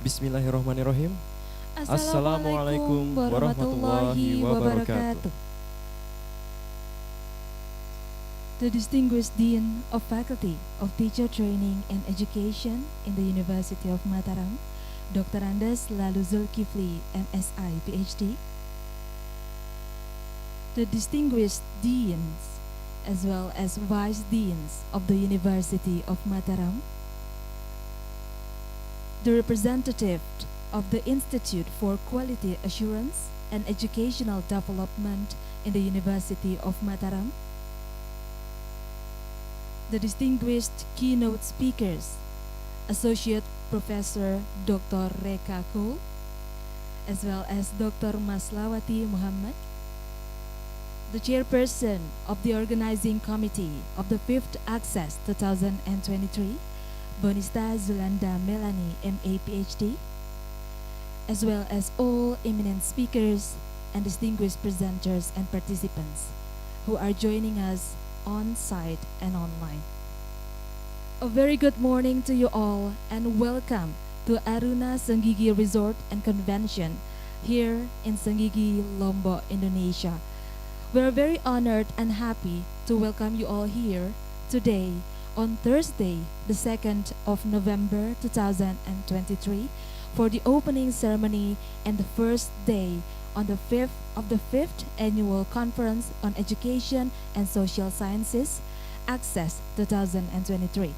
Bismillahirrahmanirrahim. Assalamualaikum warahmatullahi wabarakatuh. The distinguished Dean of Faculty of Teacher Training and Education in the University of Mataram, Dr. Andes Lalu Zulkifli, MSI, PhD. The distinguished Deans as well as Vice Deans of the University of Mataram. The representative of the Institute for Quality Assurance and Educational Development in the University of Mataram. The distinguished keynote speakers, Associate Professor Dr. Reka Kool, as well as Dr. Maslawati Muhammad, the chairperson of the organizing committee of the 5th ACcESS 2023, Bonista Zulanda Melanie, MA, PhD, as well as all eminent speakers and distinguished presenters and participants who are joining us on site and online. A very good morning to you all and welcome to Aruna Senggigi Resort and Convention here in Senggigi, Lombok, Indonesia. We are very honored and happy to welcome you all here today on Thursday, the 2nd of November 2023 for the opening ceremony and the first day on the 5th Annual Conference on Education and Social Sciences, ACcESS 2023.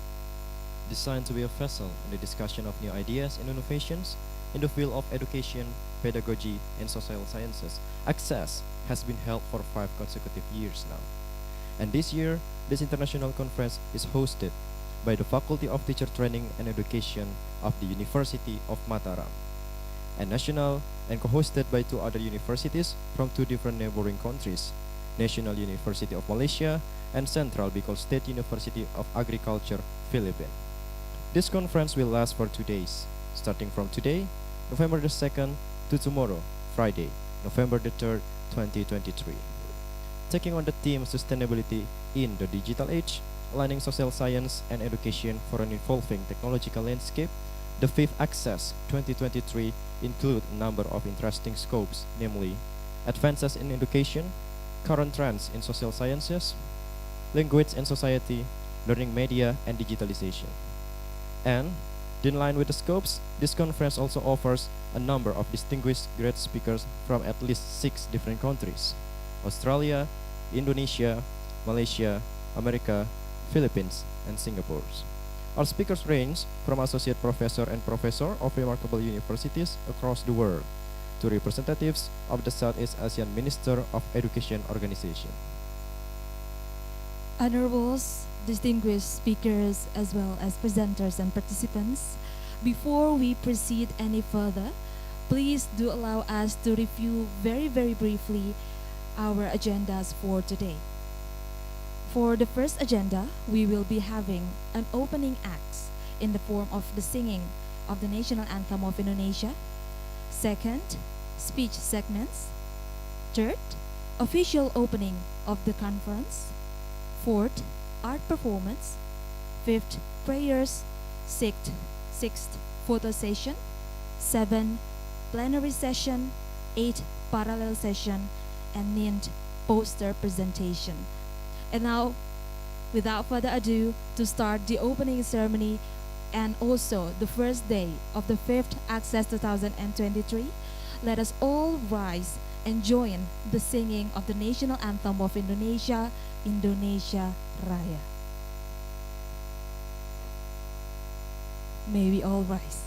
Designed to be a vessel in the discussion of new ideas and innovations in the field of education, pedagogy, and social sciences, ACcESS has been held for 5 consecutive years now. And this year, this international conference is hosted by the Faculty of Teacher Training and Education of the University of Mataram, and national and co-hosted by 2 other universities from 2 different neighboring countries, National University of Malaysia and Central Bicol State University of Agriculture, Philippines. This conference will last for 2 days, starting from today, November the 2nd, to tomorrow, Friday, November the 3rd, 2023. Taking on the theme Sustainability in the Digital Age, aligning social science and education for an evolving technological landscape, the 5th ACcESS 2023 include a number of interesting scopes, namely advances in education, current trends in social sciences, language and society, learning media and digitalization. And, in line with the scopes, this conference also offers a number of distinguished great speakers from at least 6 different countries: Australia, Indonesia, Malaysia, America, Philippines, and Singapore. Our speakers range from associate professor and professor of remarkable universities across the world to representatives of the Southeast Asian Minister of Education Organization. Honorables, distinguished speakers, as well as presenters and participants, before we proceed any further, please do allow us to review very briefly our agendas for today. For the first agenda, we will be having an opening act in the form of the singing of the national anthem of Indonesia. Second, speech segments. Third, official opening of the conference. Fourth, art performance. Fifth, prayers. Sixth, photo session. 7, plenary session. 8, parallel session. And 9, poster presentation. And now, without further ado, to start the opening ceremony and also the first day of the 5th ACcESS 2023, let us all rise and join the singing of the national anthem of Indonesia, Indonesia Raya. May we all rise.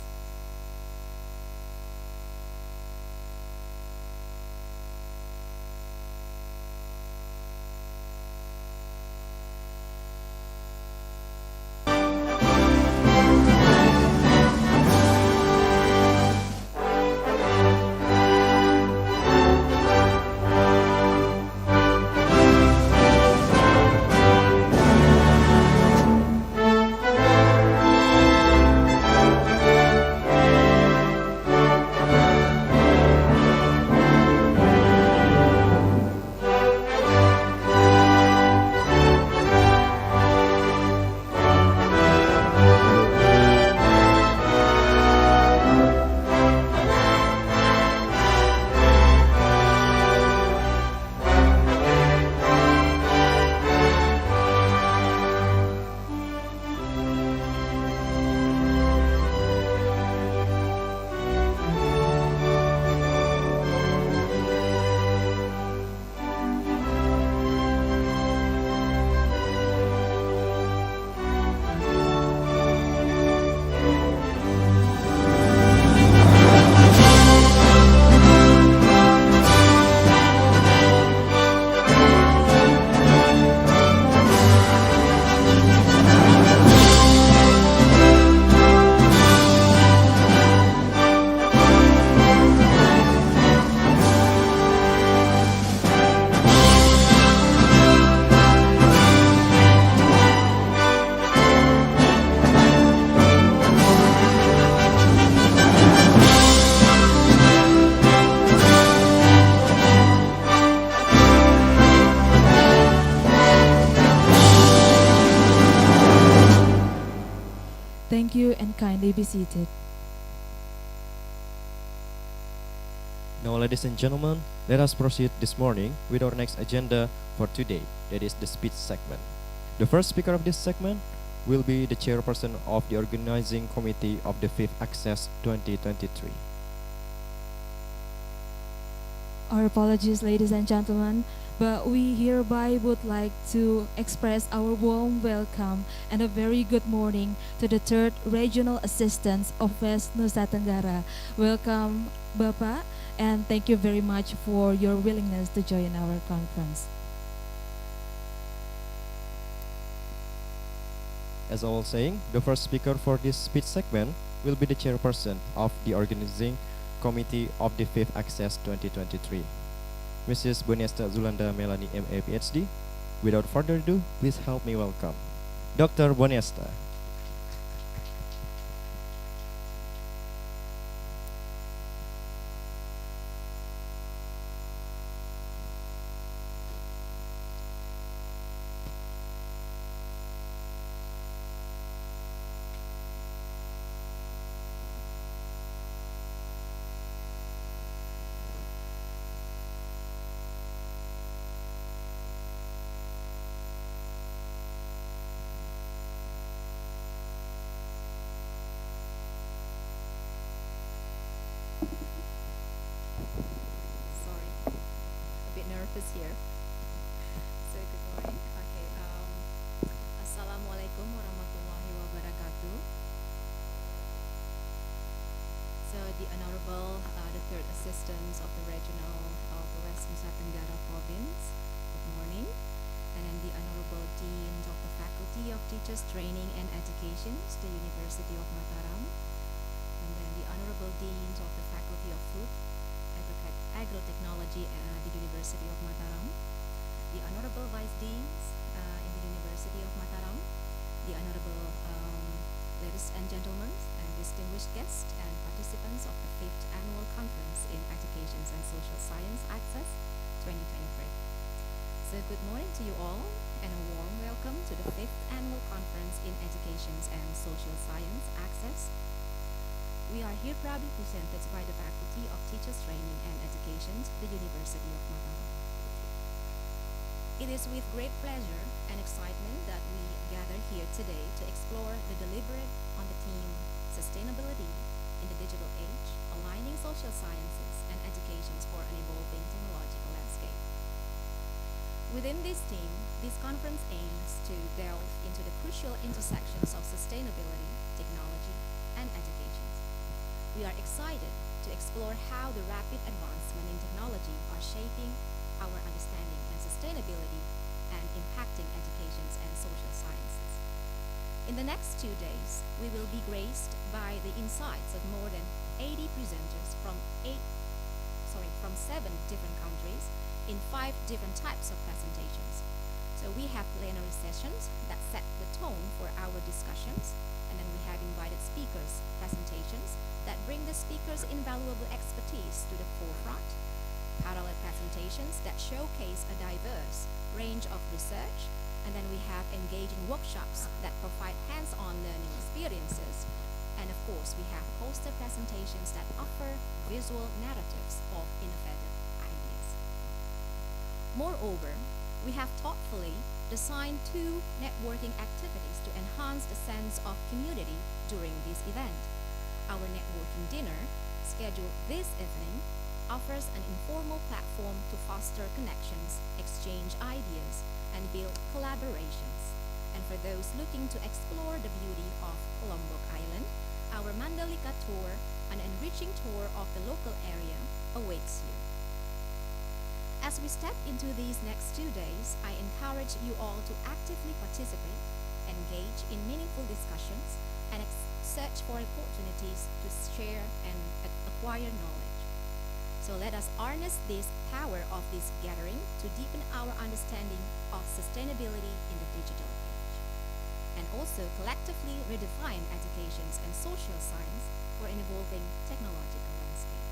Thank you and kindly be seated. Now, ladies and gentlemen, let us proceed this morning with our next agenda for today, that is the speech segment. The first speaker of this segment will be the chairperson of the organizing committee of the 5th ACcESS 2023. Our apologies, ladies and gentlemen, but we hereby would like to express our warm welcome and a very good morning to the 3rd Regional Assistants of West Nusa Tenggara. Welcome, Bapak, and thank you very much for your willingness to join our conference. As I was saying, the first speaker for this speech segment will be the chairperson of the organizing committee of the 5th ACcESS 2023, Mrs. Boniesta Zulanda Melanie MA PhD. Without further ado, please help me welcome Dr. Boniesta. Sorry, a bit nervous here. So good morning. Okay. Assalamualaikum warahmatullahi wabarakatuh. So the Honorable, the Third Assistants of the Regional of the West Nusa Tenggara Province. Good morning. And then the Honorable Dean of the Faculty of Teachers Training and Education, the University of Mataram. And then the Honorable Dean of the Faculty of Food Agrotechnology at the University of Mataram, the Honorable Vice Deans in the University of Mataram, the Honorable ladies and gentlemen, and distinguished guests and participants of the 5th Annual Conference in Education and Social Science ACcESS 2023. So good morning to you all, and a warm welcome to the 5th Annual Conference in Education and Social Science ACcESS. We are here proudly presented by the Faculty of Teachers Training and Education, the University of Mataram. It is with great pleasure and excitement that we gather here today to explore the deliberate on the theme Sustainability in the Digital Age, Aligning Social Sciences and Education for an Evolving Technological Landscape. Within this theme, this conference aims to delve into the crucial intersections of sustainability, technology, and education. We are excited to explore how the rapid advancement in technology are shaping our understanding and sustainability and impacting education and social sciences. In the next 2 days, we will be graced by the insights of more than 80 presenters from 7 different countries in 5 different types of presentations. So we have plenary sessions that set the tone for our discussions, and then we have invited speakers' presentations that bring the speakers' invaluable expertise to the forefront, parallel presentations that showcase a diverse range of research, and then we have engaging workshops that provide hands-on learning experiences, and of course we have poster presentations that offer visual narratives of innovative ideas. Moreover, we have thoughtfully designed 2 networking activities to enhance the sense of community during this event. Our networking dinner, scheduled this evening, offers an informal platform to foster connections, exchange ideas, and build collaborations. And for those looking to explore the beauty of Lombok Island, our Mandalika tour, an enriching tour of the local area, awaits you. As we step into these next 2 days, I encourage you all to actively participate, engage in meaningful discussions, and search for opportunities to share and acquire knowledge. So let us harness this power of this gathering to deepen our understanding of sustainability in the digital age, and also collectively redefine education and social science for an evolving technological landscape.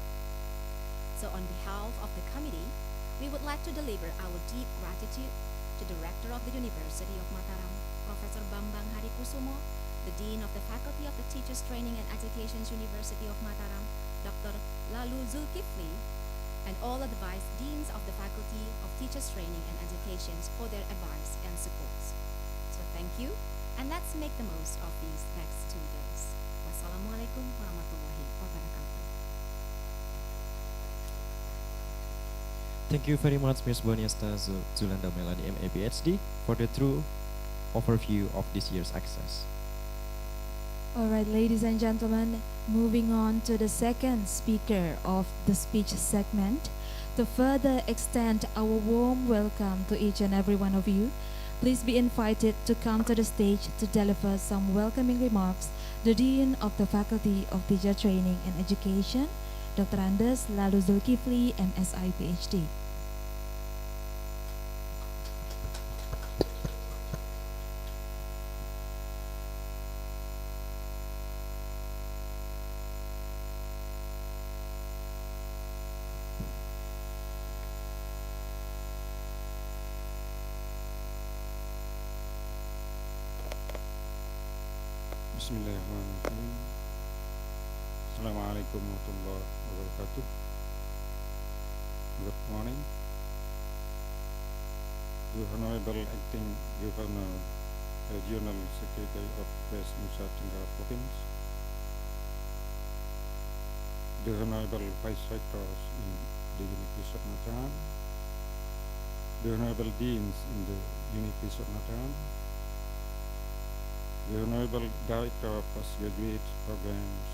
So on behalf of the committee, we would like to deliver our deep gratitude to the Rector of the University of Mataram, Professor Bambang Harikusumo, the Dean of the Faculty of Teachers Training and Education University of Mataram, Dr. Lalu Zulkifli, and all the Vice Deans of the Faculty of Teachers Training and Education for their advice and support. So thank you, and let's make the most of these next 2 days. Wassalamualaikum warahmatullahi wabarakatuh. Thank you very much, Ms. Boniesta Zulanda Melanie, MA PhD, for the true overview of this year's ACcESS. All right, ladies and gentlemen, moving on to the second speaker of the speech segment. To further extend our warm welcome to each and every one of you, please be invited to come to the stage to deliver some welcoming remarks, the Dean of the Faculty of Teacher Training and Education, Dr. Andes Lalu Zulkifli, MSI PhD. Bismillahirrahmanirrahim. Assalamualaikum warahmatullahi wabarakatuh. Good morning. The Honorable Acting Governor, Regional Secretary of West Nusa Tenggara Province, the Honorable Vice Rectors in the University of Mataram, the Honorable Deans in the University of Mataram, the Honorable Director of Postgraduate Programs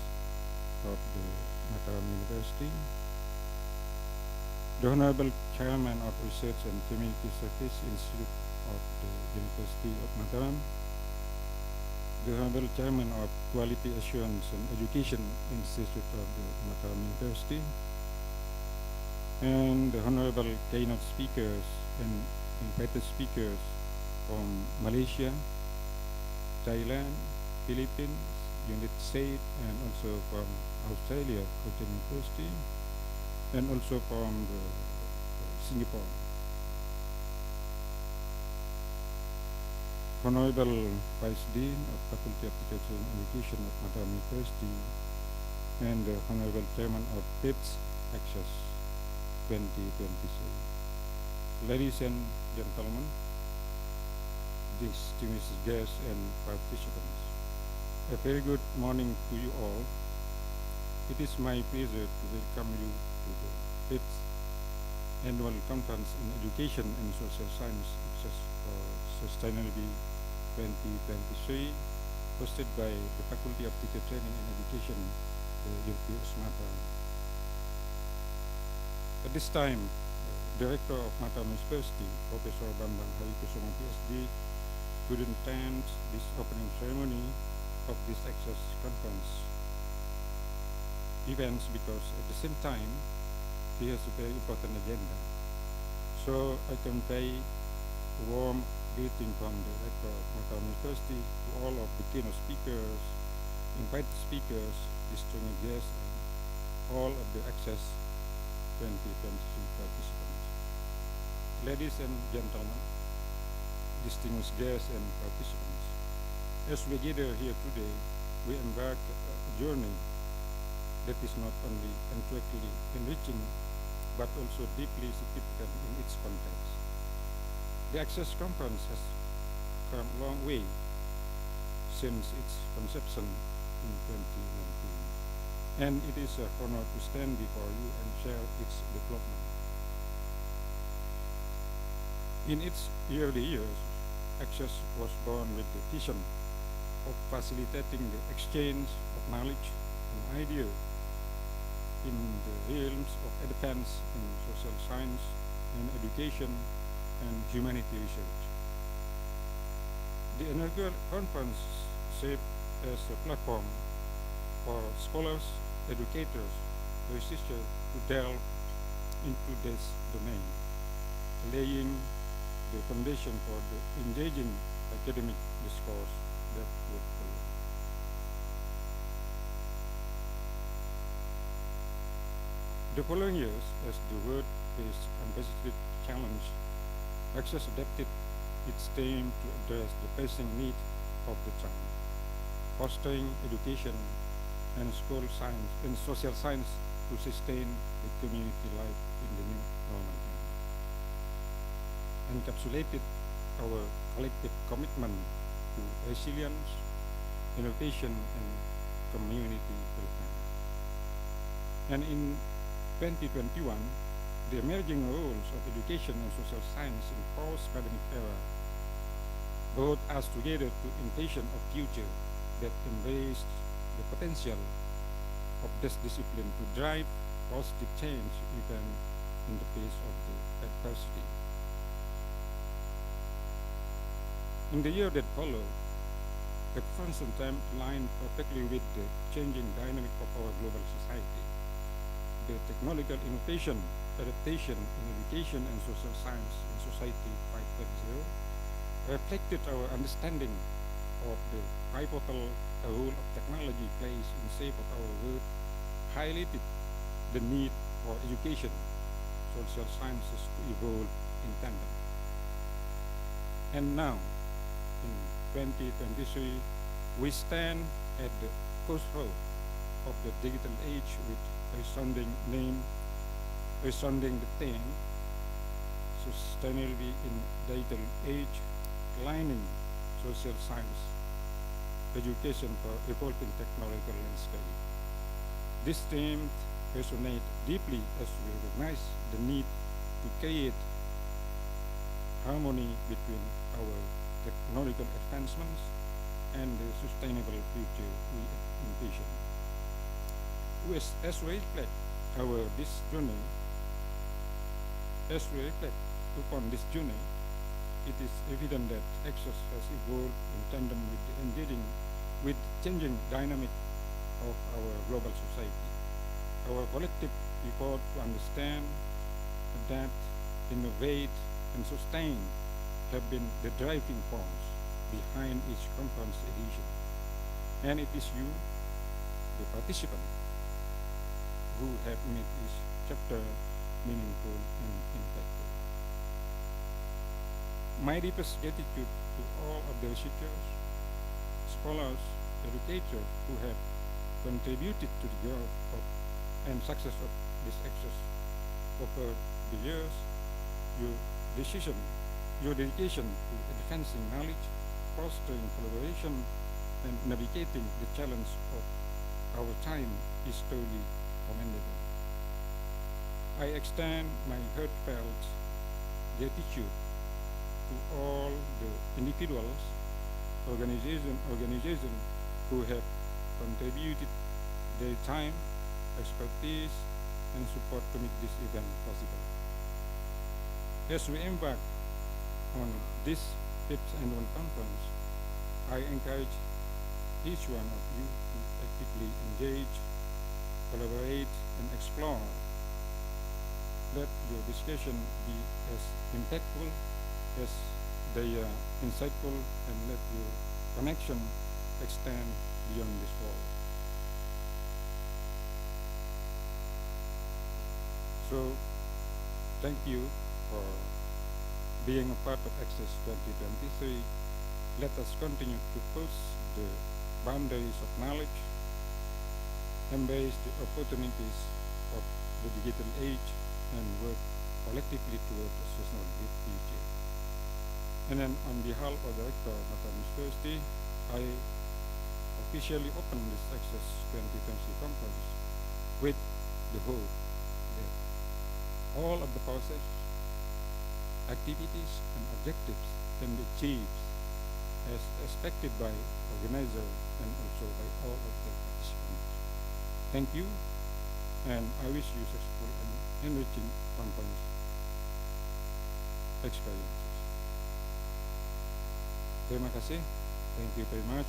of the Mataram University, the Honorable Chairman of Research and Community Service Institute of the University of Mataram, the Honorable Chairman of Quality Assurance and Education Institute of the Mataram University, and the Honorable keynote speakers and invited speakers from Malaysia, Thailand, Philippines, United States, and also from Australia, Curtin University, and also from Singapore. Honorable Vice Dean of Faculty of Teachers and Education of Mataram University, and the Honorable Chairman of PIPS ACcESS 2023. Ladies and gentlemen, distinguished guests and participants, a very good morning to you all. It is my pleasure to welcome you to the 5th Annual Conference in Education and Social Science ACcESS for Sustainability 2023, hosted by the Faculty of Teacher Training and Education, the University of Mataram. At this time, Director of Mataram University, Professor Bambang Harikusuma PhD, couldn't attend this opening ceremony of this ACcESS conference events because at the same time he has a very important agenda. So I convey a warm greeting from the Rector of Mataram University to all of the keynote speakers, invited speakers, distinguished guests, and all of the ACcESS 2023 participants. Ladies and gentlemen, distinguished guests and participants, as we gather here today, we embark a journey that is not only intellectually enriching, but also deeply significant in its context. The ACcESS conference has come a long way since its conception in 2019, and it is a honor to stand before you and share its development. In its early years, ACcESS was born with the vision of facilitating the exchange of knowledge and ideas in the realms of advance in social science and education and humanity research. The inaugural conference served as a platform for scholars, educators, researchers to delve into this domain, laying the foundation for the engaging academic discourse that would follow. The following years, as the world faced unprecedented challenge, ACcESS adapted its theme to address the pressing need of the time. fostering education and school science and social science to sustain the community life in the new normal era. Encapsulated our collective commitment to resilience, innovation, and community welfare. And in 2021, the emerging roles of education and social science in post-pandemic era brought us together to envision a future that embraced the potential of this discipline to drive positive change even in the face of the adversity. In the year that followed, the conference time aligned perfectly with the changing dynamic of our global society. The technological innovation, adaptation in education and social science in Society 5.0 reflected our understanding of the pivotal role of technology plays in shape of our world, highlighted the need for education, social sciences to evolve in tandem. And now, in 2023, we stand at the crossroad of the digital age with resounding the theme, sustainability in digital age, aligning social science, education for evolving technological landscape. This theme resonates deeply as we recognize the need to create harmony between our technological advancements and the sustainable future we envision. As we reflect upon this journey, it is evident that ACcESS has evolved in tandem with the with changing dynamic of our global society. Our collective effort to understand, adapt, innovate, and sustain have been the driving force behind each conference edition. And it is you, the participant, who have made each chapter meaningful and impactful. My deepest gratitude to all of the researchers, scholars, educators who have contributed to the growth and success of this ACcESS over the years. Your dedication to advancing knowledge, fostering collaboration, and navigating the challenge of our time is truly commendable. I extend my heartfelt gratitude to all the individuals, organizations who have contributed their time, expertise, and support to make this event possible. As we embark on this 5th annual conference, I encourage each one of you to actively engage, collaborate, and explore. Let your discussion be as impactful as they are insightful, and let your connection extend beyond this wall. So, thank you for being a part of ACcESS 2023. Let us continue to push the boundaries of knowledge, embrace the opportunities of the digital age, and work collectively toward a sustainable future. And then on behalf of the Rector of Mataram University, I officially open this ACcESS 2020 conference with the hope that all of the process, activities, and objectives can be achieved as expected by organizer and also by all of the participants. Thank you, and I wish you successful and enriching conference experiences. Terima kasih. Thank you very much.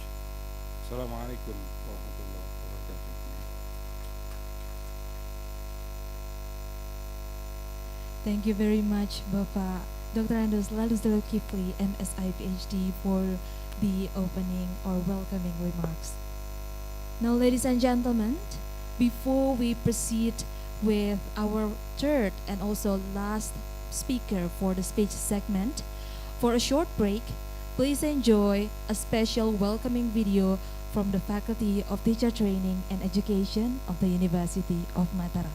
Assalamualaikum warahmatullahi wabarakatuh. Thank you very much, Bapak Dr. Andos Lalu Zulkifli, MSI PhD, for the opening or welcoming remarks. Now, ladies and gentlemen, before we proceed with our third and also last speaker for the speech segment, for a short break, please enjoy a special welcoming video from the Faculty of Teacher Training and Education of the University of Mataram.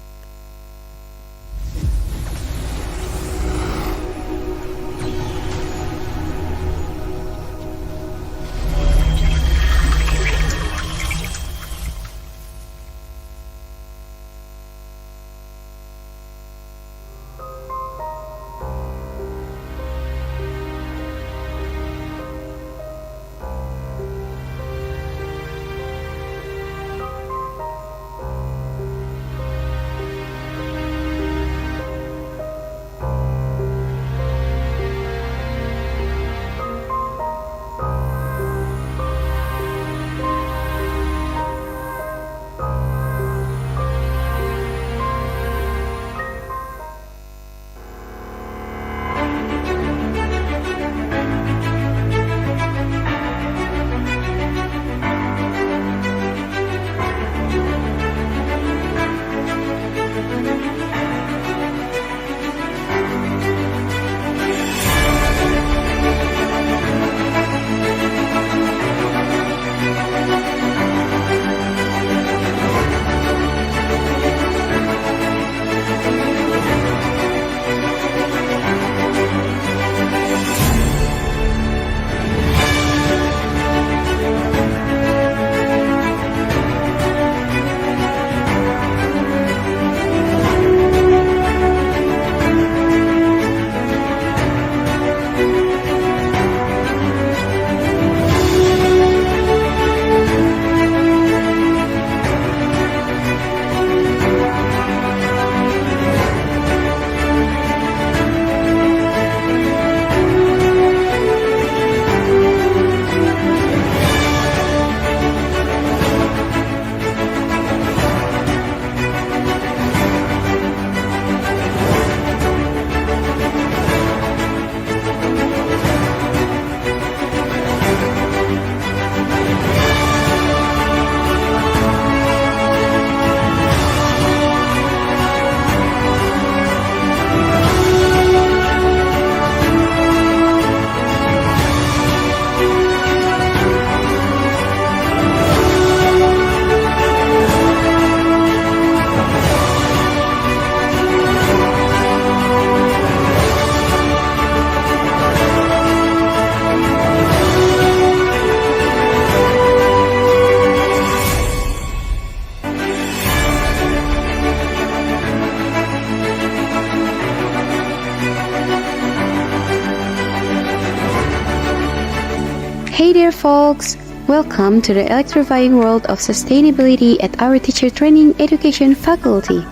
Hey there folks! Welcome to the electrifying world of sustainability at our Teacher Training Education faculty.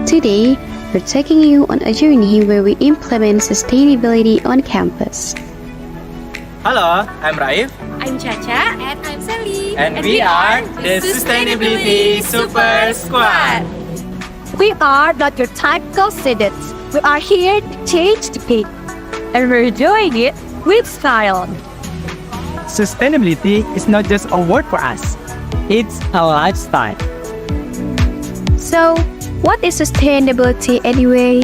Today, we're taking you on a journey where we implement sustainability on campus. Hello, I'm Raif. I'm Chacha. And I'm Sally. And we are the Sustainability Super Squad. We are not your typical students. We are here to change the game. And we're doing it with style. Sustainability is not just a word for us, it's our lifestyle. So, what is sustainability anyway?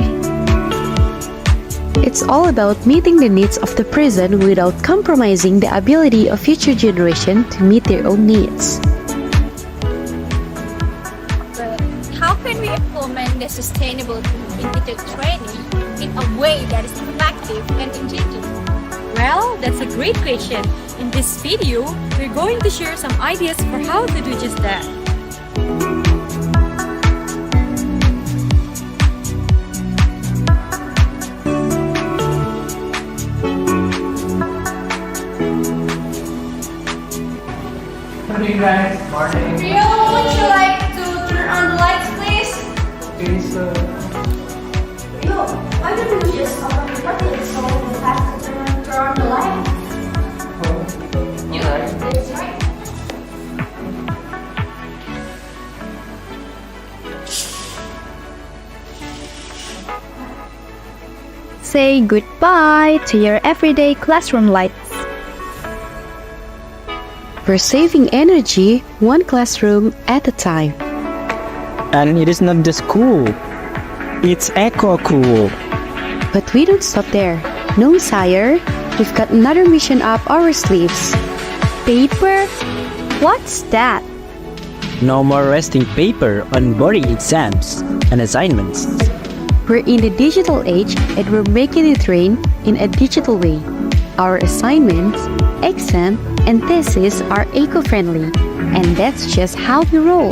It's all about meeting the needs of the present without compromising the ability of future generations to meet their own needs. But how can we implement the sustainability in teacher training in a way that is effective and engaging? Well, that's a great question. In this video, we're going to share some ideas for how to do just that. Morning guys, morning. Rio, would you like to turn on the lights, please? Okay, so Rio, why don't you just open the button so we have to turn on the light? That's right. Say goodbye to your everyday classroom lights. We're saving energy one classroom at a time. and it is not just cool, it's eco-cool. But we don't stop there. No, sire. We've got another mission up our sleeves. Paper What's that? No more resting paper on boring exams and assignments. We're in the digital age and we're making it rain in a digital way. Our assignments, exam, and thesis are eco-friendly, and that's just how we roll.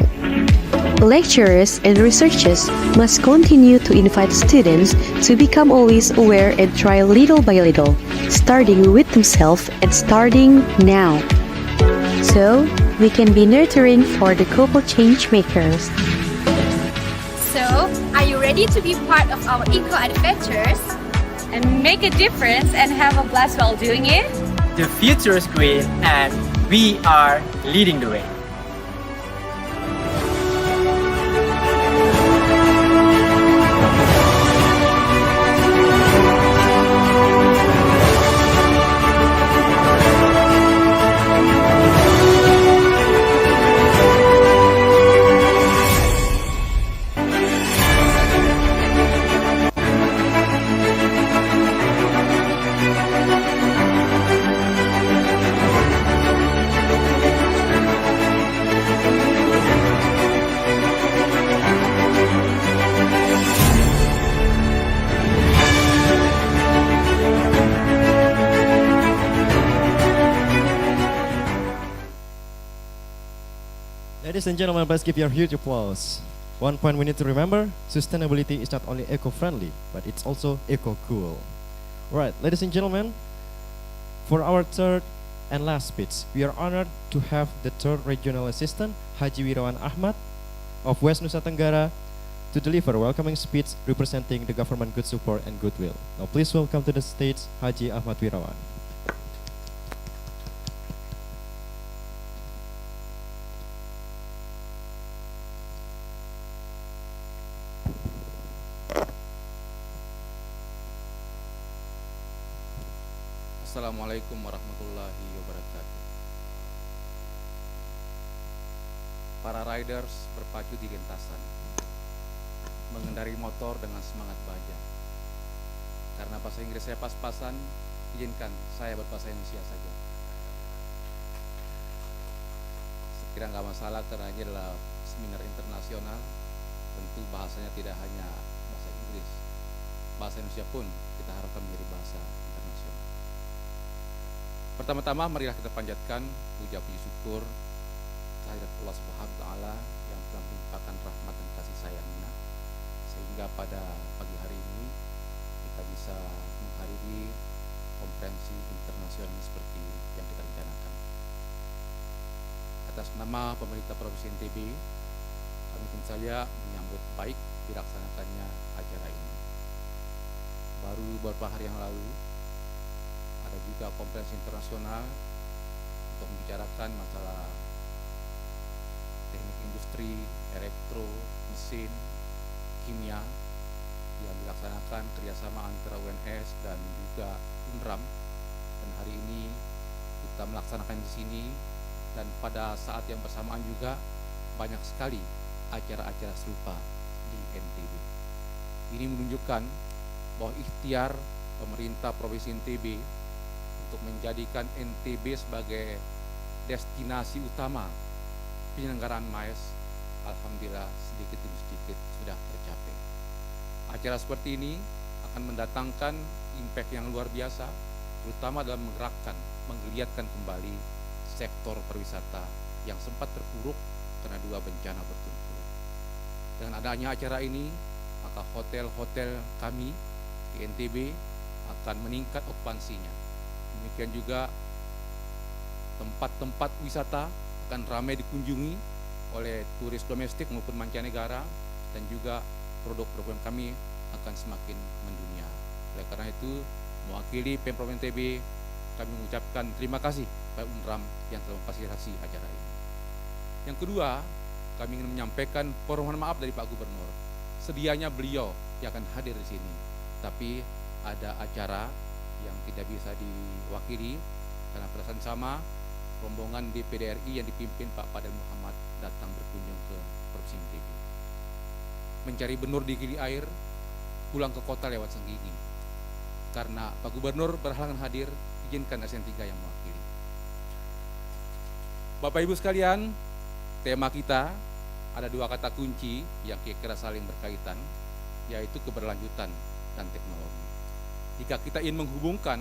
Lecturers and researchers must continue to invite students to become always aware and try little by little, starting with themselves and starting now. So, we can be nurturing for the global change makers. So, are you ready to be part of our eco adventures and make a difference and have a blast while doing it? The future is green and we are leading the way. Ladies and gentlemen, please give your huge applause. One point we need to remember, sustainability is not only eco-friendly, but it's also eco-cool. Alright, ladies and gentlemen, for our third and last speech, we are honored to have the third regional assistant, Haji Wirawan Ahmad of West Nusa Tenggara, to deliver a welcoming speech representing the government good support and goodwill. Now please welcome to the stage Haji Ahmad Wirawan. Assalamualaikum warahmatullahi wabarakatuh. Para riders berpacu di lintasan, mengendarai motor dengan semangat baja. Karena bahasa Inggris saya pas-pasan, izinkan saya berbahasa Indonesia saja. Sekira nggak masalah karena ini adalah seminar internasional. Tentu bahasanya tidak hanya bahasa Inggris, bahasa Indonesia pun kita harapkan menjadi bahasa internasional. Pertama-tama marilah kita panjatkan puja-puji syukur kehadirat Allah Subhanahu wa taala yang telah melimpahkan rahmat dan kasih sayangnya sehingga pada pagi hari ini kita bisa menghadiri konferensi internasional seperti yang kita rencanakan. Atas nama pemerintah Provinsi NTB, kami tentu saja menyambut baik dilaksanakannya acara ini. Baru beberapa hari yang lalu ada juga konferensi internasional untuk membicarakan masalah teknik industri, elektro, mesin, kimia yang dilaksanakan kerjasama antara UNS dan juga UNRAM. Dan hari ini kita melaksanakan di sini dan pada saat yang bersamaan juga banyak sekali acara-acara serupa di NTB. Ini menunjukkan bahwa ikhtiar pemerintah Provinsi NTB untuk menjadikan NTB sebagai destinasi utama penyelenggaraan MAES, alhamdulillah sedikit demi sedikit sudah tercapai. Acara seperti ini akan mendatangkan impact yang luar biasa, terutama dalam menggerakkan, menggeliatkan kembali sektor pariwisata yang sempat terpuruk karena dua bencana berturut-turut. Dengan adanya acara ini, maka hotel-hotel kami di NTB akan meningkat okupansinya. Demikian juga tempat-tempat wisata akan ramai dikunjungi oleh turis domestik maupun mancanegara dan juga produk-produk kami akan semakin mendunia. Oleh karena itu, mewakili Pemprov NTB, kami mengucapkan terima kasih kepada UNRAM yang telah memfasilitasi acara ini. Yang kedua, kami ingin menyampaikan permohonan maaf dari Pak Gubernur. Sedianya beliau yang akan hadir di sini, tapi ada acara yang tidak bisa diwakili karena perasaan sama rombongan DPD RI yang dipimpin Pak Fadil Muhammad datang berkunjung ke Provinsi NTB. Mencari benur di gili air, pulang ke kota lewat Senggigi. Karena Pak Gubernur berhalangan hadir, izinkan ASN 3 yang mewakili. Bapak Ibu sekalian, tema kita ada dua kata kunci yang kira-kira saling berkaitan, yaitu keberlanjutan dan teknologi. Jika kita ingin menghubungkan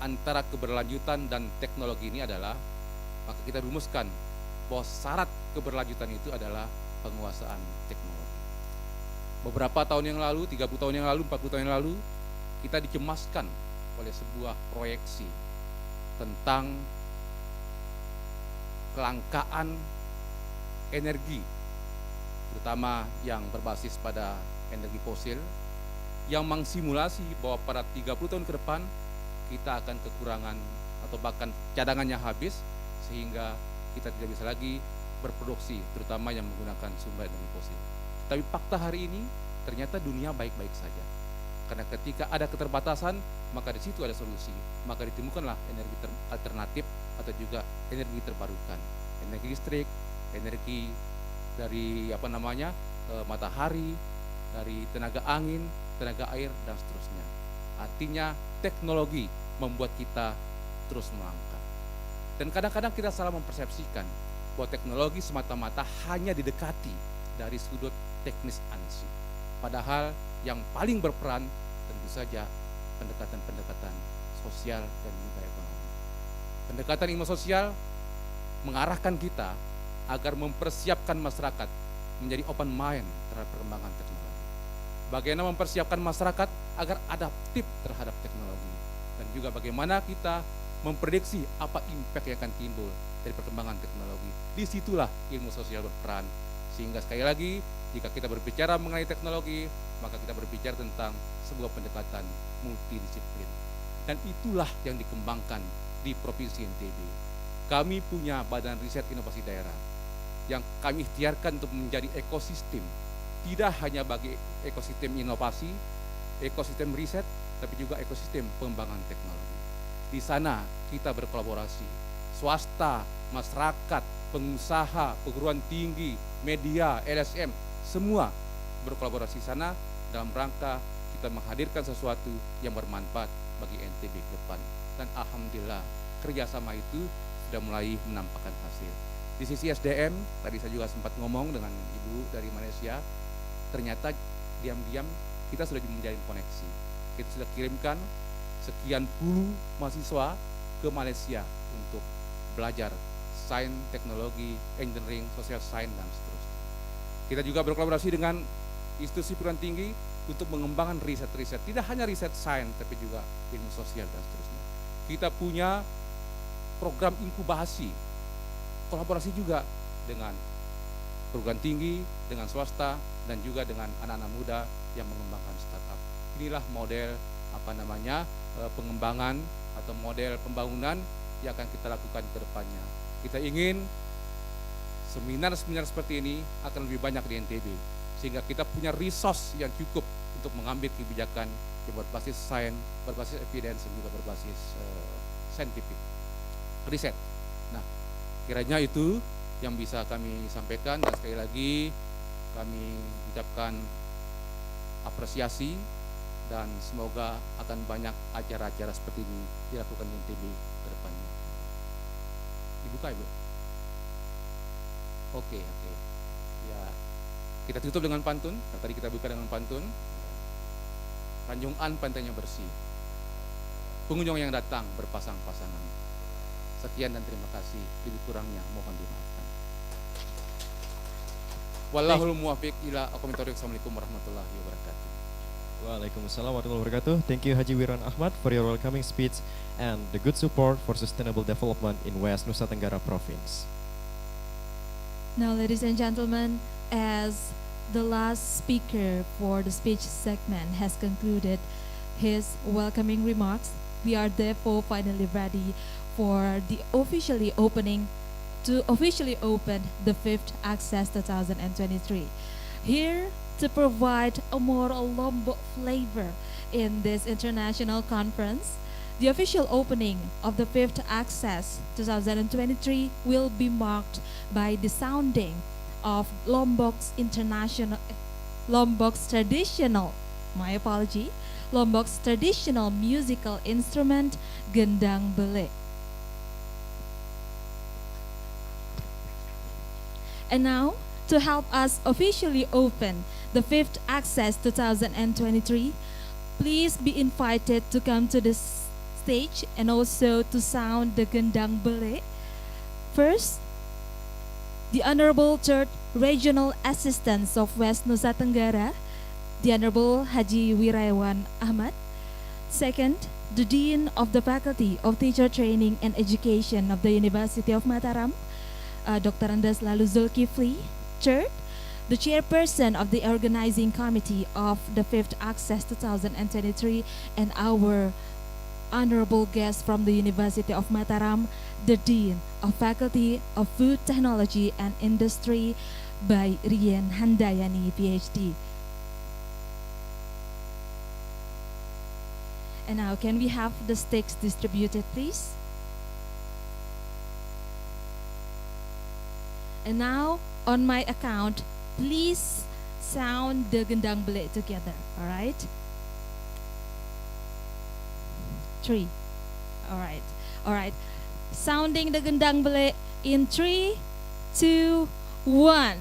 antara keberlanjutan dan teknologi ini adalah, maka kita rumuskan bahwa syarat keberlanjutan itu adalah penguasaan teknologi. Beberapa tahun yang lalu, 30 tahun yang lalu, 40 tahun yang lalu, kita dicemaskan oleh sebuah proyeksi tentang kelangkaan energi, terutama yang berbasis pada energi fosil, yang mengsimulasi bahwa pada 30 tahun ke depan kita akan kekurangan atau bahkan cadangannya habis, sehingga kita tidak bisa lagi berproduksi, terutama yang menggunakan sumber energi fosil. Tapi fakta hari ini ternyata dunia baik-baik saja. Karena ketika ada keterbatasan, maka di situ ada solusi. Maka ditemukanlah energi alternatif atau juga energi terbarukan, energi listrik, energi dari matahari, dari tenaga angin, tenaga air, dan seterusnya. Artinya teknologi membuat kita terus melangkah. Dan kadang-kadang kita salah mempersepsikan bahwa teknologi semata-mata hanya didekati dari sudut teknis ansih. Padahal yang paling berperan tentu saja pendekatan-pendekatan sosial dan juga ekonomi. Pendekatan ilmu sosial mengarahkan kita agar mempersiapkan masyarakat menjadi open mind terhadap perkembangan teknologi. Bagaimana mempersiapkan masyarakat agar adaptif terhadap teknologi, dan juga bagaimana kita memprediksi apa impact yang akan timbul dari perkembangan teknologi. Disitulah ilmu sosial berperan. Sehingga sekali lagi, jika kita berbicara mengenai teknologi, maka kita berbicara tentang sebuah pendekatan multidisiplin. Dan itulah yang dikembangkan di Provinsi NTB. Kami punya Badan Riset Inovasi Daerah yang kami ikhtiarkan untuk menjadi ekosistem, tidak hanya bagi ekosistem inovasi, ekosistem riset, tapi juga ekosistem pengembangan teknologi. Di sana kita berkolaborasi, swasta, masyarakat, pengusaha, perguruan tinggi, media, LSM, semua berkolaborasi sana dalam rangka kita menghadirkan sesuatu yang bermanfaat bagi NTB ke depan. Dan alhamdulillah kerjasama itu sudah mulai menampakkan hasil. Di sisi SDM, tadi saya juga sempat ngomong dengan Ibu dari Malaysia, ternyata diam-diam kita sudah menjalin koneksi. Kita sudah kirimkan sekian puluh mahasiswa ke Malaysia untuk belajar sains, teknologi, engineering, social science, dan seterusnya. Kita juga berkolaborasi dengan institusi perguruan tinggi untuk mengembangkan riset-riset, tidak hanya riset sains, tapi juga ilmu sosial dan seterusnya. Kita punya program inkubasi, kolaborasi juga dengan perguruan tinggi, dengan swasta, dan juga dengan anak-anak muda yang mengembangkan startup. Inilah model pengembangan atau model pembangunan yang akan kita lakukan ke depannya. Kita ingin seminar-seminar seperti ini akan lebih banyak di NTB, sehingga kita punya resource yang cukup untuk mengambil kebijakan yang berbasis sains, berbasis evidence, dan juga berbasis scientific riset. Nah, kiranya itu yang bisa kami sampaikan, dan sekali lagi kami ucapkan apresiasi, dan semoga akan banyak acara-acara seperti ini dilakukan di NTB ke depannya. Dibuka, Ibu? Oke. Ya, kita tutup dengan pantun. Tadi kita buka dengan pantun. Tanjung An pantainya bersih, pengunjung yang datang berpasang-pasangan. Sekian dan terima kasih. Lebih kurangnya mohon dimaafkan. Wallahul muwaffiq ila aqwamit thoriq. Assalamualaikum warahmatullahi wabarakatuh. Waalaikumsalam warahmatullahi wabarakatuh. Thank you Haji Wiran Ahmad for your welcoming speech and the good support for sustainable development in West Nusa Tenggara Province. Now, ladies and gentlemen, as the last speaker for the speech segment has concluded his welcoming remarks, we are therefore finally ready for the officially open the 5th ACcESS 2023. Here to provide a more Lombok flavor in this international conference, the official opening of the 5th ACcESS 2023 will be marked by the sounding of Lombok's traditional musical instrument, gendang belek. And now, to help us officially open the 5th ACcESS 2023, please be invited to come to the stage and also to sound the gendang bele. First, the Honorable Third Regional Assistant of West Nusa Tenggara, the Honorable Haji Wirawan Ahmad. Second, the Dean of the Faculty of Teacher Training and Education of the University of Mataram, Dr. Andes Lalu Zulkifli. Third, the Chairperson of the Organizing Committee of the 5th ACcESS 2023 and our honorable guest from the University of Mataram, the Dean of Faculty of Food Technology and Industry by Rien Handayani, PhD. And now, can we have the sticks distributed, please? And now, on my account, please sound the gendang bele together, all right? 3. All right. Sounding the gendang bele in 3, 2, 1.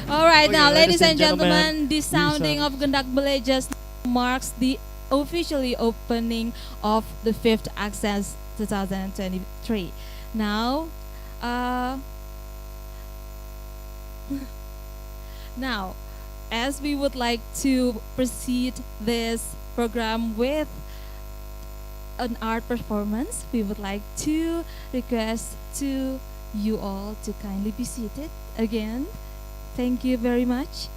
All right, now, ladies and gentlemen, the sounding of gendang bele just marks the officially opening of the 5th ACcESS 2023. Now, now, as we would like to proceed this program with an art performance, we would like to request to you all to kindly be seated again. Thank you very much.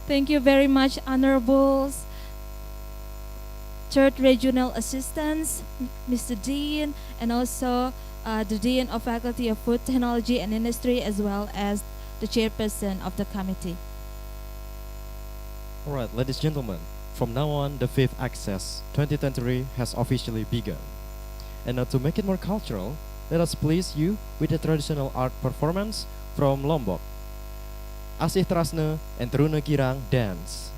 Thank you very much, Honorables, Third Regional Assistants, Mr. Dean, and also the Dean of Faculty of Food Technology and Industry, as well as the Chairperson of the committee. All right, ladies and gentlemen, from now on, the 5th ACcESS 2023 has officially begun. And now, to make it more cultural, let us please you with a traditional art performance from Lombok. Asih Trasne and Teruna Girang dance.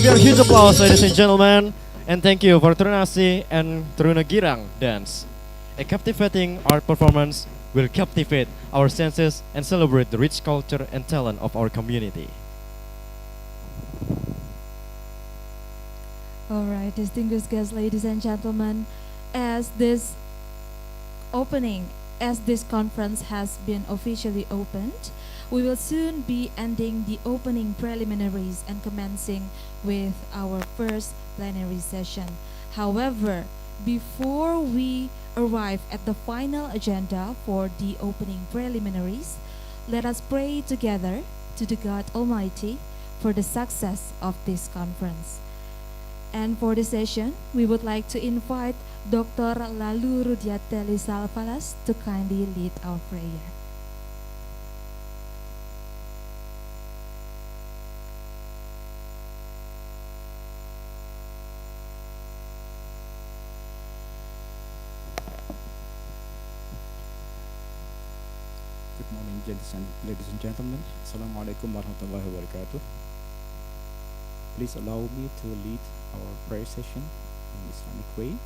Give your huge applause, ladies and gentlemen. And thank you for Trunasi and Trunagirang dance. A captivating art performance will captivate our senses and celebrate the rich culture and talent of our community. All right, distinguished guests, ladies and gentlemen, as this conference has been officially opened, we will soon be ending the opening preliminaries and commencing with our first plenary session. However, before we arrive at the final agenda for the opening preliminaries, let us pray together to the God Almighty for the success of this conference. And for this session, we would like to invite Dr. Lalu Rudiateli Salvalas to kindly lead our prayer. Good morning, ladies and gentlemen. Assalamualaikum warahmatullahi wabarakatuh. Please allow me to lead our prayer session in Islamic way.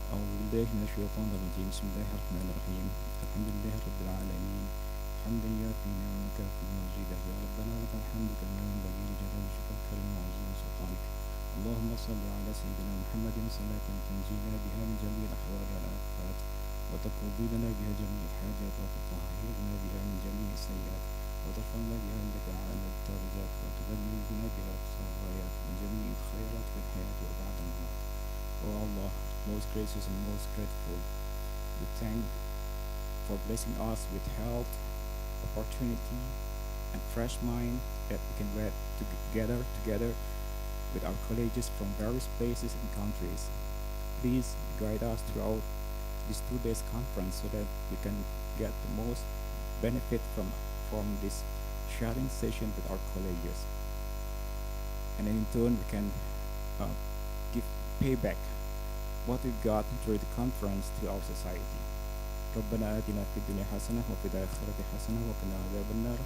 أعوذ بالله من الشيطان الرجيم. بسم الله الرحمن الرحيم. الحمد لله رب العالمين. حمدا يوافي نعمه ويكافئ مزيده. يا ربنا لك الحمد كما ينبغي لجلال وجهك الكريم وعظيم سلطانك. اللهم صل على سيدنا محمد صلاة تنجينا بها من جميع الأحوال والآفات وتقضي لنا بها جميع الحاجات وتطهرنا بها من جميع السيئات وترفعنا بها عندك أعلى الدرجات وتبلغنا بها أقصى الغايات من جميع الخيرات في الحياة وبعد الموت. O Allah, most gracious and most grateful, we thank for blessing us with health, opportunity, and fresh mind that we can work together with our colleagues from various places and countries. Please guide us throughout this 2 days conference so that we can get the most benefit from this sharing session with our colleagues, and then in turn we can give payback what we got during the conference to our society. ربنا آتنا في الدنيا حسنة وفي الآخرة حسنة وقنا عذاب النار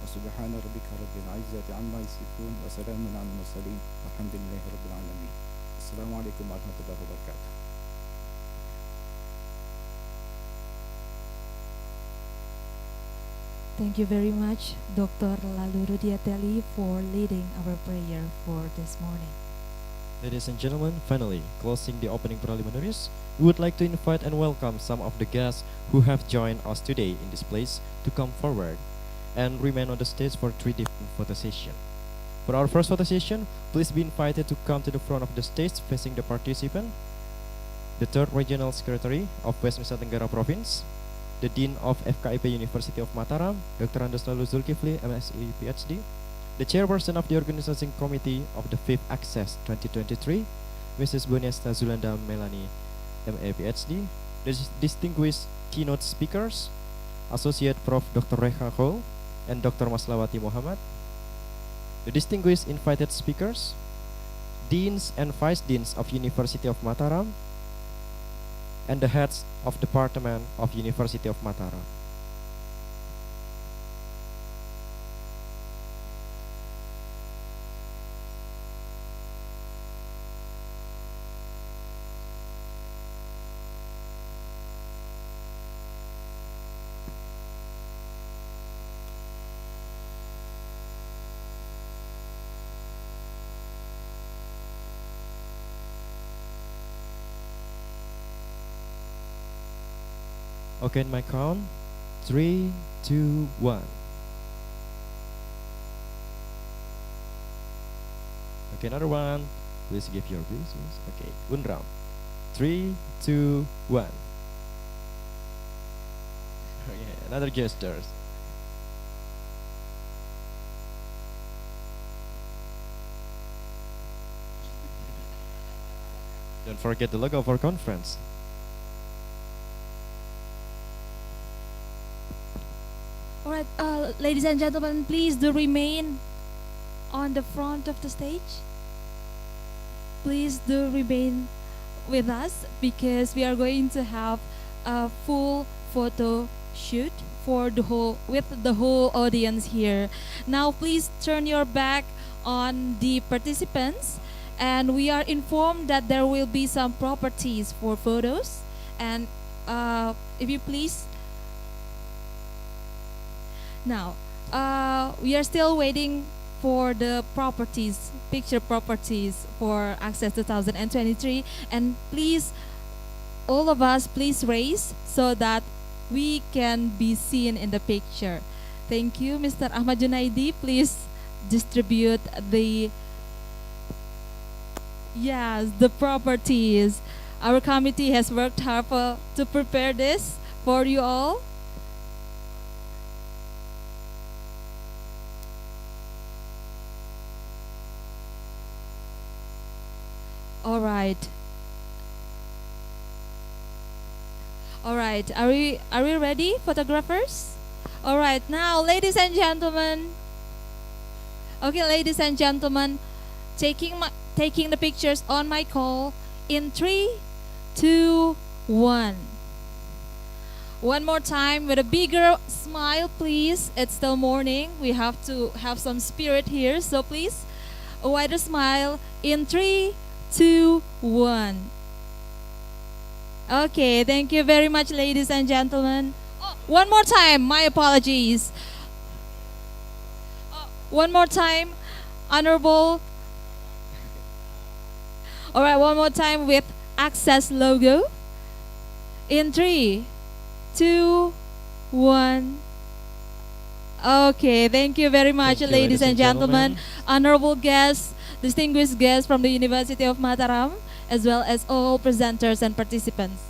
وسبحان ربك رب العزة عما يصفون وسلام على المرسلين والحمد لله رب العالمين. السلام عليكم ورحمة الله وبركاته. Thank you very much, Dr. Lalu Rudiateli, for leading our prayer for this morning. Ladies and gentlemen, finally, closing the opening preliminaries, we would like to invite and welcome some of the guests who have joined us today in this place to come forward and remain on the stage for 3 different photo sessions. For our first photo session, please be invited to come to the front of the stage facing the participant, the 3rd Regional Secretary of West Nusa Tenggara Province, the Dean of FKIP University of Mataram, Dr. Andaslalu Zulkifli, MSc PhD, the Chairperson of the Organizing Committee of the 5th ACcESS 2023, Mrs. Bonesta Zulanda Melanie, MA PhD, the distinguished keynote speakers, Associate Prof. Dr. Rekha Kol and Dr. Maslawati Muhammad, the distinguished invited speakers, Deans and Vice Deans of University of Mataram, and the heads of Department of University of Mataram. Okay, in my count, 3, 2, 1. Okay, another one. Please give your views. Okay, one round. 3, 2, 1. Okay, another gestures. Don't forget the logo of our conference. Alright, ladies and gentlemen, please do remain on the front of the stage. Please do remain with us because we are going to have a full photo shoot for the whole audience here. Now please turn your back on the participants, and we are informed that there will be some properties for photos, and if you please. Now, we are still waiting for the properties, picture properties for ACcESS 2023. And please, all of us, please raise so that we can be seen in the picture. Thank you, Mr. Ahmad Junaidi. Please distribute the properties. Our committee has worked hard to prepare this for you all. All right. All right. Are we ready, photographers? All right. Now, ladies and gentlemen. Okay, ladies and gentlemen, taking the pictures on my call in 3, 2, 1. One more time with a bigger smile, please. It's still morning. We have to have some spirit here, so please, a wider smile in 3, 2, 1. Okay, thank you very much, ladies and gentlemen. Oh, one more time, my apologies. One more time, honorable. All right, one more time with ACcESS logo. In 3, 2, 1. Okay, thank you very much, Thank you, ladies and gentlemen, honorable guests, distinguished guests from the University of Mataram, as well as all presenters and participants.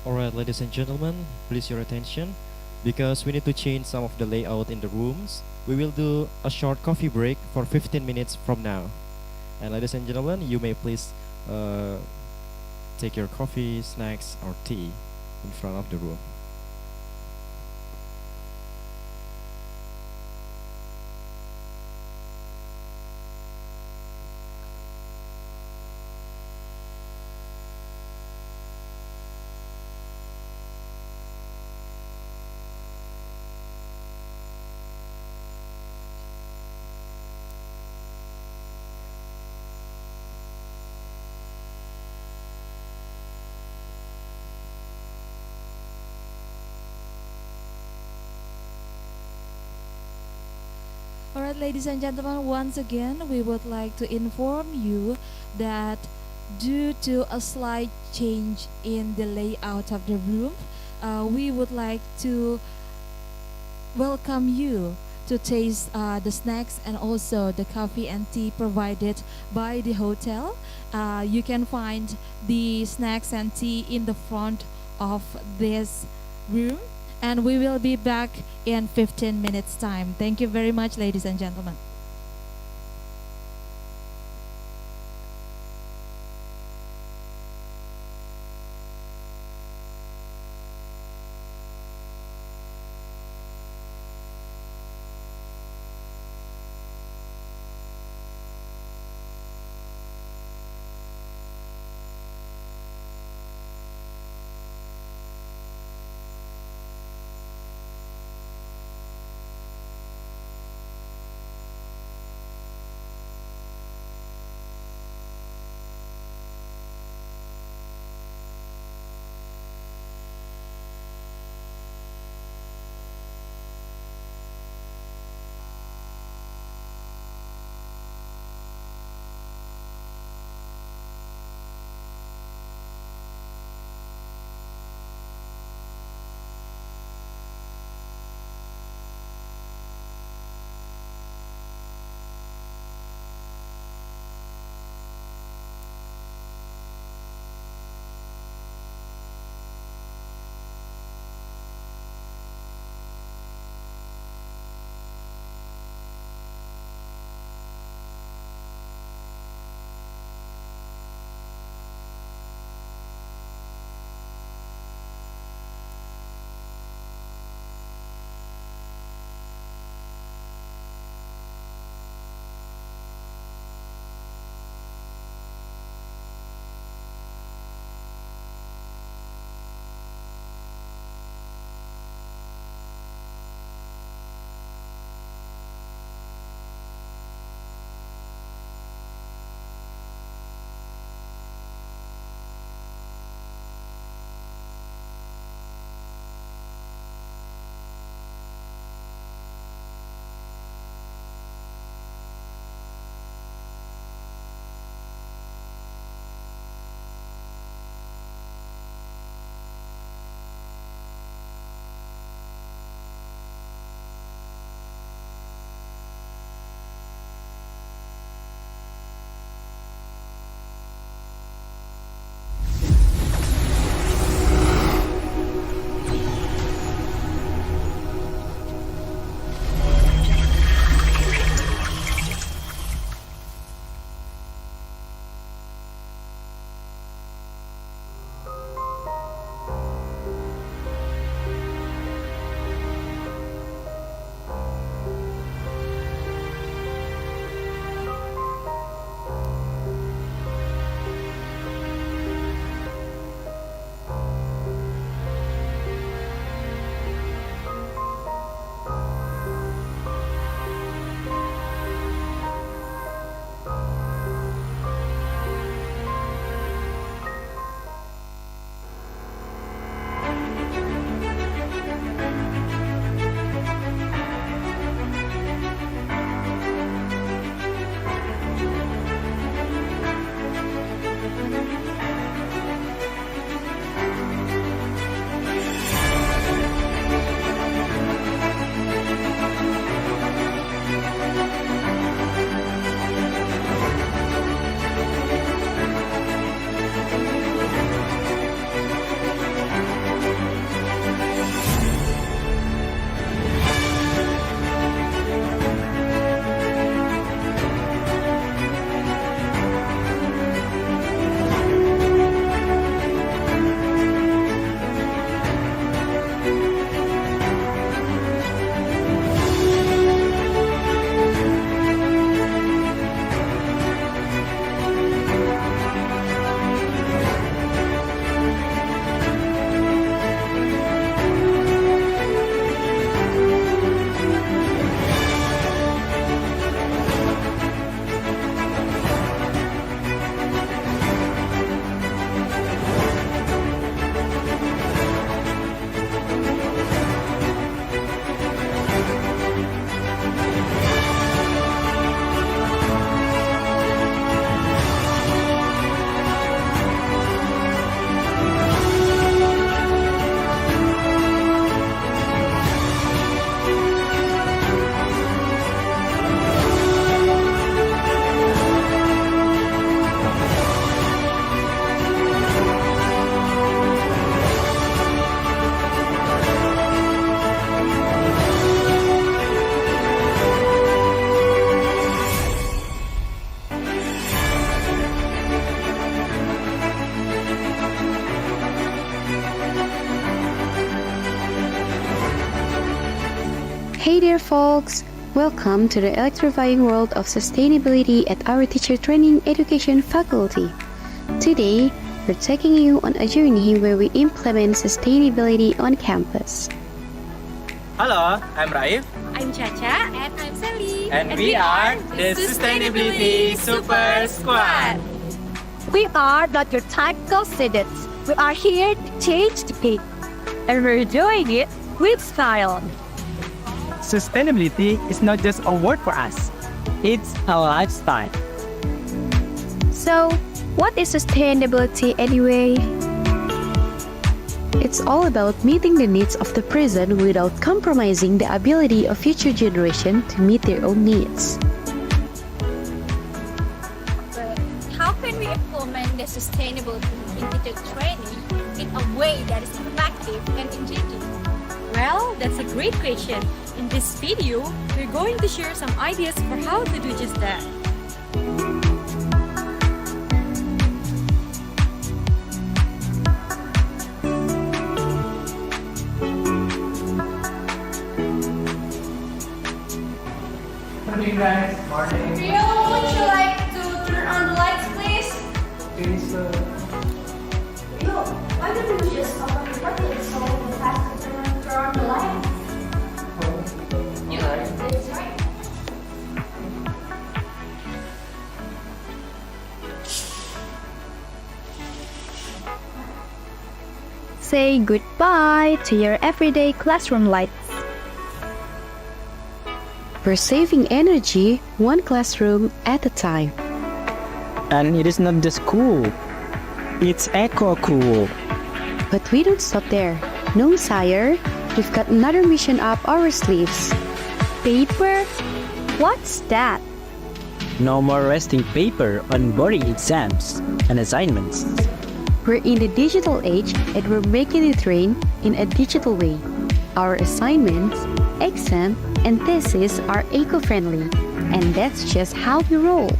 Alright, ladies and gentlemen, please your attention because we need to change some of the layout in the rooms. We will do a short coffee break for 15 minutes from now. And ladies and gentlemen, you may please take your coffee, snacks, or tea in front of the room. Alright, ladies and gentlemen, once again, we would like to inform you that due to a slight change in the layout of the room, we would like to welcome you to taste the snacks and also the coffee and tea provided by the hotel. You can find the snacks and tea in the front of this room, and we will be back in 15 minutes time. Thank you very much, ladies and gentlemen. folks! Welcome to the electrifying world of sustainability at our teacher training education faculty. Today, we're taking you on a journey where we implement sustainability on campus. Hello, I'm Raif, I'm Chacha. And I'm Sally. and we are the Sustainability Super Squad. We are not your typical students. We are here to change the game. And we're doing it with style. Sustainability is not just a word for us, it's our lifestyle. So, what is sustainability anyway? It's all about meeting the needs of the present without compromising the ability of future generations to meet their own needs. But how can we implement the sustainability in teacher training in a way that is effective and engaging? Well, that's a great question. In this video, we're going to share some ideas for how to do just that. Morning guys, morning. Rio, would you like to turn on the lights, please? Rio, why don't you just open the curtain so we have to turn on the lights? That's right. Say goodbye to your everyday classroom lights. We're saving energy one classroom at a time. And it is not just cool, it's eco-cool. But we don't stop there. No, sire. We've got another mission up our sleeves. Paper? What's that? No more wasting paper on boring exams and assignments. We're in the digital age and we're making it rain in a digital way. Our assignments, exam, and thesis are eco-friendly, and that's just how we roll.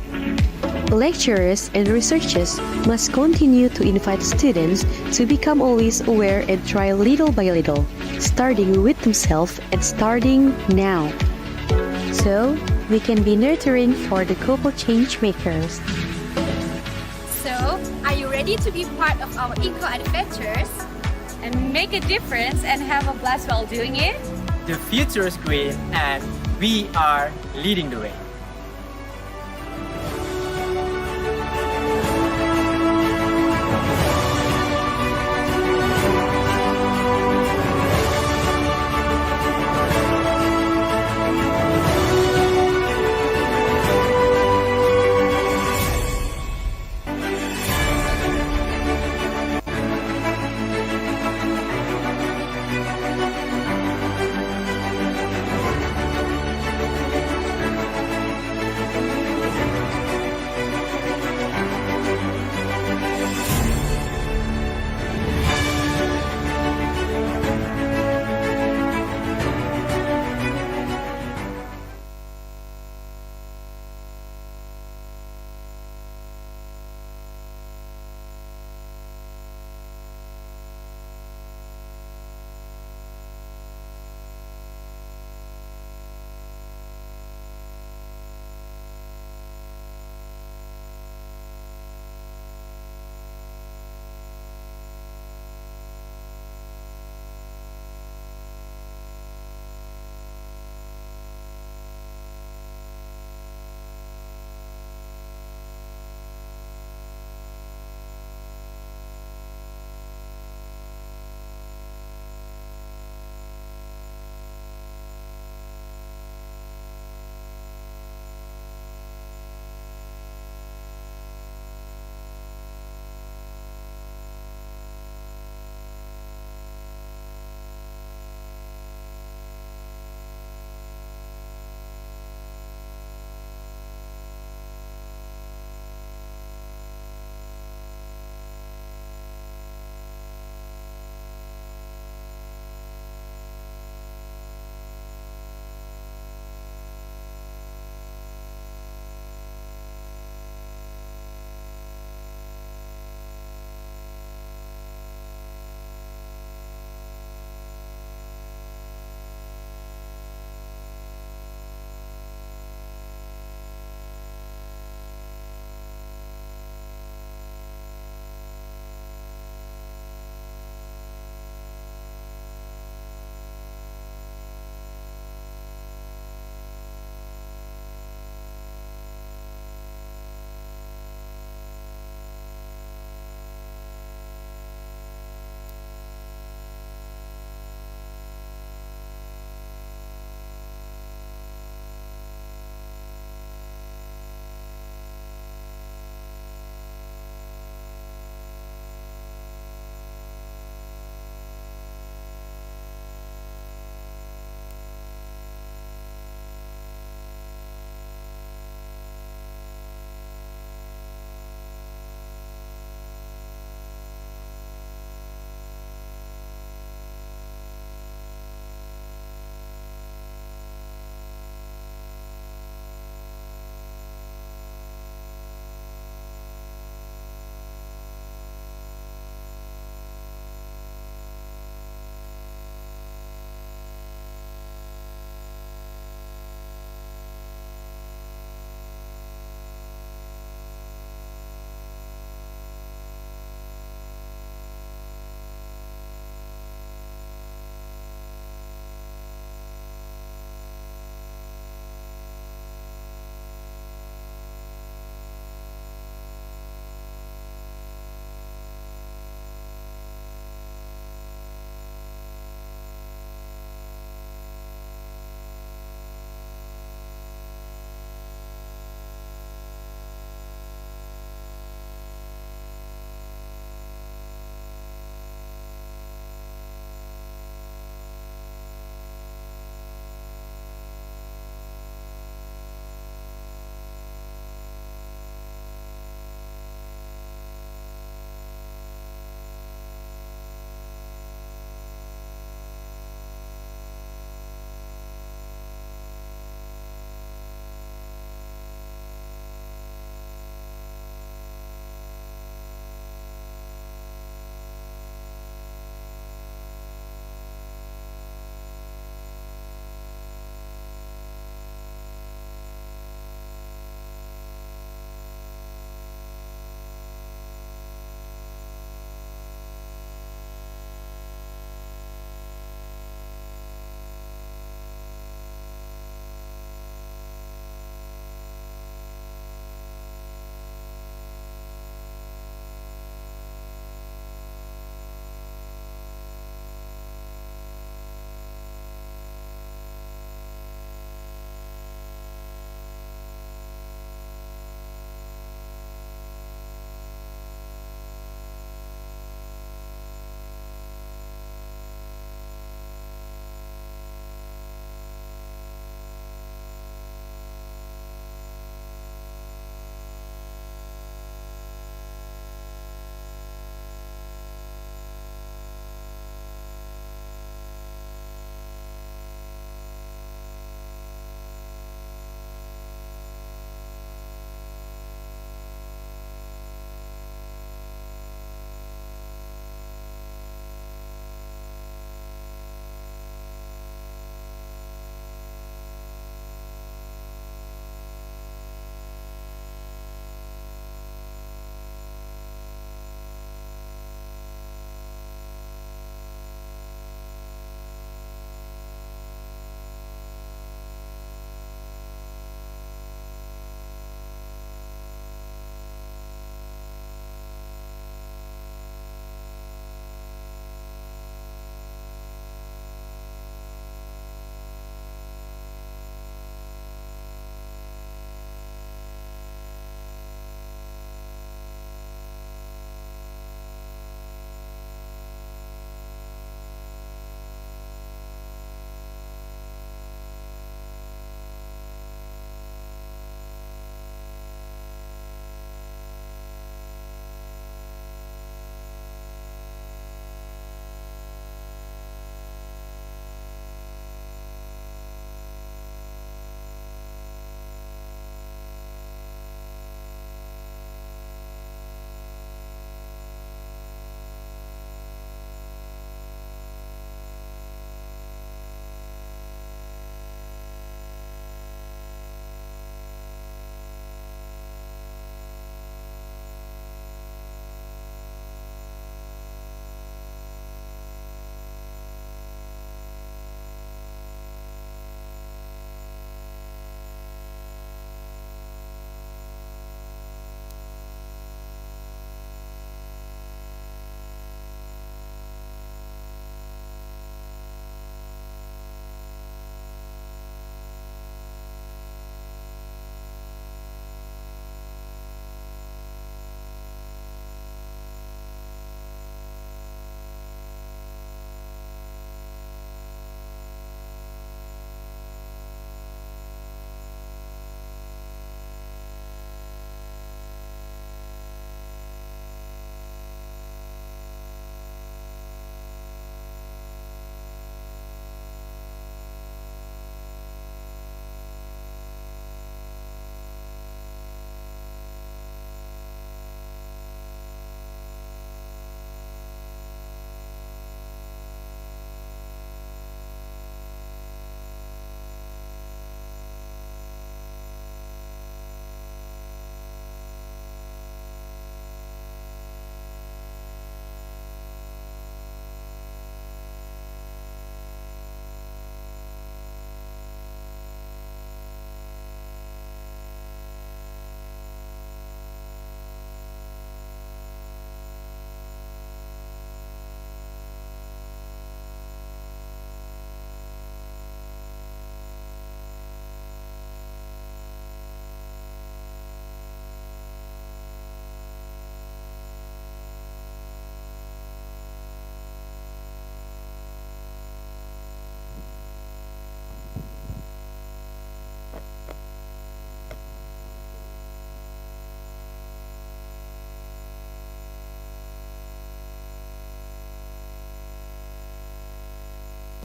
Lecturers and researchers must continue to invite students to become always aware and try little by little, starting with themselves and starting now. So, we can be nurturing for the global change makers. So, are you ready to be part of our eco adventures and make a difference and have a blast while doing it? The future is green and we are leading the way.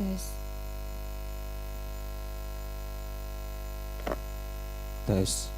Tes. Tes.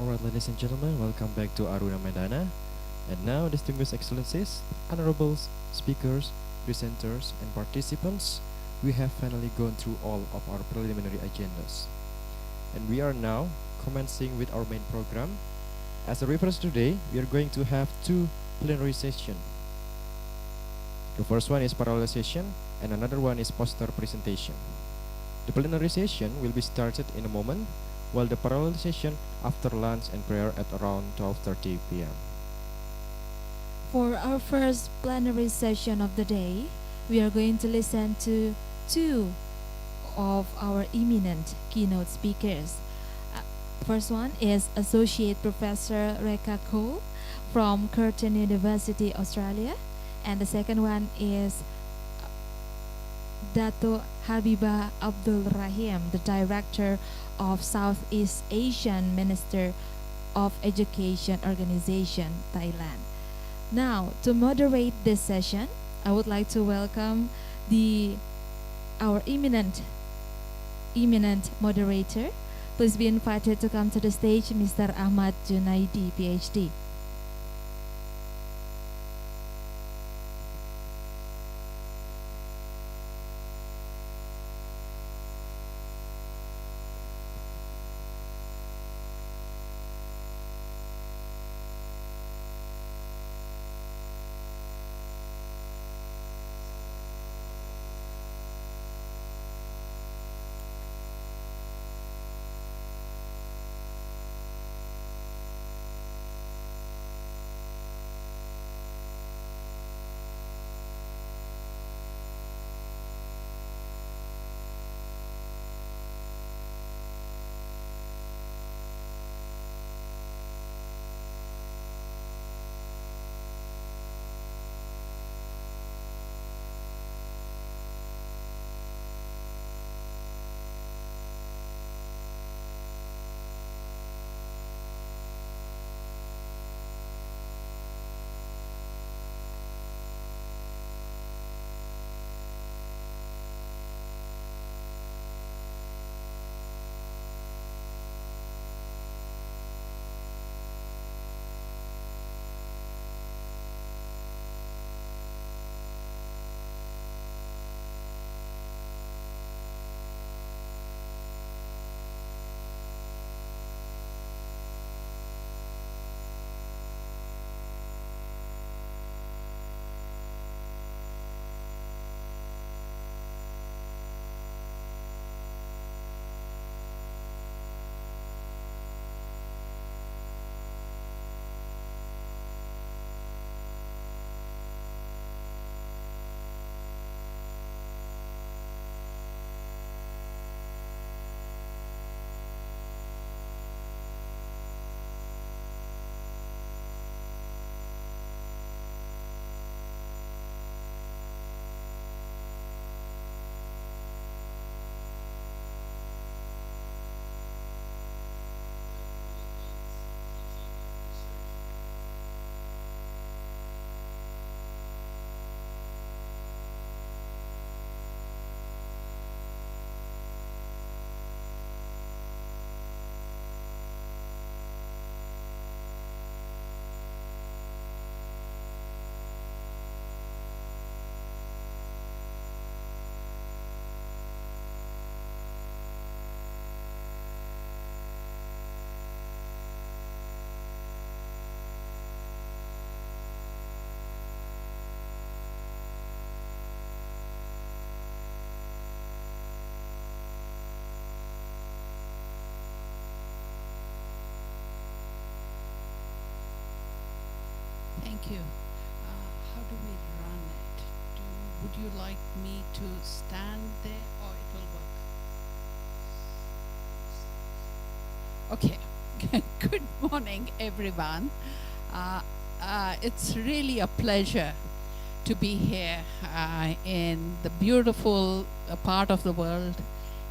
Alright, ladies and gentlemen, welcome back to Aruna Medana. And now, distinguished excellencies, honorables, speakers, presenters, and participants, we have finally gone through all of our preliminary agendas. And we are now commencing with our main program. As a reference today, we are going to have two plenary sessions. The first one is parallel session, and another one is poster presentation. The plenary session will be started in a moment, while the parallel session after lunch and prayer at around 12:30 p.m. For our first plenary session of the day, we are going to listen to two of our eminent keynote speakers. First one is Associate Professor Reka Cole from Curtin University, Australia. And the second one is Dato Habibah Abdul Rahim, the Director of Southeast Asian Minister of Education Organization, Thailand. Now, to moderate this session, I would like to welcome our eminent moderator. Please be invited to come to the stage, Mr. Ahmad Junaidi, PhD. Thank you. How do we run it? Would you like me to stand there or it will work? Okay. Good morning, everyone. It's really a pleasure to be here in the beautiful part of the world,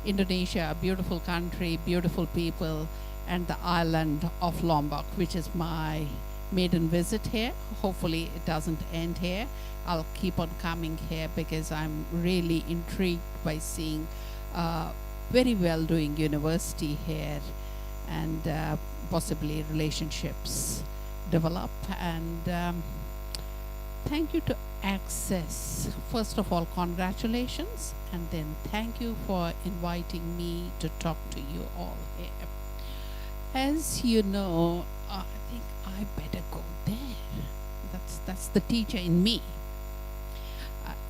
Indonesia, a beautiful country, beautiful people, and the island of Lombok, which is my maiden visit here. Hopefully it doesn't end here. I'll keep on coming here because I'm really intrigued by seeing very well doing university here and possibly relationships develop. And thank you to ACcESS. First of all, congratulations, and then thank you for inviting me to talk to you all here. As you know, I think I better go there. That's the teacher in me.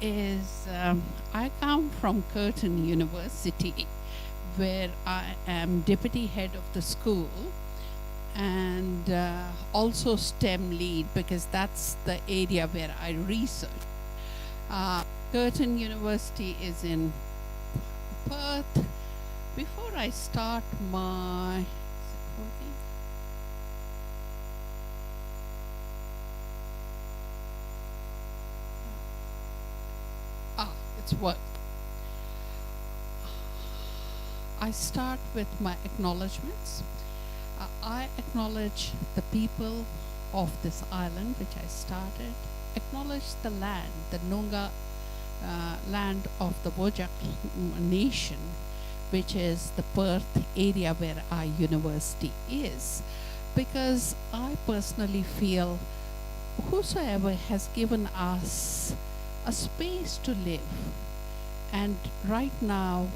I come from Curtin University, where I am deputy head of the school, and also STEM lead, because that's the area where I research. Curtin University is in Perth. Before I start my... it's work. I start with my acknowledgements. I acknowledge the people of this island which I started, acknowledge the land, the Noongar land of the Wojak nation, which is the Perth area where our university is, because I personally feel whosoever has given us a space to live, and right now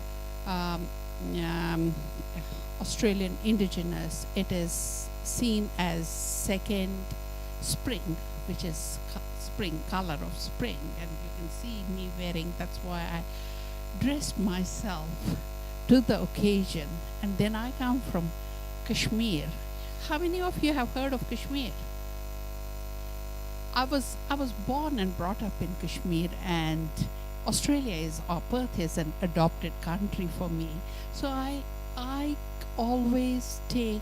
Australian Indigenous, it is seen as second spring, which is spring, color of spring, and you can see me wearing, that's why I dressed myself to the occasion. And then I come from Kashmir. How many of you have heard of Kashmir? I was born and brought up in Kashmir, and Australia is, or Perth is, an adopted country for me. So I always take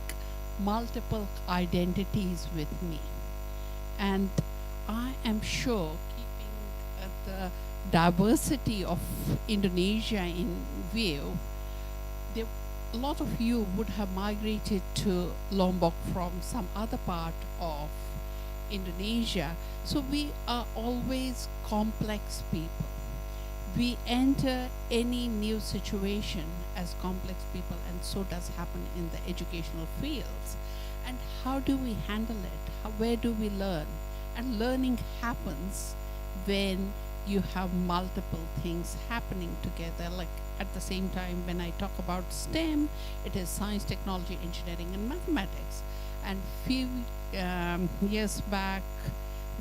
multiple identities with me, and I am sure, keeping the diversity of Indonesia in view, a lot of you would have migrated to Lombok from some other part of Indonesia. So we are always complex people. We enter any new situation as complex people, and so does happen in the educational fields. And how do we handle it? Where do we learn? And learning happens when you have multiple things happening together. Like at the same time, when I talk about STEM, it is science, technology, engineering, and mathematics. And few years back,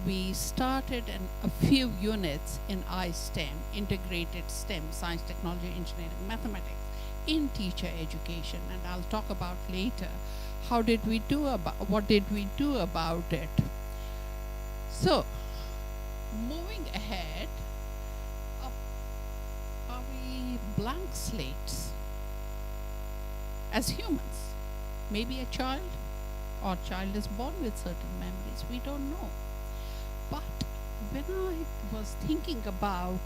we started a few units in iSTEM, integrated STEM, science, technology, engineering, mathematics, in teacher education. And I'll talk about later what did we do about it. So, moving ahead, are we blank slates as humans? Maybe a child is born with certain memories, we don't know. But when I was thinking about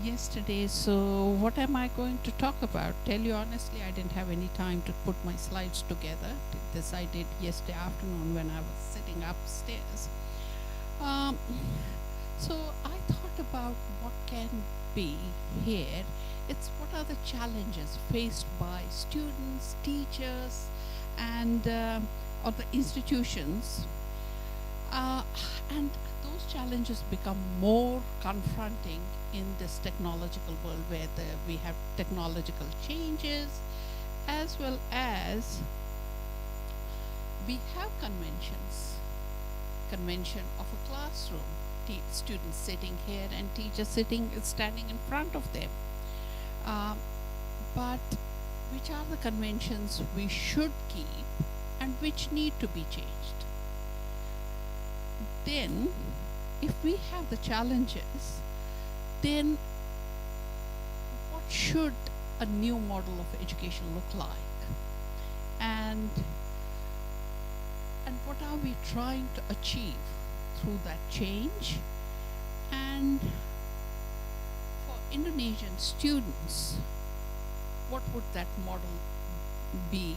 yesterday, so what am I going to talk about? Tell you honestly, I didn't have any time to put my slides together. This I did yesterday afternoon when I was sitting upstairs. So I thought about what can be here. It's what are the challenges faced by students, teachers, and or the institutions, and those challenges become more confronting in this technological world, where we have technological changes, as well as we have convention of a classroom, students sitting here and teachers standing in front of them. But which are the conventions we should keep and which need to be changed? Then, if we have the challenges, then what should a new model of education look like? And what are we trying to achieve through that change? And for Indonesian students, what would that model be?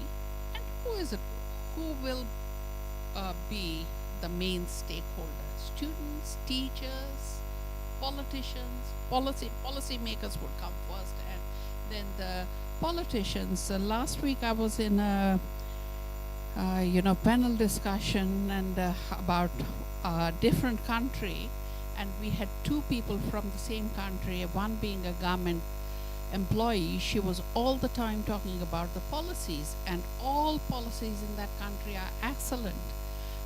And who will be the main stakeholders? Students, teachers, politicians, policymakers would come first, and then the politicians. Last week I was in a panel discussion and about a different country, and we had two people from the same country, one being a government employee. She was all the time talking about the policies, and all policies in that country are excellent.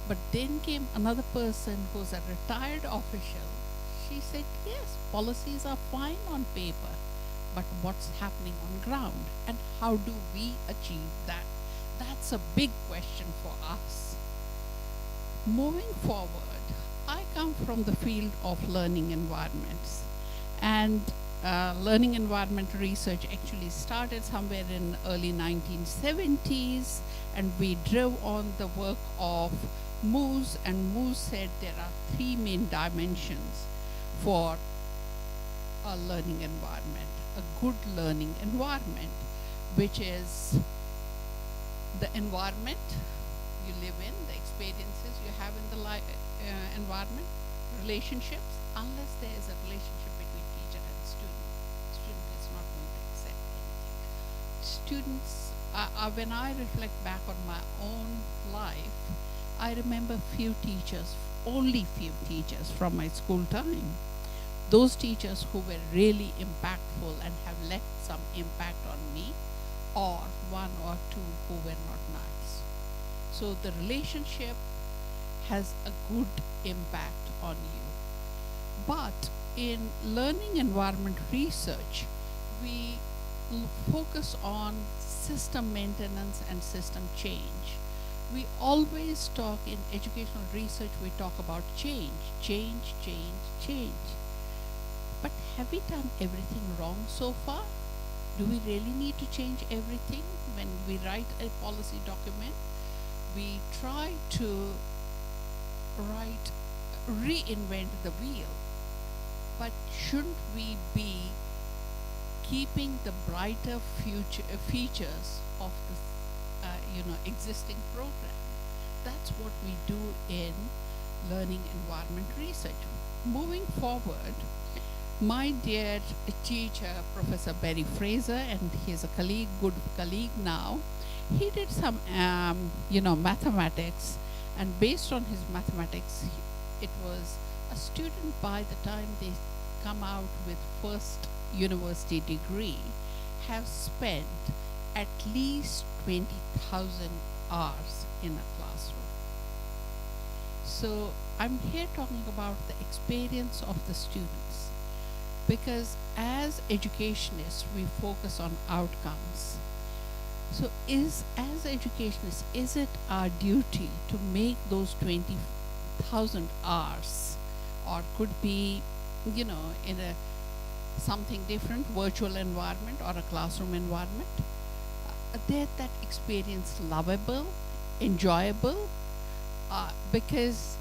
But then came another person who's a retired official. She said, yes, policies are fine on paper, but what's happening on ground, and how do we achieve that? That's a big question for us. Moving forward, I come from the field of learning environments, and learning environment research actually started somewhere in early 1970s, and we drove on the work of Moose, and Moose said there are three main dimensions for a learning environment. A good learning environment, which is the environment you live in, the experiences you have in the environment, relationships, unless there is a relationship between teacher and student is not going to accept anything. Students, when I reflect back on my own life, I remember only few teachers from my school time. Those teachers who were really impactful and have left some impact on me, or one or two who were not nice. So the relationship has a good impact on you. But in learning environment research, we focus on system maintenance and system change. We always talk in educational research, we talk about change. But have we done everything wrong so far? Do we really need to change everything? When we write a policy document, we try to reinvent the wheel. But shouldn't we be keeping the brighter features of the existing program? That's what we do in learning environment research. Moving forward, my dear teacher, Professor Barry Fraser, and he's a good colleague now, he did some, mathematics, and based on his mathematics, it was a student by the time they come out with first university degree have spent at least 20,000 hours in a classroom. So I'm here talking about the experience of the students, because as educationists, we focus on outcomes. So as educationists, is it our duty to make those 20,000 hours, or could be, in a something different, virtual environment or a classroom environment, that experience lovable, enjoyable, because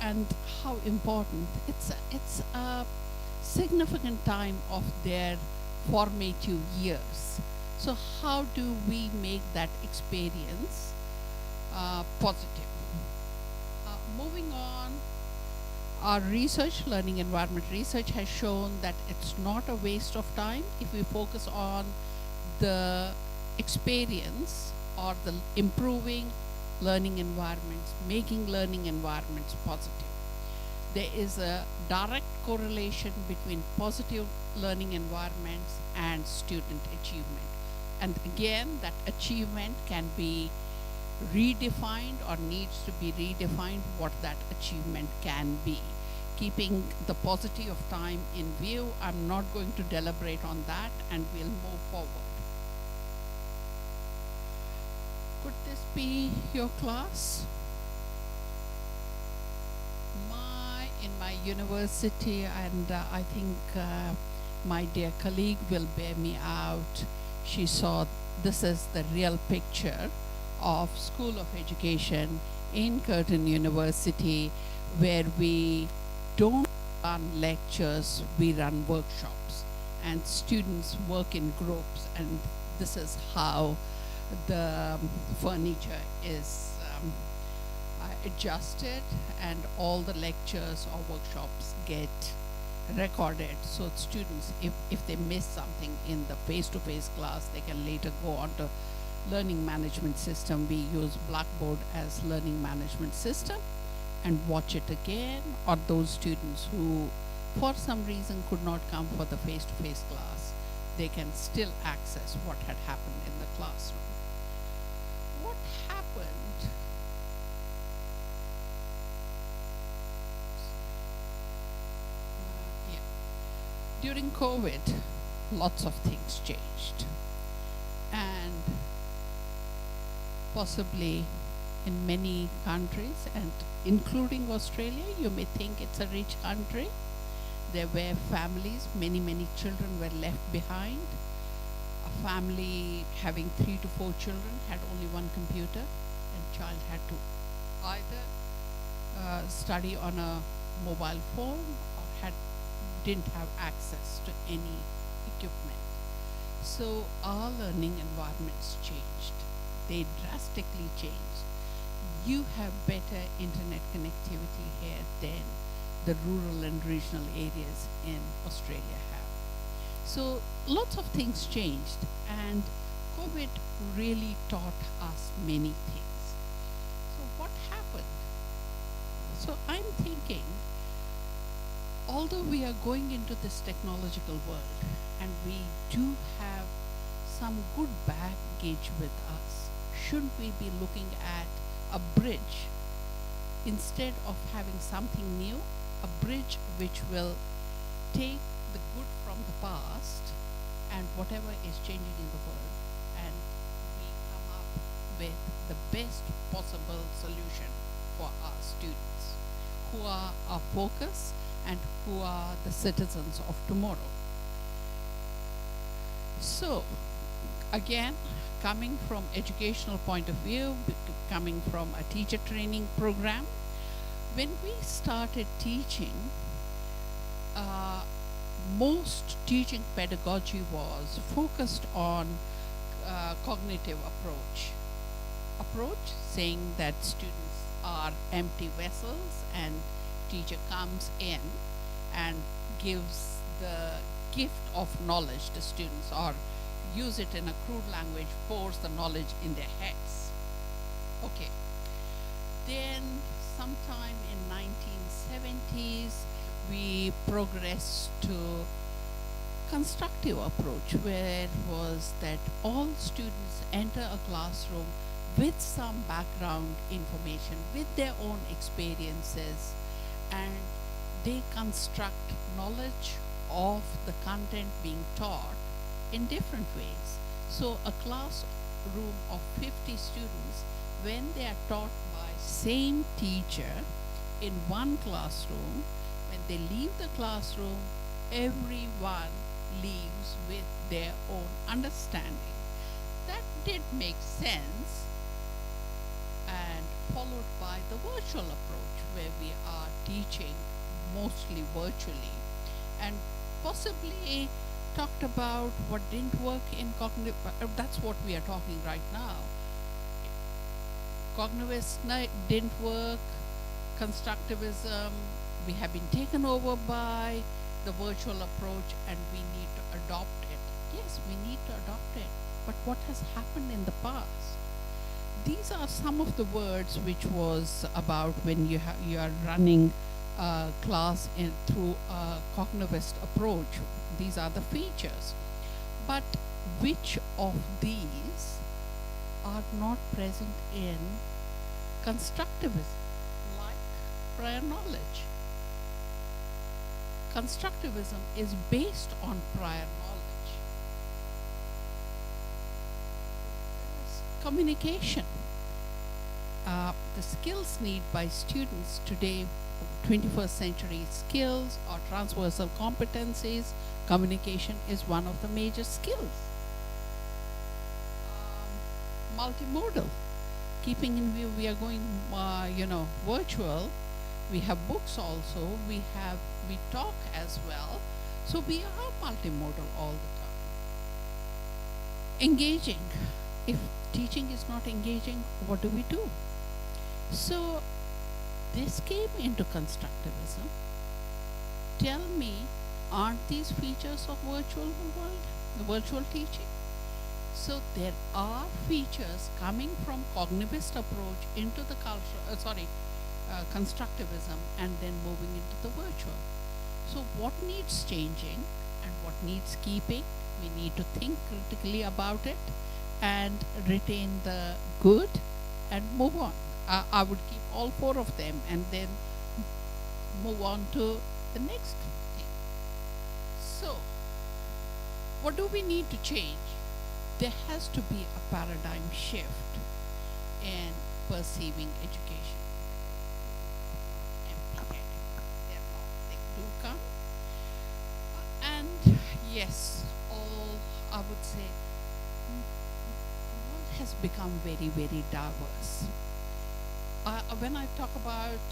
and how important it's a significant time of their formative years. So how do we make that experience positive? Moving on, our research, learning environment research, has shown that it's not a waste of time if we focus on the experience or the improving learning environments, making learning environments positive. There is a direct correlation between positive learning environments and student achievement. And again, that achievement can be redefined or needs to be redefined what that achievement can be. Keeping the paucity of time in view, I'm not going to deliberate on that, and we'll move forward. Could this be your class? In my university, and I think my dear colleague will bear me out, she saw this is the real picture of School of Education in Curtin University, where we don't run lectures, we run workshops, and students work in groups, and this is how the furniture is adjusted, and all the lectures or workshops get recorded, so students, if they miss something in the face-to-face class, they can later go on to learning management system. We use Blackboard as learning management system and watch it again. Or those students who for some reason could not come for the face-to-face class, they can still access what had happened in the classroom. What happened? During COVID, lots of things changed. And possibly in many countries, and including Australia, you may think it's a rich country. There were families, many children were left behind. A family having 3 to 4 children had only one computer, and child had to either study on a mobile phone or didn't have access to any equipment. So our learning environments changed. They drastically changed. You have better internet connectivity here than the rural and regional areas in Australia have. So lots of things changed, and COVID really taught us many things. So what happened? So I'm thinking, although we are going into this technological world and we do have some good baggage with us, shouldn't we be looking at a bridge instead of having something new, a bridge which will take the good from the past and whatever is changing in the world, and we come up with the best possible solution for our students who are our focus and who are the citizens of tomorrow. So again, coming from educational point of view, coming from a teacher training program, when we started teaching, most teaching pedagogy was focused on cognitive approach, saying that students are empty vessels and teacher comes in and gives the gift of knowledge to students, or use it in a crude language, pours the knowledge in their heads. Okay. Then sometime in 1970s, we progressed to constructive approach, where it was that all students enter a classroom with some background information, with their own experiences, and they construct knowledge of the content being taught in different ways. So a classroom of 50 students, when they are taught by same teacher in one classroom, when they leave the classroom, everyone leaves with their own understanding. That did make sense, and followed by the virtual approach, where we are teaching mostly virtually, and possibly talked about what didn't work in cognitive. That's what we are talking right now. Cognitivism didn't work, constructivism, we have been taken over by the virtual approach, and we need to adopt it. Yes, we need to adopt it, but what has happened in the past? These are some of the words which was about when you are running a class through a cognitivist approach. These are the features. But which of these are not present in constructivism, like prior knowledge? Constructivism is based on prior knowledge. Communication. The skills need by students today, 21st century skills or transversal competencies, communication is one of the major skills. Multimodal. Keeping in view we are going virtual, we have books also, we talk as well, so we are multimodal all the time. Engaging. If teaching is not engaging, what do we do? So this came into constructivism. Tell me aren't these features of virtual world, the virtual teaching? So there are features coming from cognitivist approach into the constructivism and then moving into the virtual. So what needs changing and what needs keeping? We need to think critically about it and retain the good and move on. I would keep all four of them and then move on to the next thing. So what do we need to change? There has to be a paradigm shift in perceiving education. They do come. And yes, all I would say, the world has become very, very diverse. When I talk about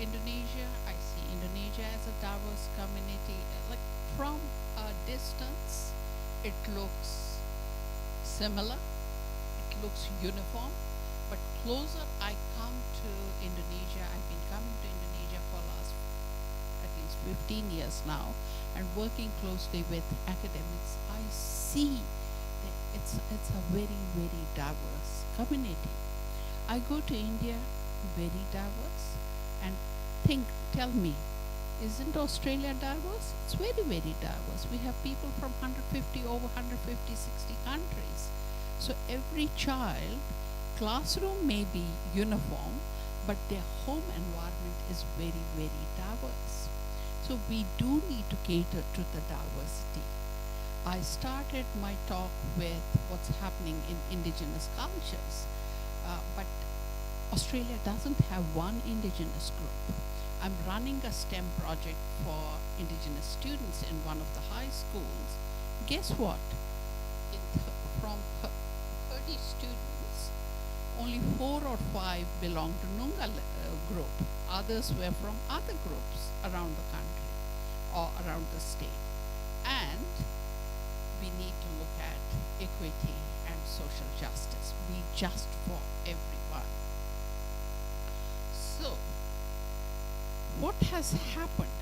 Indonesia, I see Indonesia as a diverse community. Like from a distance, it looks similar, it looks uniform, but closer I come to Indonesia, I've been coming to Indonesia for last at least 15 years now, and working closely with academics, I see that it's a very, very diverse community. I go to India, very diverse, and tell me, isn't Australia diverse? It's very, very diverse. We have people from over 150, 60 countries. So every child, classroom may be uniform, but their home environment is very, very diverse. So we do need to cater to the diversity. I started my talk with what's happening in indigenous cultures, but Australia doesn't have one indigenous group. I'm running a STEM project for indigenous students in one of the high schools. Guess what? From 30 students, only 4 or 5 belong to Nunga group. Others were from other groups around the country or around the state. And we need to look at equity and social justice. Be just for everyone. So, what has happened?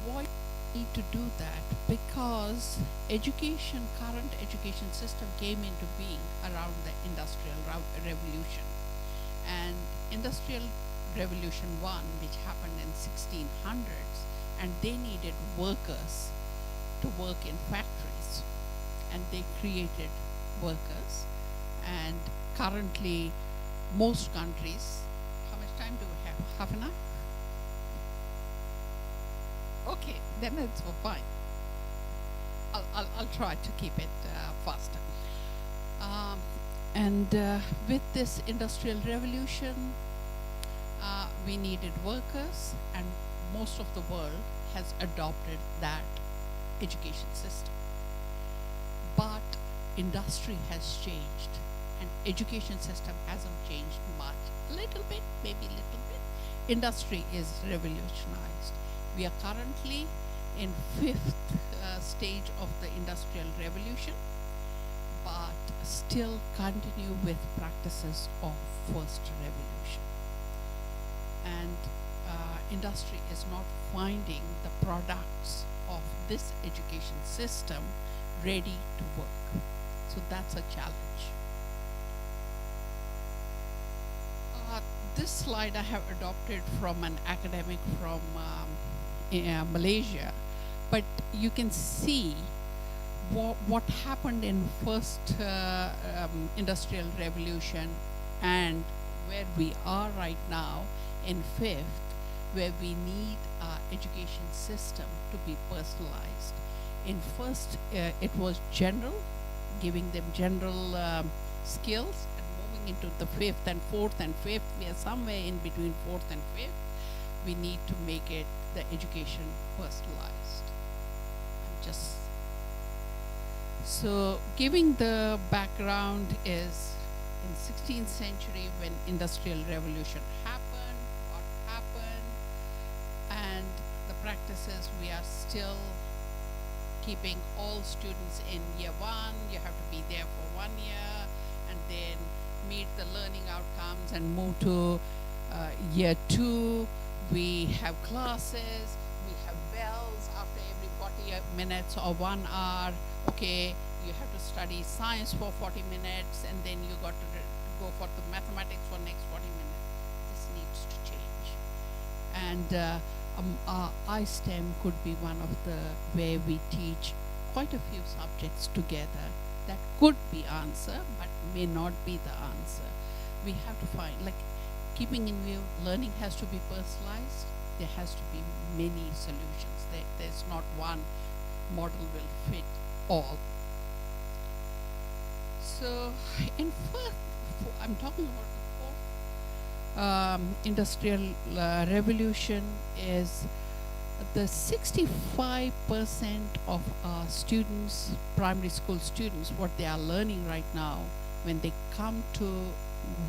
Why need to do that? Because current education system came into being around the Industrial Revolution. And Industrial Revolution 1, which happened in 1600s, and they needed workers to work in factories. And they created workers. And currently, most countries, how much time do we have? Half an hour? Okay, then it's fine. I'll try to keep it faster. With this industrial revolution, we needed workers, and most of the world has adopted that education system. But industry has changed, and education system hasn't changed much. A little bit, maybe a little bit. Industry is revolutionized. We are currently in 5th stage of the industrial revolution, but still continue with practices of first revolution. And industry is not finding the products of this education system ready to work. So that's a challenge. This slide I have adopted from an academic from Malaysia, but you can see what happened in first industrial revolution and where we are right now in 5th, where we need our education system to be personalized. In first, it was general, giving them general skills, and moving into the 5th and 4th and 5th, we are somewhere in between 4th and 5th. We need to make it the education personalized. So giving the background is in 16th century when industrial revolution happened, what happened, and the practices we are still keeping all students in year 1, you have to be there for 1 year and then meet the learning outcomes and move to year 2. We have classes, we have bells after every 40 minutes or 1 hour. Okay, you have to study science for 40 minutes and then you got to go for the mathematics for next 40 minutes. This needs to change. And iSTEM could be one of the where we teach quite a few subjects together. That could be answer, but may not be the answer. We have to find, like, keeping in view, learning has to be personalized. There has to be many solutions. There's not one model will fit all. So, in I'm talking about the fourth industrial revolution is the 65% of our students, primary school students, what they are learning right now, when they come to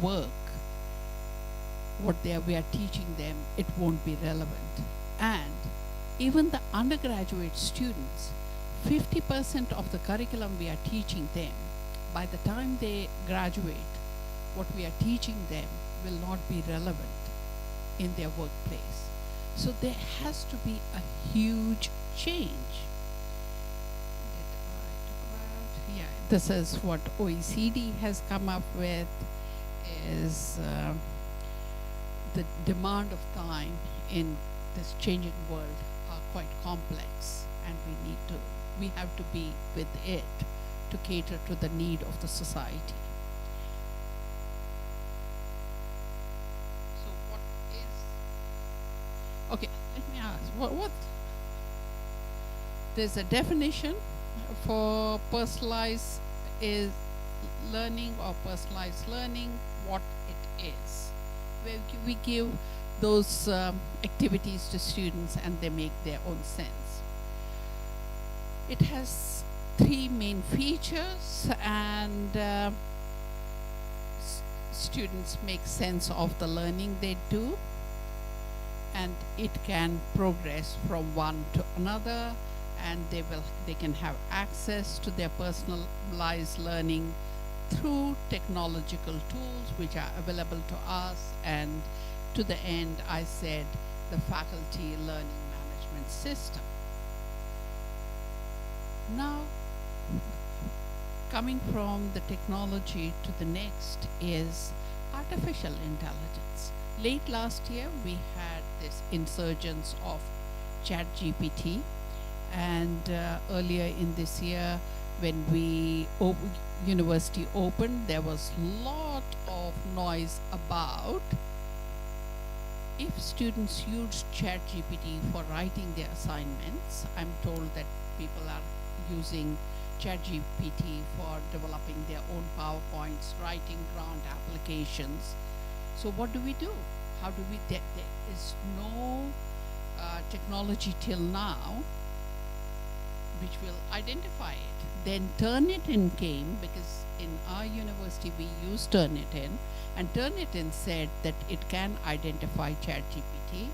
work, what we are teaching them, it won't be relevant. And even the undergraduate students, 50% of the curriculum we are teaching them, by the time they graduate, what we are teaching them will not be relevant in their workplace. So there has to be a huge change. Did I talk about? Yeah, this is what OECD has come up with, is the demand of time in this changing world are quite complex, and we have to be with it to cater to the need of the society. So what is, okay, let me ask, what there's a definition for personalized is learning or personalized learning, what it is. We give those activities to students and they make their own sense. It has 3 main features, and students make sense of the learning they do, and it can progress from one to another, and they can have access to their personalized learning through technological tools which are available to us, and to the end I said the faculty learning management system. Now, coming from the technology to the next is artificial intelligence. Late last year we had this insurgence of ChatGPT, and earlier in this year when university opened, there was lot of noise about if students use ChatGPT for writing their assignments. I'm told that people are using ChatGPT for developing their own PowerPoints, writing grant applications. So what do we do? How do we, there is no technology till now which will identify it. Then Turnitin came, because in our university we use Turnitin, and Turnitin said that it can identify ChatGPT.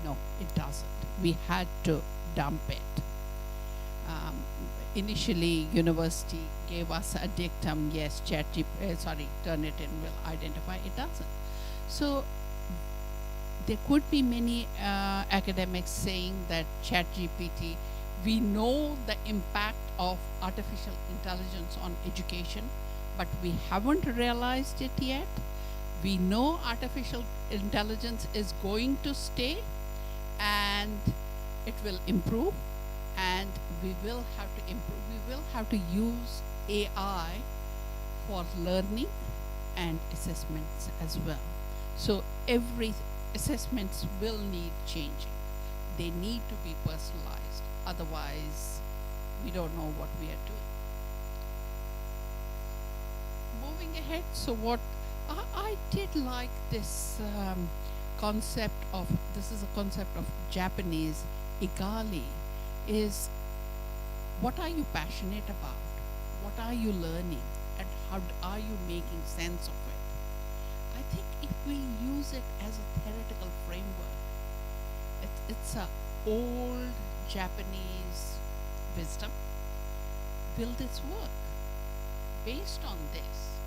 No, it doesn't. We had to dump it. Initially, university gave us a dictum, yes, Turnitin will identify, it doesn't. So there could be many academics saying that ChatGPT, we know the impact of artificial intelligence on education, but we haven't realized it yet. We know artificial intelligence is going to stay and it will improve, and we will have to improve. We will have to use AI for learning and assessments as well. So every assessments will need changing. They need to be personalized. Otherwise, we don't know what we are doing. Moving ahead, so what I did like this concept of, this is a concept of Japanese, igali, is what are you passionate about? What are you learning? And how are you making sense of it? I think if we use it as a theoretical framework, it's a old Japanese wisdom. Will this work? Based on this,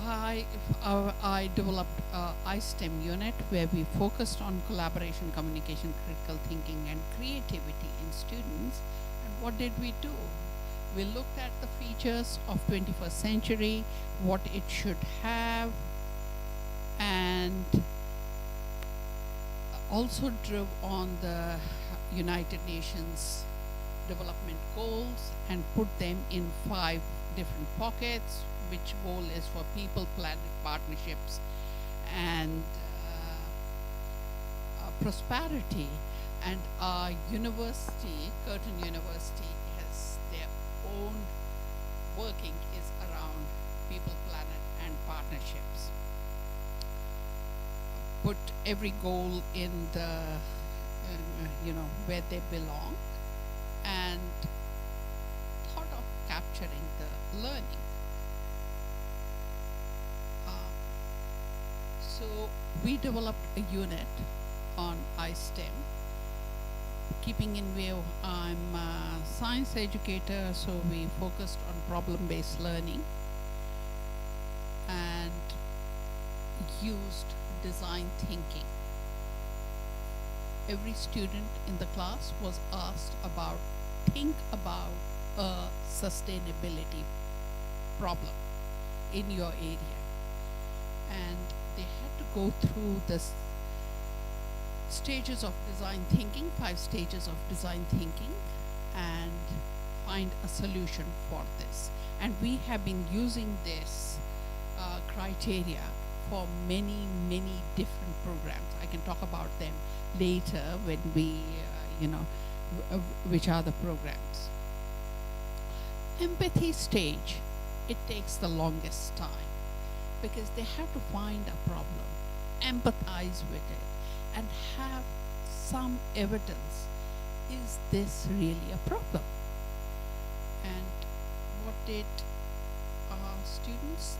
I developed iSTEM unit where we focused on collaboration, communication, critical thinking, and creativity in students. And what did we do? We looked at the features of 21st century, what it should have, and also drove on the United Nations development goals and put them in 5 different pockets, which goal is for people, planet, partnerships, and prosperity. And our university, Curtin University, has their own working is around people, planet, and partnerships. Put every goal in the, where they belong, and thought of capturing the learning. So we developed a unit on iSTEM, keeping in view I'm a science educator, so we focused on problem-based learning and used design thinking. Every student in the class was asked think about a sustainability problem in your area, and they had to go through the stages of design thinking, 5 stages of design thinking, and find a solution for this. And we have been using this criteria for many different programs. I can talk about them later when we, which are the programs. Empathy stage, it takes the longest time because they have to find a problem, empathize with it, and have some evidence. Is this really a problem? And what did our students?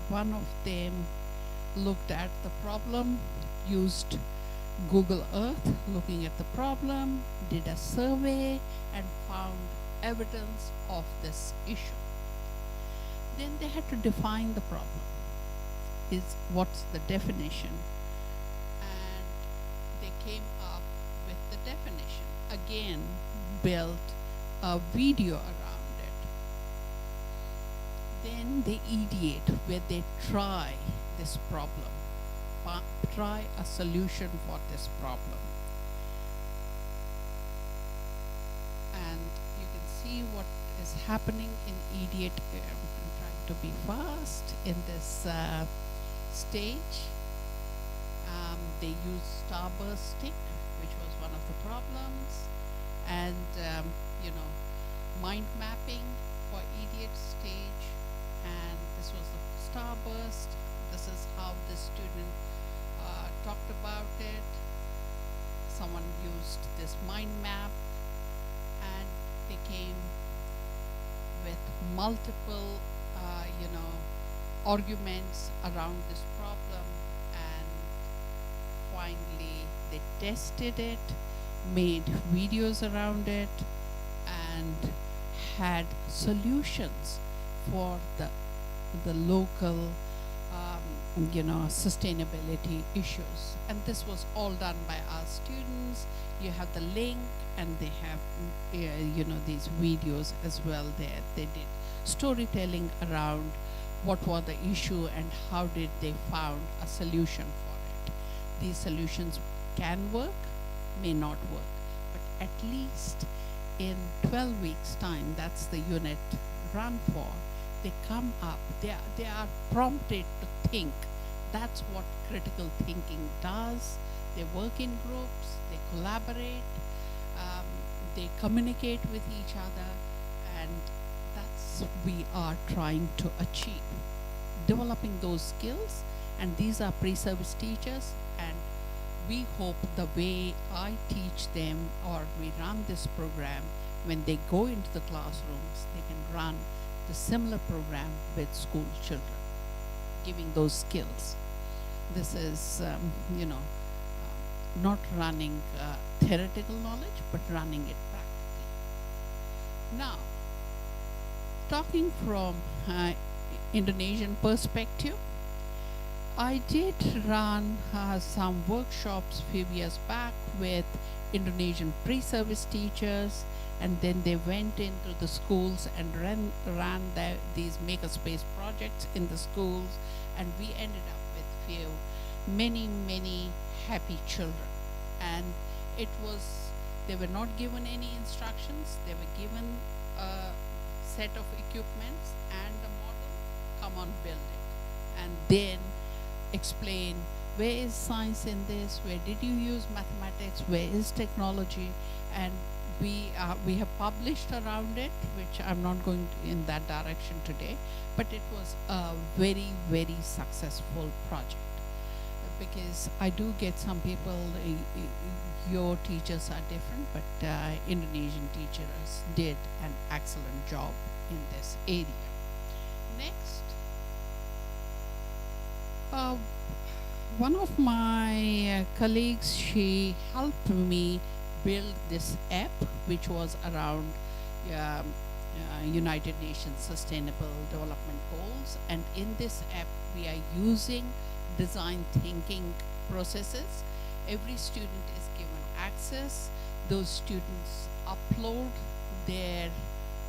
One of them looked at the problem, used Google Earth, looking at the problem, did a survey, and found evidence of this issue. Then they had to define the problem. What's the definition? And they came up with the definition. Again, built a video around it. Then they ideate, where they try this problem, try a solution for this problem. And you can see what is happening in ideate. I'm trying to be fast in this stage. They used starbursting, which was one of the problems, and mind mapping for idiot stage, and this was the starburst. This is how the student talked about it. Someone used this mind map, and they came with multiple arguments around this problem, and finally they tested it, made videos around it, and had solutions for the local sustainability issues. And this was all done by our students. You have the link, and they have these videos as well there. They did storytelling around what was the issue and how did they found a solution for it. These solutions can work, may not work, but at least in 12 weeks time, that's the unit run for, they come up, they are prompted to think. That's what critical thinking does. They work in groups, they collaborate, they communicate with each other, and that's we are trying to achieve. Developing those skills, and these are pre-service teachers, and we hope the way I teach them or we run this program, when they go into the classrooms, they can run the similar program with school children, giving those skills. This is, not running theoretical knowledge, but running it practically. Now, talking from Indonesian perspective, I did run some workshops few years back with Indonesian pre-service teachers, and then they went into the schools and ran these makerspace projects in the schools, and we ended up with many happy children. And it was, they were not given any instructions, they were given a set of equipments and a model, come on, build it, and then explain where is science in this, where did you use mathematics, where is technology, and we have published around it, which I'm not going in that direction today, but it was a very successful project. Because I do get some people, your teachers are different, but Indonesian teachers did an excellent job in this area. Next, one of my colleagues, she helped me build this app, which was around United Nations Sustainable Development Goals, and in this app we are using design thinking processes. Every student is given access. Those students upload their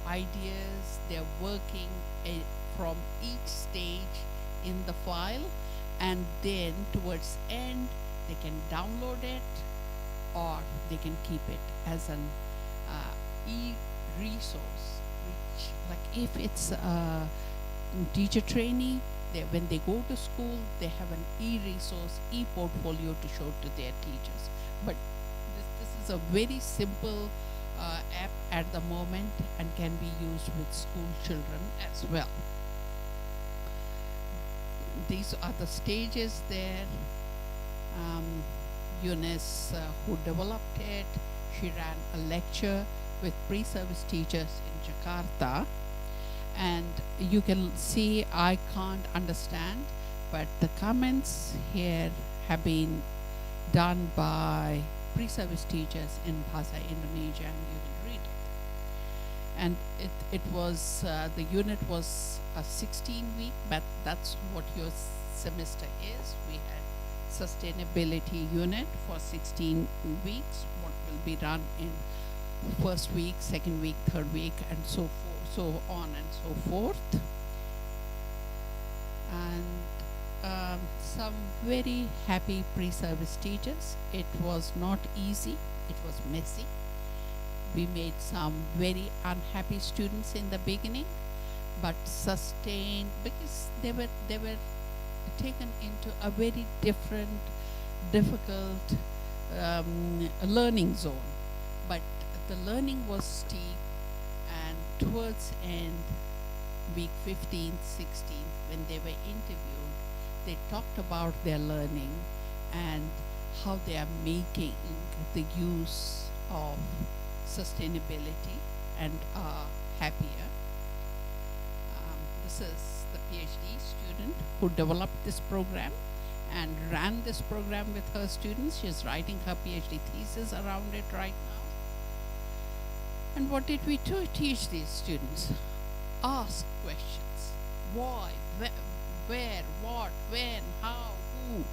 ideas, they're working from each stage in the file, and then towards end they can download it or they can keep it as an e-resource, which, like if it's a teacher trainee, when they go to school, they have an e-resource, e-portfolio to show to their teachers. But this is a very simple app at the moment and can be used with school children as well. These are the stages there. Eunice, who developed it, she ran a lecture with pre-service teachers in Jakarta. And you can see I can't understand, but the comments here have been done by pre-service teachers in Bahasa Indonesia, and you can read it. And it was, the unit was a 16-week, but that's what your semester is. We had sustainability unit for 16 weeks, what will be done in first week, second week, third week, and so forth. So on and so forth. And some very happy pre-service teachers. It was not easy, it was messy. We made some very unhappy students in the beginning, but sustained because they were taken into a very difficult learning zone. But the learning was steep, and towards end, week 15th, 16th, when they were interviewed, they talked about their learning and how they are making the use of sustainability and are happier. This is the PhD student who developed this program and ran this program with her students. She's writing her PhD thesis around it right now. And what did we teach these students? Ask questions. Why, where, what, when, how, who.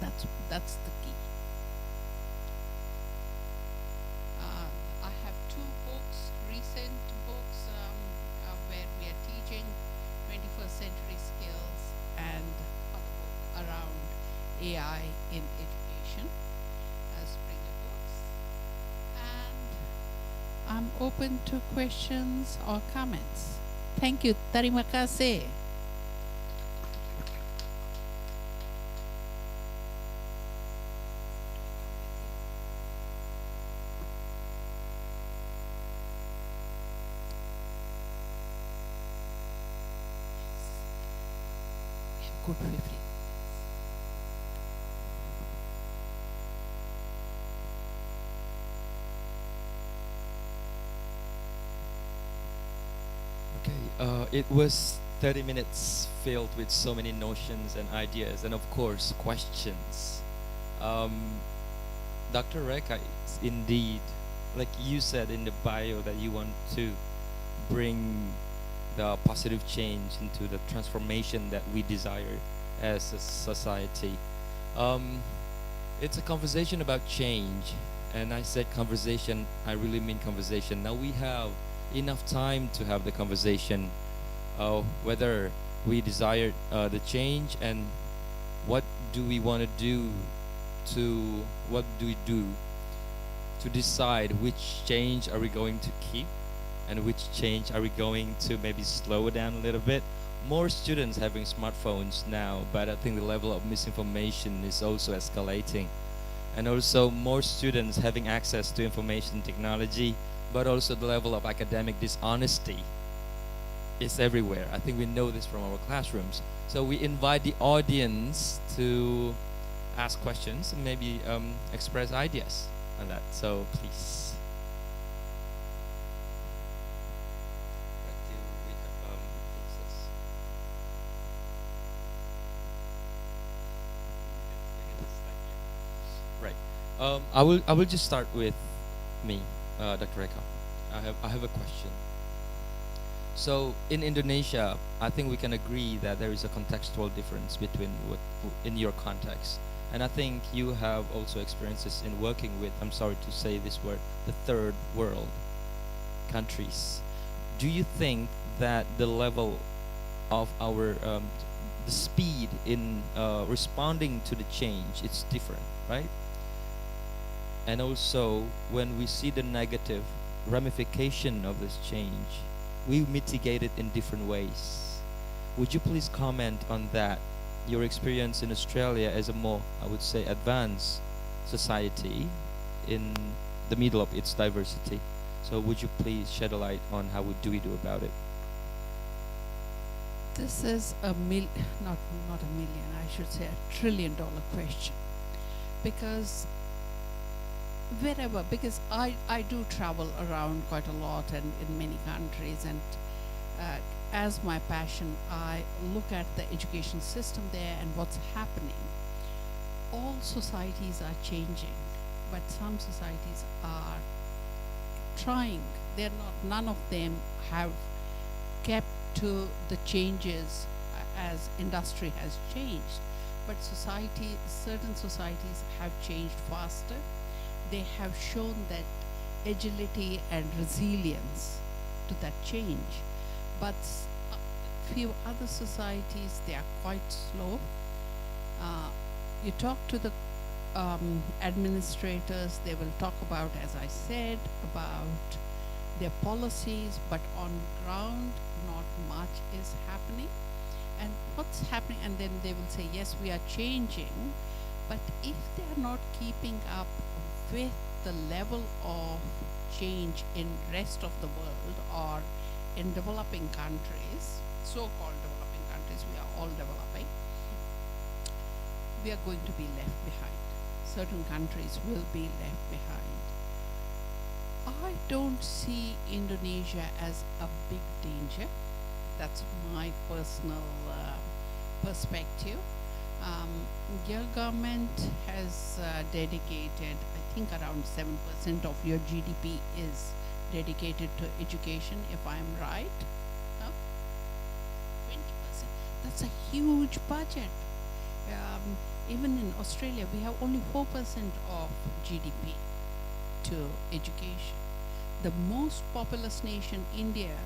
That's the key. I have two books, recent books, where we are teaching 21st century skills, and other book around AI in education as Springer books. And I'm open to questions or comments. Thank you. Terima kasih. Good 15. Okay, it was 30 minutes filled with so many notions and ideas, and of course questions. Dr. Reka, it's indeed, like you said in the bio, that you want to bring the positive change into the transformation that we desire as a society. Um, it's a conversation about change, and I said conversation, I really mean conversation. Now we have enough time to have the conversation, whether we desire the change and what do we want to do to what do we do to decide which change are we going to keep and which change are we going to maybe slow down a little bit. More students having smartphones now, but I think the level of misinformation is also escalating, and also more students having access to information technology, but also the level of academic dishonesty is everywhere. I think we know this from our classrooms. So we invite the audience to ask questions and maybe express ideas on that. So please. Right. I will just start with me, Dr. Eka. I have a question. So in Indonesia, I think we can agree that there is a contextual difference between what in your context, and I think you have also experiences in working with, I'm sorry to say this word, the third world countries. Do you think that the level of our the speed in responding to the change it's different, right? And also when we see the negative ramification of this change, we mitigate it in different ways. Would you please comment on that? Your experience in Australia as a more, I would say, advanced society in the middle of its diversity. So would you please shed a light on how do we do about it? This is not a million, I should say $1 trillion question. Because because I do travel around quite a lot and in many countries, and as my passion, I look at the education system there and what's happening. All societies are changing, but some societies are trying. None of them have kept to the changes as industry has changed, but certain societies have changed faster. They have shown that agility and resilience to that change. But few other societies, they are quite slow. You talk to the administrators, they will talk about, as I said, about their policies, but on ground, not much is happening. And what's happening, and then they will say, yes, we are changing, but if they are not keeping up with the level of change in rest of the world or in developing countries, so-called developing countries, we are all developing, we are going to be left behind. Certain countries will be left behind. I don't see Indonesia as a big danger. That's my personal perspective. Your government has dedicated, I think around 7% of your GDP is dedicated to education, if I'm right. 20%. That's a huge budget. Even in Australia, we have only 4% of GDP to education. The most populous nation, India,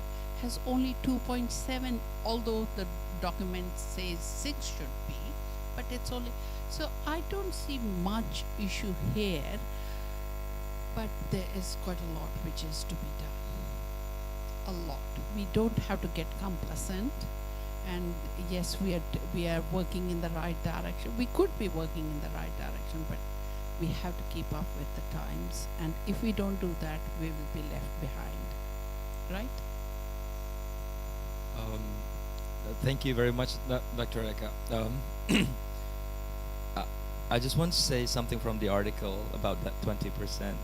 has only 2.7, although the document says 6 should be, but it's only, so I don't see much issue here, but there is quite a lot which is to be done. A lot. We don't have to get complacent, and yes, we are working in the right direction. We could be working in the right direction, but we have to keep up with the times, and if we don't do that, we will be left behind, right? Thank you very much, Dr. Eka. I just want to say something from the article about that 20%.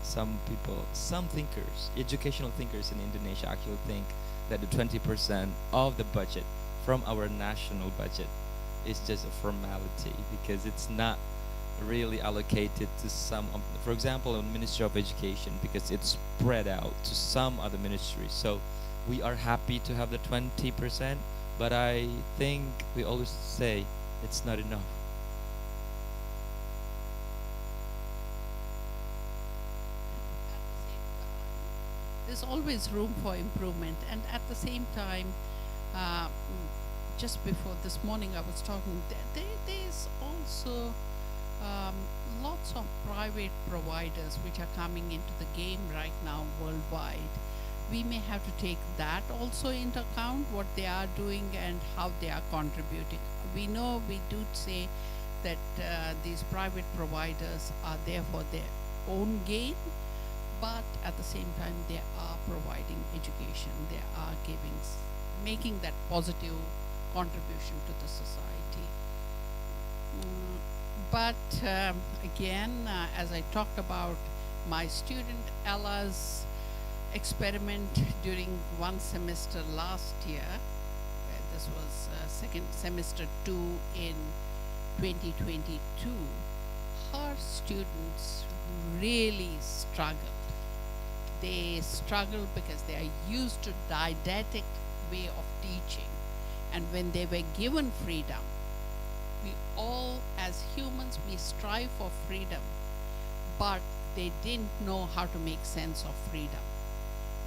Some people, some thinkers, educational thinkers in Indonesia actually think that the 20% of the budget from our national budget is just a formality because it's not really allocated to some, for example, the Ministry of Education, because it's spread out to some other ministries. So we are happy to have the 20%, but I think we always say it's not enough. There's always room for improvement, and at the same time, just before this morning I was talking, there's also lots of private providers which are coming into the game right now worldwide. We may have to take that also into account, what they are doing and how they are contributing. We know, we do say that these private providers are there for their own gain, but at the same time they are providing education, they are making that positive contribution to the society. But again, as I talked about my student Ella's experiment during one semester last year, this was second semester 2 in 2022, her students really struggled. They struggle because they are used to didactic way of teaching, and when they were given freedom, we all as humans, we strive for freedom, but they didn't know how to make sense of freedom.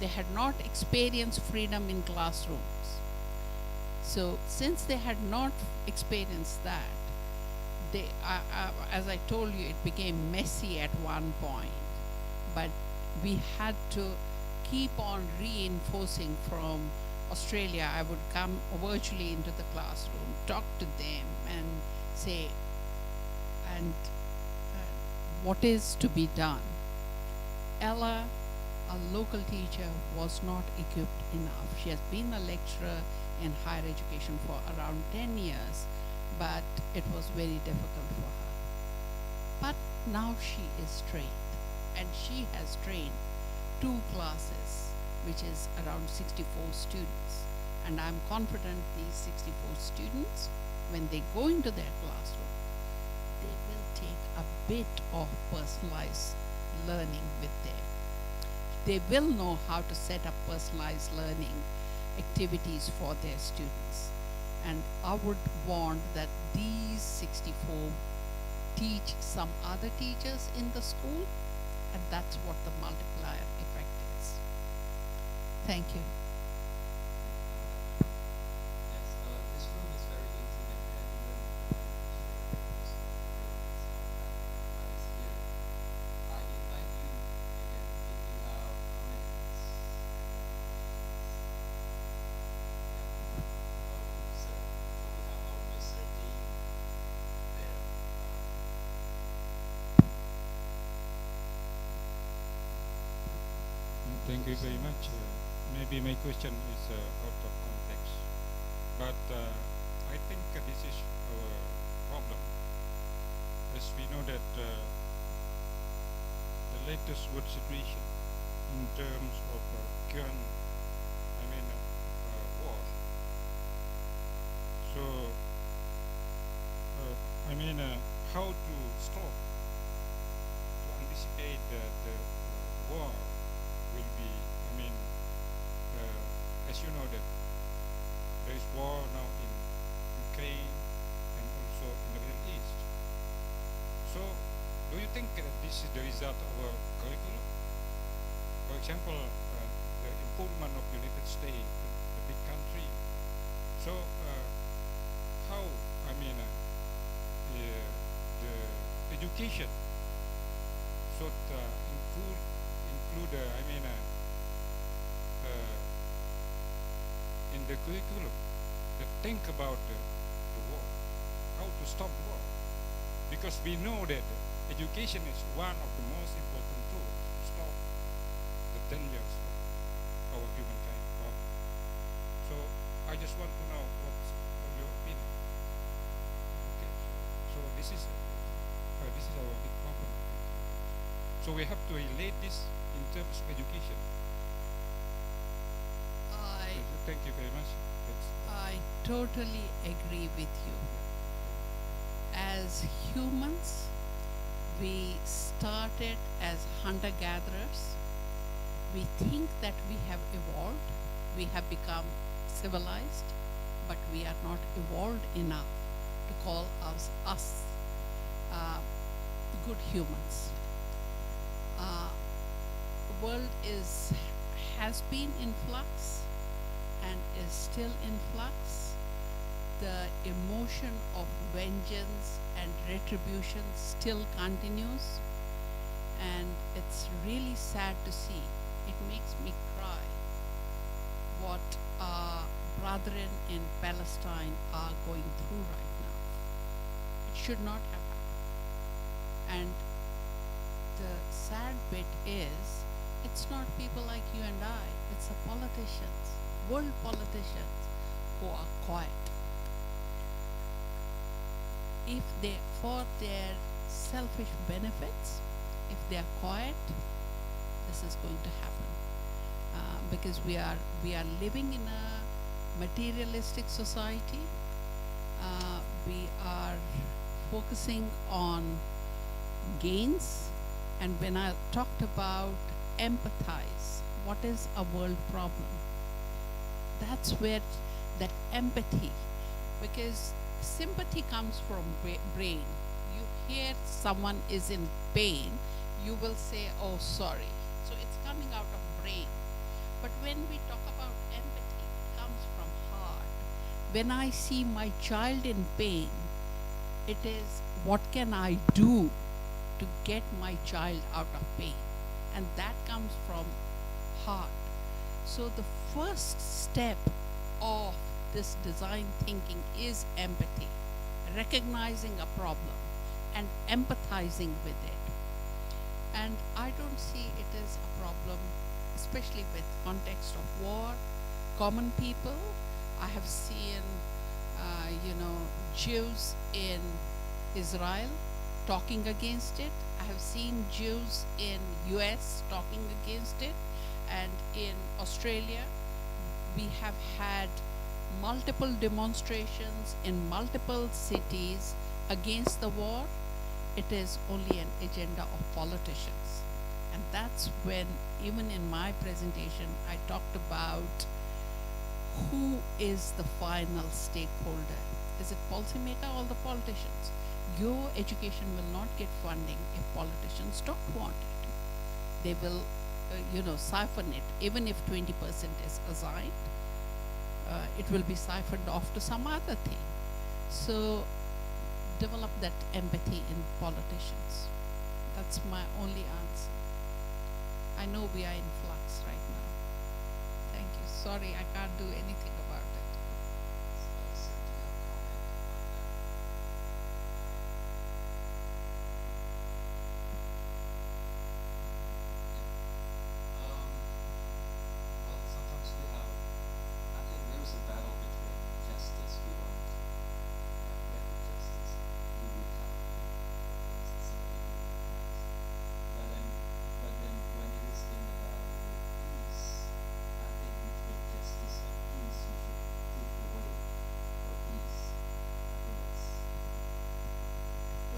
They had not experienced freedom in classrooms. So since they had not experienced that, they, as I told you, it became messy at one point, but we had to keep on reinforcing. From Australia, I would come virtually into the classroom, talk to them and say, and what is to be done. Ella, a local teacher, was not equipped enough. She has been a lecturer in higher education for around 10 years, but it was very difficult for her. But now she is trained, and she has trained 2 classes, which is around 64 students. And I'm confident these 64 students, when they go into their classroom, they will take a bit of personalized learning with them. They will know how to set up personalized learning activities for their students. And I would want that these 64 teach some other teachers in the school, and that's what the multiplier effect is. Thank you. This room is very intimate, and even what is here. I invite you again if you have comments. So we have our Mr. Dean there. Thank you very much. Maybe my question is out of context, but I think this is our problem. As we know that the latest world situation in terms of current, war. So, how to stop, to anticipate the war will be, as you know that there is war now in Ukraine and also in the Middle East. So, do you think this is the result of our curriculum? For example, the improvement of United States, the big country. So, how, the education should include in the curriculum that think about the war, how to stop the war. Because we know that education is one of the most important tools to stop the dangers of our humankind problem. So I just want to know what's your opinion. Okay, so this is our big problem. So we have to relate this in terms of education. Thank you very much. I totally agree with you. As humans, we started as hunter-gatherers. We think that we have evolved, we have become civilized, but we are not evolved enough to call us good humans. The world has been in flux and is still in flux. The emotion of vengeance and retribution still continues, and it's really sad to see. It makes me cry what our brethren in Palestine are going through right now. It should not have happened. And the sad bit is, it's not people like you and I, it's the politicians, world politicians, who are quiet. If they, for their selfish benefits, if they are quiet, this is going to happen. Because we are living in a materialistic society. We are focusing on gains. And when I talked about empathize, what is a world problem? That's where that empathy, because sympathy comes from brain. You hear someone is in pain, you will say, oh, sorry. So it's coming out of brain. But when we talk about empathy, it comes from heart. When I see my child in pain, it is, what can I do to get my child out of pain? And that comes from heart. So the first step of this design thinking is empathy, recognizing a problem and empathizing with it. And I don't see it as a problem, especially with context of war, common people. I have seen, Jews in Israel talking against it. I have seen Jews in US talking against it. And in Australia, we have had multiple demonstrations in multiple cities against the war. It is only an agenda of politicians. And that's when, even in my presentation, I talked about who is the final stakeholder. Is it policymaker or the politicians? Your education will not get funding if politicians don't want it. They will, siphon it. Even if 20% is assigned, it will be siphoned off to some other thing. So develop that empathy in politicians. That's my only answer. I know we are in flux right now. Thank you. Sorry, I can't do anything about it. Well, sometimes we have, I think there's a battle between justice. We want better justice. We will have somebody who has. But then when it is in the battle with peace, I think between justice and peace, we should take the way for peace. I think that's.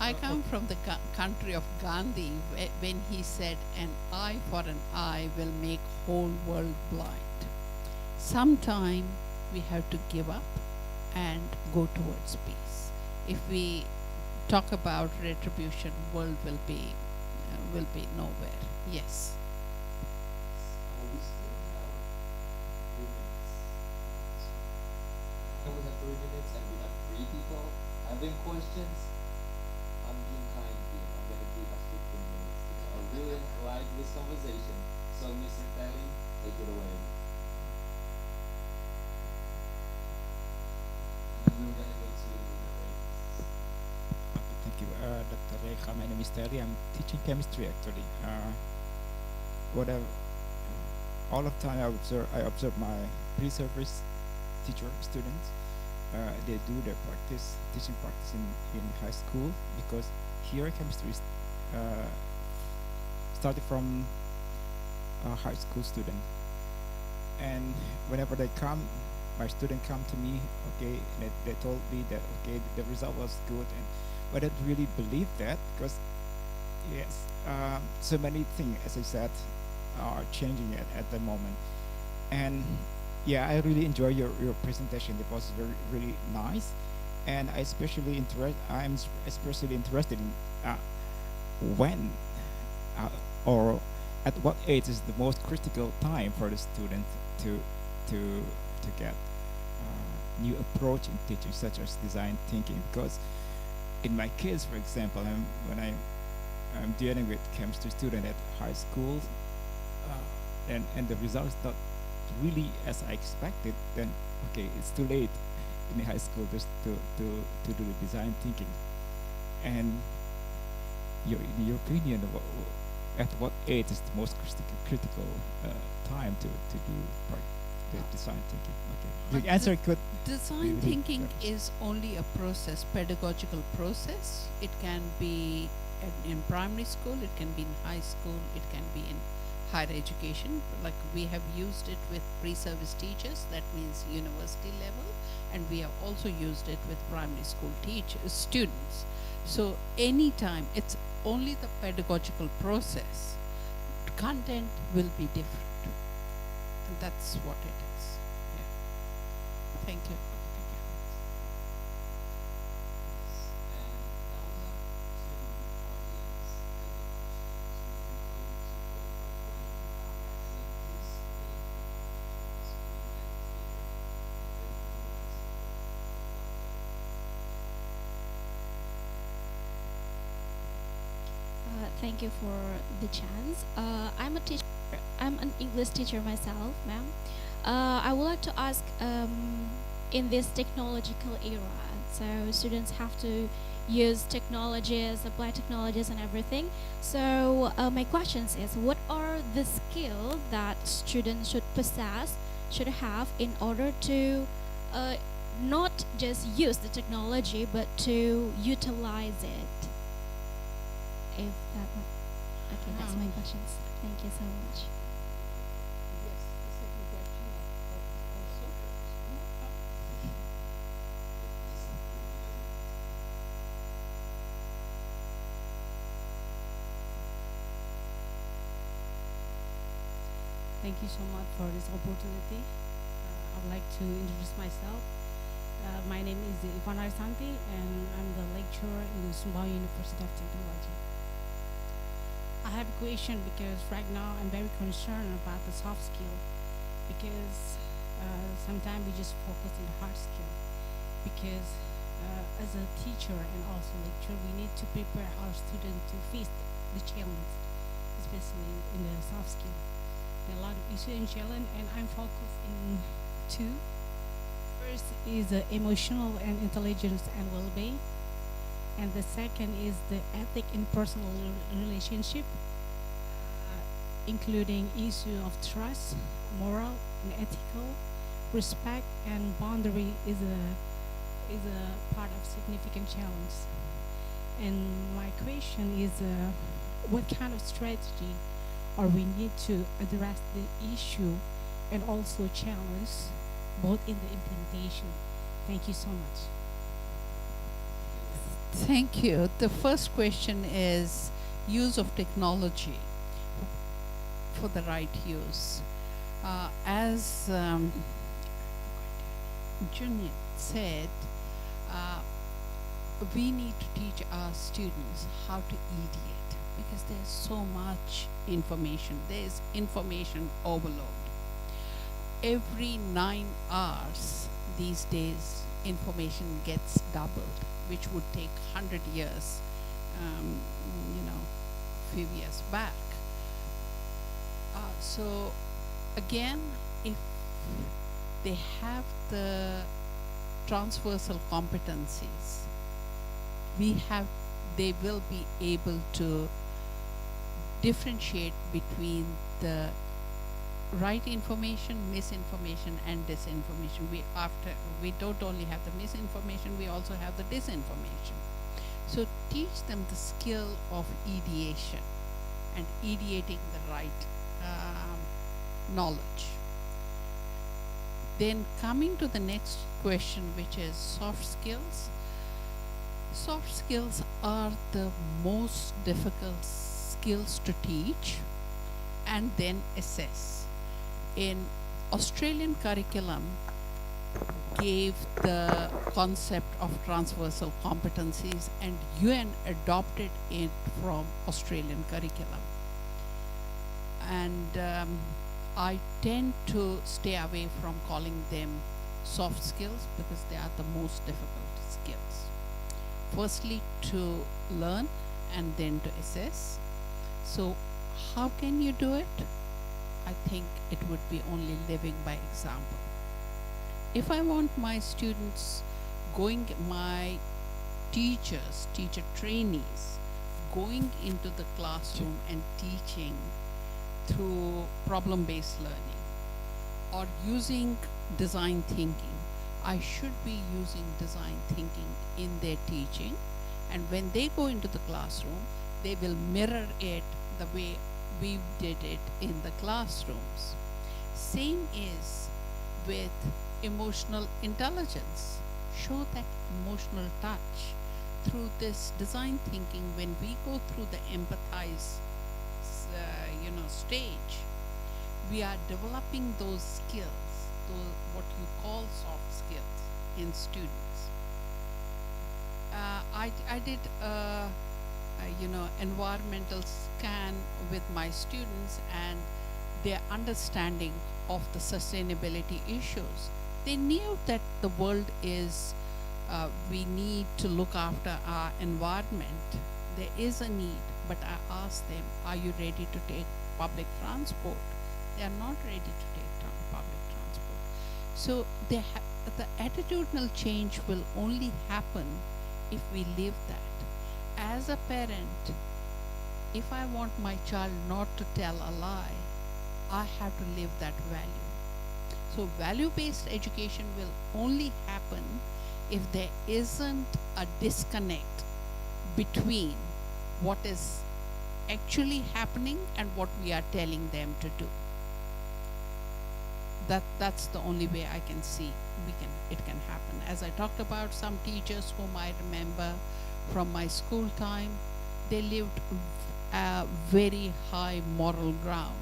I come from the country of Gandhi, when he said, an eye for an eye will make whole world blind. Sometime we have to give up and go towards peace. If we talk about retribution, world will be nowhere. Yes. We still have 3 minutes. And we have 3 minutes and we have 3 people having questions. I'm being kind here. I'm going to give us 15 minutes. I really like this conversation. So, Mr. Telly, take it away. And then we're going to go to the ratings. Okay, thank you, Dr. Rekha. My name is Terry. I'm teaching chemistry actually. All of time I observe my pre-service teacher students. They do their teaching practice in high school, because here chemistry is started from a high school student. And whenever they come, my student come to me, okay, they told me that, okay, the result was good, but I don't really believe that, because yes, so many things, as I said, are changing at the moment. And yeah, I really enjoy your presentation. It was really nice. and I'm especially interested in when or at what age is the most critical time for the student to to to get new approach in teaching, such as design thinking. Because in my case, for example, when I'm dealing with chemistry student at high school, and the results not really as I expected, then okay, it's too late in high school just to do the design thinking. And in your opinion, at what age is the most critical time to do the design thinking? Okay, the answer could Design thinking is only a process, pedagogical process. It can be in primary school, it can be in high school, it can be in higher education. Like we have used it with pre-service teachers, that means university level, and we have also used it with primary school students. So anytime, it's only the pedagogical process. Content will be different, and that's what it is. Yeah. Thank you. Thank you for the chance. I'm a teacher. I'm an English teacher myself, ma'am. I would like to ask, in this technological era, so students have to use technologies, apply technologies, and everything. So my questions is, what are the skills that students should possess, should have, in order to not just use the technology, but to utilize it? If that okay, that's my questions. Thank you so much. Yes, the second question also. Thank you so much for this opportunity. I would like to introduce myself. My name is Ivan Arisanti, and I'm the lecturer in Sumbawa University of Technology. I have a question because right now I'm very concerned about the soft skill, because sometimes we just focus on the hard skill. Because as a teacher and also lecturer, we need to prepare our students to face the challenge, especially in the soft skill. There are a lot of issues and challenge, and I'm focused in two. First is emotional and intelligence and well-being. And the second is the ethic in personal relationship, including issue of trust, moral and ethical, respect and boundary is a part of significant challenge. And my question is, what kind of strategy or we need to address the issue and also challenge both in the implementation? Thank you so much. Thank you. The first question is use of technology for the right use. As Junior said, we need to teach our students how to ideate, because there's so much information. There's information overload. Every 9 hours these days, information gets doubled, which would take 100 years, few years back. So again, if they have the transversal competencies, they will be able to differentiate between the right information, misinformation, and disinformation. We don't only have the misinformation, we also have the disinformation. So teach them the skill of ideation and ideating the right knowledge. Then coming to the next question, which is soft skills. Soft skills are the most difficult skills to teach and then assess. In Australian curriculum, gave the concept of transversal competencies, and UN adopted it from Australian curriculum. And I tend to stay away from calling them soft skills because they are the most difficult skills. Firstly, to learn and then to assess. So how can you do it? I think it would be only living by example. If I want my students my teachers, teacher trainees, going into the classroom and teaching through problem-based learning or using design thinking, I should be using design thinking in their teaching, and when they go into the classroom, they will mirror it the way we did it in the classrooms. Same is with emotional intelligence. Show that emotional touch through this design thinking. When we go through the empathize stage, we are developing those skills, what you call soft skills in students. I did environmental scan with my students, and their understanding of the sustainability issues. They knew that the world is, we need to look after our environment. There is a need, but I asked them, are you ready to take public transport? They are not ready to take public transport. So the attitudinal change will only happen if we live that. As a parent, if I want my child not to tell a lie, I have to live that value. So value-based education will only happen if there isn't a disconnect between what is actually happening and what we are telling them to do. That's the only way I can see it can happen. As I talked about, some teachers whom I remember from my school time, they lived a very high moral ground,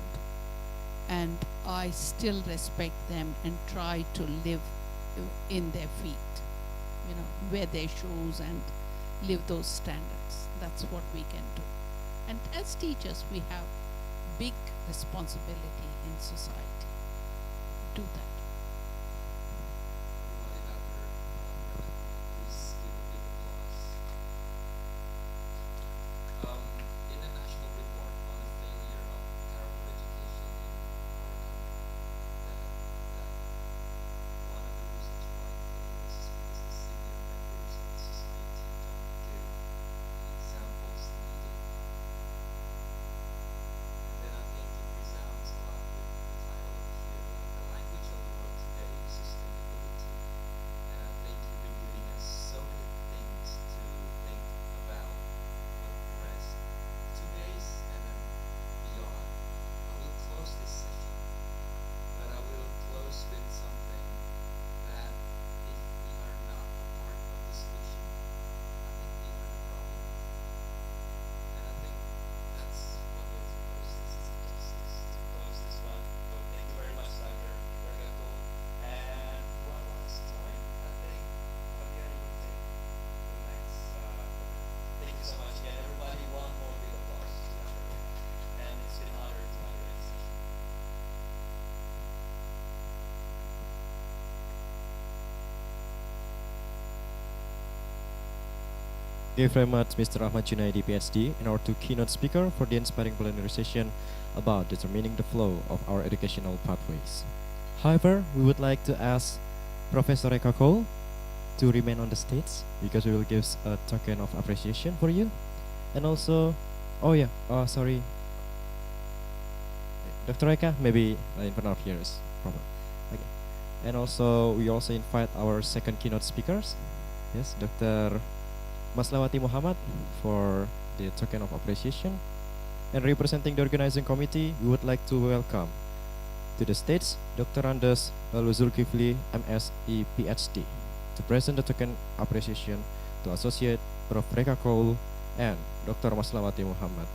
and I still respect them and try to live in their feet, wear their shoes and live those standards. That's what we can do. And as teachers, we have big responsibility in society. Do that. In a national report on the failure of character education in our country, that one of the reasons why it fails is because the senior members of the society don't give the examples needed. And then I think it resounds a lot with the title of here, the language of the world today is sustainability. And I think you've been giving us so many things to think about for the rest 2 days and then beyond. I will close this session, but I will close with something that if we are not a part of the solution, I think we are the problem. And I think that's what we're supposed to close this one. So thank you very much, Dr. Bergato. And one last time, I think, Javier, you will take the next comment. Thank you so much again, everybody. One more big applause to Dr. Bergato. And it's been an honor to moderate this session. Thank you very much, Mr. Ahmad Junaidi, PhD, and our two keynote speakers for the inspiring plenary session about determining the flow of our educational pathways. However, we would like to ask Professor Reka Cole to remain on the stage because we will give a token of appreciation for you. And also, sorry, Dr. Reka, maybe in front of here is proper. Okay. And also, we also invite our second keynote speakers. Yes, Dr. Maslawati Muhammad for the token of appreciation. And representing the organizing committee, we would like to welcome to the stage Dr. Andes Zulkifli, MSc, PhD, to present the token appreciation to Associate Prof. Reka Cole and Dr. Maslawati Muhammad.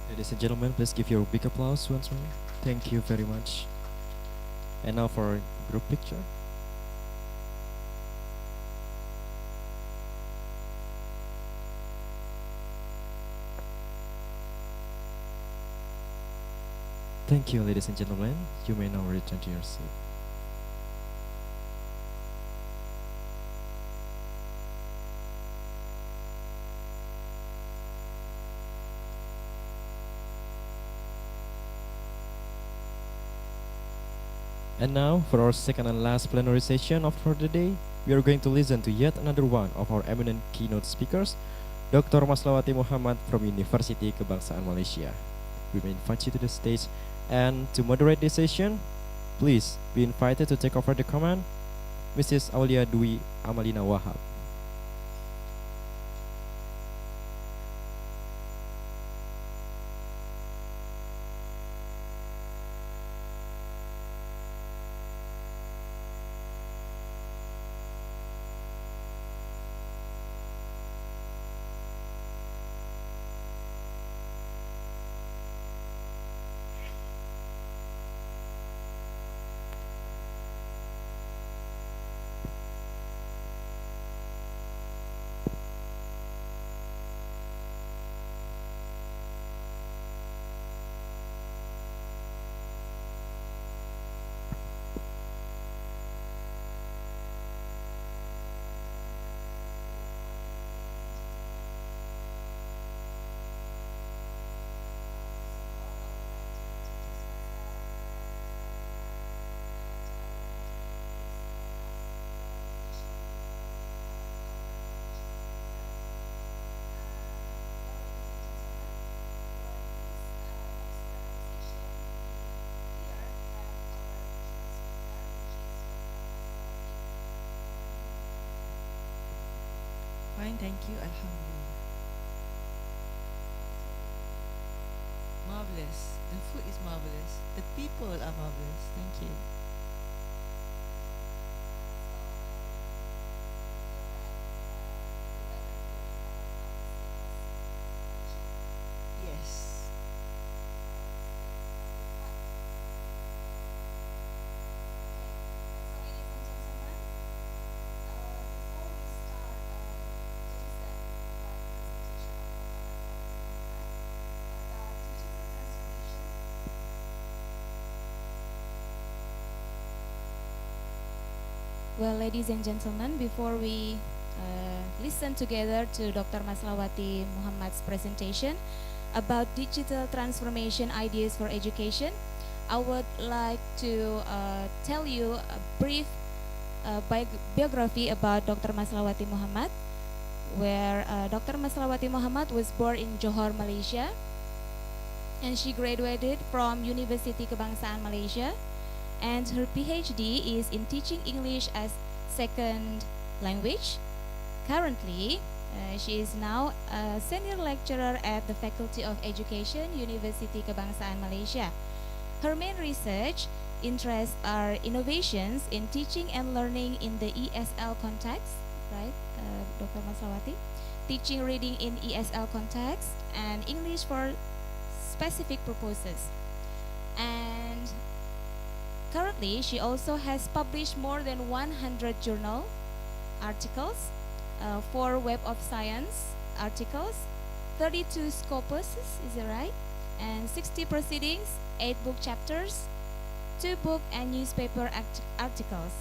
Ladies and gentlemen, please give your big applause once more. Thank you very much. And now for group picture. Thank you, ladies and gentlemen. You may now return to your seat. And now, for our second and last plenary session of for the day, we are going to listen to yet another one of our eminent keynote speakers, Dr. Maslawati Muhammad from University Kebangsaan Malaysia. We may invite you to the stage, and to moderate this session, please be invited to take over the command, Mrs. Aulia Dwi Amalina Wahab. Fine, thank you. Alhamdulillah. Marvelous. The food is marvelous. The people are marvelous. Thank you. Yes. Well, ladies and gentlemen, before we listen together to Dr. Maslawati Muhammad's presentation about digital transformation ideas for education, I would like to tell you a brief biography about Dr. Maslawati Muhammad, where Dr. Maslawati Muhammad was born in Johor, Malaysia, and she graduated from University Kebangsaan Malaysia, and her PhD is in teaching English as second language. Currently, she is now a senior lecturer at the Faculty of Education, University Kebangsaan Malaysia. Her main research interests are innovations in teaching and learning in the ESL context, right, Dr. Maslawati? Teaching reading in ESL context and English for specific purposes. And currently, she also has published more than 100 journal articles, 4 Web of Science articles, 32 scopuses, is it right? And 60 proceedings, 8 book chapters, 2 book and newspaper articles.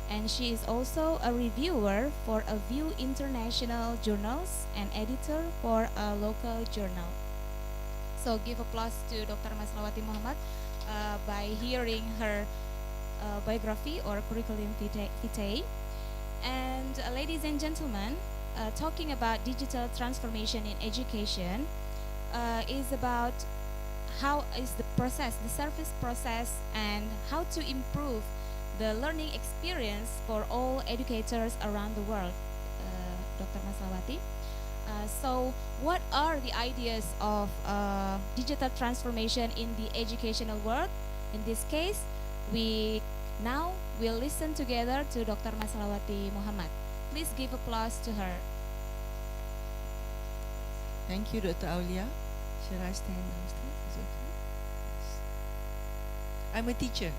And she is also a reviewer for a few international journals and editor for a local journal. So give applause to Dr. Maslawati Muhammad by hearing her biography or curriculum vitae. And ladies and gentlemen, talking about digital transformation in education is about how is the process, the service process, and how to improve the learning experience for all educators around the world, Dr. Maslawati. So what are the ideas of digital transformation in the educational world? In this case, we now will listen together to Dr. Maslawati Muhammad. Please give applause to her. Thank you, Dr. Aulia. Should I stand downstairs? Is it okay? Yes. I'm a teacher.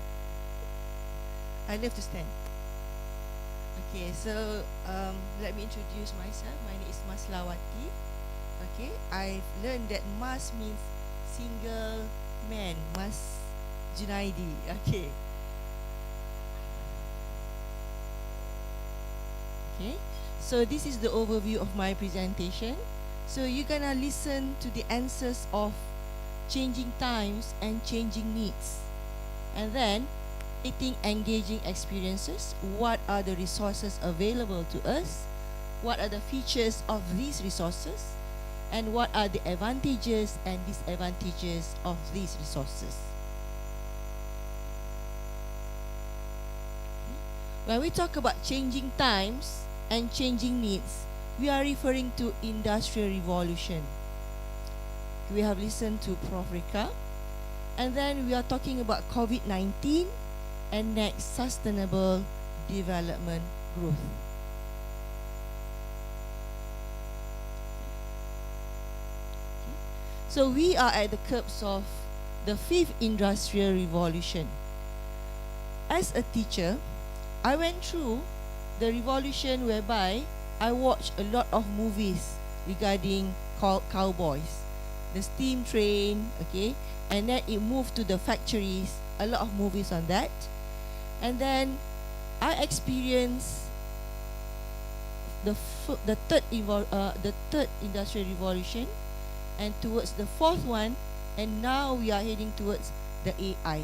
I love to stand. Okay, so let me introduce myself. My name is Maslawati. Okay, I've learned that Mas means single man, Mas Junaidi. Okay. Okay, so this is the overview of my presentation. So you're gonna listen to the answers of changing times and changing needs, and then creating engaging experiences. What are the resources available to us? What are the features of these resources? And what are the advantages and disadvantages of these resources? When we talk about changing times and changing needs, we are referring to industrial revolution. We have listened to Prof. Rika, and then we are talking about COVID-19 and next, sustainable development growth. So we are at the cusp of the fifth industrial revolution. As a teacher, I went through the revolution whereby I watched a lot of movies regarding cowboys, the steam train, okay, and then it moved to the factories, a lot of movies on that. And then I experienced the third industrial revolution, and towards the fourth one, and now we are heading towards the AI.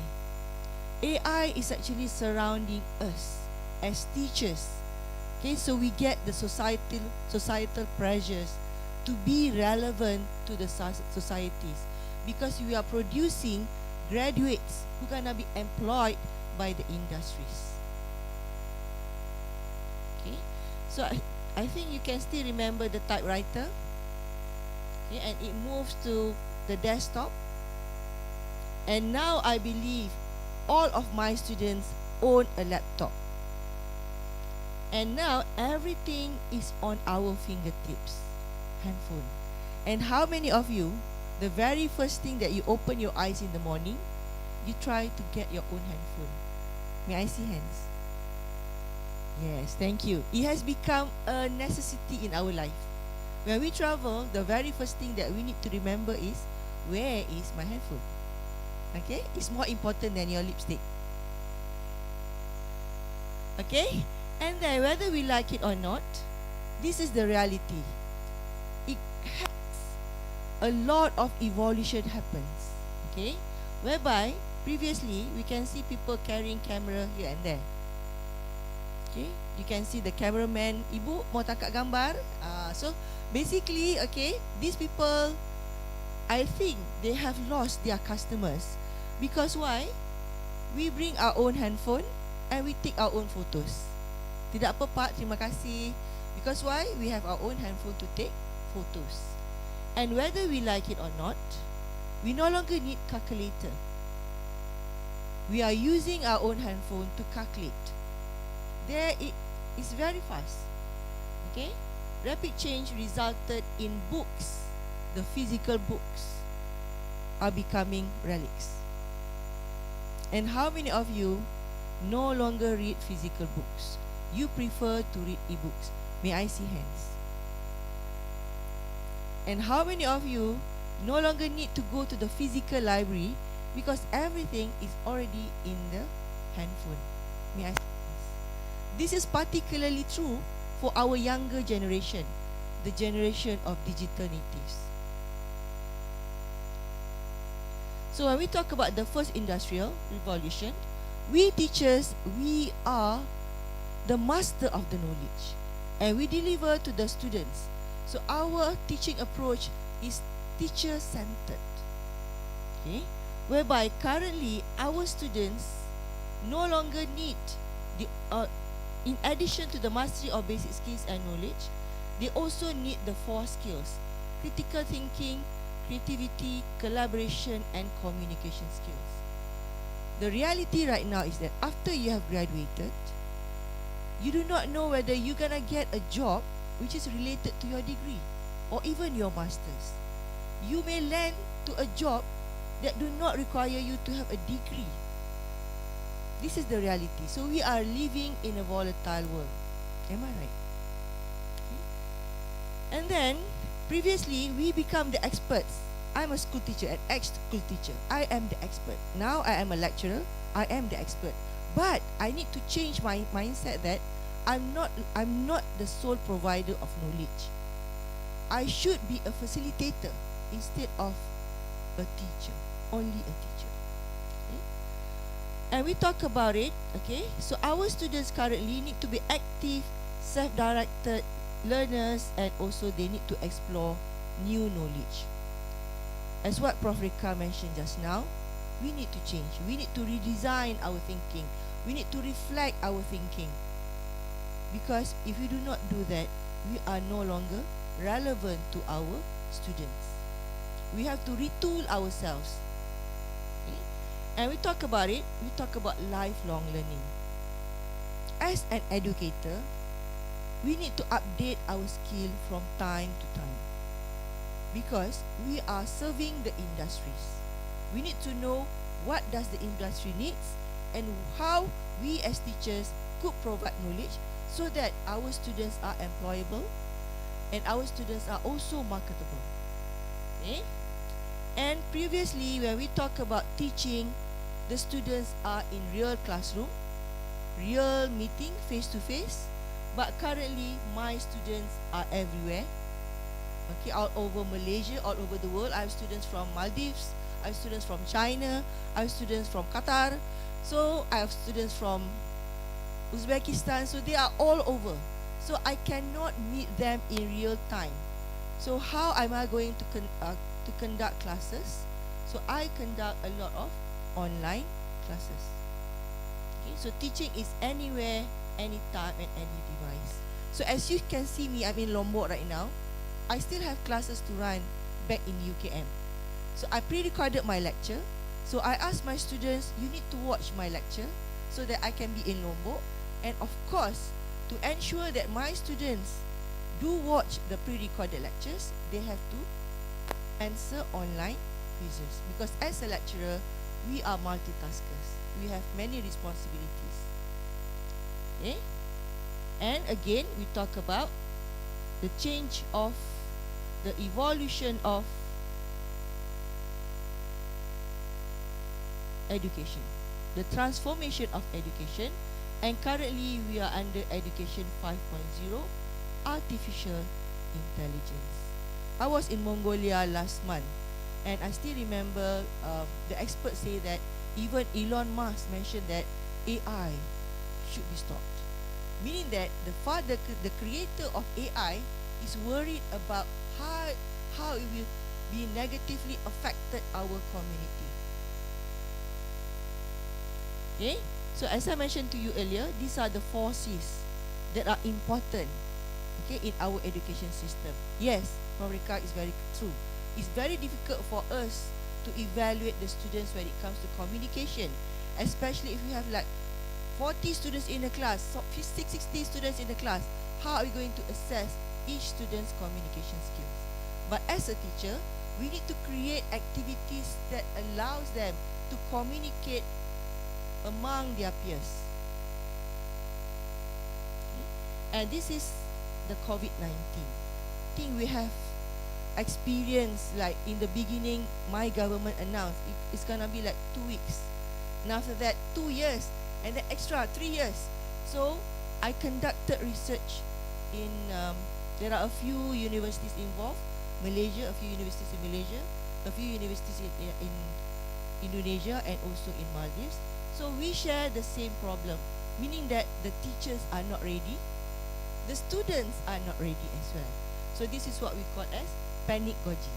AI is actually surrounding us as teachers. Okay, so we get the societal pressures to be relevant to the societies, because we are producing graduates who are gonna be employed by the industries. Okay, so I think you can still remember the typewriter. Okay, and it moves to the desktop. And now I believe all of my students own a laptop. And now everything is on our fingertips, handphone. And how many of you, the very first thing that you open your eyes in the morning, you try to get your own handphone? May I see hands? Yes, thank you. It has become a necessity in our life. When we travel, the very first thing that we need to remember is, where is my handphone? Okay, it's more important than your lipstick. Okay, and then whether we like it or not, this is the reality. It has a lot of evolution happens. Okay, whereby previously we can see people carrying camera here and there. Okay, you can see the cameraman, ibu mau tangkap gambar. So basically, okay, these people, I think they have lost their customers. Because why? We bring our own handphone and we take our own photos. Tidak apa Pak, terima kasih. Because why? We have our own handphone to take photos. And whether we like it or not, we no longer need calculator. We are using our own handphone to calculate. There it is very fast. Okay? Rapid change resulted in books. The physical books are becoming relics. And how many of you no longer read physical books? You prefer to read e-books? May I see hands? And how many of you no longer need to go to the physical library because everything is already in the handphone? May I see hands? This is particularly true for our younger generation, the generation of digital natives. So when we talk about the first industrial revolution, we teachers, we are the master of the knowledge, and we deliver to the students. So our teaching approach is teacher-centered. Okay, whereby currently our students no longer need the in addition to the mastery of basic skills and knowledge, they also need the 4 skills: critical thinking, creativity, collaboration, and communication skills. The reality right now is that after you have graduated, you do not know whether you're gonna get a job which is related to your degree or even your master's. You may land to a job that do not require you to have a degree. This is the reality. So we are living in a volatile world. Am I right? And then, previously, we become the experts. I'm a school teacher, an ex-school teacher. I am the expert. Now I am a lecturer. I am the expert. But I need to change my mindset that I'm not the sole provider of knowledge. I should be a facilitator instead of a teacher, only a teacher. Okay? And we talk about it, okay? So our students currently need to be active, self-directed learners, and also they need to explore new knowledge. As what Prof. Reka mentioned just now, we need to change. We need to redesign our thinking. We need to reflect our thinking. Because if we do not do that, we are no longer relevant to our students. We have to retool ourselves. Okay? And we talk about it, we talk about lifelong learning. As an educator, we need to update our skill from time to time. Because we are serving the industries. We need to know what does the industry needs and how we as teachers could provide knowledge so that our students are employable and our students are also marketable. Okay? And previously, when we talk about teaching, the students are in real classroom, real meeting, face-to-face. But currently, my students are everywhere. Okay, all over Malaysia, all over the world. I have students from Maldives, I have students from China, I have students from Qatar. So I have students from Uzbekistan. So they are all over. So I cannot meet them in real time. So how am I going to conduct classes? So I conduct a lot of online classes. Okay, so teaching is anywhere, anytime, and any device. So as you can see me, I'm in Lombok right now. I still have classes to run back in UKM. So I pre-recorded my lecture. So I asked my students, you need to watch my lecture so that I can be in Lombok. And of course, to ensure that my students do watch the pre-recorded lectures, they have to answer online quizzes. Because as a lecturer, we are multitaskers. We have many responsibilities. Okay? And again, we talk about the change of the evolution of education, the transformation of education, and currently we are under education 5.0, artificial intelligence. I was in Mongolia last month, and I still remember the experts say that even Elon Musk mentioned that AI should be stopped, meaning that the creator of AI is worried about how it will be negatively affected our community. Okay, so as I mentioned to you earlier, these are the 4 C's that are important, okay, in our education system. Yes, Prof. Reka is very true. It's very difficult for us to evaluate the students when it comes to communication, especially if we have like 40 students in a class, so 60 students in the class. How are we going to assess each student's communication skills? But as a teacher, we need to create activities that allows them to communicate among their peers. Okay? And this is the COVID-19 thing we have experienced. Like in the beginning, my government announced it's gonna be like 2 weeks, and after that 2 years, and then extra 3 years. So I conducted research in there are a few universities involved, Malaysia, a few universities in Malaysia, a few universities in Indonesia, and also in Maldives. So we share the same problem, meaning that the teachers are not ready, the students are not ready as well. So this is what we call as panic goji.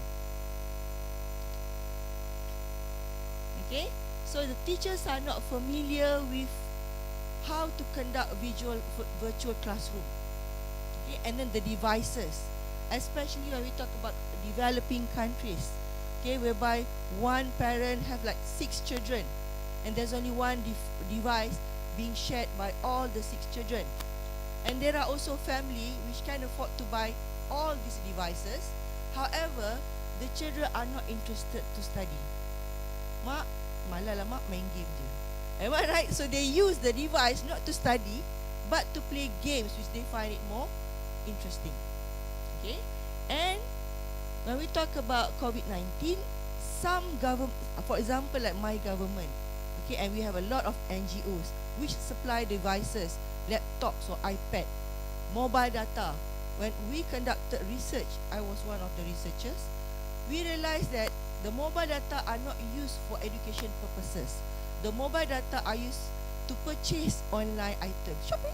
Okay, so the teachers are not familiar with how to conduct virtual classroom. Okay, and then the devices, especially when we talk about developing countries, okay, whereby one parent have like 6 children, and there's only one device being shared by all the 6 children. And there are also family which can afford to buy all these devices. However, the children are not interested to study. Mak, malah lah mak main game je. Am I right? So they use the device not to study, but to play games which they find it more interesting. Okay? And when we talk about COVID-19, some government, for example like my government, okay, and we have a lot of NGOs which supply devices, laptops or iPad, mobile data. When we conducted research, I was one of the researchers, we realized that the mobile data are not used for education purposes. The mobile data are used to purchase online items, shopping,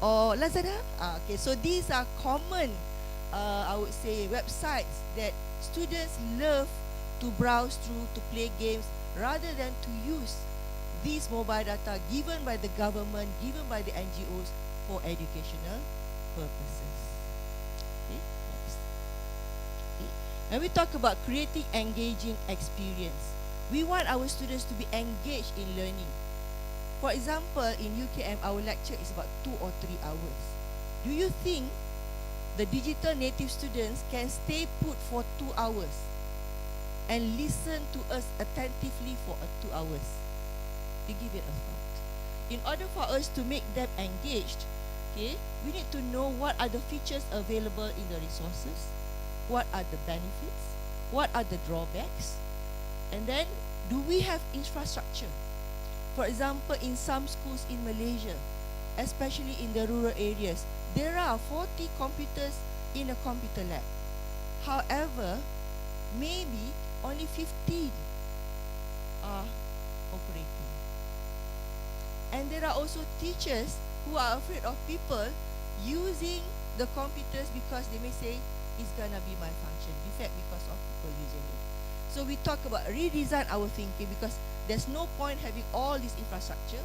or Lazada. Okay, so these are common, I would say, websites that students love to browse through, to play games, rather than to use these mobile data given by the government, given by the NGOs for educational purposes. Okay, next. Okay. When we talk about creating engaging experience, we want our students to be engaged in learning. For example, in UKM, our lecture is about 2 or 3 hours. Do you think the digital native students can stay put for 2 hours and listen to us attentively for 2 hours? We give it a thought. In order for us to make them engaged, okay, we need to know what are the features available in the resources, what are the benefits, what are the drawbacks, and then do we have infrastructure? For example, in some schools in Malaysia, especially in the rural areas, there are 40 computers in a computer lab. However, maybe only 15 are operating. And there are also teachers who are afraid of people using the computers because they may say it's gonna be malfunction, defect because of people using it. So we talk about redesign our thinking, because there's no point having all this infrastructure,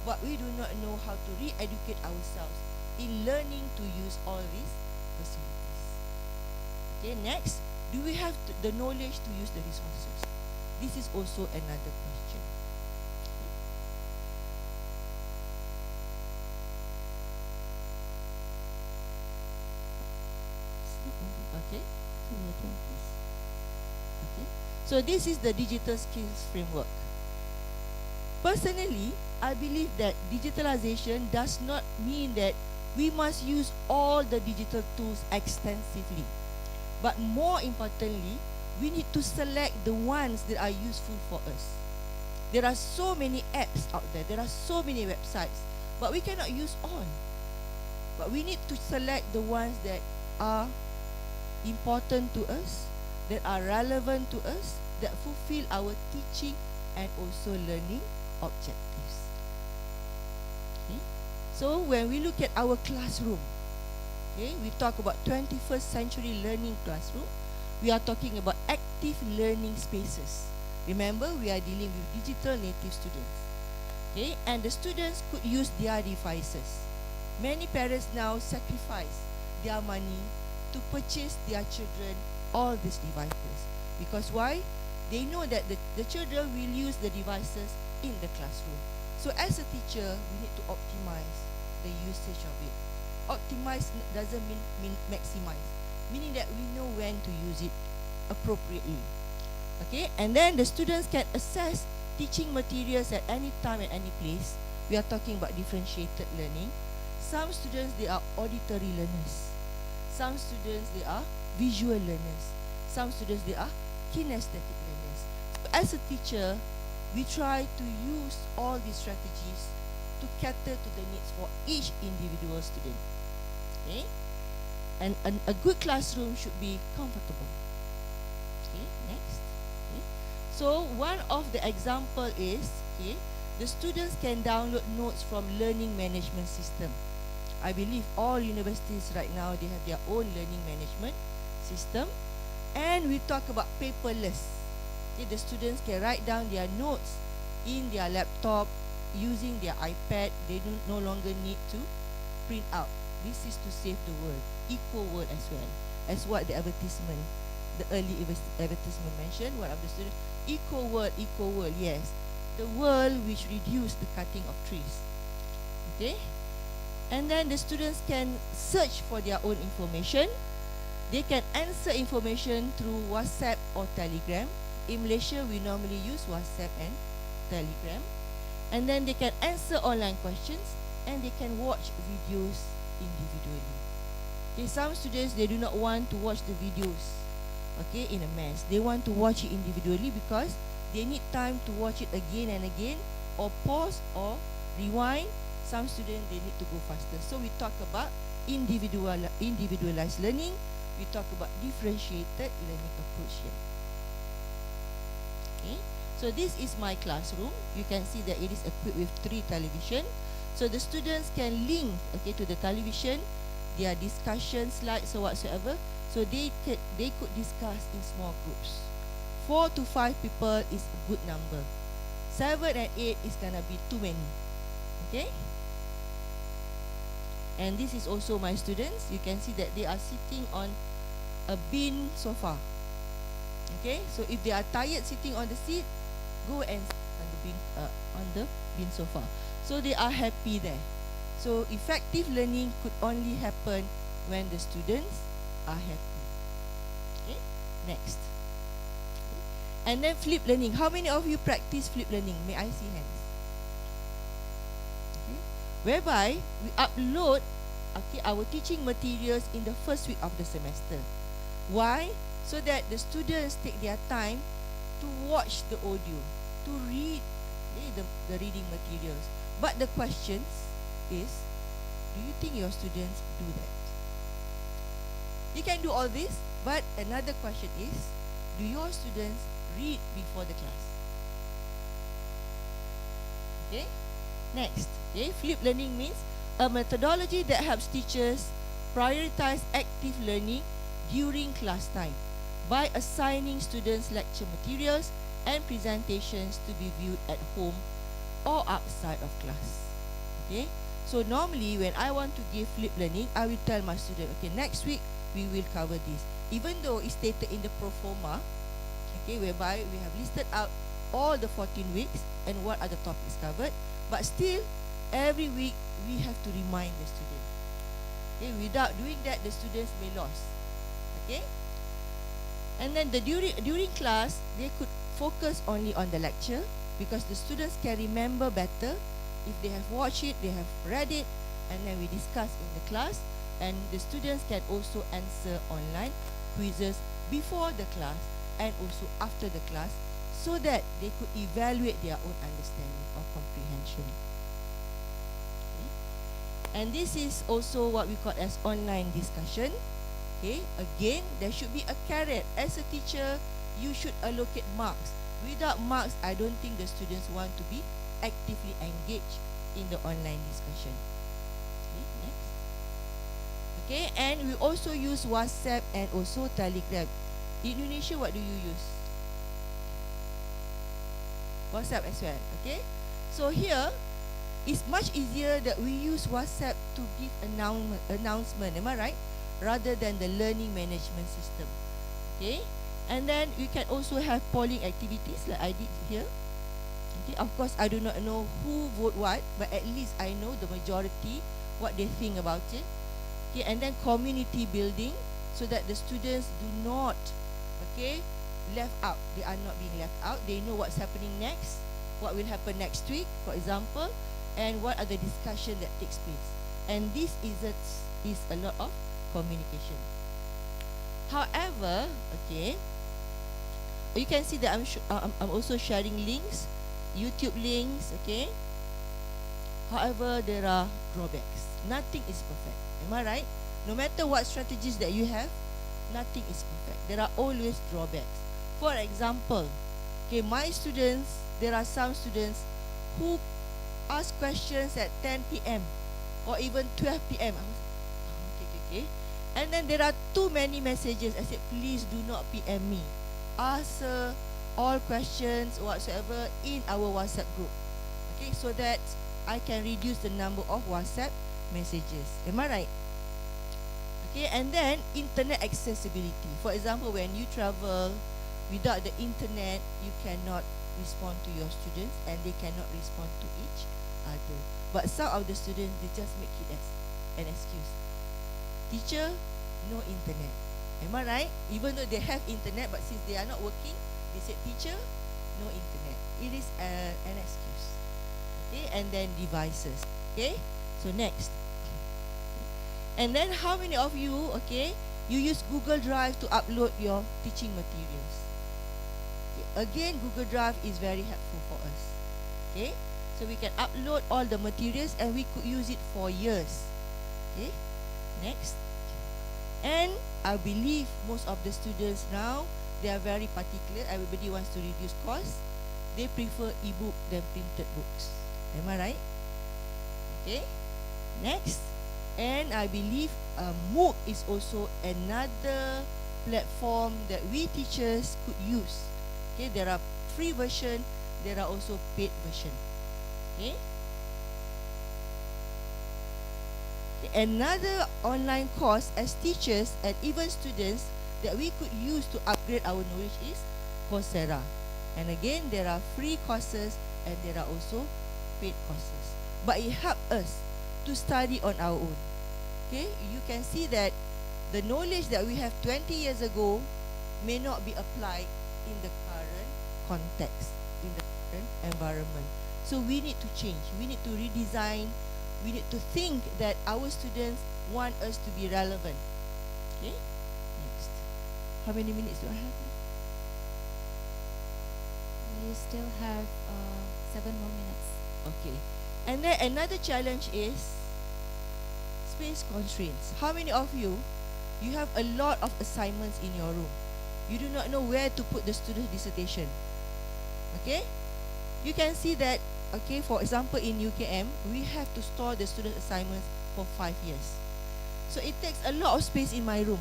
but we do not know how to re-educate ourselves in learning to use all these facilities. Okay, next, do we have the knowledge to use the resources? This is also another question. Okay, okay. So this is the digital skills framework. Personally, I believe that digitalization does not mean that we must use all the digital tools extensively. But more importantly, we need to select the ones that are useful for us. There are so many apps out there, there are so many websites, but we cannot use all. But we need to select the ones that are important to us, that are relevant to us, that fulfill our teaching and also learning objectives. Okay? So when we look at our classroom, okay, we talk about 21st century learning classroom, we are talking about active learning spaces. Remember, we are dealing with digital native students. Okay? And the students could use their devices. Many parents now sacrifice their money to purchase their children all these devices. Because why? They know that the children will use the devices in the classroom. So as a teacher, we need to optimize the usage of it. Optimize doesn't mean maximize, meaning that we know when to use it appropriately. Okay, and then the students can access teaching materials at any time and any place. We are talking about differentiated learning. Some students, they are auditory learners. Some students, they are visual learners. Some students, they are kinesthetic learners. So as a teacher, we try to use all these strategies to cater to the needs for each individual student. Okay? And a good classroom should be comfortable. Okay, next. Okay. So one of the example is, okay, the students can download notes from learning management system. I believe all universities right now, they have their own learning management system. And we talk about paperless. Okay, the students can write down their notes in their laptop using their iPad. They don't no longer need to print out. This is to save the world, equal world as well, as what the advertisement, the early advertisement mentioned. What of the students? Equal world, yes. The world which reduce the cutting of trees. Okay? And then the students can search for their own information. They can answer information through WhatsApp or Telegram. In Malaysia, we normally use WhatsApp and Telegram. And then they can answer online questions and they can watch videos individually. Okay, some students, they do not want to watch the videos, okay, in a mass. They want to watch it individually because they need time to watch it again and again, or pause or rewind. Some students, they need to go faster. So we talk about individualized learning. We talk about differentiated learning approach here. Okay, so this is my classroom. You can see that it is equipped with 3 television. So the students can link, okay, to the television their discussion slides or whatsoever. So they could discuss in small groups. 4 to 5 people is a good number. 7 and 8 is gonna be too many. Okay. And this is also my students. You can see that they are sitting on a bean sofa. Okay, so if they are tired sitting on the seat, go and sit on the bean sofa. So they are happy there. So effective learning could only happen when the students are happy. Okay, next. And then flip learning. How many of you practice flip learning? May I see hands? Okay, whereby we upload, okay, our teaching materials in the first week of the semester. Why? So that the students take their time to watch the audio, to read, okay, the reading materials. But the questions is, do you think your students do that? You can do all this, but another question is, do your students read before the class? Okay, next. Okay, flip learning means a methodology that helps teachers prioritize active learning during class time by assigning students lecture materials and presentations to be viewed at home or outside of class. Okay, so normally when I want to give flip learning, I will tell my student, okay, next week we will cover this, even though it's stated in the pro forma, okay, whereby we have listed out all the 14 weeks and what are the topics covered, but still every week we have to remind the student. Okay, without doing that, the students may lose. Okay, and then during class, they could focus only on the lecture because the students can remember better if they have watched it, they have read it, and then we discuss in the class. And the students can also answer online quizzes before the class and also after the class, so that they could evaluate their own understanding or comprehension. Okay. And this is also what we call as online discussion. Okay, again, there should be a carrot. As a teacher, you should allocate marks. Without marks, I don't think the students want to be actively engaged in the online discussion. Okay, next. Okay, and we also use WhatsApp and also Telegram. In Indonesia, what do you use? WhatsApp as well. Okay, so here it's much easier that we use WhatsApp to give announcement. Am I right? Rather than the learning management system. Okay, and then we can also have polling activities like I did here. Okay, of course I do not know who vote what, but at least I know the majority what they think about it. Okay, and then community building, so that the students do not, okay, left out. They are not being left out. They know what's happening next, what will happen next week, for example, and what are the discussion that takes place. And this is a lot of communication. However, okay, you can see that I'm also sharing links, YouTube links, okay. However, there are drawbacks. Nothing is perfect. Am I right? No matter what strategies that you have, nothing is perfect. There are always drawbacks. For example, okay, my students, there are some students who ask questions at 10 p.m. or even 12 p.m. I was, okay. And then there are too many messages. I said, please do not PM me. Answer all questions whatsoever in our WhatsApp group. Okay, so that I can reduce the number of WhatsApp messages. Am I right? Okay, and then internet accessibility. For example, when you travel without the internet, you cannot respond to your students and they cannot respond to each other. But some of the students, they just make it as an excuse. Teacher, no internet. Am I right? Even though they have internet, but since they are not working, they said, teacher, no internet. It is an excuse. Okay, and then devices. Okay, so next. And then how many of you, okay, you use Google Drive to upload your teaching materials? Okay. Again, Google Drive is very helpful for us. Okay, so we can upload all the materials and we could use it for years. Okay, next. And I believe most of the students now, they are very particular. Everybody wants to reduce cost. They prefer e-book than printed books. Am I right? Okay, next. And I believe MOOC is also another platform that we teachers could use. Okay, there are free version, there are also paid version. Okay. Another online course as teachers and even students that we could use to upgrade our knowledge is Coursera. And again, there are free courses and there are also paid courses. But it helps us to study on our own. Okay, you can see that the knowledge that we have 20 years ago may not be applied in the current context, in the current environment. So we need to change. We need to redesign. We need to think that our students want us to be relevant. Okay, next. How many minutes do I have? You still have 7 more minutes. Okay. And then another challenge is space constraints. How many of you have a lot of assignments in your room? You do not know where to put the student's dissertation. Okay? You can see that, okay, for example, in UKM, we have to store the student assignments for 5 years. So it takes a lot of space in my room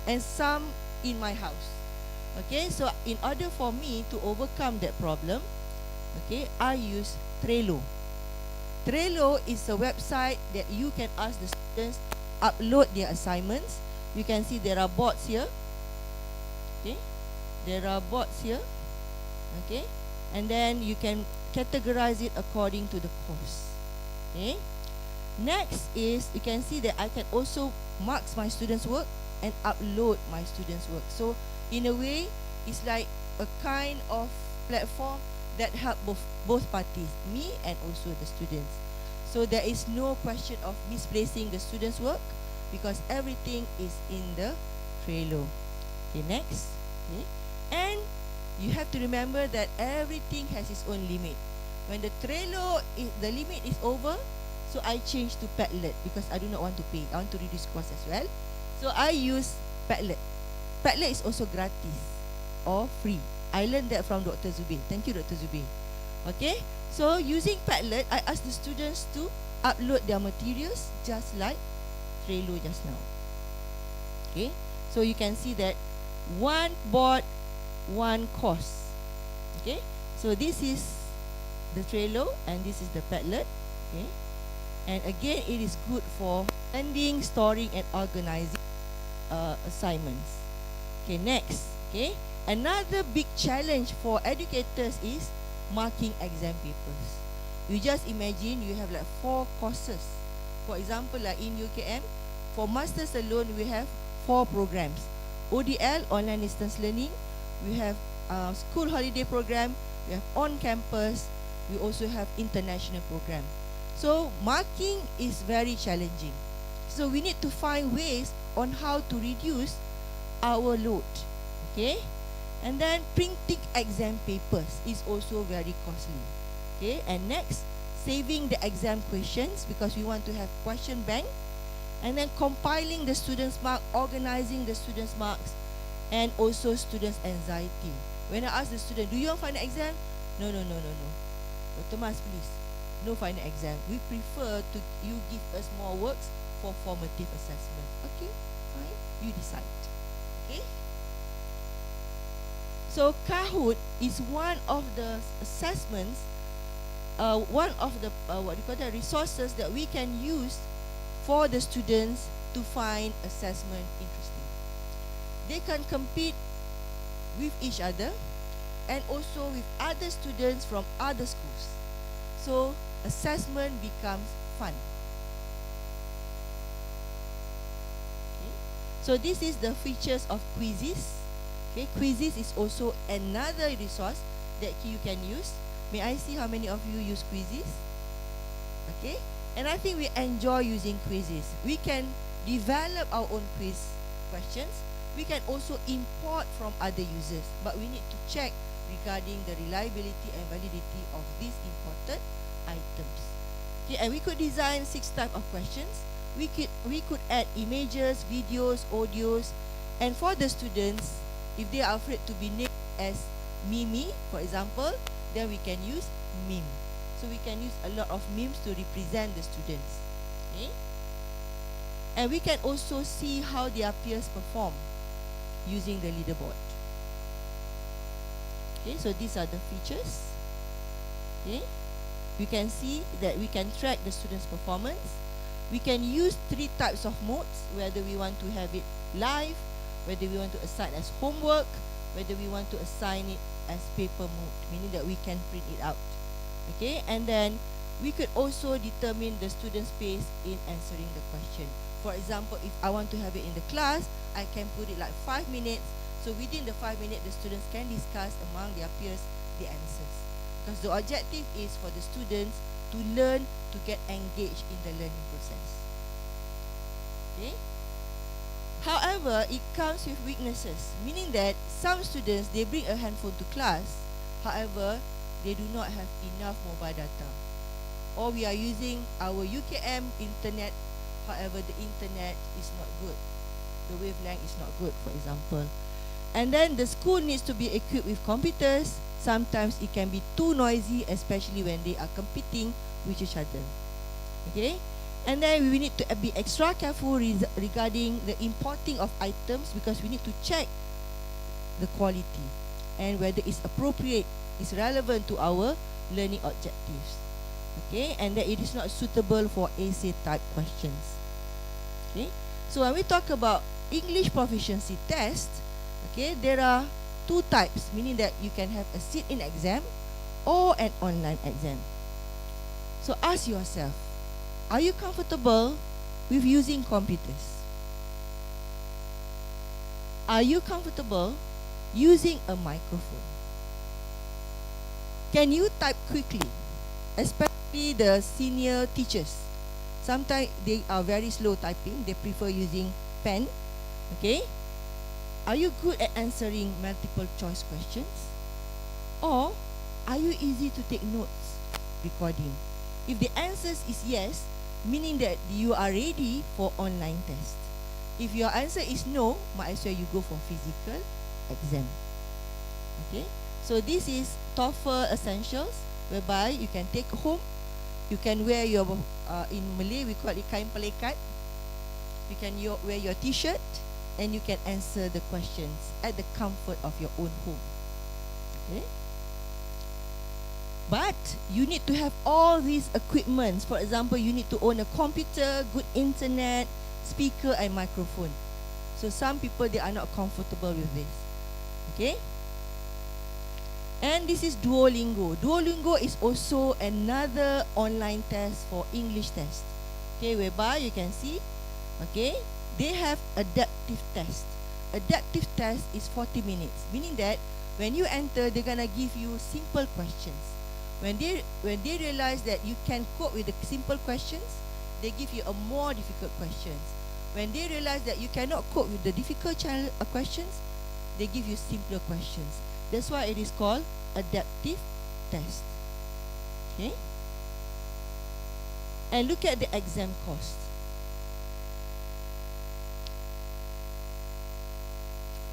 and some in my house. Okay, so in order for me to overcome that problem, okay, I use Trello. Trello is a website that you can ask the students upload their assignments. You can see there are boards here. Okay, there are boards here. Okay, and then you can categorize it according to the course. Okay, next is you can see that I can also mark my students' work and upload my students' work. So in a way, it's like a kind of platform that help both parties, me and also the students. So there is no question of misplacing the students' work because everything is in the Trello. Okay, next. Okay, and you have to remember that everything has its own limit. When the Trello the limit is over, so I change to Padlet because I do not want to pay. I want to reduce cost as well. So I use Padlet. Padlet is also gratis or free. I learned that from Dr. Zubir. Thank you, Dr. Zubir. Okay, so using Padlet, I ask the students to upload their materials just like Trello just now. Okay, so you can see that one board, one course. Okay, so this is the Trello and this is the Padlet. Okay, and again, it is good for sending, storing, and organizing assignments. Okay, next. Okay, another big challenge for educators is marking exam papers. You just imagine you have like 4 courses. For example, like in UKM, for masters alone, we have 4 programs. ODL, online distance learning. We have school holiday program. We have on campus. We also have international program. So marking is very challenging. So we need to find ways on how to reduce our load. Okay, and then printing exam papers is also very costly. Okay, and next, saving the exam questions because we want to have question bank, and then compiling the students' mark, organizing the students' marks, and also students' anxiety. When I ask the student, do you want final exam? No. Dr. Mas, please, no final exam. We prefer to you give us more works for formative assessment. Okay, fine, you decide. Okay. So Kahoot is one of the assessments, one of the resources that we can use for the students to find assessment interesting. They can compete with each other and also with other students from other schools. So assessment becomes fun. Okay. So this is the features of quizzes. Okay, quizzes is also another resource that you can use. May I see how many of you use quizzes? Okay, and I think we enjoy using quizzes. We can develop our own quiz questions. We can also import from other users, but we need to check regarding the reliability and validity of these imported items. Okay, and we could design 6 types of questions. We could add images, videos, audios, and for the students, if they are afraid to be named as Mimi, for example, then we can use meme. So we can use a lot of memes to represent the students. Okay? And we can also see how their peers perform using the leaderboard. Okay, so these are the features. Okay, we can see that we can track the students' performance. We can use 3 types of modes, whether we want to have it live, whether we want to assign as homework, whether we want to assign it as paper mode, meaning that we can print it out. Okay, and then we could also determine the student's pace in answering the question. For example, if I want to have it in the class, I can put it like 5 minutes. So within the 5 minutes, the students can discuss among their peers the answers. Because the objective is for the students to learn, to get engaged in the learning process. Okay? However, it comes with weaknesses, meaning that some students, they bring a handphone to class. However, they do not have enough mobile data. Or we are using our UKM internet, however, the internet is not good. The wavelength is not good, for example. And then the school needs to be equipped with computers. Sometimes it can be too noisy, especially when they are competing with each other. Okay? And then we need to be extra careful regarding the importing of items, because we need to check the quality and whether it's appropriate, it's relevant to our learning objectives. Okay? And that it is not suitable for essay type questions. Okay? So when we talk about English proficiency test, okay, there are 2 types, meaning that you can have a sit-in exam or an online exam. So ask yourself, are you comfortable with using computers? Are you comfortable using a microphone? Can you type quickly? Especially the senior teachers. Sometimes they are very slow typing. They prefer using pen. Okay? Are you good at answering multiple choice questions? Or are you easy to take notes recording? If the answer is yes, meaning that you are ready for online test. If your answer is no, might as well you go for physical exam. Okay? So this is TOEFL essentials, whereby you can take home. You can wear your, in Malay we call it kain pelekat. You can wear your t-shirt, and you can answer the questions at the comfort of your own home. Okay? But you need to have all these equipments. For example, you need to own a computer, good internet, speaker and microphone. So some people, they are not comfortable with this. Okay? And this is Duolingo. Duolingo is also another online test for English test. Okay, whereby you can see, okay, they have adaptive test. Adaptive test is 40 minutes, meaning that when you enter, they're gonna give you simple questions. When they realize that you can cope with the simple questions, they give you a more difficult questions. When they realize that you cannot cope with the difficult questions, they give you simpler questions. That's why it is called adaptive test. Okay? And look at the exam cost.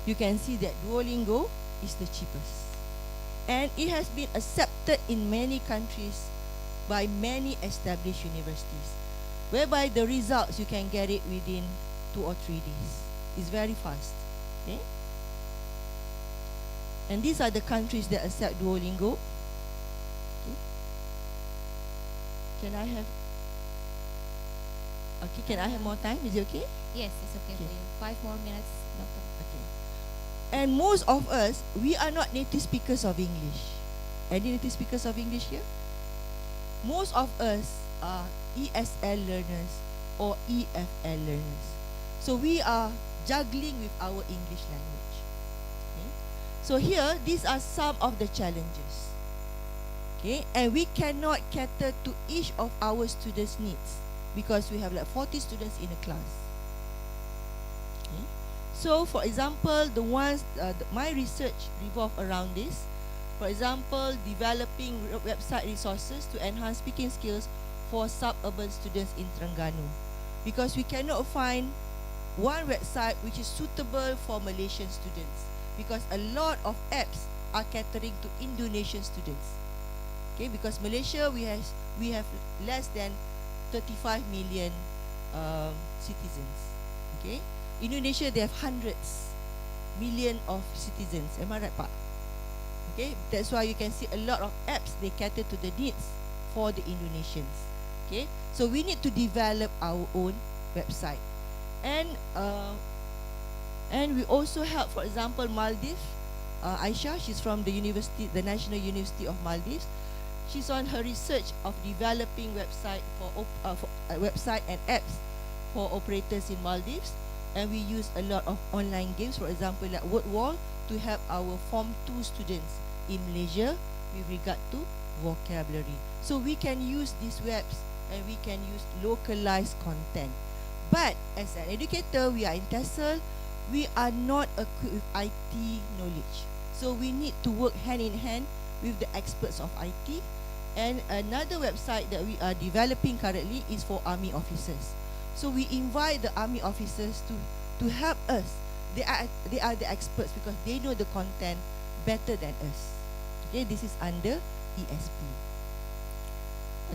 You can see that Duolingo is the cheapest. And it has been accepted in many countries by many established universities, whereby the results you can get it within 2 or 3 days. It's very fast. Okay? And these are the countries that accept Duolingo. Okay. Can I have more time? Is it okay? Yes, it's okay for you. 5 more minutes, Doctor. Okay. And most of us, we are not native speakers of English. Any native speakers of English here? Most of us are ESL learners or EFL learners. So we are juggling with our English language. Okay? So here, these are some of the challenges. Okay, and we cannot cater to each of our students' needs because we have like 40 students in a class. Okay? So, for example, the ones my research revolve around this. For example, developing website resources to enhance speaking skills for suburban students in Terengganu, because we cannot find one website which is suitable for Malaysian students, because a lot of apps are catering to Indonesian students. Okay, because Malaysia we have less than 35 million citizens. Okay, Indonesia they have hundreds million of citizens. Am I right, Pak? Okay, that's why you can see a lot of apps they cater to the needs for the Indonesians. Okay, so we need to develop our own website, and we also help, for example, Maldives. Aisha, she's from the university, the National University of Maldives. She's on her research of developing website website and apps for operators in Maldives, and we use a lot of online games, for example, like Word Wall, to help our Form 2 students in Malaysia with regard to vocabulary. So we can use these webs and we can use localized content. But as an educator, we are in TESOL, we are not equipped with IT knowledge. So we need to work hand in hand with the experts of IT. And another website that we are developing currently is for army officers. So we invite the army officers to help us. They are the experts because they know the content better than us. Okay, this is under ESP.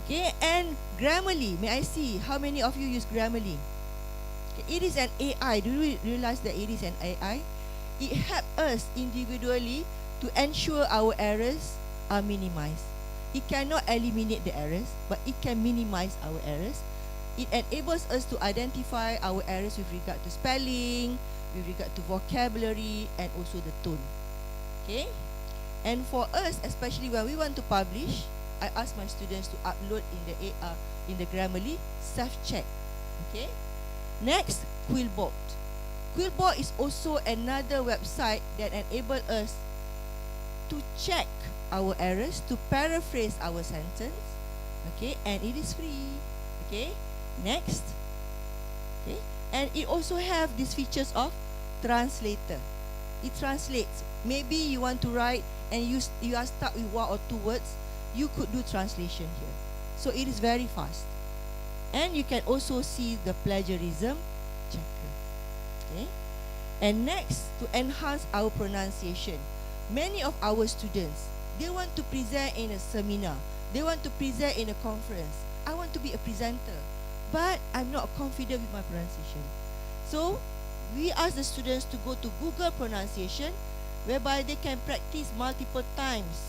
Okay, and Grammarly, may I see how many of you use Grammarly? Okay, it is an AI. Do you realize that it is an AI? It helps us individually to ensure our errors are minimized. It cannot eliminate the errors, but it can minimize our errors. It enables us to identify our errors with regard to spelling, with regard to vocabulary, and also the tone. Okay? And for us, especially when we want to publish, I ask my students to upload in the Grammarly self-check. Okay? Next, Quillbot. Quillbot is also another website that enables us to check our errors, to paraphrase our sentence. Okay? And it is free. Okay? Next. Okay? And it also have these features of translator. It translates. Maybe you want to write and you are stuck with one or two words, you could do translation here. So it is very fast. And you can also see the plagiarism checker. Okay? And next, to enhance our pronunciation. Many of our students, they want to present in a seminar. They want to present in a conference. I want to be a presenter, but I'm not confident with my pronunciation. So we ask the students to go to Google pronunciation, whereby they can practice multiple times.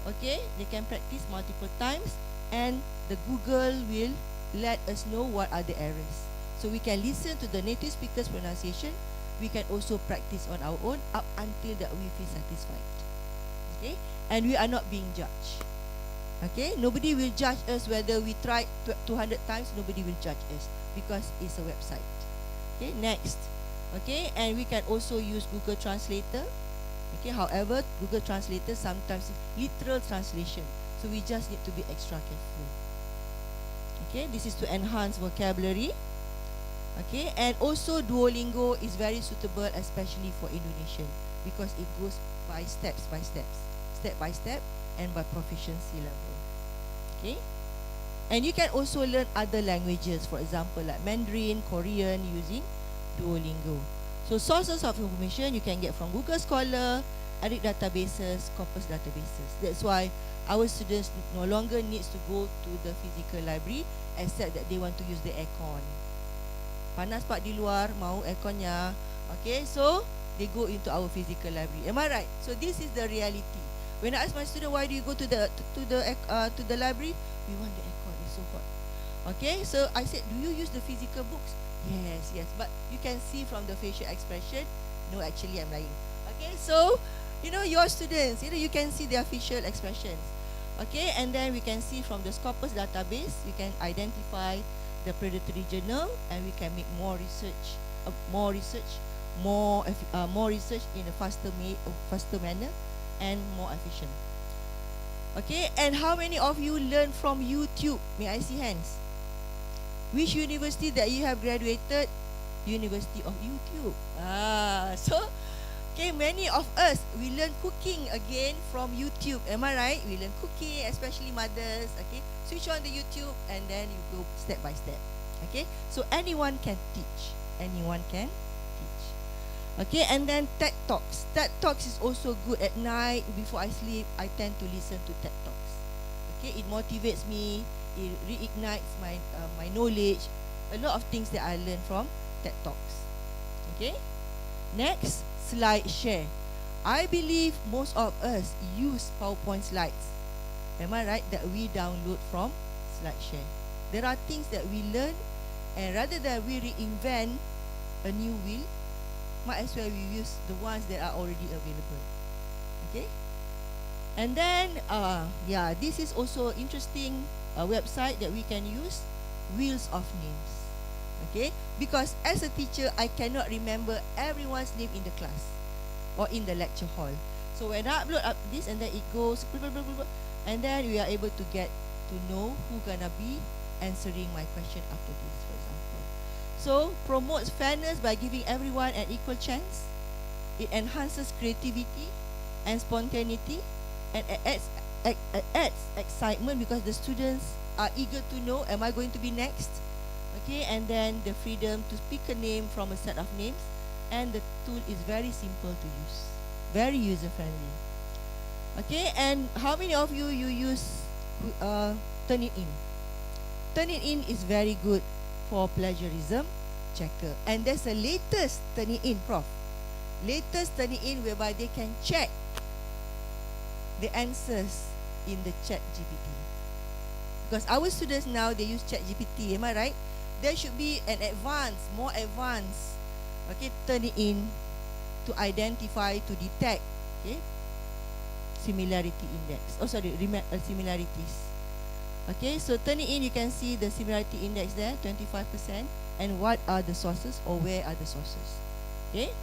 Okay, they can practice multiple times, and the Google will let us know what are the errors. So we can listen to the native speaker's pronunciation. We can also practice on our own up until that we feel satisfied. Okay, and we are not being judged. Okay, nobody will judge us whether we try 200 times. Nobody will judge us because it's a website. Okay, next. Okay, and we can also use Google Translator. Okay, however, Google Translator sometimes is literal translation, so we just need to be extra careful. Okay, this is to enhance vocabulary. Okay, and also Duolingo is very suitable, especially for Indonesian, because it goes by step by step, and by proficiency level. Okay, and you can also learn other languages, for example, like Mandarin, Korean, using Duolingo. So sources of information you can get from Google Scholar, Edit databases, Corpus databases. That's why our students no longer needs to go to the physical library, except that they want to use the aircon. Panas pak di luar, mau airconnya. Okay, so they go into our physical library. Am I right? So this is the reality. When I ask my student, why do you go to the library? We want the aircon. It's so hot. Okay, so I said, do you use the physical books? Yes. But you can see from the facial expression. No, actually, I'm lying. Okay, so your students, you can see their facial expressions. Okay, and then we can see from the Scopus database, we can identify the predatory journal, and we can make more research more research in a faster manner, and more efficient. Okay, and how many of you learn from YouTube? May I see hands? Which university that you have graduated? University of YouTube. So okay, many of us, we learn cooking again from YouTube. Am I right? We learn cooking, especially mothers. Okay, switch on the YouTube and then you go step by step. Okay, so anyone can teach. Anyone can teach. Okay, and then TED Talks. TED Talks is also good at night. Before I sleep, I tend to listen to TED Talks. Okay, it motivates me. It reignites my knowledge. A lot of things that I learn from TED Talks. Okay, next, slide share. I believe most of us use PowerPoint slides. Am I right that we download from SlideShare? There are things that we learn, and rather than we reinvent a new wheel, might as well we use the ones that are already available. Okay, and then this is also interesting website that we can use, Wheels of Names. Okay, because as a teacher, I cannot remember everyone's name in the class or in the lecture hall. So when I upload up this, and then it goes blah, blah, blah, blah, and then we are able to get to know who gonna be answering my question after this, for example. So promotes fairness by giving everyone an equal chance. It enhances creativity and spontaneity, and adds excitement because the students are eager to know, am I going to be next? Okay, and then the freedom to pick a name from a set of names, and the tool is very simple to use, very user friendly. Okay, and how many of you use Turnitin? Turnitin is very good for plagiarism checker, and there's a latest Turnitin, Prof. Latest Turnitin whereby they can check the answers in the chat GPT. Because our students now, they use chat GPT, am I right? There should be an more advanced, okay, Turnitin to identify, to detect, okay, similarity index. Similarities. Okay, so Turnitin, you can see the similarity index there, 25%, and what are the sources or where are the sources. Okay,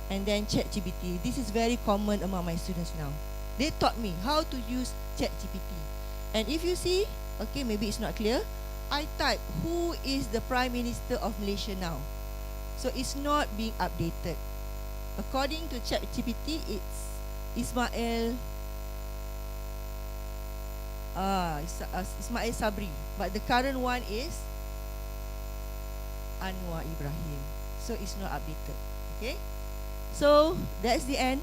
and then ChatGPT. This is very common among my students now. They taught me how to use ChatGPT, and if you see, okay, maybe it's not clear. I type who is the Prime Minister of Malaysia now, so it's not being updated. According to ChatGPT, it's Ismail Sabri, but the current one is Anwar Ibrahim, so it's not updated. Okay, so that's the end.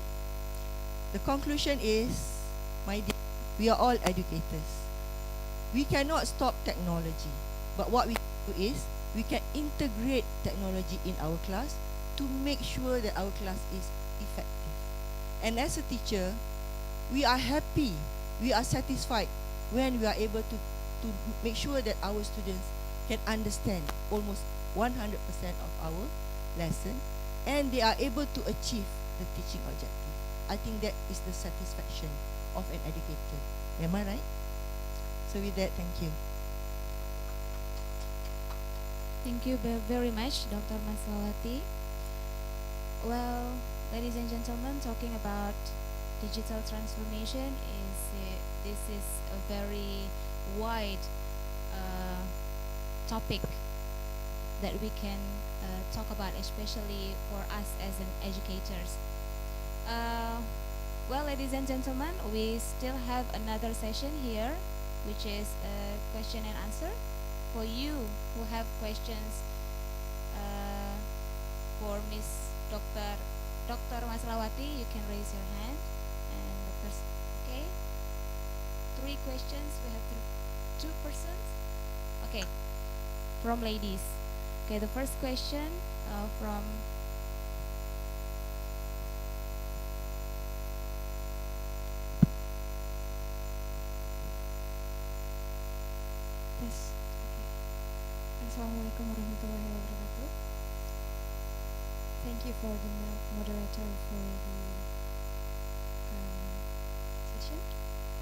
The conclusion is, my dear, we are all educators. We cannot stop technology, but what we do is we can integrate technology in our class to make sure that our class is effective. And as a teacher, we are happy, we are satisfied when we are able to make sure that our students can understand almost 100% of our lesson, and they are able to achieve the teaching objective. I think that is the satisfaction of an educator. Am I right? So with that, thank you. Thank you very much, Dr. Maslawati. Well, ladies and gentlemen, talking about digital transformation this is a very wide topic that we can talk about, especially for us as an educators. Well, ladies and gentlemen, we still have another session here, which is a question and answer. For you who have questions for Miss Dr. Maslawati, you can raise your hand. And okay, 3 questions. We have 2 persons. Okay, from ladies. Okay, the first question from Yes. Okay. Assalamualaikum warahmatullahi wabarakatuh. Thank you for the moderator for the session.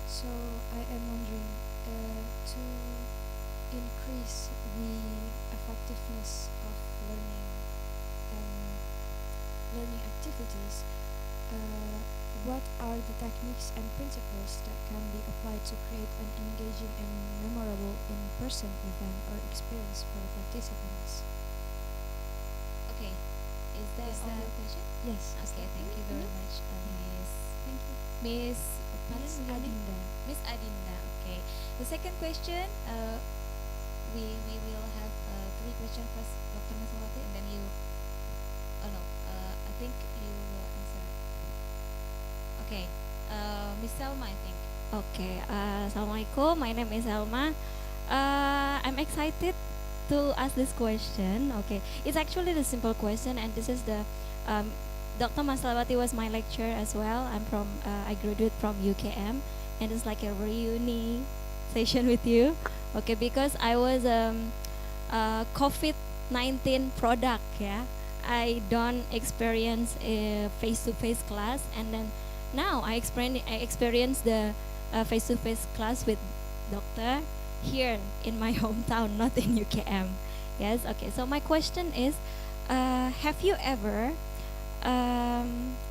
So I am wondering, to increase the effectiveness of learning, learning activities, what are the techniques and principles that can be applied to create an engaging and memorable in-person event or experience for the participants? Okay, is that all your question? Yes. Okay, thank you very much, Miss. Thank you, Miss. Miss Adinda. Miss Adinda. Okay. The second question, we will have three questions first, Dr. Masawati, and then you. Oh no, I think you will answer. Okay, Miss Selma, I think. Okay, Assalamualaikum. My name is Alma. I'm excited to ask this question. Okay, it's actually the simple question, and this is the Dr. Maslawati was my lecturer as well. I graduated from UKM, and it's like a reunion session with you. Okay, because I was COVID-19 product. Yeah, I don't experience a face-to-face class, and then now I experience the face-to-face class with doctor here in my hometown, not in UKM. Yes. Okay. So my question is, have you ever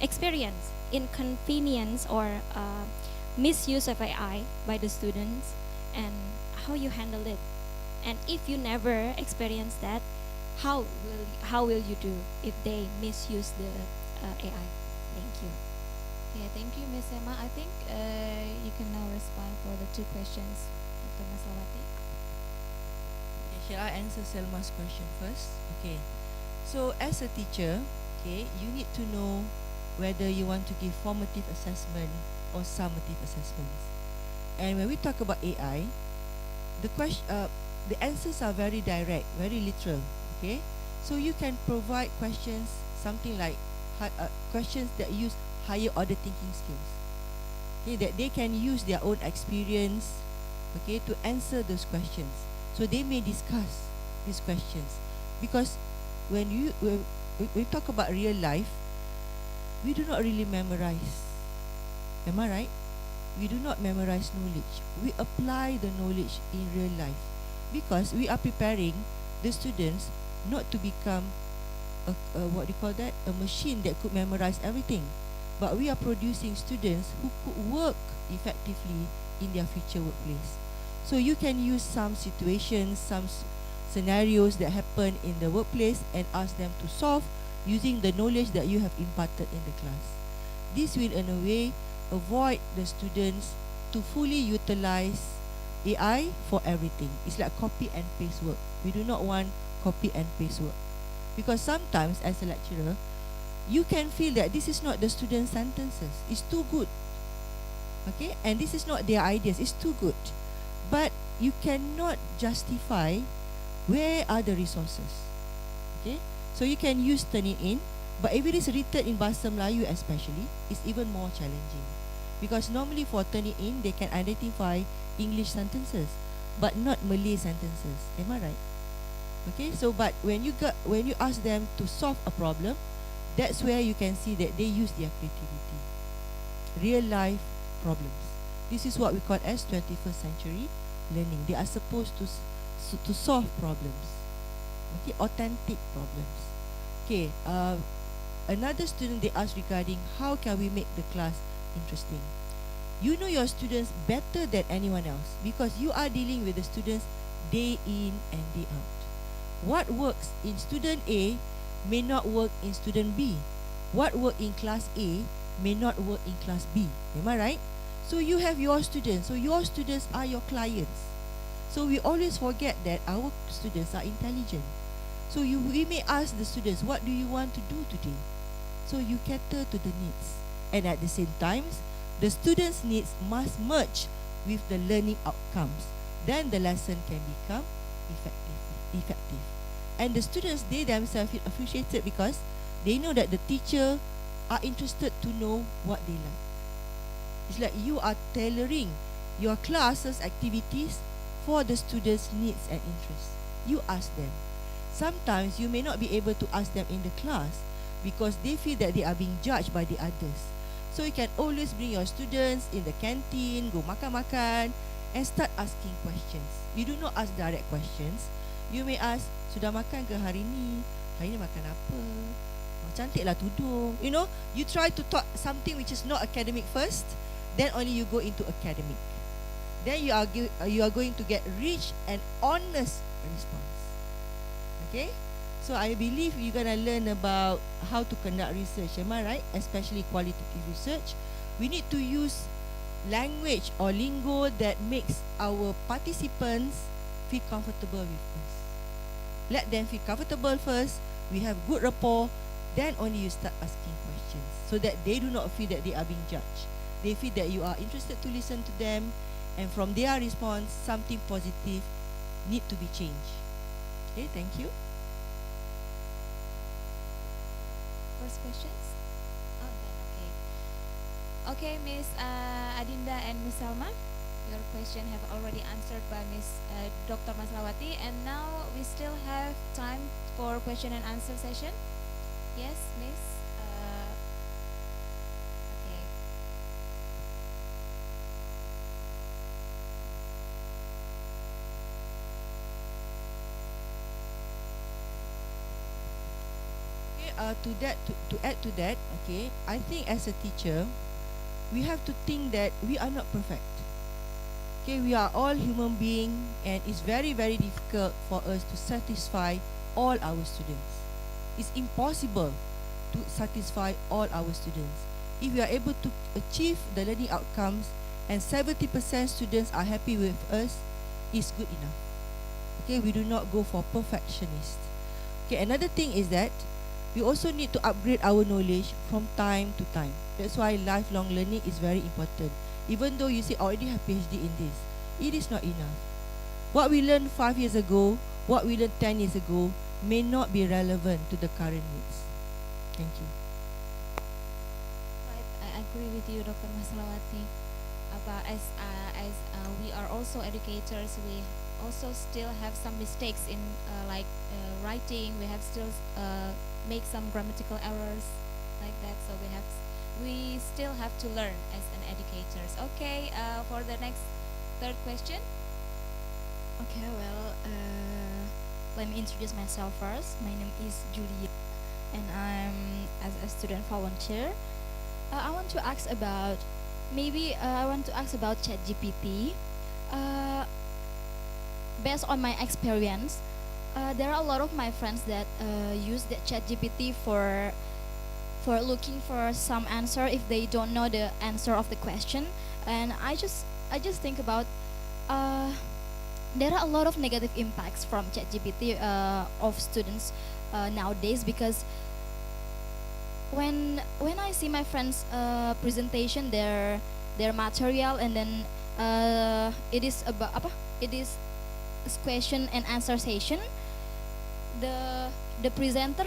experienced inconvenience or misuse of AI by the students, and how you handle it? And if you never experienced that, how will you do if they misuse the AI? Thank you. Yeah, thank you, Miss Emma. I think you can now respond for the two questions, Dr. Maslawati. Okay, shall I answer Selma's question first? Okay. So as a teacher, okay, you need to know whether you want to give formative assessment or summative assessments. And when we talk about AI, the answers are very direct, very literal. Okay, so you can provide questions, something like questions that use higher order thinking skills. Okay, that they can use their own experience, okay, to answer those questions. So they may discuss these questions, because when we talk about real life, we do not really memorize. Am I right? We do not memorize knowledge. We apply the knowledge in real life, because we are preparing the students not to become what do you call that? A machine that could memorize everything, but we are producing students who could work effectively in their future workplace. So you can use some situations, some scenarios that happen in the workplace and ask them to solve using the knowledge that you have imparted in the class. This will in a way avoid the students to fully utilize AI for everything. It's like copy and paste work. We do not want copy and paste work, because sometimes as a lecturer, you can feel that this is not the student's sentences, it's too good, okay, and this is not their ideas, it's too good, but you cannot justify where are the resources. Okay, so you can use Turnitin, but if it is written in Bahasa Melayu especially, it's even more challenging, because normally for Turnitin they can identify English sentences but not Malay sentences. Am I right? Okay, so but when you ask them to solve a problem, that's where you can see that they use their creativity. Real life problems. This is what we call as 21st century learning. They are supposed to solve problems. Okay, authentic problems. Okay, another student, they asked regarding how can we make the class interesting. You know your students better than anyone else, because you are dealing with the students day in and day out. What works in student A may not work in student B. What works in class A may not work in class B. Am I right? So you have your students. So your students are your clients. So we always forget that our students are intelligent. So we may ask the students, what do you want to do today? So you cater to the needs. And at the same time, the students' needs must merge with the learning outcomes. Then the lesson can become effective. And the students, they themselves feel appreciated, because they know that the teacher are interested to know what they like. It's like you are tailoring your classes activities for the students' needs and interests. You ask them. Sometimes you may not be able to ask them in the class, because they feel that they are being judged by the others. So you can always bring your students in the canteen, go makan-makan, and start asking questions. You do not ask direct questions. You may ask, sudah makan ke hari ni? Hari ni makan apa? Cantik lah tudung. You know, you try to talk something which is not academic first, then only you go into academic. Then you are going to get rich and honest response. Okay? So I believe you're gonna learn about how to conduct research. Am I right? Especially qualitative research. We need to use language or lingo that makes our participants feel comfortable with us. Let them feel comfortable first. We have good rapport. Then only you start asking questions, so that they do not feel that they are being judged. They feel that you are interested to listen to them, and from their response, something positive need to be changed. Okay, thank you. First questions? Oh, then okay. Okay, Miss Adinda and Miss Salma, your question have already answered by Miss Dr. Maslawati, and now we still have time for question and answer session. Yes, Miss. Okay. Okay, to add to that, okay, I think as a teacher, we have to think that we are not perfect. Okay, we are all human beings, and it's very, very difficult for us to satisfy all our students. It's impossible to satisfy all our students. If we are able to achieve the learning outcomes and 70% students are happy with us, it's good enough. Okay, we do not go for perfectionist. Okay, another thing is that we also need to upgrade our knowledge from time to time. That's why lifelong learning is very important. Even though you say already have PhD in this, it is not enough. What we learned 5 years ago, what we learned 10 years ago, may not be relevant to the current needs. Thank you. Right, I agree with you, Dr. Maslawati. About as we are also educators, we also still have some mistakes in writing. We have still make some grammatical errors like that. So we still have to learn as an educators. Okay, for the next third question. Okay, well, let me introduce myself first. My name is Julia, and I'm as a student volunteer. I want to ask about ChatGPT. Based on my experience, there are a lot of my friends that use the ChatGPT for looking for some answer if they don't know the answer of the question. And I just think about there are a lot of negative impacts from ChatGPT of students nowadays, because when I see my friends presentation their material, and then it is about it is question and answer session, the presenter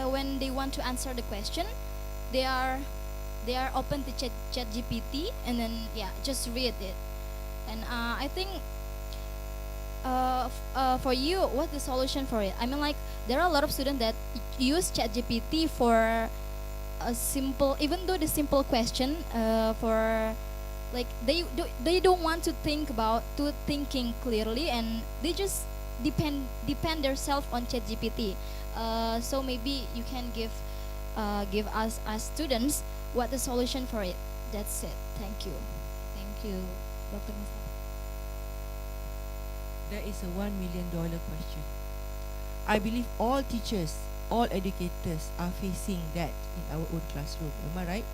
when they want to answer the question, they are open to ChatGPT, and then just read it. And I think for you, what's the solution for it? I mean, like, there are a lot of students that use ChatGPT for a simple, even though the simple question for like they don't want to think about thinking clearly, and they just depend themselves on ChatGPT. So maybe you can give us as students what the solution for it. That's it. Thank you. Thank you, Dr. Mustafa. That is a $1 million question. I believe all teachers, all educators are facing that in our own classroom. Am I right?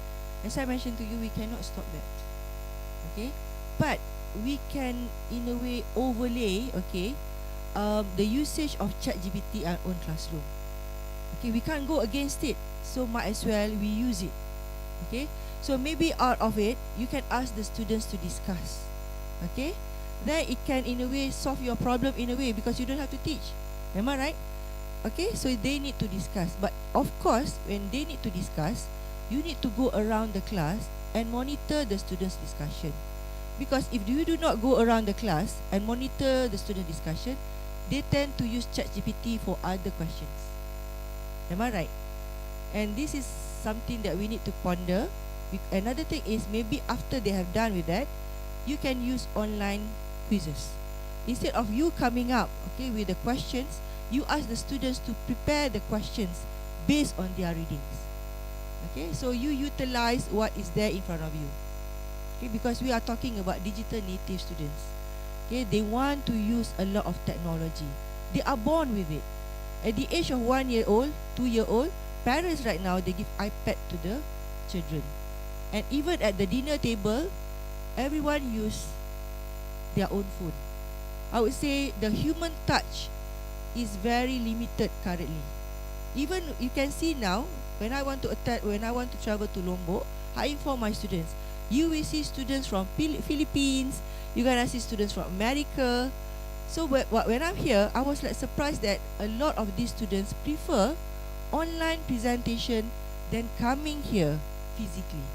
As I mentioned to you, we cannot stop that. Okay? But we can, in a way, overlay, okay, the usage of ChatGPT in our own classroom. Okay, we can't go against it, so might as well we use it. Okay? So maybe out of it, you can ask the students to discuss. Okay? Then it can, in a way, solve your problem in a way, because you don't have to teach. Am I right? Okay, so they need to discuss. But of course, when they need to discuss, you need to go around the class and monitor the students' discussion. Because if you do not go around the class and monitor the student discussion, they tend to use ChatGPT for other questions. Am I right? And this is something that we need to ponder. Another thing is, maybe after they have done with that, you can use online quizzes. Instead of you coming up, okay, with the questions, you ask the students to prepare the questions based on their readings. Okay, so you utilize what is there in front of you. Okay, because we are talking about digital native students. Okay, they want to use a lot of technology. They are born with it. At the age of 1 year old, 2 year old, parents right now, they give iPad to the children. And even at the dinner table, everyone use their own phone. I would say the human touch is very limited currently. Even you can see now, when I want to travel to Lombok, I inform my students. You will see students from Philippines. You're gonna see students from America. So when I'm here, I was like surprised that a lot of these students prefer online presentation than coming here physically.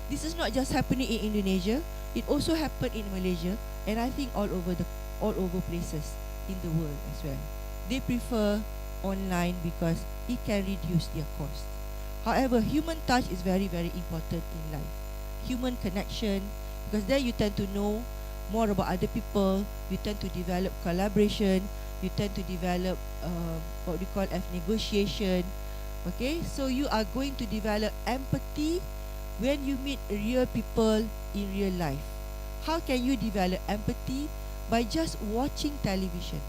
This is not just happening in Indonesia; it also happened in Malaysia, and I think all over places in the world as well. They prefer online because it can reduce their cost. However, human touch is very, very important in life. Human connection, because there you tend to know more about other people, you tend to develop collaboration, you tend to develop what we call negotiation. Okay, so you are going to develop empathy when you meet real people in real life. How can you develop empathy? By just watching television.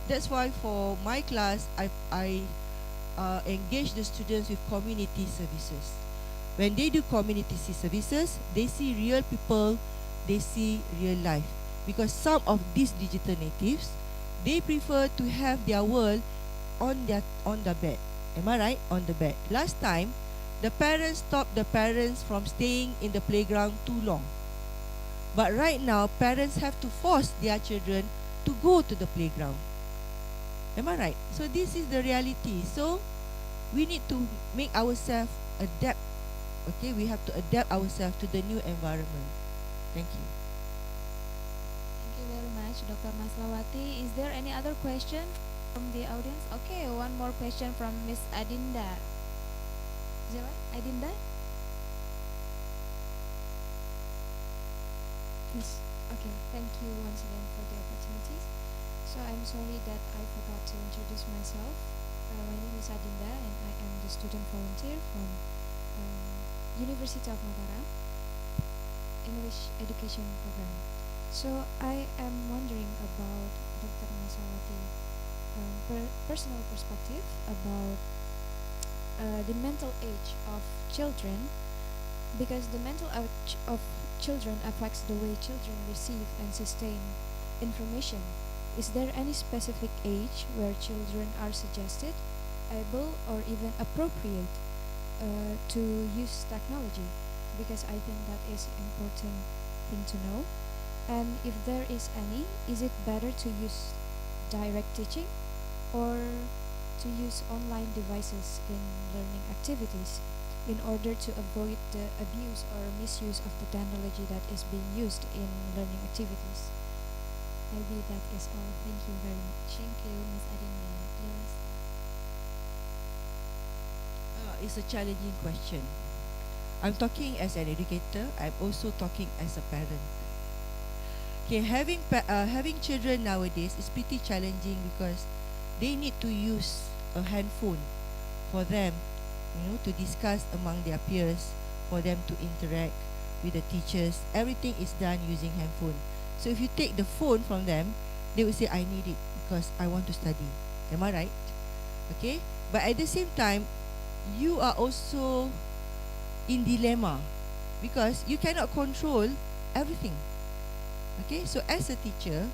That's why for my class, I engage the students with community services. When they do community services, they see real people, they see real life. Because some of these digital natives, they prefer to have their world on the bed. Am I right? On the bed. Last time, the parents stopped the parents from staying in the playground too long. But right now, parents have to force their children to go to the playground. Am I right? So this is the reality. So we need to make ourselves adapt. Okay, we have to adapt ourselves to the new environment. Thank you. Thank you very much, Dr. Maslawati. Is there any other question from the audience? Okay, one more question from Miss Adinda. Is that right? Adinda? Yes. Okay, thank you once again for the opportunities. So I'm sorry that I forgot to introduce myself. My name is Adinda and I am the student volunteer from University of Mataram English Education Program. So I am wondering about Dr. Maslawati personal perspective about the mental age of children, because the mental age of children affects the way children receive and sustain information. Is there any specific age where children are suggested, able, or even appropriate to use technology? Because I think that is an important thing to know. And if there is any, is it better to use direct teaching or to use online devices in learning activities in order to avoid the abuse or misuse of the technology that is being used in learning activities? Maybe that is all. Thank you very much. Thank you, Ms. Adinda. Yes. It's a challenging question. I'm talking as an educator. I'm also talking as a parent. Okay, having children nowadays is pretty challenging because they need to use a handphone for them, to discuss among their peers, for them to interact with the teachers. Everything is done using handphone. So if you take the phone from them, they will say, I need it because I want to study. Am I right? Okay? But at the same time, you are also in dilemma because you cannot control everything. Okay? So as a teacher,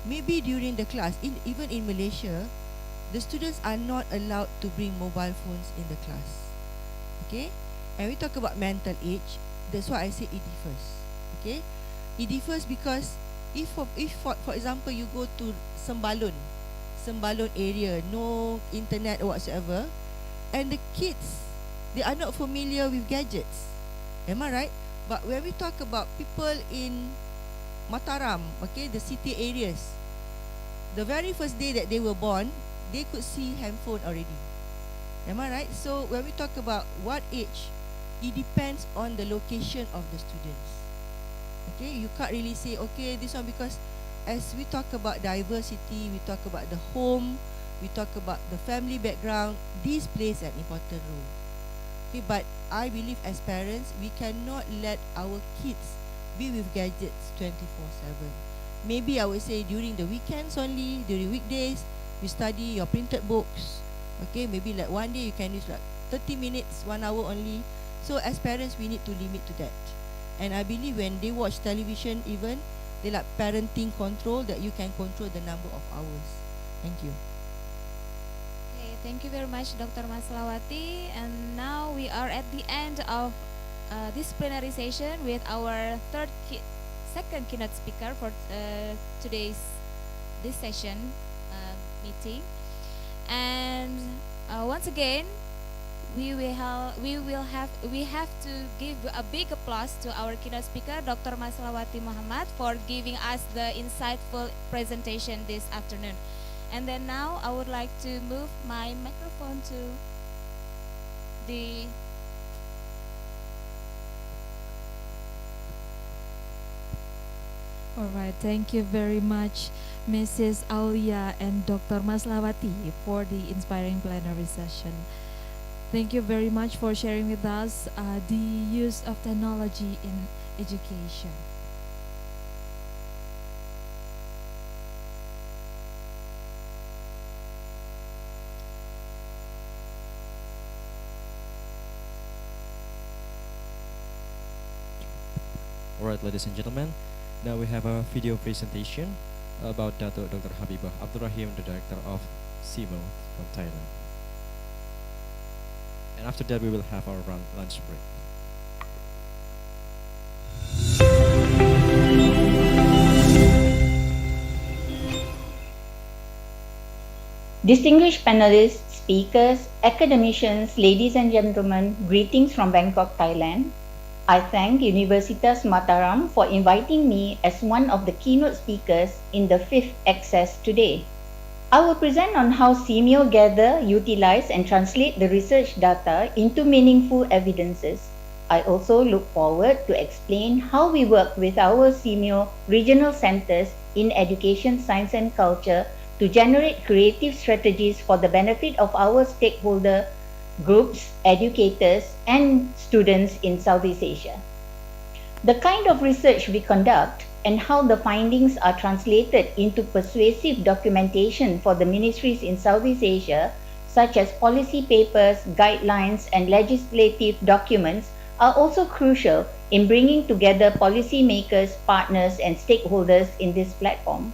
maybe during the class, even in Malaysia, the students are not allowed to bring mobile phones in the class. Okay? And we talk about mental age, that's why I say it differs. Okay? It differs because if for example you go to Sembalun area, no internet whatsoever, and the kids, they are not familiar with gadgets. Am I right? But when we talk about people in Mataram, okay, the city areas, the very first day that they were born, they could see handphone already. Am I right? So when we talk about what age, it depends on the location of the students. Okay, you can't really say, okay, this one, because as we talk about diversity, we talk about the home, we talk about the family background. This plays an important role. Okay, but I believe as parents, we cannot let our kids be with gadgets 24/7. Maybe I would say during the weekends only, during weekdays, you study your printed books. Okay, maybe like one day you can use like 30 minutes, 1 hour only. So as parents, we need to limit to that. And I believe when they watch television even, they like parenting control, that you can control the number of hours. Thank you. Okay, thank you very much, Dr. Maslawati. And now we are at the end of this plenary session with our second keynote speaker for today's this session meeting. And once again, we have to give a big applause to our keynote speaker, Dr. Maslawati Muhammad, for giving us the insightful presentation this afternoon. And then now I would like to move my microphone to the All right, thank you very much, Mrs. Aulia and Dr. Maslawati, for the inspiring plenary session. Thank you very much for sharing with us the use of technology in education. Alright, ladies and gentlemen, now we have a video presentation about Dr. Habibah Abdurrahim, the director of CIMO from Thailand. And after that, we will have our lunch break. Distinguished panelists, speakers, academicians, ladies and gentlemen, greetings from Bangkok, Thailand. I thank Universitas Mataram for inviting me as one of the keynote speakers in the 5th ACcESS today. I will present on how CIMO gather, utilize and translate the research data into meaningful evidences. I also look forward to explain how we work with our CIMO regional centers in education, science and culture to generate creative strategies for the benefit of our stakeholder groups, educators, and students in Southeast Asia. The kind of research we conduct and how the findings are translated into persuasive documentation for the ministries in Southeast Asia, such as policy papers, guidelines, and legislative documents, are also crucial in bringing together policymakers, partners, and stakeholders in this platform.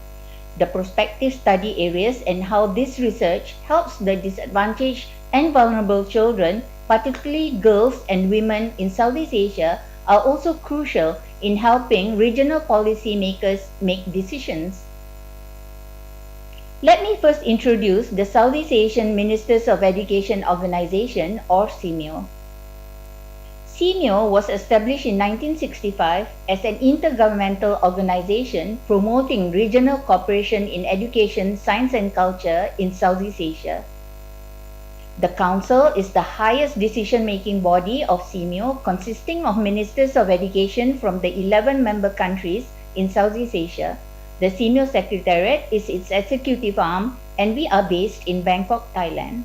The prospective study areas and how this research helps the disadvantaged and vulnerable children, particularly girls and women in Southeast Asia, are also crucial in helping regional policy makers make decisions. Let me first introduce the Southeast Asian Ministers of Education Organization, or CIMO. CIMO was established in 1965 as an intergovernmental organization promoting regional cooperation in education, science and culture in Southeast Asia. The Council is the highest decision-making body of CIMO, consisting of Ministers of Education from the 11 member countries in Southeast Asia. The CIMO Secretariat is its executive arm, and we are based in Bangkok, Thailand.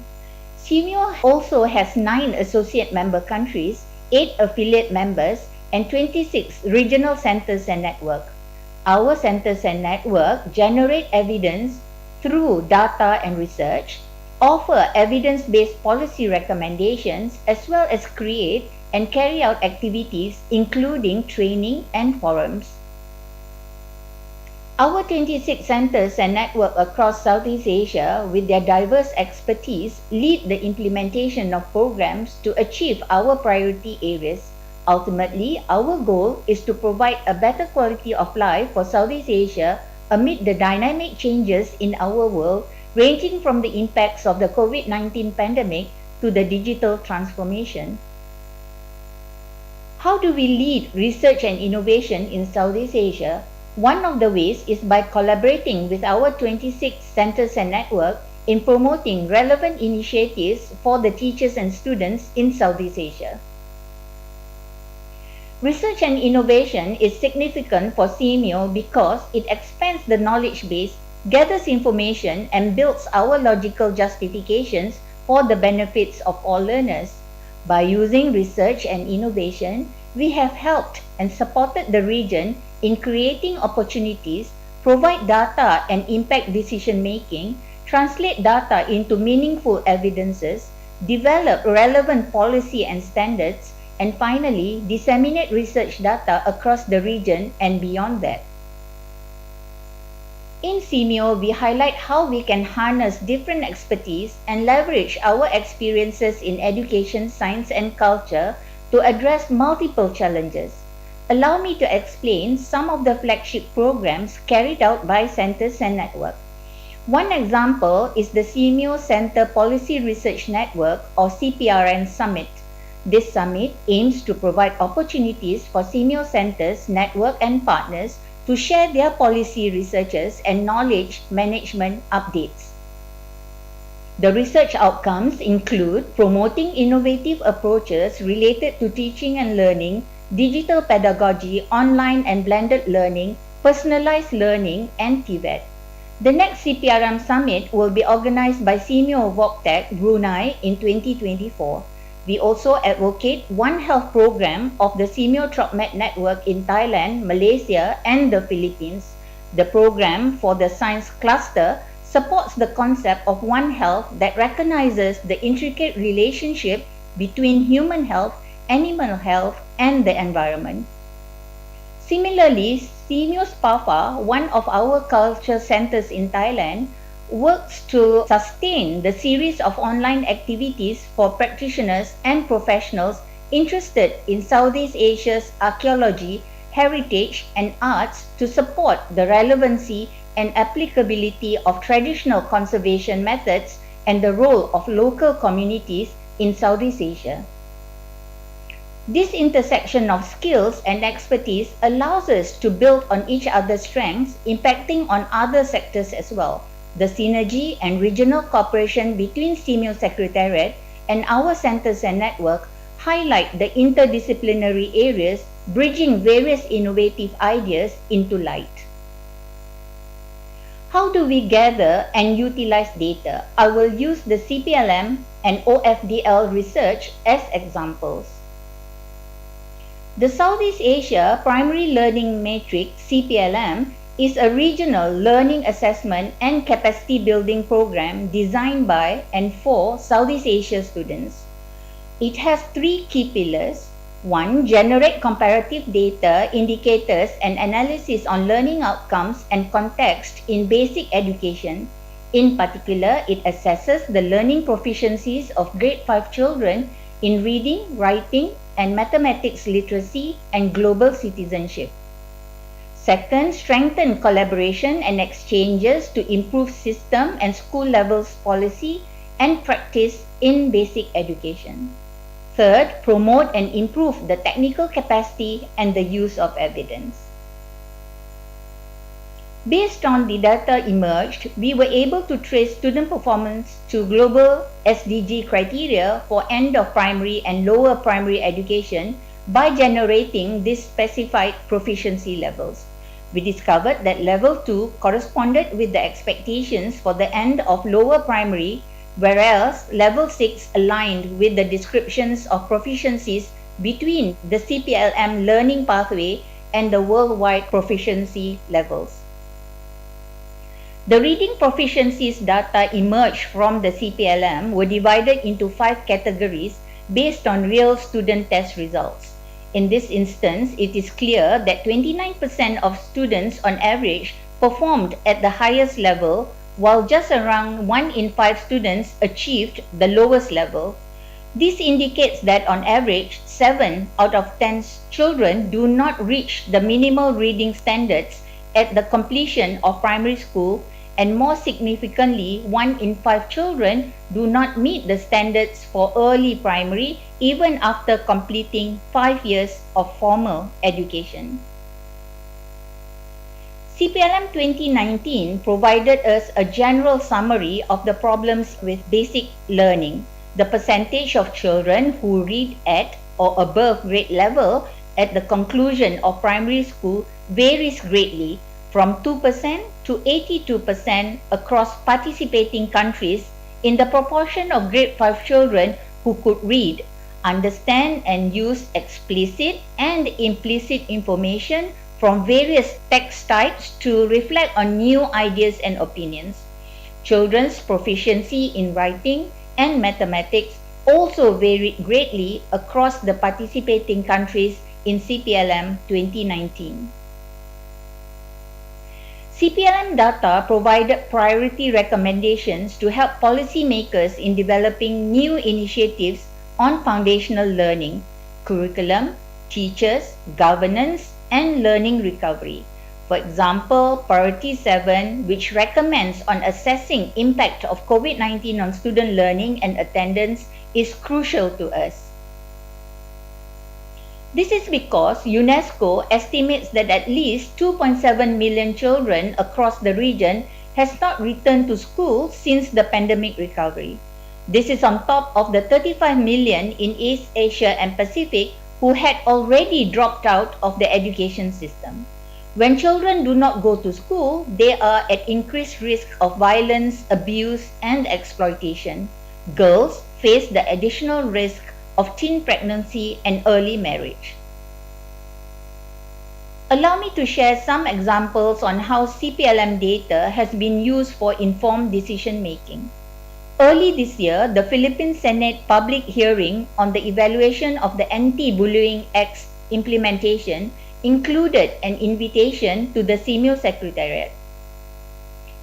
CIMO also has 9 associate member countries, 8 affiliate members, and 26 regional centers and network. Our centers and network generate evidence through data and research, offer evidence-based policy recommendations, as well as create and carry out activities including training and forums. Our 26 centers and network across Southeast Asia, with their diverse expertise, lead the implementation of programs to achieve our priority areas. Ultimately, our goal is to provide a better quality of life for Southeast Asia amid the dynamic changes in our world, ranging from the impacts of the COVID-19 pandemic to the digital transformation. How do we lead research and innovation in Southeast Asia? One of the ways is by collaborating with our 26 centers and network in promoting relevant initiatives for the teachers and students in Southeast Asia. Research and innovation is significant for CIMO because it expands the knowledge base gathers information and builds our logical justifications for the benefits of all learners. By using research and innovation, we have helped and supported the region in creating opportunities, provide data and impact decision making, translate data into meaningful evidences, develop relevant policy and standards, and finally, disseminate research data across the region and beyond that. In CMEO, we highlight how we can harness different expertise and leverage our experiences in education, science, and culture to address multiple challenges. Allow me to explain some of the flagship programs carried out by centers and network. One example is the CMEO Center Policy Research Network or CPRN Summit. This summit aims to provide opportunities for CMEO centers, network, and partners to share their policy researches and knowledge management updates. The research outcomes include promoting innovative approaches related to teaching and learning, digital pedagogy, online and blended learning, personalized learning, and TVET. The next CPRM Summit will be organized by CMEO VOCTEC Brunei in 2024. We also advocate One Health program of the CMEO TROPMED network in Thailand, Malaysia, and the Philippines. The program for the science cluster supports the concept of One Health that recognizes the intricate relationship between human health, animal health, and the environment. Similarly, CMEO SPAFA, one of our culture centers in Thailand, works to sustain the series of online activities for practitioners and professionals interested in Southeast Asia's archaeology, heritage, and arts to support the relevancy and applicability of traditional conservation methods and the role of local communities in Southeast Asia. This intersection of skills and expertise allows us to build on each other's strengths, impacting on other sectors as well. The synergy and regional cooperation between CMEO Secretariat and our centers and network highlight the interdisciplinary areas, bridging various innovative ideas into light. How do we gather and utilize data? I will use the CPLM and OFDL research as examples. The Southeast Asia Primary Learning Matrix (CPLM) is a regional learning assessment and capacity building program designed by and for Southeast Asia students. It has three key pillars. 1. Generate comparative data, indicators, and analysis on learning outcomes and context in basic education. In particular, it assesses the learning proficiencies of grade 5 children in reading, writing, and mathematics literacy and global citizenship. Second, strengthen collaboration and exchanges to improve system and school levels policy and practice in basic education. Third, promote and improve the technical capacity and the use of evidence. Based on the data emerged, we were able to trace student performance to global SDG criteria for end of primary and lower primary education by generating these specified proficiency levels. We discovered that level 2 corresponded with the expectations for the end of lower primary, whereas level 6 aligned with the descriptions of proficiencies between the CPLM learning pathway and the worldwide proficiency levels. The reading proficiencies data emerged from the CPLM were divided into 5 categories based on real student test results. In this instance, it is clear that 29% of students on average performed at the highest level, while just around 1 in 5 students achieved the lowest level. This indicates that on average, 7 out of 10 children do not reach the minimal reading standards at the completion of primary school, and more significantly, 1 in 5 children do not meet the standards for early primary even after completing 5 years of formal education. CPLM 2019 provided us a general summary of the problems with basic learning. The percentage of children who read at or above grade level at the conclusion of primary school varies greatly, from 2% to 82% across participating countries in the proportion of grade 5 children who could read, understand and use explicit and implicit information from various text types to reflect on new ideas and opinions. Children's proficiency in writing and mathematics also varied greatly across the participating countries in CPLM 2019. CPLM data provided priority recommendations to help policymakers in developing new initiatives on foundational learning, curriculum, teachers, governance, and learning recovery. For example, Priority 7, which recommends on assessing impact of COVID-19 on student learning and attendance, is crucial to us. This is because UNESCO estimates that at least 2.7 million children across the region has not returned to school since the pandemic recovery. This is on top of the 35 million in East Asia and Pacific who had already dropped out of the education system. When children do not go to school, they are at increased risk of violence, abuse, and exploitation. Girls face the additional risk of teen pregnancy and early marriage. Allow me to share some examples on how CPLM data has been used for informed decision making. Early this year, the Philippine Senate public hearing on the evaluation of the Anti-Bullying Act's implementation included an invitation to the CMU Secretariat.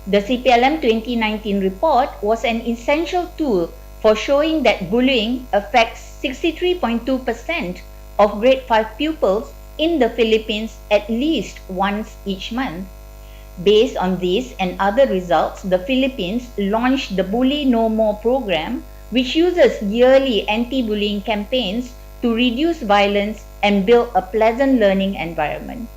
The CPLM 2019 report was an essential tool for showing that bullying affects 63.2% of grade 5 pupils in the Philippines at least once each month. Based on these and other results, the Philippines launched the Bully No More program, which uses yearly anti-bullying campaigns to reduce violence and build a pleasant learning environment.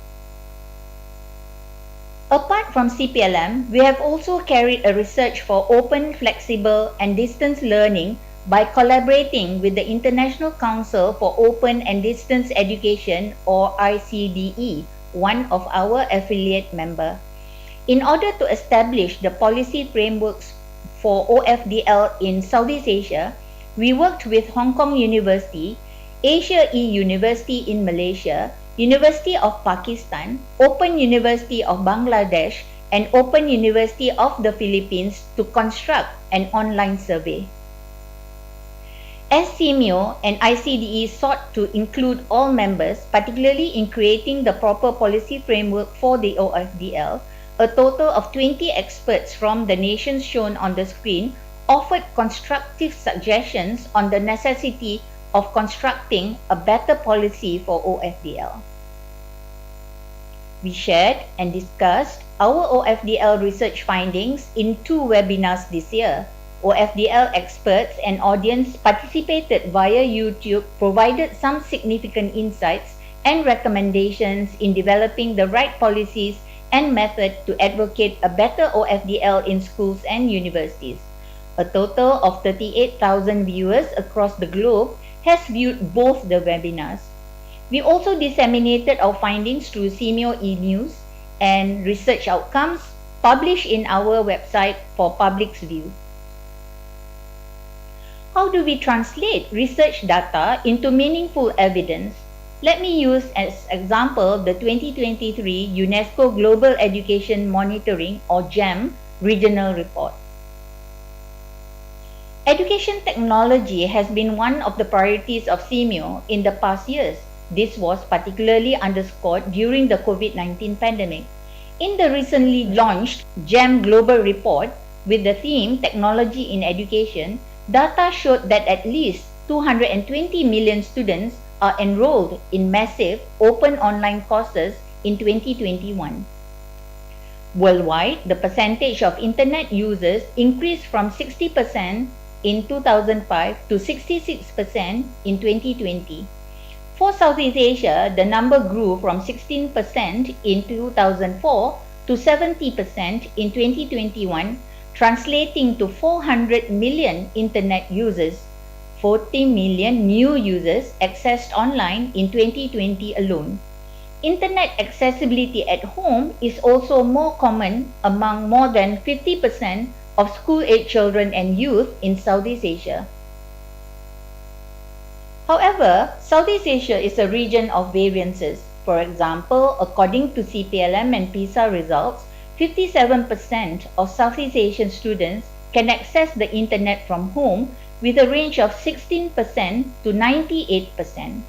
Apart from CPLM, we have also carried a research for open, flexible, and distance learning by collaborating with the International Council for Open and Distance Education, or ICDE, one of our affiliate members. In order to establish the policy frameworks for OFDL in Southeast Asia, we worked with Hong Kong University, Asia E University in Malaysia, University of Pakistan, Open University of Bangladesh, and Open University of the Philippines to construct an online survey. As CMU and ICDE sought to include all members, particularly in creating the proper policy framework for the OFDL, a total of 20 experts from the nations shown on the screen offered constructive suggestions on the necessity of constructing a better policy for OFDL. We shared and discussed our OFDL research findings in 2 webinars this year. OFDL experts and audience participated via YouTube, provided some significant insights and recommendations in developing the right policies and method to advocate a better OFDL in schools and universities. A total of 38,000 viewers across the globe has viewed both the webinars. We also disseminated our findings through CMU e-News and research outcomes published in our website for public's view. How do we translate research data into meaningful evidence? Let me use as example the 2023 UNESCO Global Education Monitoring, or GEM, regional report. Education technology has been one of the priorities of CMU in the past years. This was particularly underscored during the COVID-19 pandemic. In the recently launched GEM Global Report with the theme Technology in Education, data showed that at least 220 million students are enrolled in massive open online courses in 2021. Worldwide, the percentage of internet users increased from 60% in 2005 to 66% in 2020. For Southeast Asia, the number grew from 16% in 2004 to 70% in 2021, translating to 400 million internet users. 40 million new users accessed online in 2020 alone. Internet accessibility at home is also more common among more than 50% of school-age children and youth in Southeast Asia. However, Southeast Asia is a region of variances. For example, according to CPLM and PISA results, 57% of Southeast Asian students can access the internet from home with a range of 16% to 98%.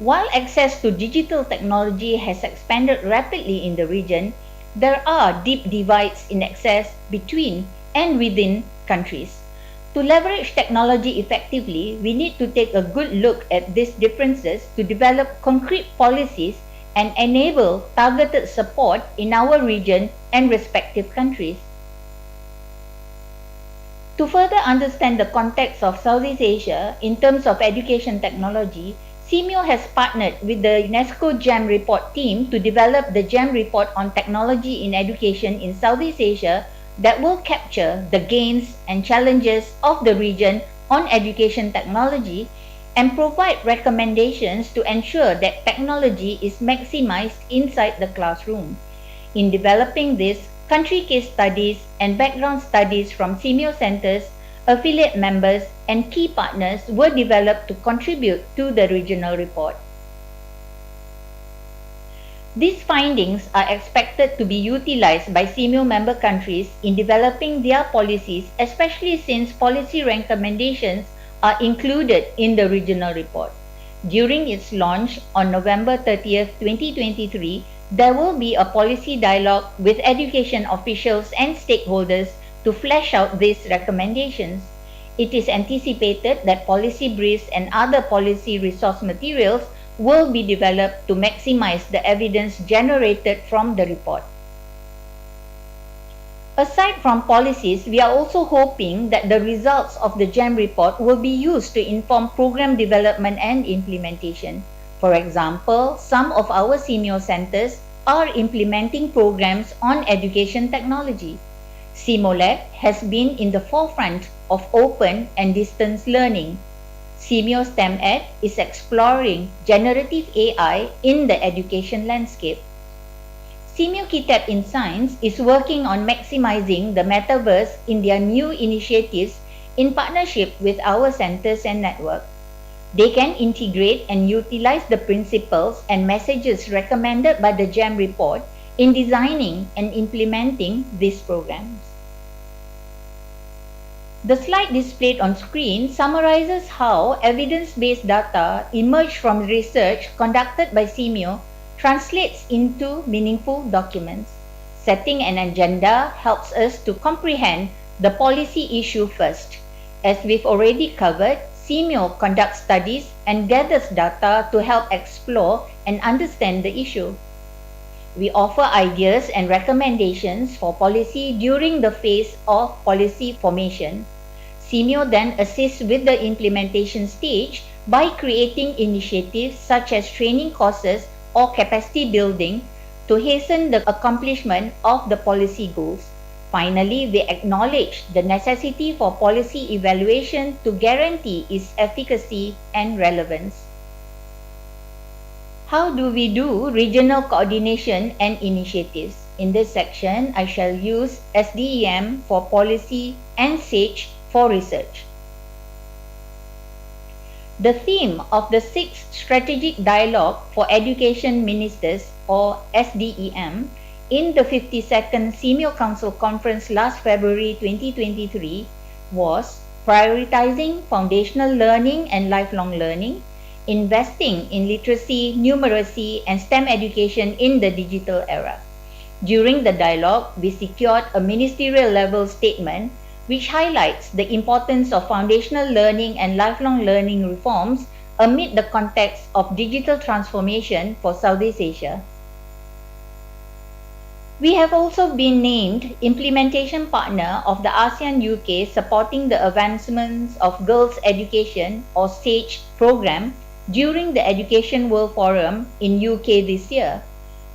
While access to digital technology has expanded rapidly in the region, there are deep divides in access between and within countries. To leverage technology effectively, we need to take a good look at these differences to develop concrete policies and enable targeted support in our region and respective countries. To further understand the context of Southeast Asia in terms of education technology, CMIO has partnered with the UNESCO GEM report team to develop the GEM report on technology in education in Southeast Asia that will capture the gains and challenges of the region on education technology and provide recommendations to ensure that technology is maximized inside the classroom. In developing this, country case studies and background studies from CMIO centers, affiliate members, and key partners were developed to contribute to the regional report. These findings are expected to be utilized by CMIO member countries in developing their policies, especially since policy recommendations are included in the regional report. During its launch on November 30th, 2023, there will be a policy dialogue with education officials and stakeholders to flesh out these recommendations. It is anticipated that policy briefs and other policy resource materials will be developed to maximize the evidence generated from the report. Aside from policies, we are also hoping that the results of the GEM report will be used to inform program development and implementation. For example, some of our CMIO centers are implementing programs on education technology. CMOLEC has been in the forefront of open and distance learning. CMIO STEM-Ed is exploring generative AI in the education landscape. CMIO KITAB in Science is working on maximizing the metaverse in their new initiatives in partnership with our centers and network. They can integrate and utilize the principles and messages recommended by the GEM report in designing and implementing these programs. The slide displayed on screen summarizes how evidence-based data emerged from research conducted by CMIO translates into meaningful documents. Setting an agenda helps us to comprehend the policy issue first. As we've already covered, CMIO conducts studies and gathers data to help explore and understand the issue. We offer ideas and recommendations for policy during the phase of policy formation. CMIO then assists with the implementation stage by creating initiatives such as training courses or capacity building to hasten the accomplishment of the policy goals. Finally, we acknowledge the necessity for policy evaluation to guarantee its efficacy and relevance. How do we do regional coordination and initiatives? In this section, I shall use SDEM for policy and SAGE for research. The theme of the 6th Strategic Dialogue for Education Ministers, or SDEM, in the 52nd CMIO Council Conference last February 2023 was prioritizing foundational learning and lifelong learning, investing in literacy, numeracy, and STEM education in the digital era. During the dialogue, we secured a ministerial level statement which highlights the importance of foundational learning and lifelong learning reforms amid the context of digital transformation for Southeast Asia. We have also been named implementation partner of the ASEAN UK Supporting the Advancements of Girls' Education, or SAGE program during the Education World Forum in UK this year,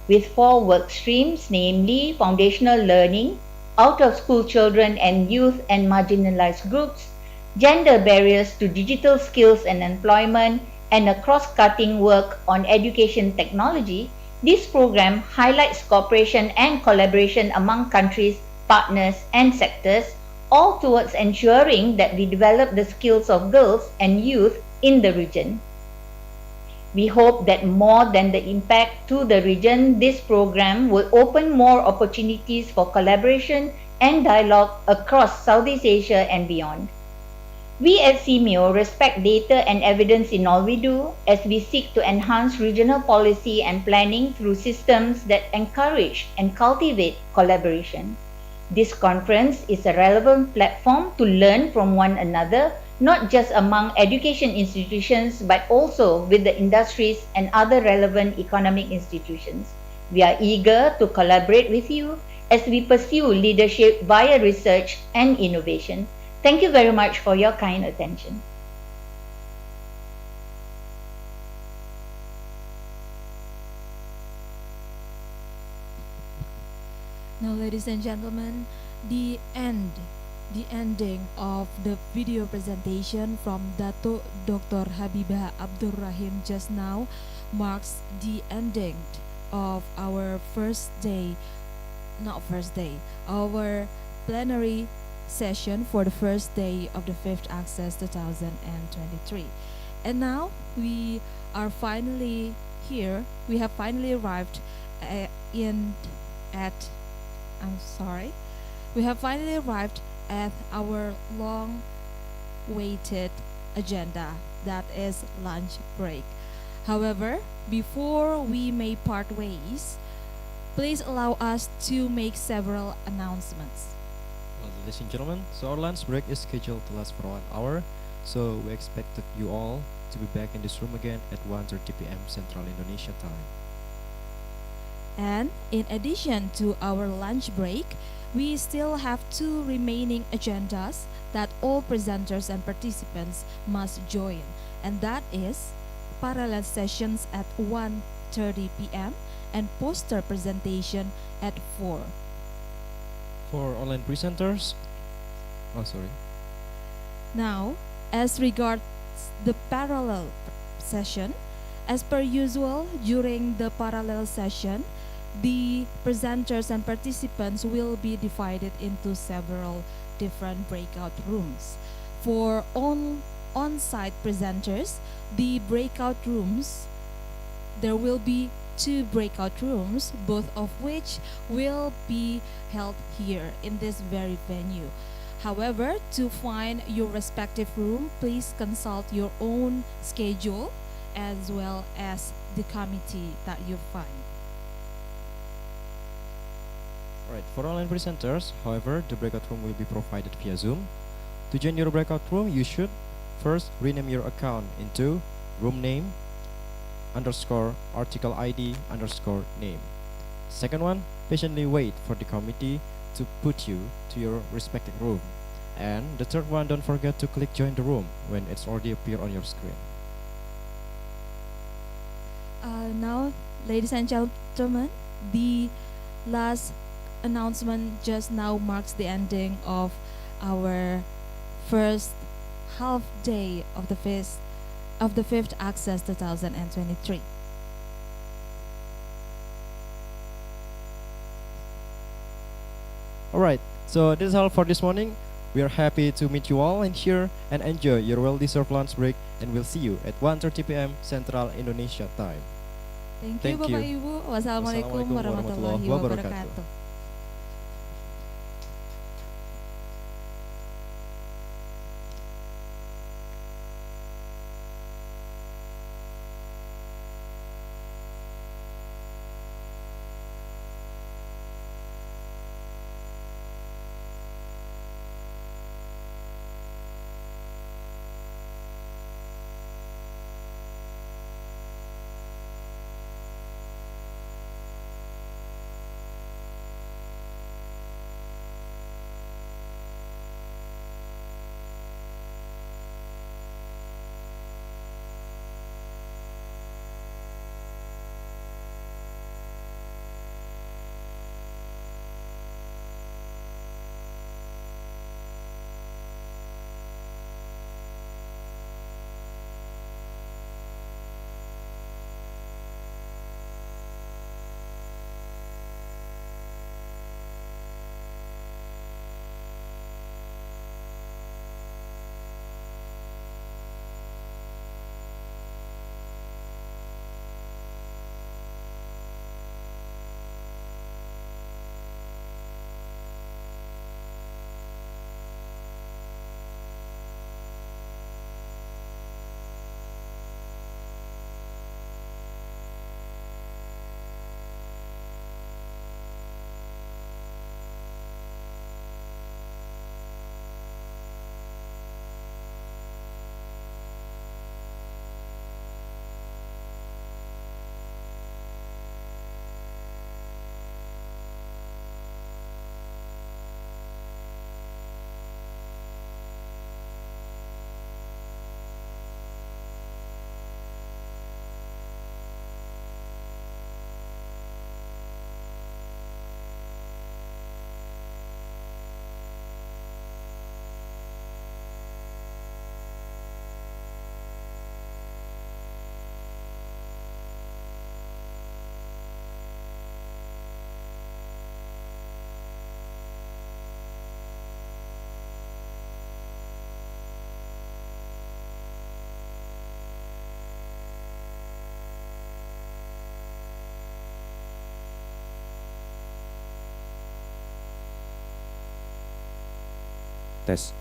with 4 work streams, namely foundational learning, out-of-school children and youth and marginalized groups, gender barriers to digital skills and employment, and a cross-cutting work on education technology, This program highlights cooperation and collaboration among countries, partners, and sectors, all towards ensuring that we develop the skills of girls and youth in the region. We hope that more than the impact to the region, this program will open more opportunities for collaboration and dialogue across Southeast Asia and beyond. We at CMEO respect data and evidence in all we do as we seek to enhance regional policy and planning through systems that encourage and cultivate collaboration. This conference is a relevant platform to learn from one another, not just among education institutions, but also with the industries and other relevant economic institutions. We are eager to collaborate with you as we pursue leadership via research and innovation. Thank you very much for your kind attention. Now, ladies and gentlemen, the ending of the video presentation from Dato Dr. Habibah Abdur Rahim just now marks the ending of our our plenary session for the first day of the 5th ACcESS 2023. And now we are finally here. We have finally arrived we have finally arrived at our long-awaited agenda, that is lunch break. However, before we may part ways, please allow us to make several announcements. Well, ladies and gentlemen, so our lunch break is scheduled to last for 1 hour, so we expected you all to be back in this room again at 1:30 p.m. Central Indonesia time. And in addition to our lunch break, we still have 2 remaining agendas that all presenters and participants must join, and that is parallel sessions at 1:30 p.m. and poster presentation at 4. For online presenters, Now, as regards the parallel session, as per usual, during the parallel session, the presenters and participants will be divided into several different breakout rooms. For on-site presenters, the breakout rooms, there will be 2 breakout rooms, both of which will be held here in this very venue. However, to find your respective room, please consult your own schedule as well as the committee that you find. Right, for online presenters, however, the breakout room will be provided via Zoom. To join your breakout room, you should first rename your account into room name _article ID _name. Second one, patiently wait for the committee to put you to your respective room. And the third one, don't forget to click join the room when it's already appear on your screen. Now, ladies and gentlemen, the last announcement just now marks the ending of our first half day of the 5th ACcESS 2023. Alright, so this is all for this morning. We are happy to meet you all and here and enjoy your well-deserved lunch break, and we'll see you at 1:30 p.m. Central Indonesia time. Thank you, Bapak Ibu. Wassalamualaikum warahmatullahi wabarakatuh. Tes.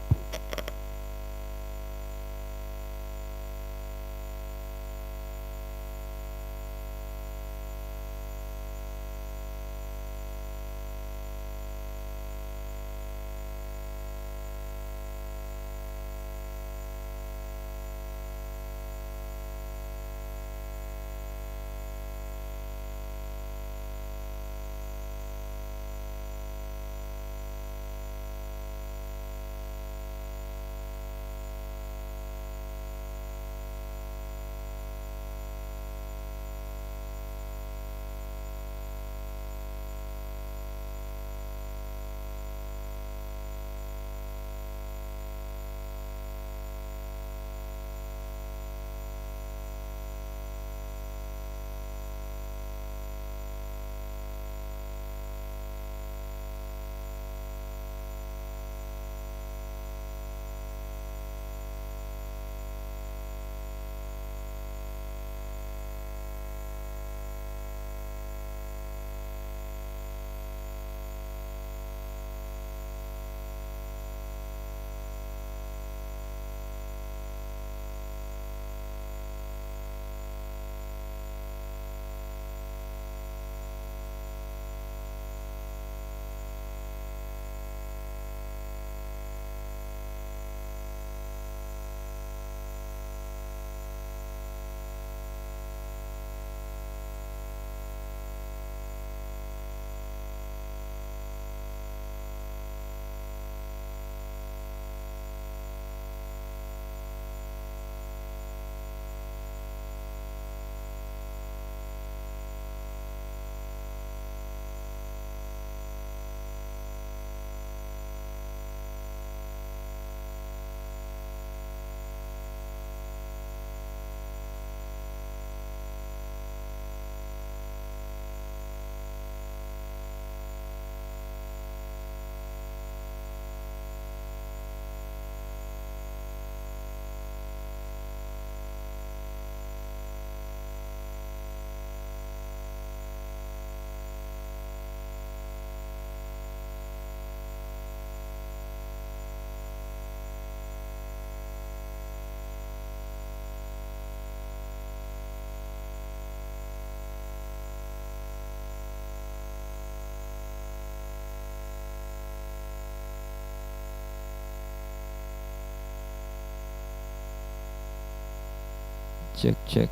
Check, check.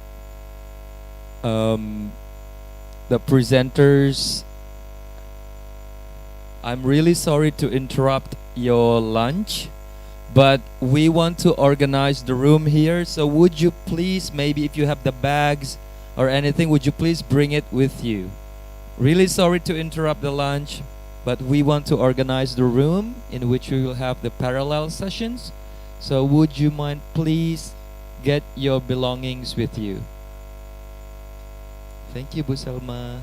The presenters, I'm really sorry to interrupt your lunch, but we want to organize the room here. So would you please, maybe if you have the bags or anything, would you please bring it with you? Really sorry to interrupt the lunch, but we want to organize the room in which we will have the parallel sessions. So would you mind please get your belongings with you? Thank you, Bu Selma.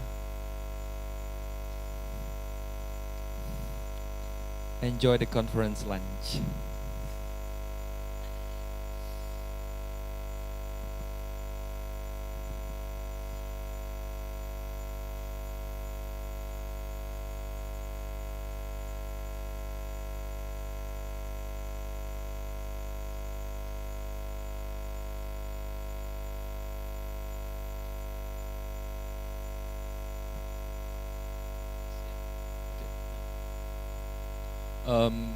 Enjoy the conference lunch. Um,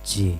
G.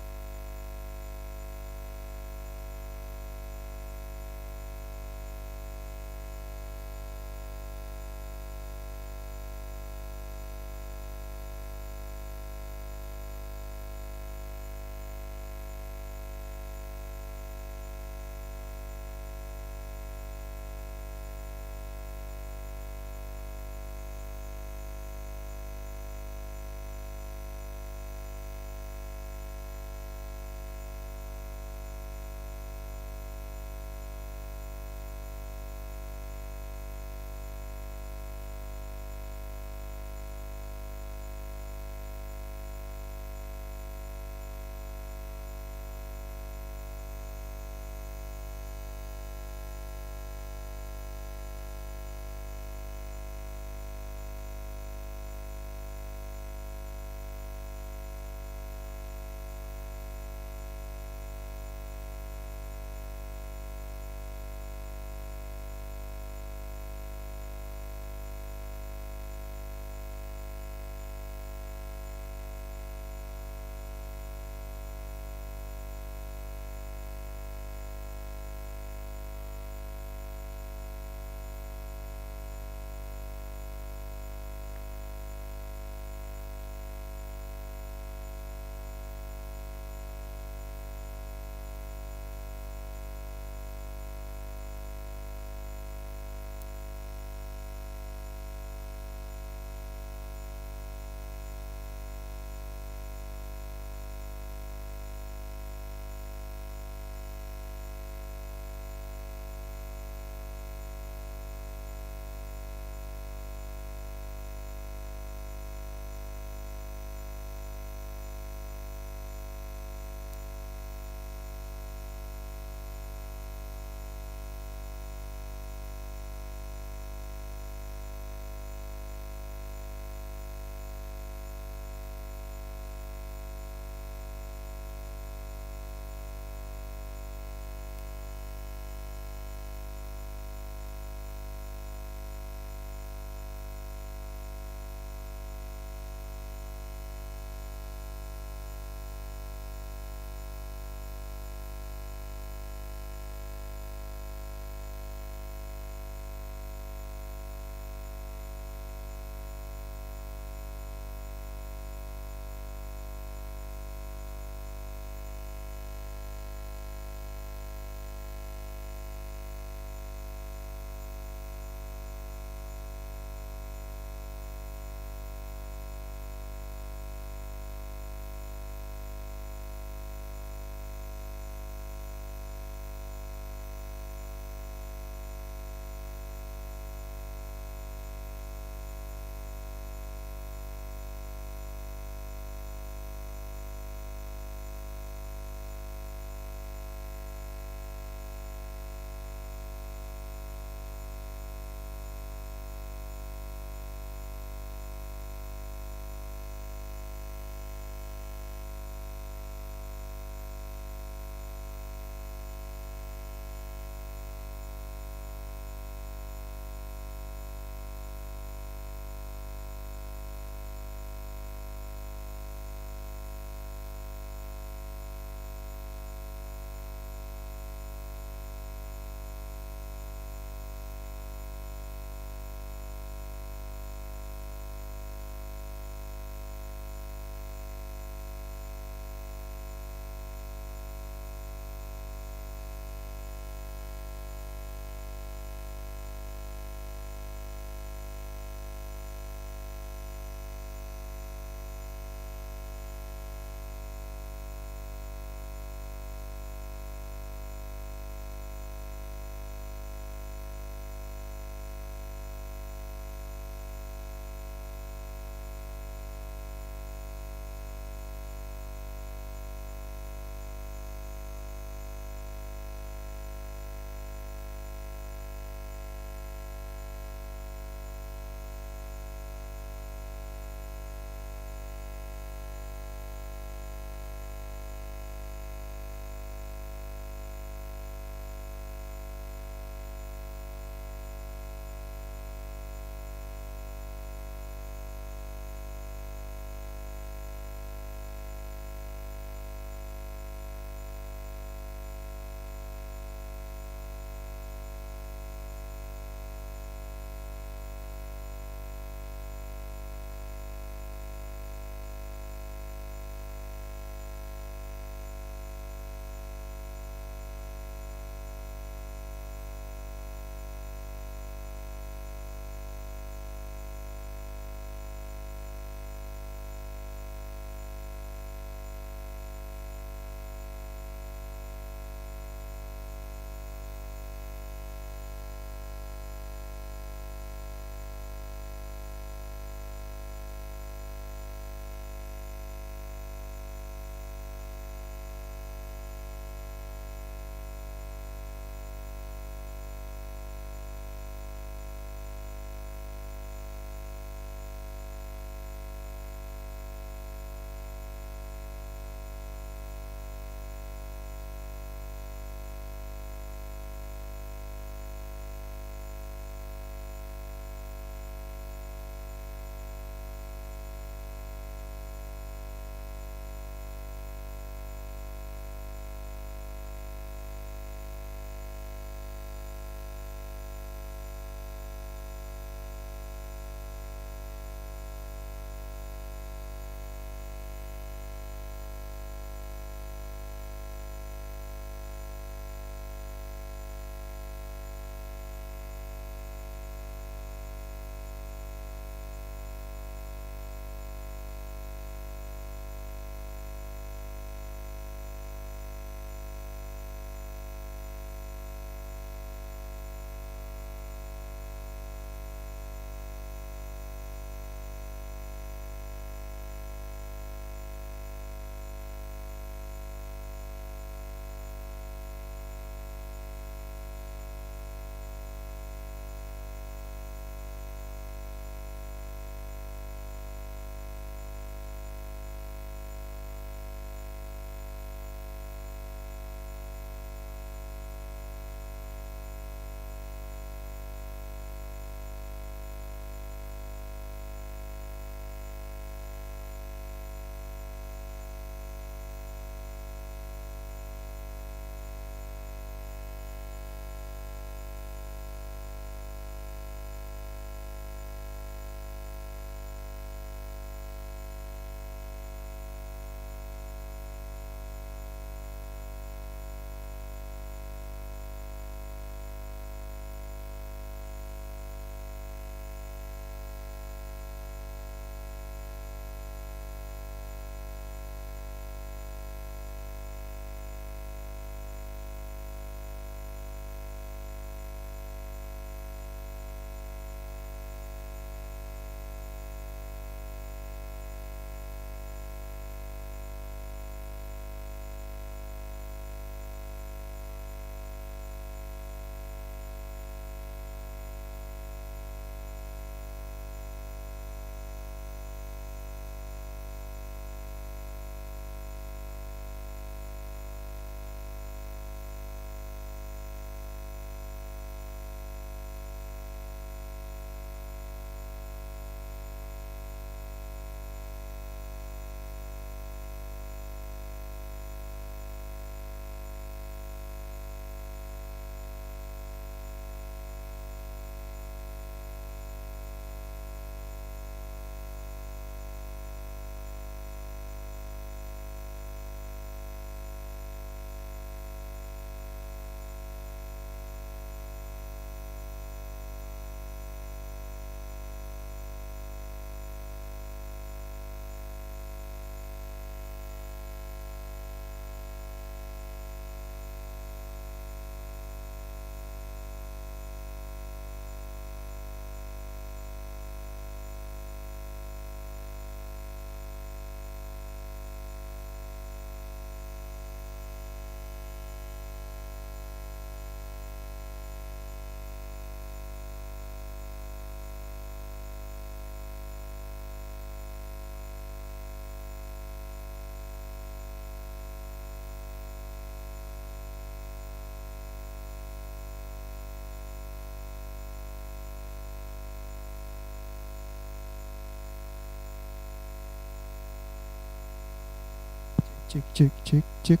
Cek cek cek cek.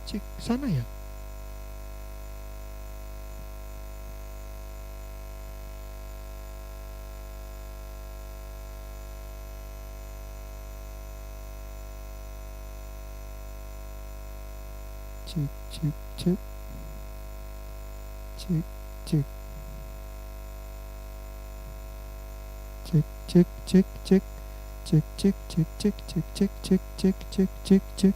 Cek sana ya. Cek cek cek. Cek cek. Cek cek cek cek. Cek cek cek cek cek cek cek cek cek cek cek.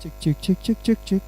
Check, check, check, check, check.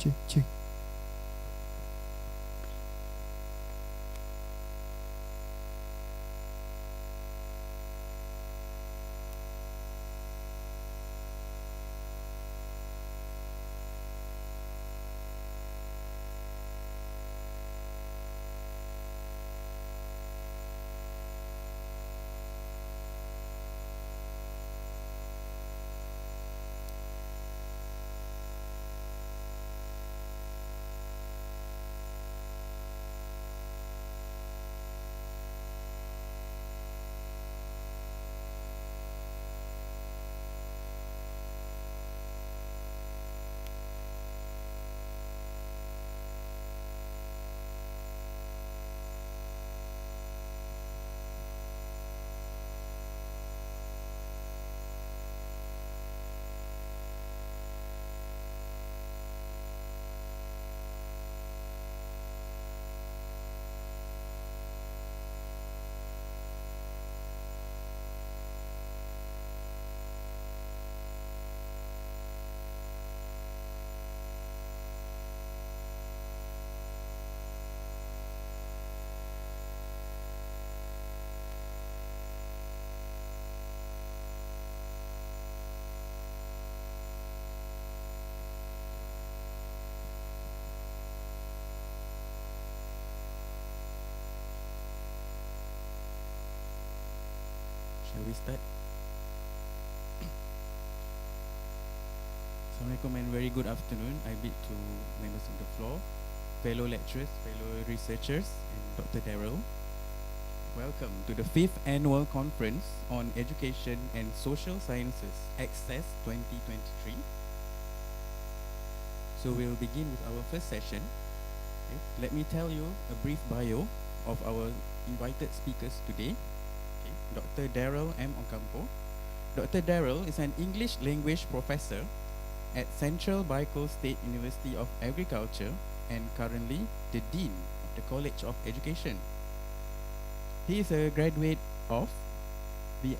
Check, check. Shall we start? Assalamualaikum and very good afternoon. I bid to members of the floor, fellow lecturers, fellow researchers, and Dr. Darrell. Welcome to the 5th Annual Conference on Education and Social Sciences, ACcESS 2023. So we'll begin with our first session. Okay. Let me tell you a brief bio of our invited speakers today. Okay. Dr. Darrell M. Ocampo. Dr. Darrell is an English language professor at Central Baikal State University of Agriculture and currently the Dean of the College of Education. He is a graduate of the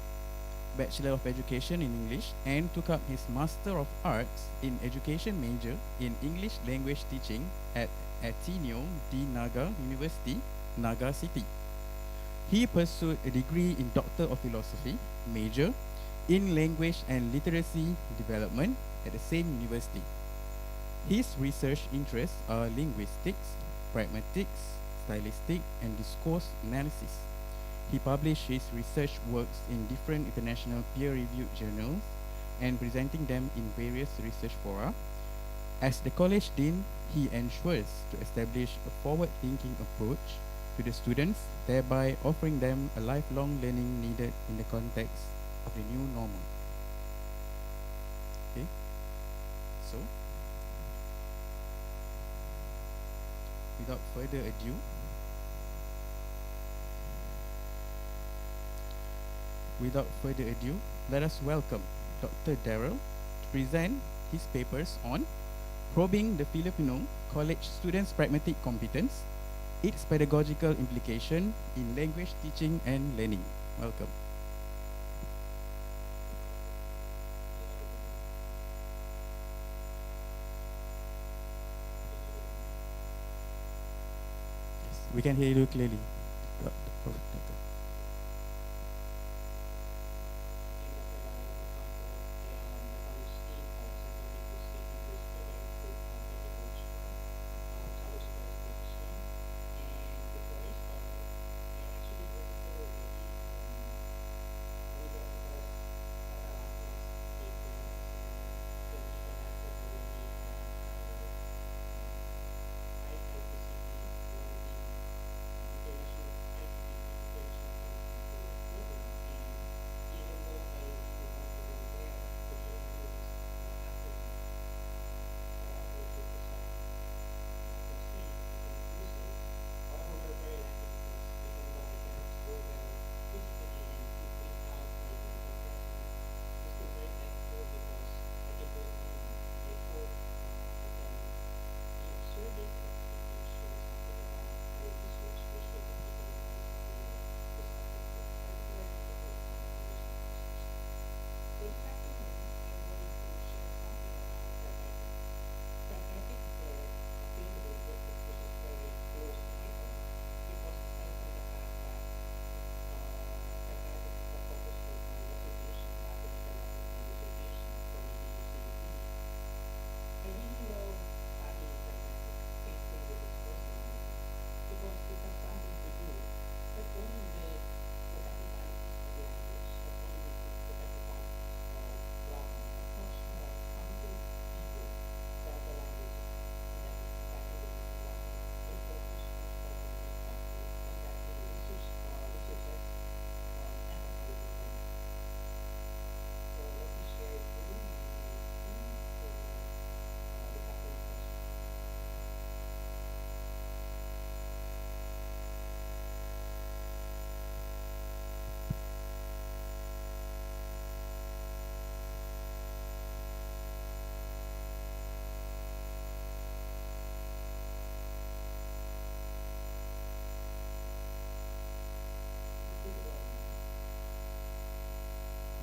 Bachelor of Education in English and took up his Master of Arts in Education major in English Language Teaching at Ateneo di Naga University, Naga City. He pursued a degree in Doctor of Philosophy major in Language and Literacy Development at the same university. His research interests are linguistics, pragmatics, stylistic, and discourse analysis. He published his research works in different international peer-reviewed journals and presenting them in various research fora. As the college dean, he ensures to establish a forward-thinking approach to the students, thereby offering them a lifelong learning needed in the context of the new normal. Okay, so without further ado, let us welcome Dr. Daryl to present his papers on probing the Filipino college students' pragmatic competence, its pedagogical implication in language teaching and learning. Welcome. Yes, we can hear you clearly. Doctor.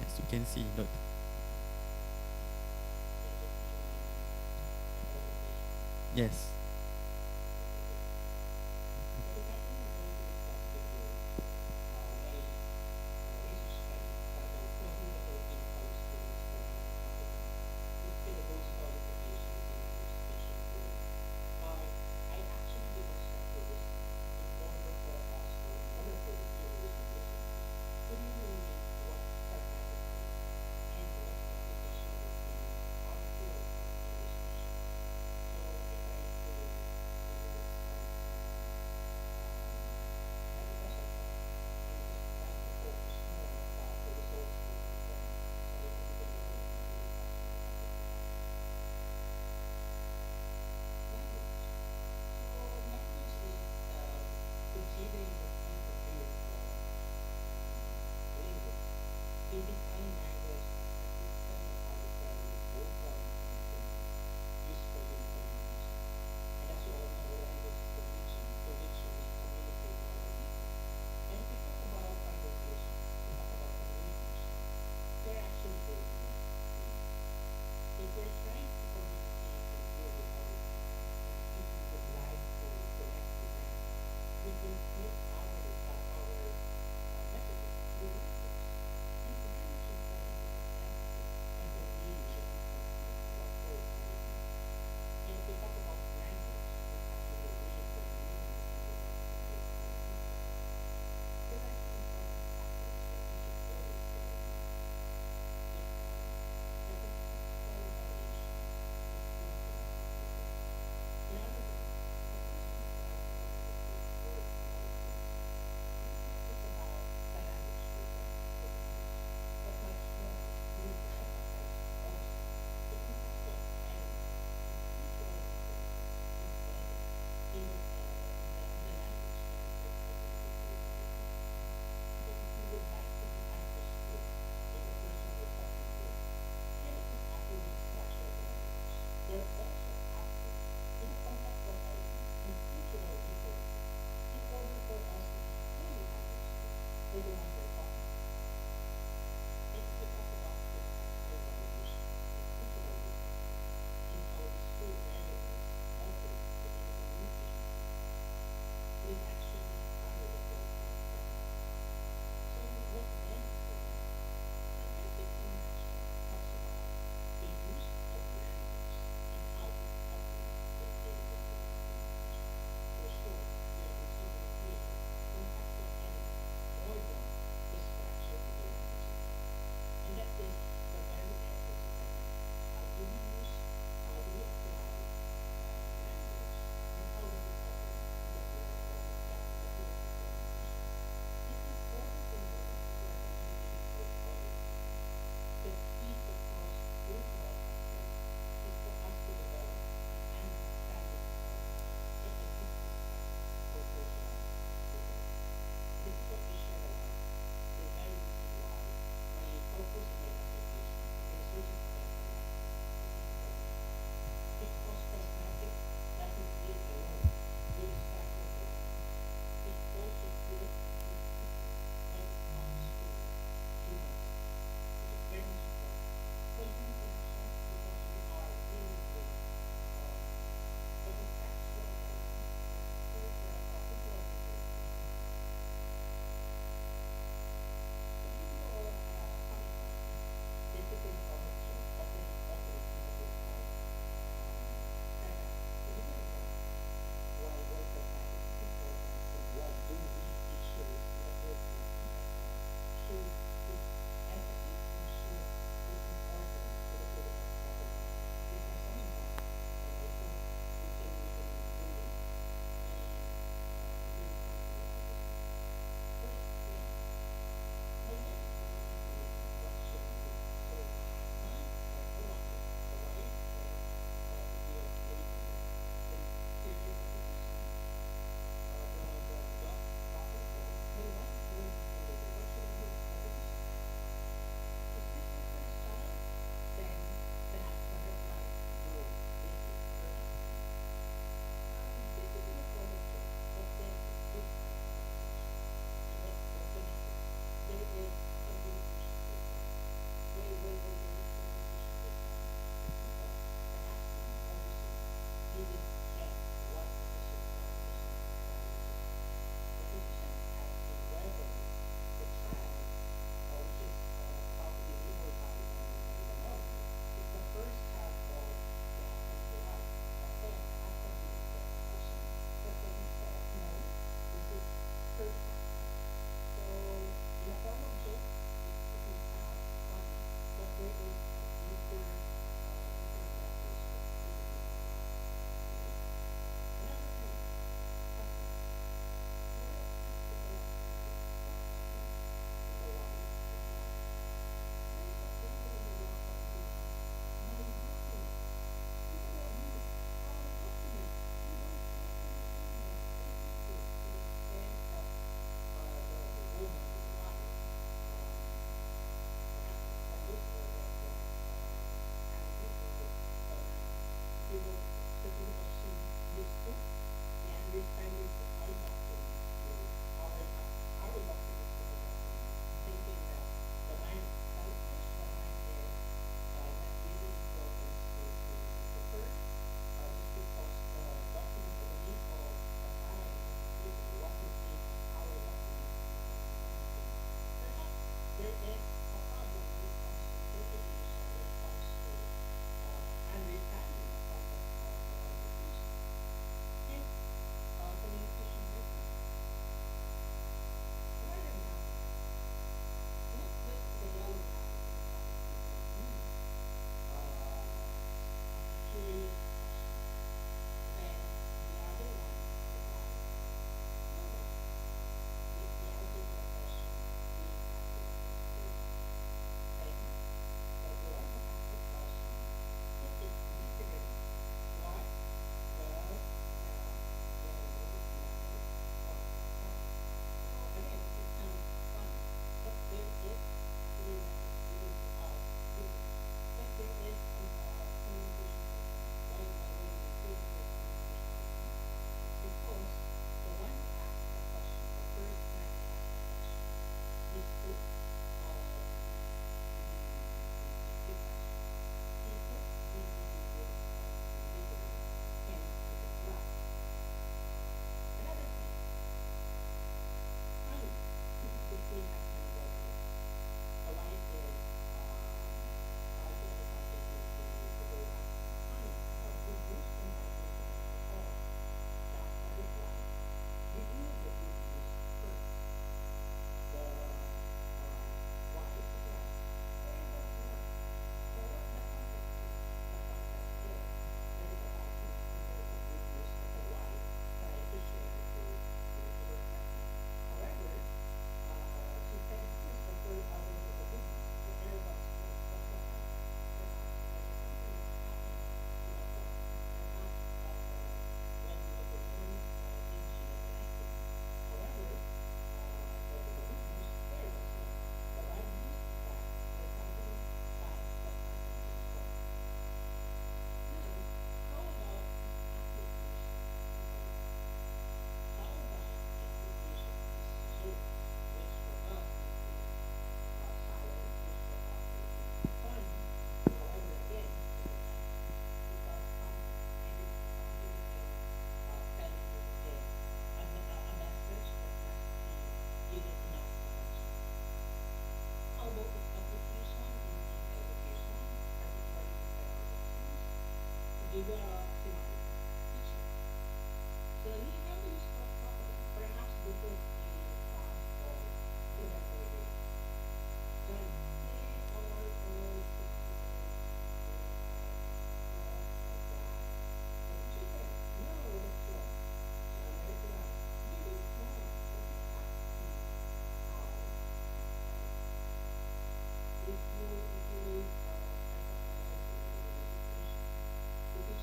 Yes, you can see, Doctor. Yes.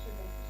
if you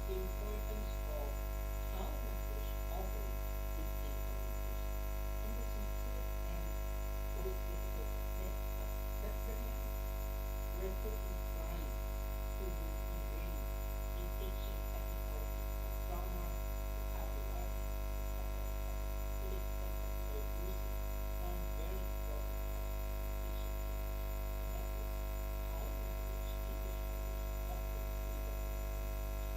the importance of how language operates within communication. And that's in truth and both difficult to admit, but that's the reality. We're taking time to ingrain in teaching technicalities of grammar, vocabulary, etc., to the extent that we are losing one very important aspect in teaching English, and that is how language, English language, operates within the communication.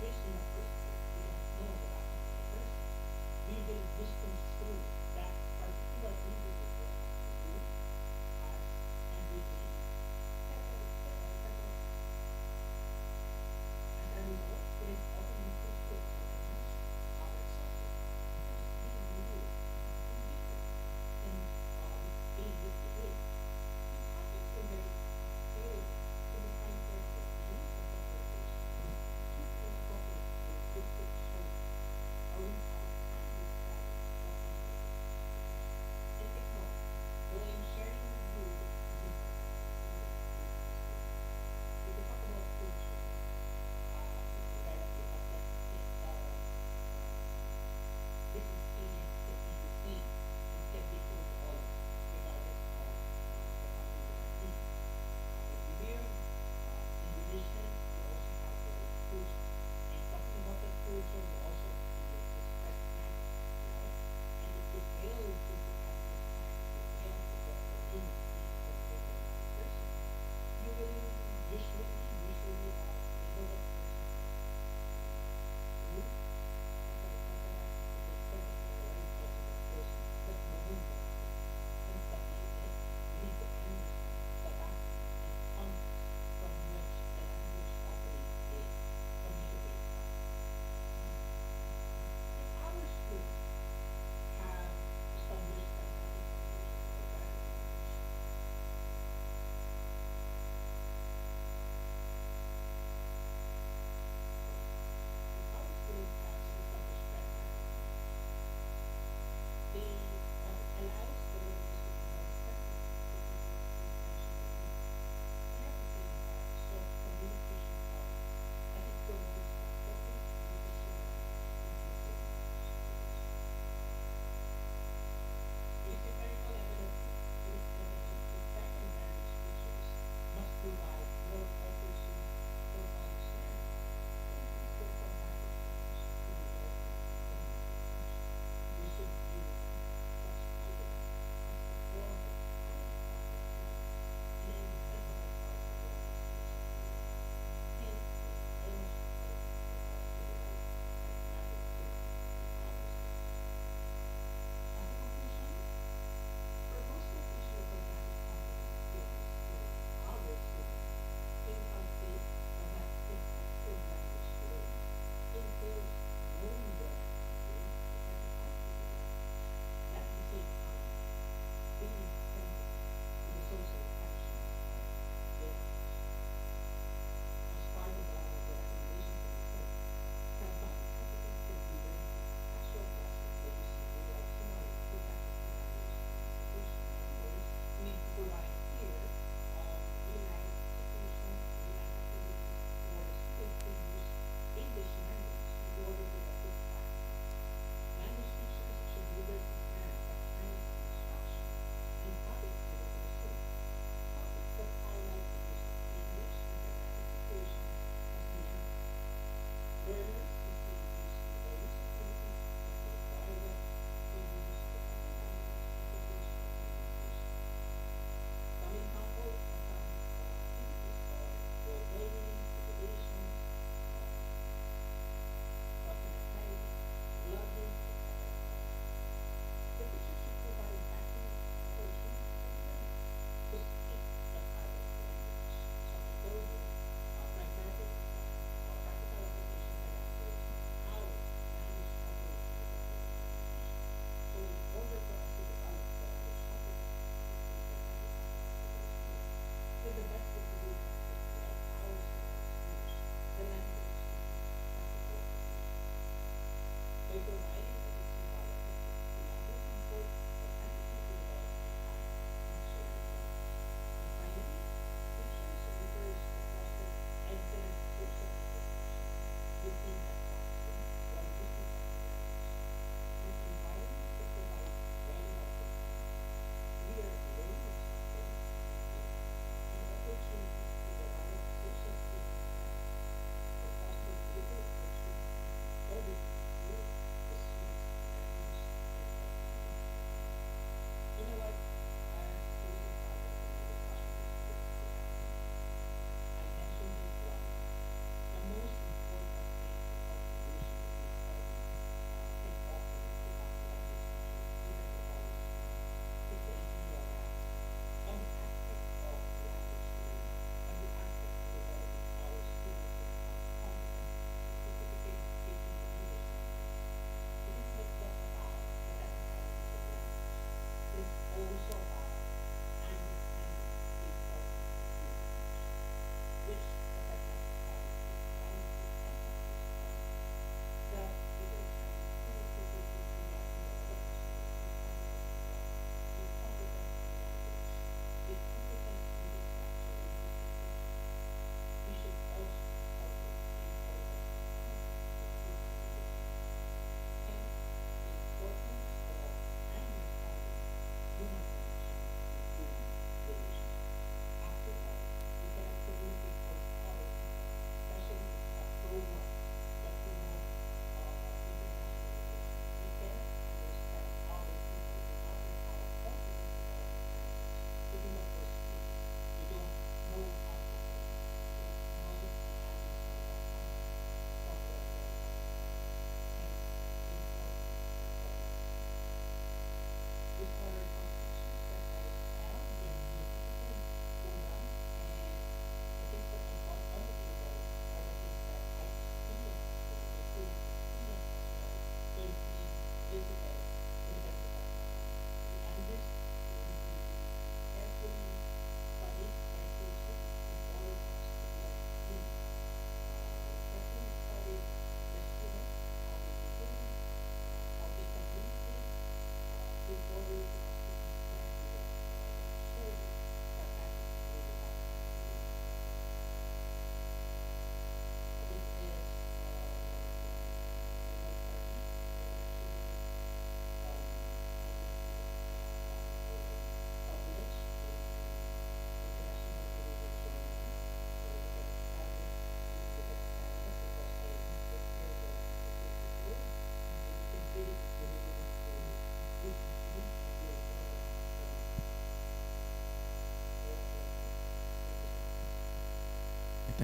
raised in a first place. We don't know the background of the person. We will misconstrue that particular individual to you as ambiguous, and as a result, it is often misconstrued, as I mentioned, our subject is being removed in being misbehaved. It happens when there is failure to define terms of meaning and interpretation to the inappropriate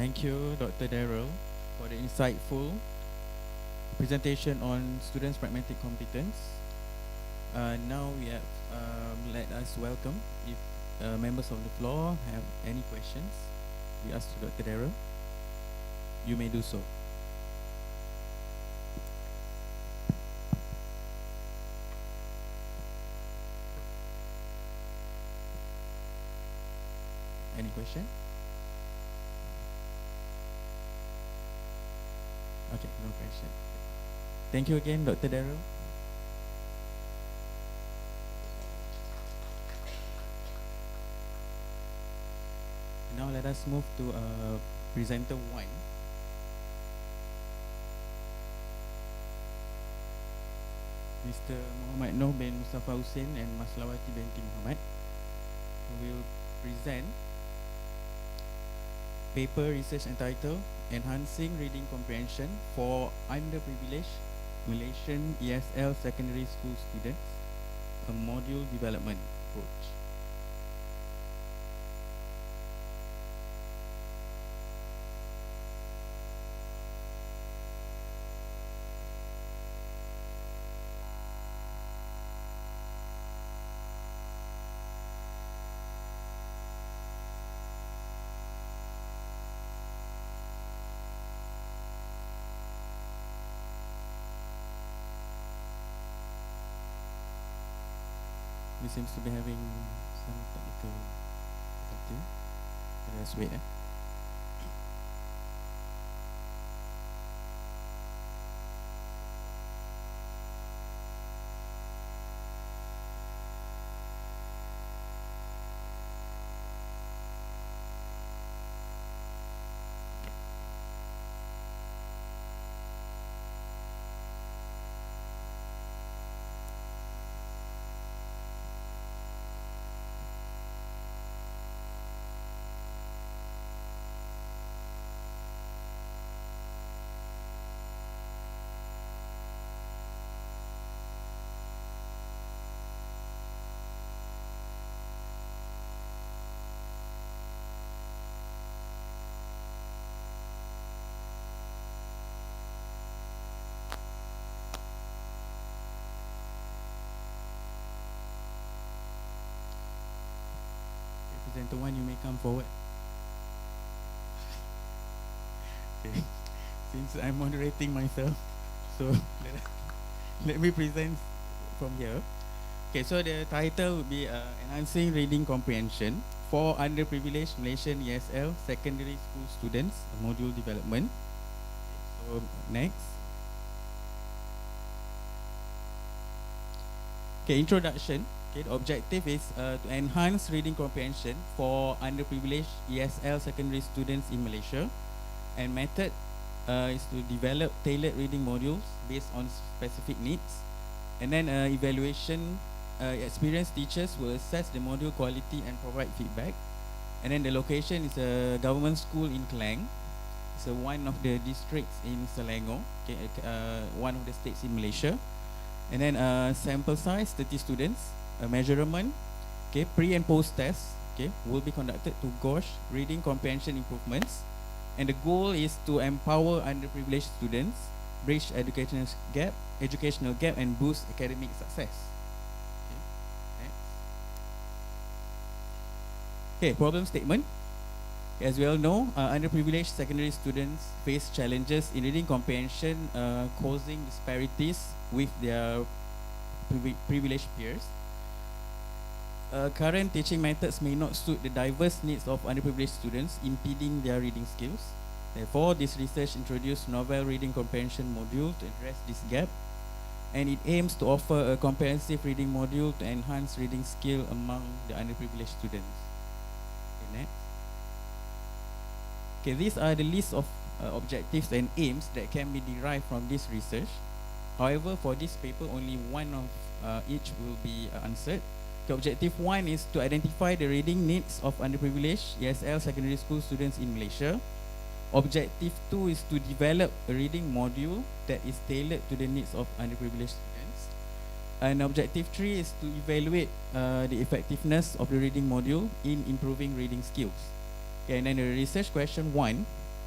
Thank you, Dr. Darrell, for the insightful presentation on students' pragmatic competence. Now we have, let us welcome if members of the floor have any questions. We ask to Dr. Darrell. You may do so. Any question? Okay, no question. Thank you again, Dr. Darrell. Now let us move to presenter 1. Mr. Muhammad Noh bin Mustafa Hussein and Maslawati binti Muhammad, who will present paper research entitled Enhancing Reading Comprehension for Underprivileged Malaysian ESL Secondary School Students, a Module Development Approach. He seems to be having some technical difficulty. Let's wait. Presenter 1, you may come forward. Okay. Since I'm moderating myself, so let me present from here. Okay, so the title would be Enhancing Reading Comprehension for Underprivileged Malaysian ESL Secondary School Students, a Module Development. Okay, so next. Okay, introduction. Okay, the objective is to enhance reading comprehension for underprivileged ESL secondary students in Malaysia, and method is to develop tailored reading modules based on specific needs, and then evaluation. Experienced teachers will assess the module quality and provide feedback, and then the location is a government school in Klang. It's one of the districts in Selangor, okay, one of the states in Malaysia. And then sample size 30 students. A measurement, okay, pre and post tests, okay, will be conducted to gauge reading comprehension improvements, and the goal is to empower underprivileged students, bridge educational gap, and boost academic success. Okay, next. Okay, problem statement. As we all know, underprivileged secondary students face challenges in reading comprehension, causing disparities with their privileged peers. Current teaching methods may not suit the diverse needs of underprivileged students, impeding their reading skills. Therefore, this research introduced novel reading comprehension module to address this gap, and it aims to offer a comprehensive reading module to enhance reading skill among the underprivileged students. Okay, next. Okay, these are the list of objectives and aims that can be derived from this research. However, for this paper, only one of each will be answered. Objective 1 is to identify the reading needs of underprivileged ESL secondary school students in Malaysia. Objective 2 is to develop a reading module that is tailored to the needs of underprivileged students. And objective 3 is to evaluate the effectiveness of the reading module in improving reading skills. Okay, and then the research question 1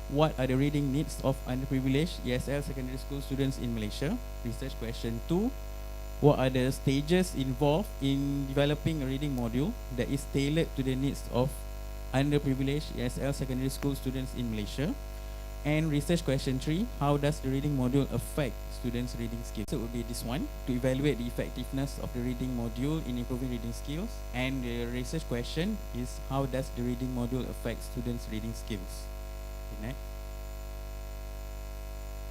what are the reading needs of underprivileged ESL secondary school students in Malaysia? Research question 2, what are the stages involved in developing a reading module that is tailored to the needs of underprivileged ESL secondary school students in Malaysia? And research question 3, how does the reading module affect students' reading skills? So it will be this one, to evaluate the effectiveness of the reading module in improving reading skills. And the research question is, how does the reading module affect students' reading skills? Okay, next.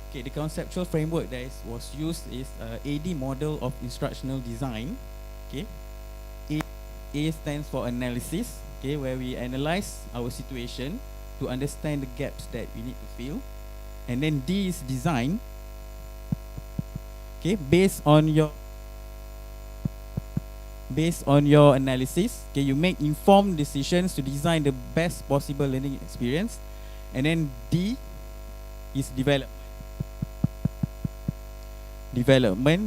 Okay, the conceptual framework that was used is AD model of instructional design. Okay, A stands for analysis. Okay, where we analyze our situation to understand the gaps that we need to fill, and then D is design. Okay, based on your analysis, okay, you make informed decisions to design the best possible learning experience, and then D is development.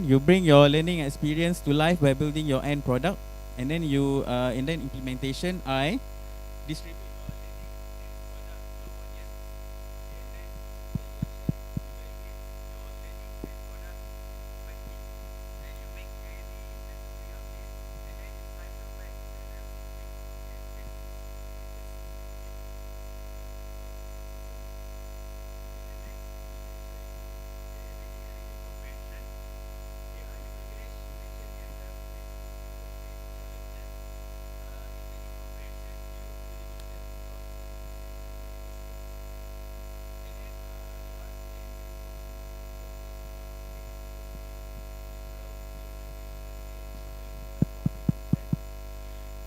You bring your learning experience to life by building your end product, and then you and then implementation, I distribute your learning end product to audience. Okay, and then evaluate your learning end product effective, and you make any necessary updates, and then you cycle back to the analysis phase.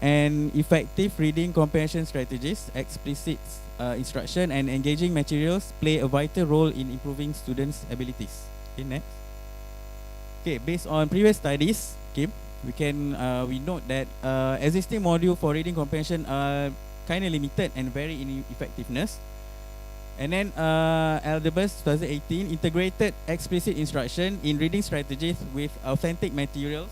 And effective reading comprehension strategies, explicit instruction and engaging materials play a vital role in improving students' abilities. Okay, next. Okay, based on previous studies, okay, we note that existing module for reading comprehension are kind of limited and very ineffectiveness. And then Aldebus 2018 integrated explicit instruction in reading strategies with authentic materials.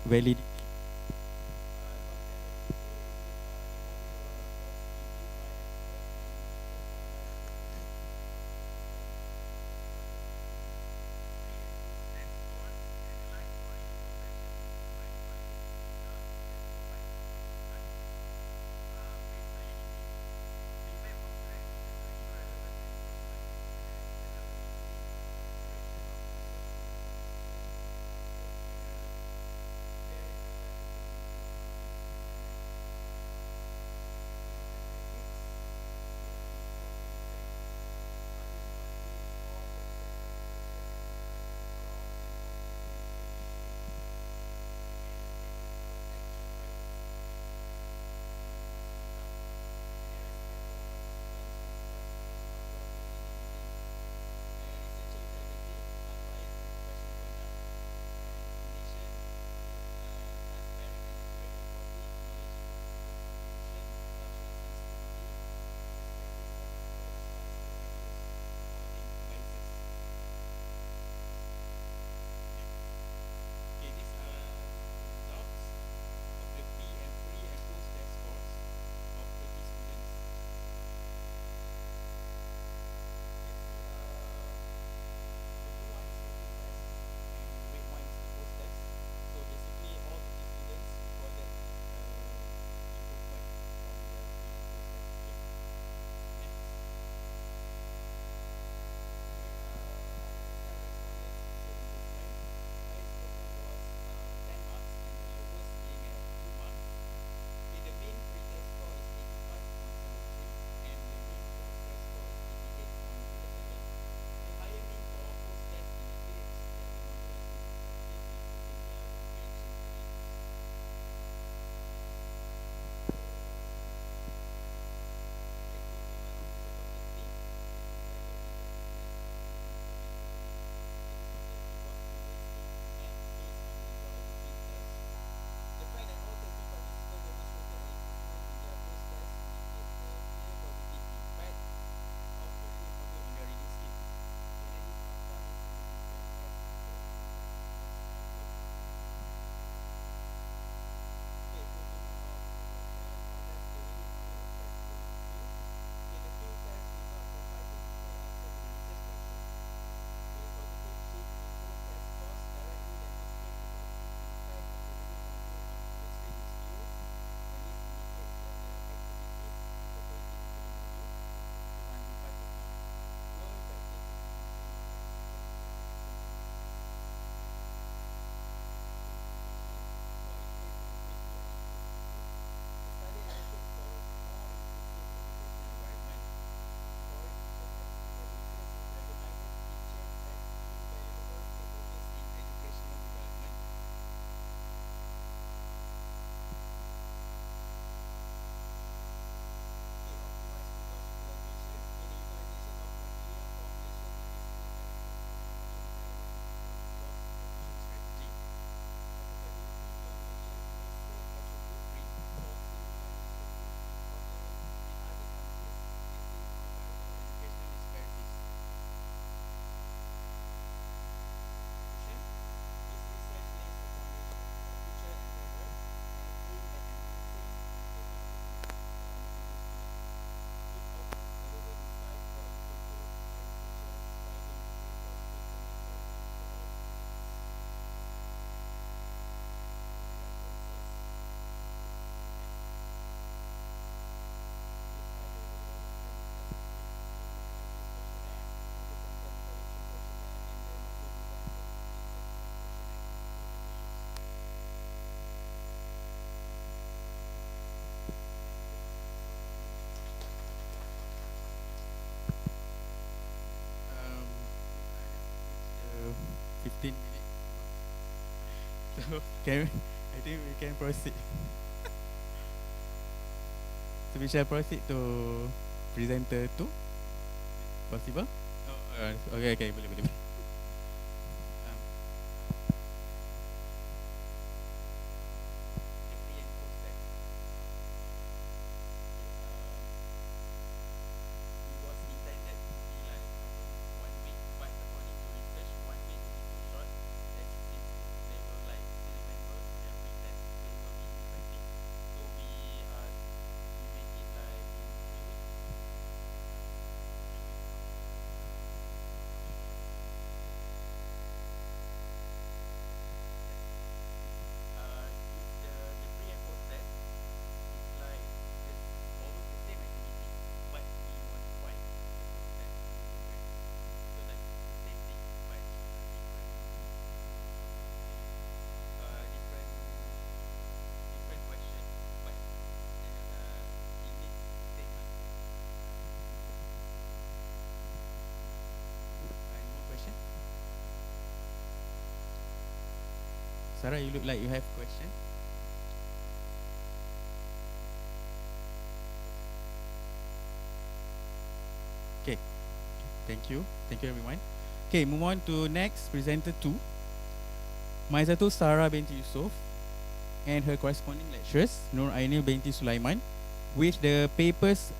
valid. Uh, 15 minutes. So I think we can proceed. So we shall proceed to presenter 2. Possible? Oh, okay, boleh. Um, Sarah, you look like you have question. Okay, thank you everyone. Okay, move on to next presenter 2. Maizatul Sarah binti Yusof and her corresponding lecturers Nur Ainil binti Sulaiman with the papers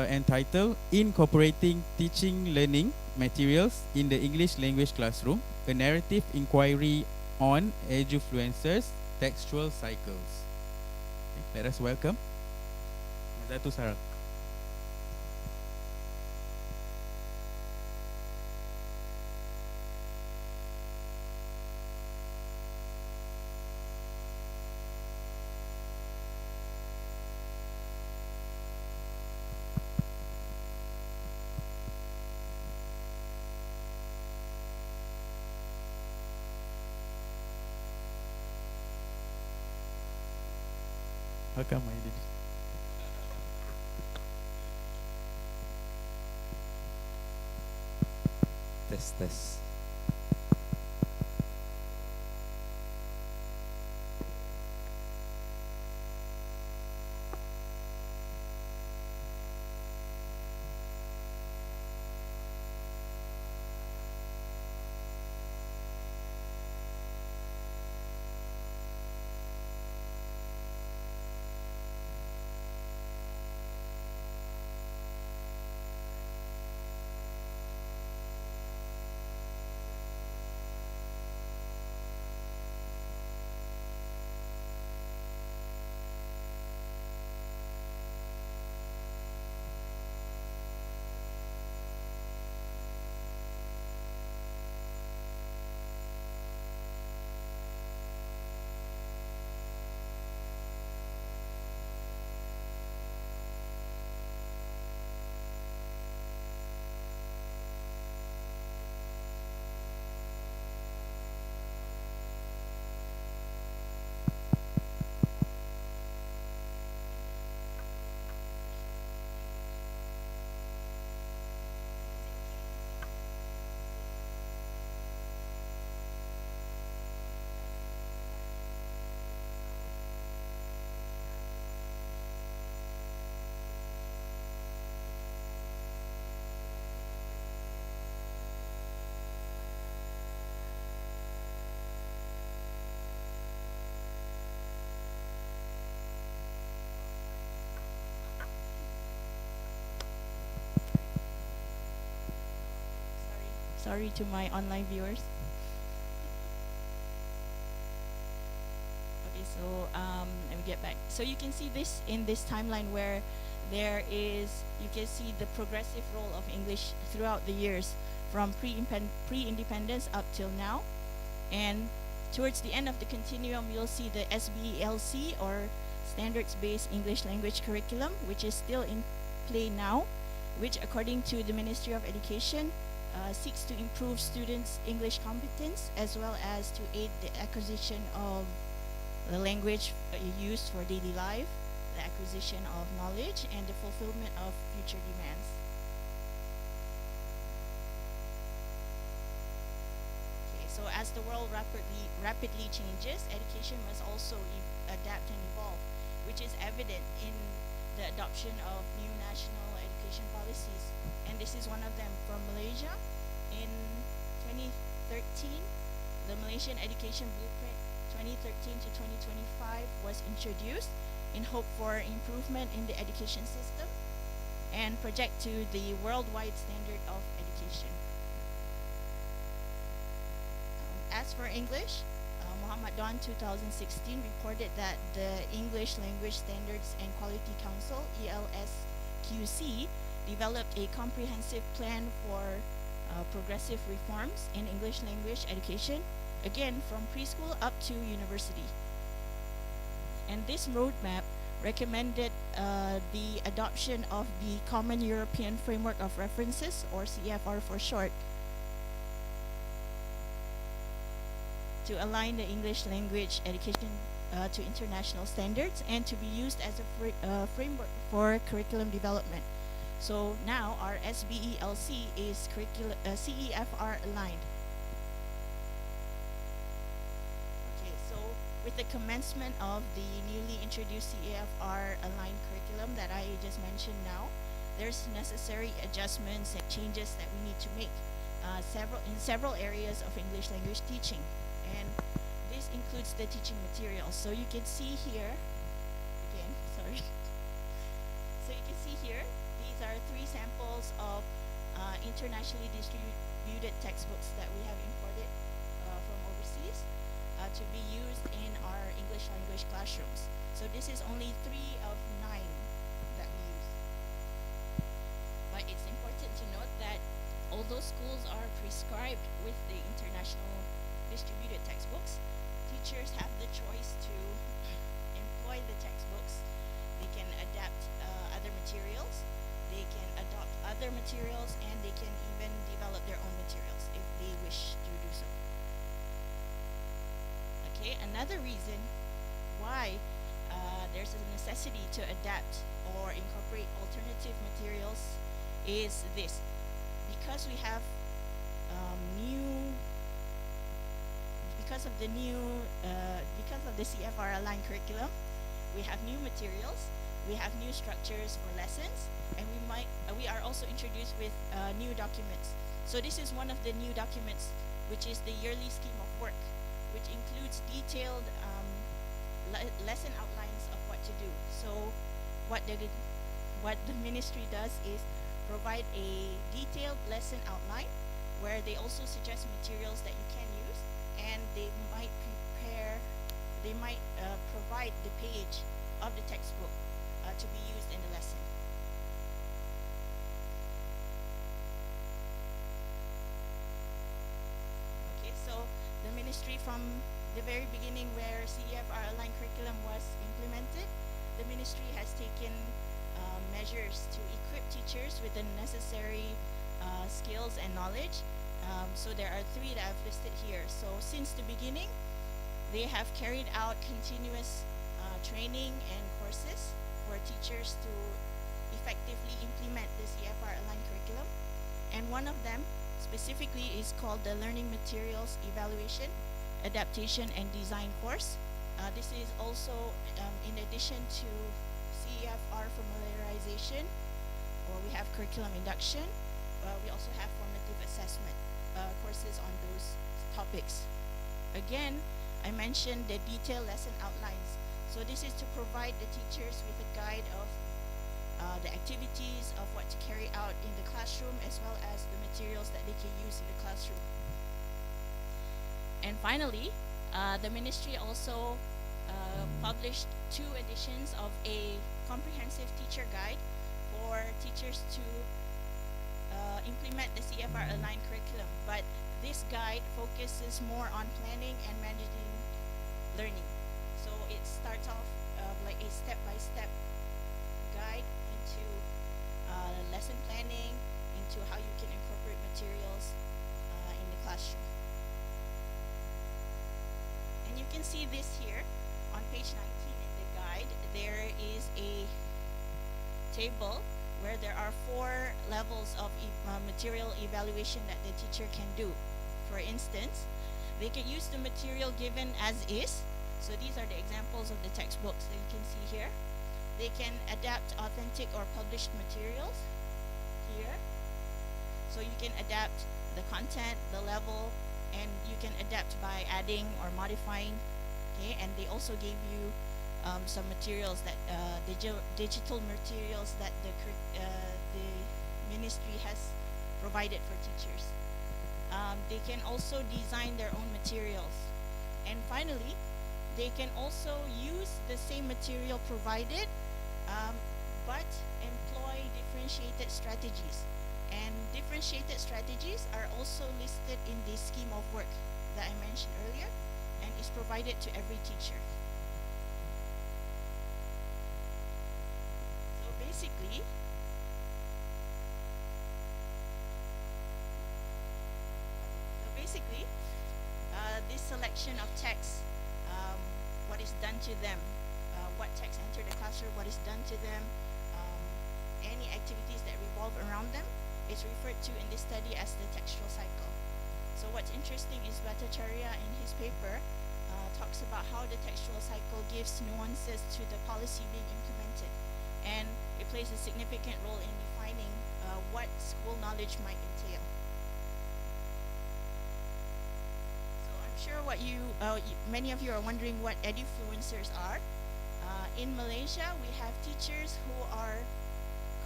entitled Incorporating Teaching Learning Materials in the English Language Classroom, a Narrative Inquiry on Edufluencers Textual Cycles. Okay, let us welcome Maizatul Sarah. How come I did it? Test. Sorry to my online viewers. Okay, so let me get back. So you can see this in this timeline where you can see the progressive role of English throughout the years from pre-independence up till now. And towards the end of the continuum, you'll see the SBELC, or Standards-Based English Language Curriculum, which is still in play now, which according to the Ministry of Education seeks to improve students' English competence as well as to aid the acquisition of the language used for daily life, the acquisition of knowledge, and the fulfillment of future demands. Okay, so as the world rapidly changes, education must also adapt and evolve, which is evident in the adoption of new national education policies. And this is one of them from Malaysia. In 2013, the Malaysian Education Blueprint 2013 to 2025 was introduced in hope for improvement in the education system and project to the worldwide standard of education. As for English, Muhammad Dawn 2016 reported that the English Language Standards and Quality Council, ELSQC, developed a comprehensive plan for progressive reforms in English language education, again from preschool up to university. And this roadmap recommended the adoption of the Common European Framework of References, or CFR for short, to align the English language education to international standards and to be used as a framework for curriculum development. So now our SBELC is CEFR aligned. Okay, so with the commencement of the newly introduced CEFR aligned curriculum that I just mentioned now, there's necessary adjustments and changes that we need to make in several areas of English language teaching. And this includes the teaching materials. So you can see here, again, sorry. So you can see here, these are 3 samples of internationally distributed textbooks that we have imported from overseas to be used in our English language classrooms. So this is only 3 of 9 that we use. But it's important to note that although schools are prescribed with the international distributed textbooks, teachers have the choice to employ the textbooks. They can adapt other materials, they can adopt other materials, and they can even develop their own materials if they wish to do so. Okay, another reason why there's a necessity to adapt or incorporate alternative materials is this. Because we have because of the CFR aligned curriculum, we have new materials, we have new structures for lessons, and we are also introduced with new documents. So this is one of the new documents, which is the yearly scheme of work, which includes detailed lesson outlines of what to do. So what the ministry does is provide a detailed lesson outline where they also suggest materials that you can use, and they might provide the page of the textbook to be used in the lesson. Okay, so the ministry from the very beginning where CEFR aligned curriculum was implemented, the ministry has taken measures to equip teachers with the necessary skills and knowledge. So there are 3 that I've listed here. So since the beginning, they have carried out continuous training and courses for teachers to effectively implement the CFR aligned curriculum. And one of them specifically is called the Learning Materials Evaluation, Adaptation and Design course. This is also in addition to CFR familiarization, or we have curriculum induction. We also have formative assessment courses on those topics. Again, I mentioned the detailed lesson outlines. So this is to provide the teachers with a guide of the activities of what to carry out in the classroom, as well as the materials that they can use in the classroom. And finally, the ministry also published 2 editions of a comprehensive teacher guide for teachers to implement the CFR aligned curriculum. But this guide focuses more on planning and managing learning. So it starts off like a step-by-step guide into lesson planning, into how you can incorporate materials in the classroom. And you can see this here on page 19 in the guide. There is a table where there are 4 levels of material evaluation that the teacher can do. For instance, they can use the material given as is. So these are the examples of the textbooks that you can see here. They can adapt authentic or published materials here. So you can adapt the content, the level, and you can adapt by adding or modifying. Okay, and they also gave you some materials that digital materials that the ministry has provided for teachers. They can also design their own materials. And finally, they can also use the same material provided, but employ differentiated strategies. And differentiated strategies are also listed in the scheme of work that I mentioned earlier, and is provided to every teacher. So basically, this selection of texts, what is done to them, what texts enter the classroom, what is done to them, any activities that revolve around them, is referred to in this study as the textual cycle. So what's interesting is Bhattacharya in his paper talks about how the textual cycle gives nuances to the policy being implemented, and it plays a significant role in defining what school knowledge might entail. So I'm sure many of you are wondering what edufluencers are. In Malaysia, we have teachers who are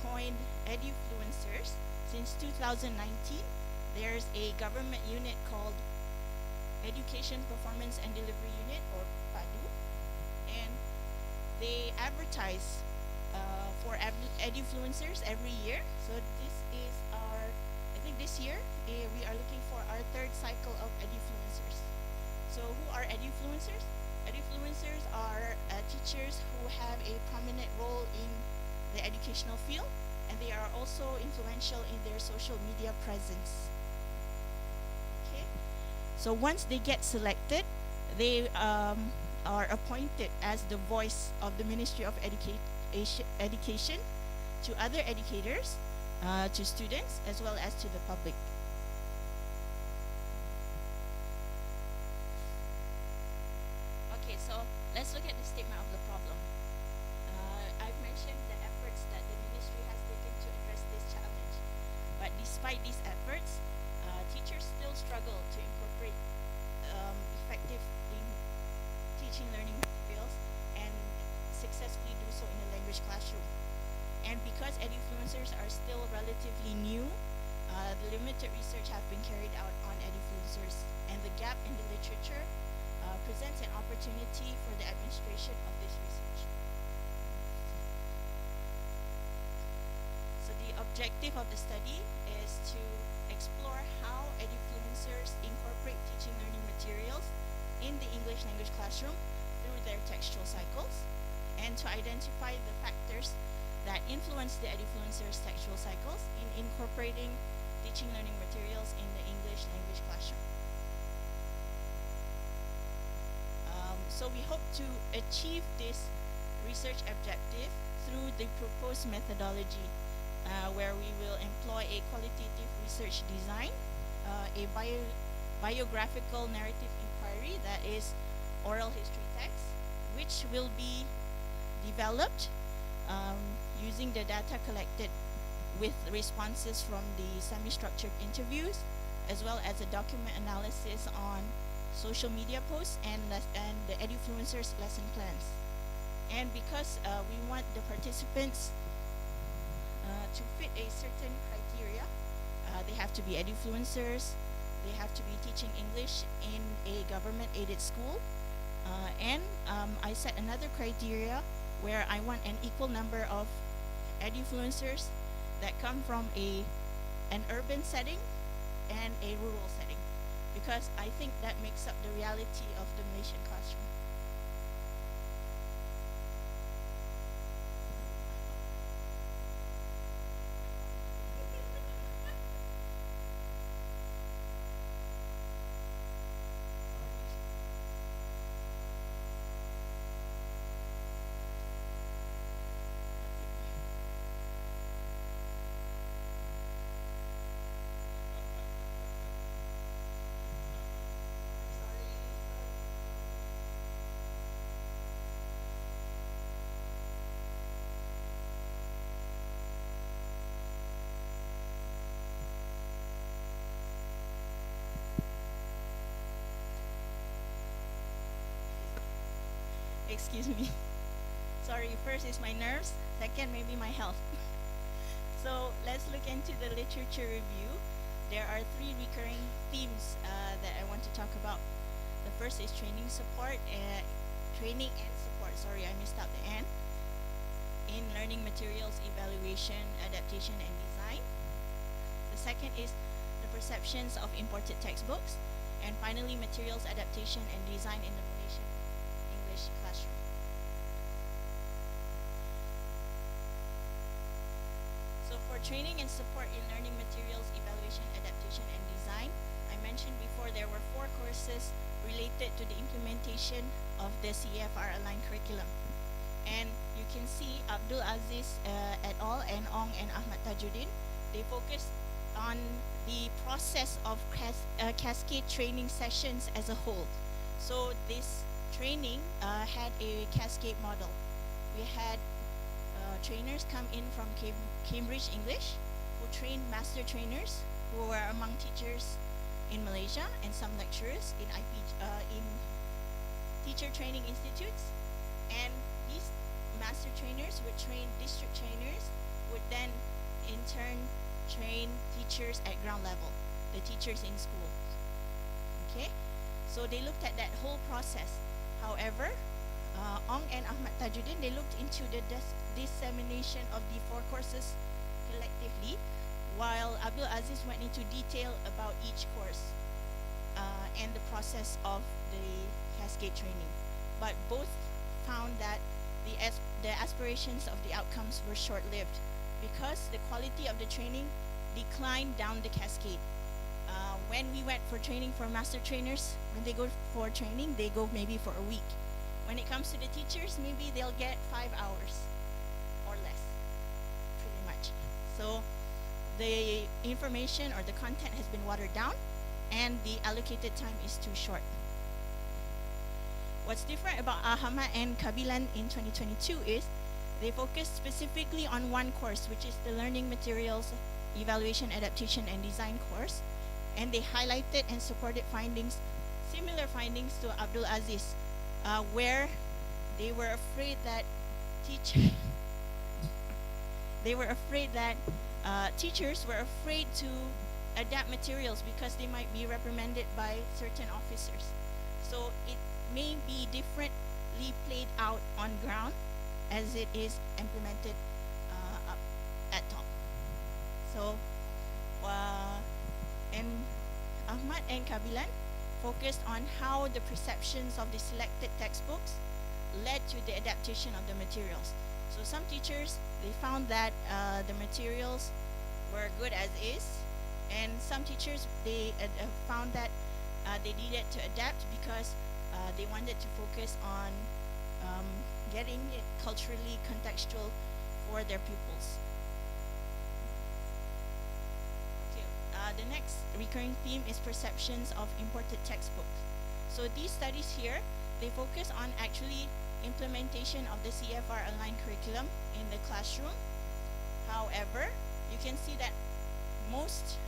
coined edufluencers. Since 2019, there's a government unit called Education Performance and Delivery Unit, or PADU, and they advertise for edufluencers every year. So I think this year we are looking for our third cycle of edufluencers. So who are edufluencers? Edufluencers are teachers who have a prominent role in the educational field, and they are also influential in their social media presence. Okay, so once they get selected, they are appointed as the voice of the Ministry of Education to other educators, to students, as well as to the public. Okay, so let's look at the statement of the problem. I've mentioned the efforts that the ministry has taken to address this challenge, but despite these efforts, teachers still struggle to incorporate effective teaching learning materials and successfully do so in a language classroom. And because edufluencers are still relatively new, the limited research have been carried out on edufluencers, and the gap in the literature presents an opportunity for the administration of this research. So the objective of the study is to explore how edufluencers incorporate teaching learning materials in the English language classroom through their textual cycles, and to identify the factors that influence the edufluencers' textual cycles in incorporating teaching learning materials in the English language classroom. So we hope to achieve this research objective through the proposed methodology, where we will employ a qualitative research design, a biographical narrative inquiry, that is oral history text, which will be developed using the data collected with responses from the semi-structured interviews, as well as a document analysis on social media posts and the edufluencers' lesson plans. And because we want the participants to fit a certain criteria, they have to be edufluencers, they have to be teaching English in a government-aided school, and I set another criteria where I want an equal number of edufluencers that come from an urban setting and a rural setting, because I think that makes up the reality of the Malaysian classroom. Excuse me. Sorry, first is my nerves, second maybe my health. So let's look into the literature review. There are three recurring themes that I want to talk about. The first is training and support, sorry, I missed out the N, in learning materials, evaluation, adaptation, and design. The second is the perceptions of imported textbooks. And finally, materials, adaptation, and design in the Malaysian English classroom. So for training and support in learning materials, evaluation, adaptation, and design, I mentioned before there were 4 courses related to the implementation of the CEFR aligned curriculum. And you can see Abdul Aziz et al. And Ong and Ahmad Tajuddin, they focused on the process of cascade training sessions as a whole. So this training had a cascade model. We had trainers come in from Cambridge English who trained master trainers who were among teachers in Malaysia and some lecturers in in teacher training institutes. And these master trainers would train district trainers, would then in turn train teachers at ground level, the teachers in school. Okay, so they looked at that whole process. However, Ong and Ahmad Tajuddin, they looked into the dissemination of the 4 courses collectively, while Abdul Aziz went into detail about each course and the process of the cascade training. But both found that the aspirations of the outcomes were short-lived because the quality of the training declined down the cascade. When we went for training for master trainers, when they go for training, they go maybe for a week. When it comes to the teachers, maybe they'll get 5 hours or less, pretty much. So the information or the content has been watered down and the allocated time is too short. What's different about Ahmad and Kabilan in 2022 is they focused specifically on one course, which is the Learning Materials, Evaluation, Adaptation, and Design course. And they highlighted and supported findings, similar findings to Abdul Aziz, where they were afraid that teachers were afraid to adapt materials because they might be reprimanded by certain officers. So it may be differently played out on ground as it is implemented up at top. So, and Ahmad and Kabilan focused on how the perceptions of the selected textbooks led to the adaptation of the materials. So some teachers, they found that the materials were good as is, and some teachers, they found that they needed to adapt because they wanted to focus on getting it culturally contextual for their pupils. The next recurring theme is perceptions of imported textbooks. So these studies here, they focus on actually implementation of the CFR aligned curriculum in the classroom. However, you can see that most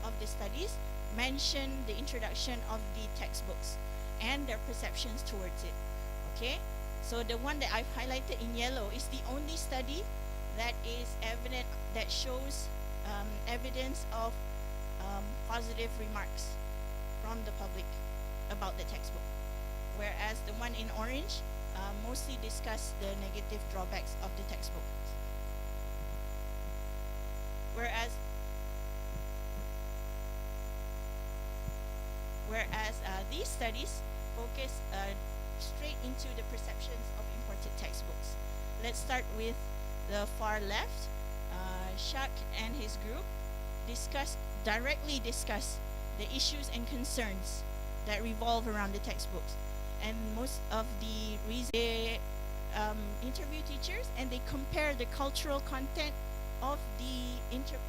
of the studies mention the introduction of the textbooks and their perceptions towards it. Okay, so the one that I've highlighted in yellow is the only study that is evident, that shows evidence of positive remarks from the public about the textbook, whereas the one in orange mostly discuss the negative drawbacks of the textbook. Whereas these studies focus straight into the perceptions of imported textbooks. Let's start with the far left. Shak and his group directly discuss the issues and concerns that revolve around the textbooks. And most of the reasons, they interview teachers and they compare the cultural content of the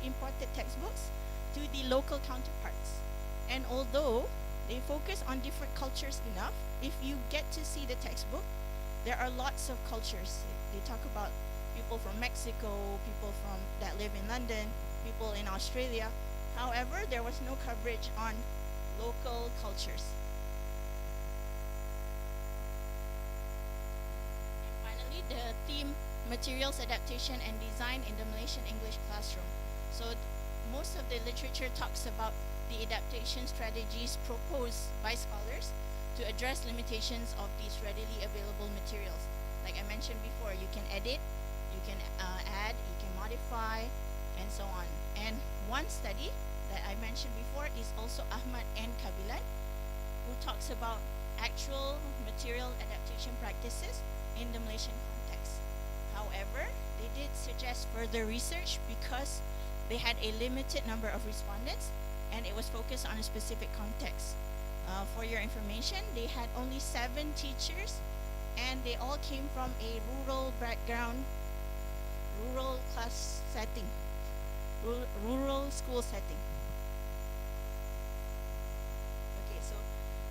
imported textbooks to the local counterparts. And although they focus on different cultures enough, if you get to see the textbook, there are lots of cultures. They talk about people from Mexico, people that live in London, people in Australia. However, there was no coverage on local cultures. And finally, the theme, materials adaptation and design in the Malaysian English classroom. So most of the literature talks about the adaptation strategies proposed by scholars to address limitations of these readily available materials. Like I mentioned before, you can edit, you can add, you can modify, and so on. And one study that I mentioned before is also Ahmad and Kabilan, who talks about actual material adaptation practices in the Malaysian context. However, they did suggest further research because they had a limited number of respondents and it was focused on a specific context. For your information, they had only 7 teachers and they all came from a rural background, rural class setting, rural school setting. Okay, so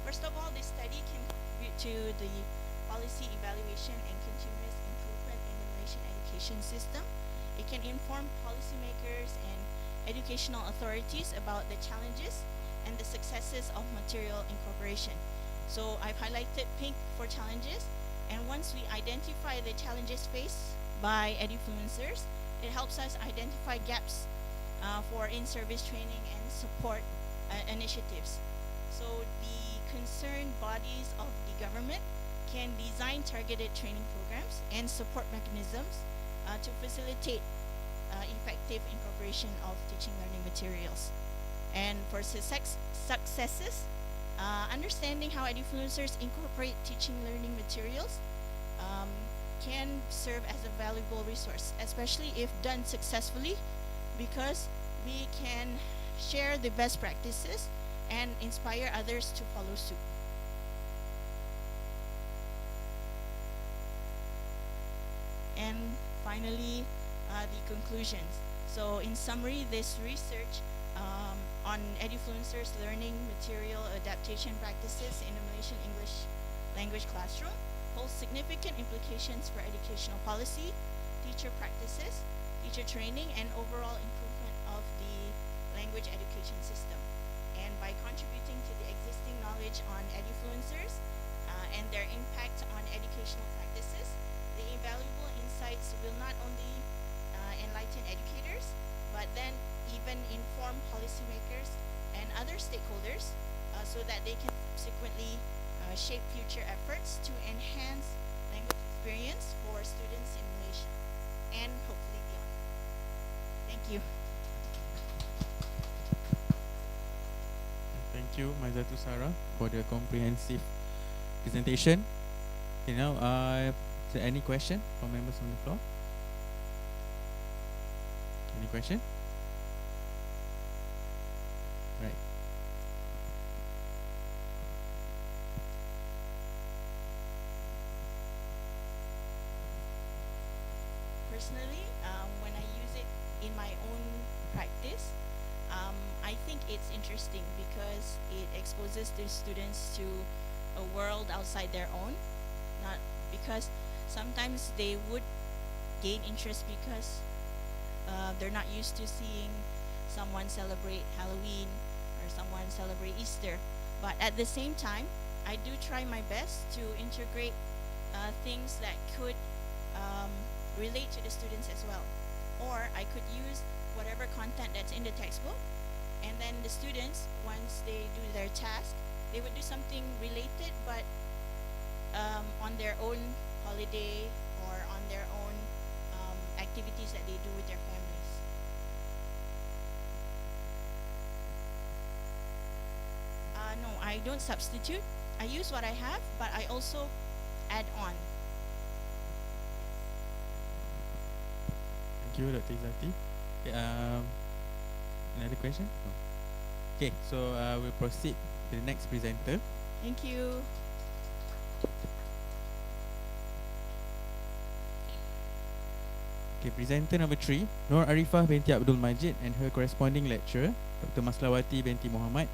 first of all, this study can contribute to the policy evaluation and continuous improvement in the Malaysian education system. It can inform policymakers and educational authorities about the challenges and the successes of material incorporation. So I've highlighted pink for challenges, and once we identify the challenges faced by edufluencers, it helps us identify gaps for in-service training and support initiatives. So the concerned bodies of the government can design targeted training programs and support mechanisms to facilitate effective incorporation of teaching learning materials. And for successes, understanding how edufluencers incorporate teaching learning materials can serve as a valuable resource, especially if done successfully, because we can share the best practices and inspire others to follow suit. And finally, the conclusions. So in summary, this research on edufluencers' learning material adaptation practices in the Malaysian English language classroom holds significant implications for educational policy, teacher practices, teacher training, and overall improvement of the language education system. And by contributing to the existing knowledge on edufluencers and their impact on educational practices, the invaluable insights will not only enlighten educators, but then even inform policymakers and other stakeholders so that they can subsequently shape future efforts to enhance language experience for students in Malaysia and hopefully beyond. Thank you. Thank you, Maizatu Sarah, for the comprehensive presentation. Okay, now, is there any question from members on the floor? Any question? Right. Personally, when I use it in my own practice, I think it's interesting because it exposes the students to a world outside their own. Not because sometimes they would gain interest because they're not used to seeing someone celebrate Halloween or someone celebrate Easter. But at the same time, I do try my best to integrate things that could relate to the students as well. Or I could use whatever content that's in the textbook, and then the students, once they do their task, they would do something related but on their own holiday or on their own activities that they do with their families. No, I don't substitute. I use what I have, but I also add on. Thank you, Dr. Izzati. Okay, another question? No. Okay, so we'll proceed to the next presenter. Thank you. Okay, presenter number 3, Nur Arifah binti Abdul Majid and her corresponding lecturer, Dr. Maslawati binti Muhammad,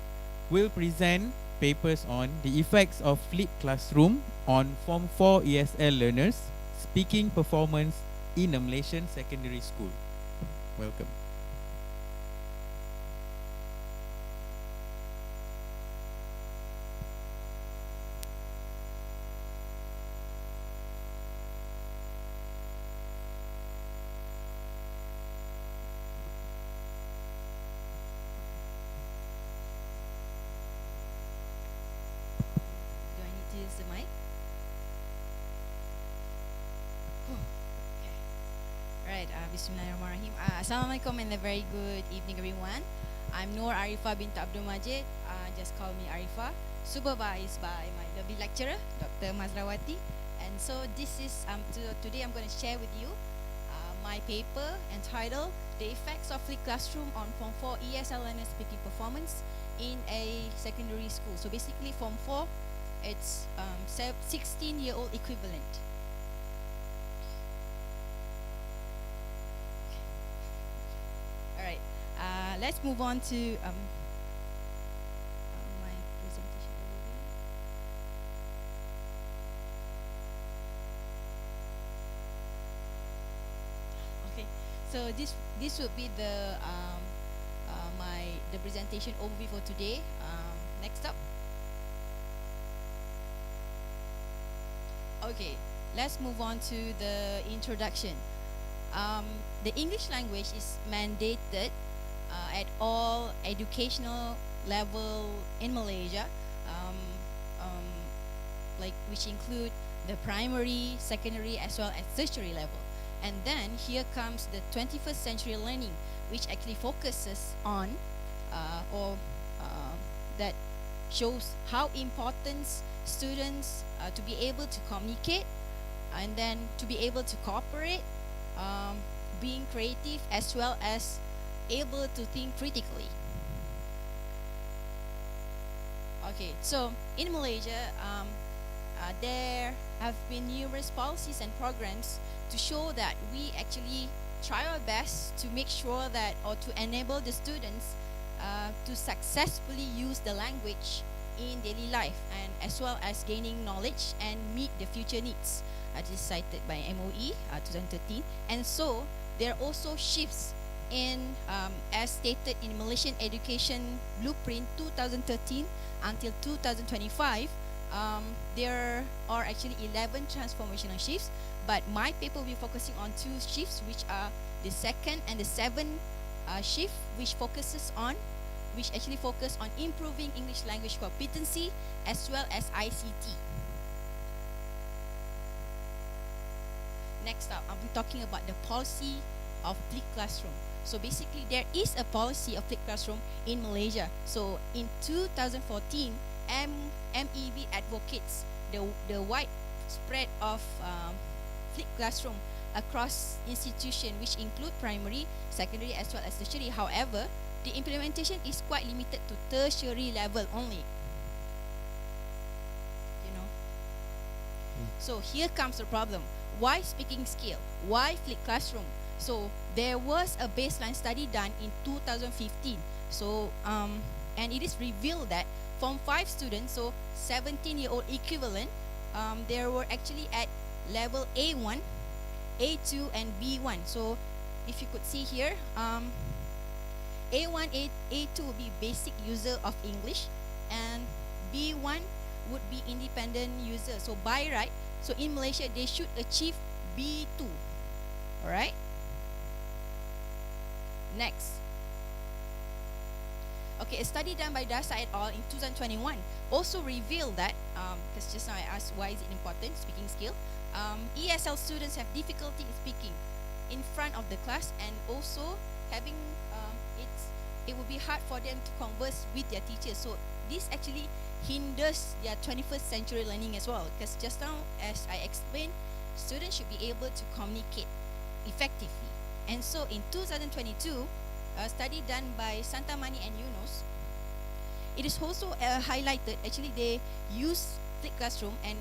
will present papers on the effects of flipped classroom on Form 4 ESL learners' speaking performance in a Malaysian secondary school. Welcome. Do I need to use the mic? Okay. Right, Bismillahirrahmanirrahim. Assalamualaikum and a very good evening, everyone. I'm Nur Arifah bint Abdul Majid. Just call me Arifah. Supervised by my lovely lecturer, Dr. Mazrawati. And so this is today I'm going to share with you my paper entitled "The Effects of Flipped Classroom on Form 4 ESL Learner Speaking Performance in a Secondary School." So basically, Form 4, it's 16-year-old equivalent. All right, let's move on to my presentation overview. So this would be the the presentation overview for today. Next up. Okay, let's move on to the introduction. The English language is mandated at all educational level in Malaysia, like which include the primary, secondary, as well as tertiary level. And then here comes the 21st century learning, which actually focuses on that shows how important students to be able to communicate and then to be able to cooperate, being creative, as well as able to think critically. Okay, so in Malaysia, there have been numerous policies and programs to show that we actually try our best to make sure that, or to enable the students to successfully use the language in daily life, and as well as gaining knowledge and meet the future needs. This is cited by MOE 2013. And so there are also shifts in, as stated in Malaysian Education Blueprint 2013 until 2025. There are actually 11 transformational shifts, but my paper will be focusing on 2 shifts, which are the second and the 7th shift, which actually focus on improving English language competency as well as ICT. Next up, I'll be talking about the policy of flipped classroom. So basically, there is a policy of flipped classroom in Malaysia. So in 2014, MEB advocates the widespread of flipped classroom across institutions, which include primary, secondary, as well as tertiary. However, the implementation is quite limited to tertiary level only. So here comes the problem. Why speaking skill? Why flipped classroom? So there was a baseline study done in 2015. So and it is revealed that from 5 students, so 17-year-old equivalent, there were actually at level A1, A2, and B1. So if you could see here, A1, A2 would be basic user of English, and B1 would be independent user. So by right, so in Malaysia, they should achieve B2. Alright? Next. Okay, a study done by Dasa et al. In 2021 also revealed that, because just now I asked why is it important, speaking skill, ESL students have difficulty in speaking in front of the class, and also having, it would be hard for them to converse with their teachers. So this actually hinders their 21st century learning as well, because just now, as I explained, students should be able to communicate effectively. And so in 2022, a study done by Santamani and Yunus, it is also highlighted, actually they use flipped classroom, and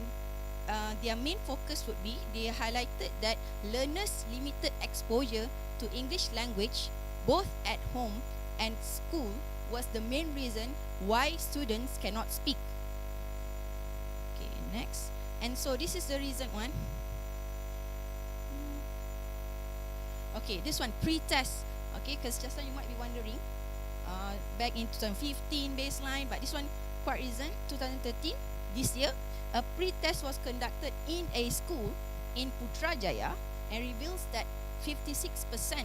their main focus would be, they highlighted that learners' limited exposure to English language, both at home and school, was the main reason why students cannot speak. Okay, next. And so this is the reason one. Okay, this one, pre-test. Okay, because just now you might be wondering, back in 2015 baseline, but this one quite recent, 2013, this year, a pre-test was conducted in a school in Putrajaya and reveals that 56%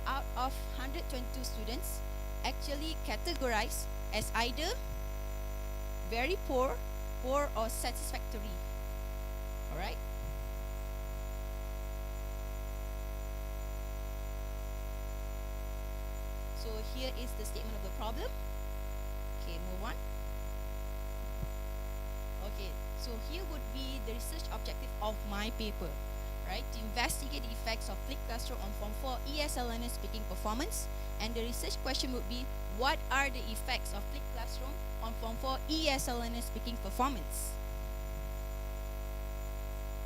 out of 122 students actually categorized as either very poor, or satisfactory. Alright? So here is the statement of the problem. Okay, move on. Okay, so here would be the research objective of my paper, right? To investigate the effects of flipped classroom on Form 4 ESL learners' speaking performance. And the research question would be, what are the effects of flipped classroom on Form 4 ESL learners' speaking performance?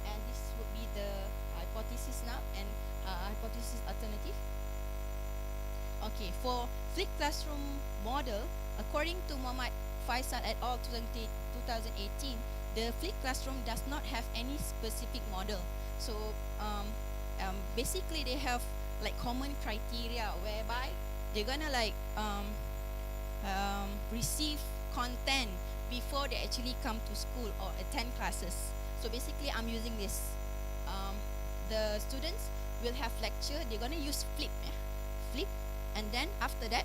And this would be the hypothesis now, and hypothesis alternative. Okay, for flipped classroom model, according to Muhammad Faisal et al. 2018, the flipped classroom does not have any specific model. So basically they have like common criteria whereby they're gonna like receive content before they actually come to school or attend classes. So basically, I'm using this. The students will have lecture. They're gonna use Flip, Flip, and then after that,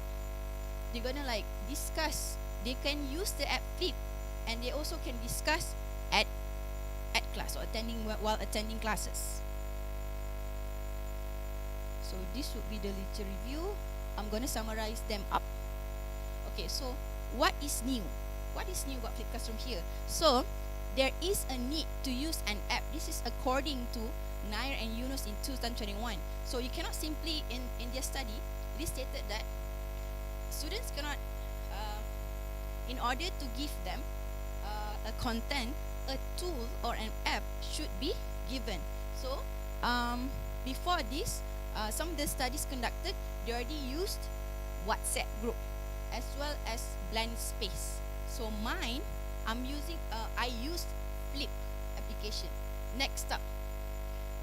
they're gonna like discuss. They can use the app Flip, and they also can discuss at class or while attending classes. So this would be the literature review. I'm gonna summarize them up. Okay, so what is new? What is new about Flip Classroom here? So there is a need to use an app. This is according to Nair and Yunus in 2021. So you cannot simply, in their study, it is stated that students cannot, in order to give them a content, a tool or an app should be given. So before this, some of the studies conducted, they already used WhatsApp group as well as blank space. So mine, I used Flip application. Next up,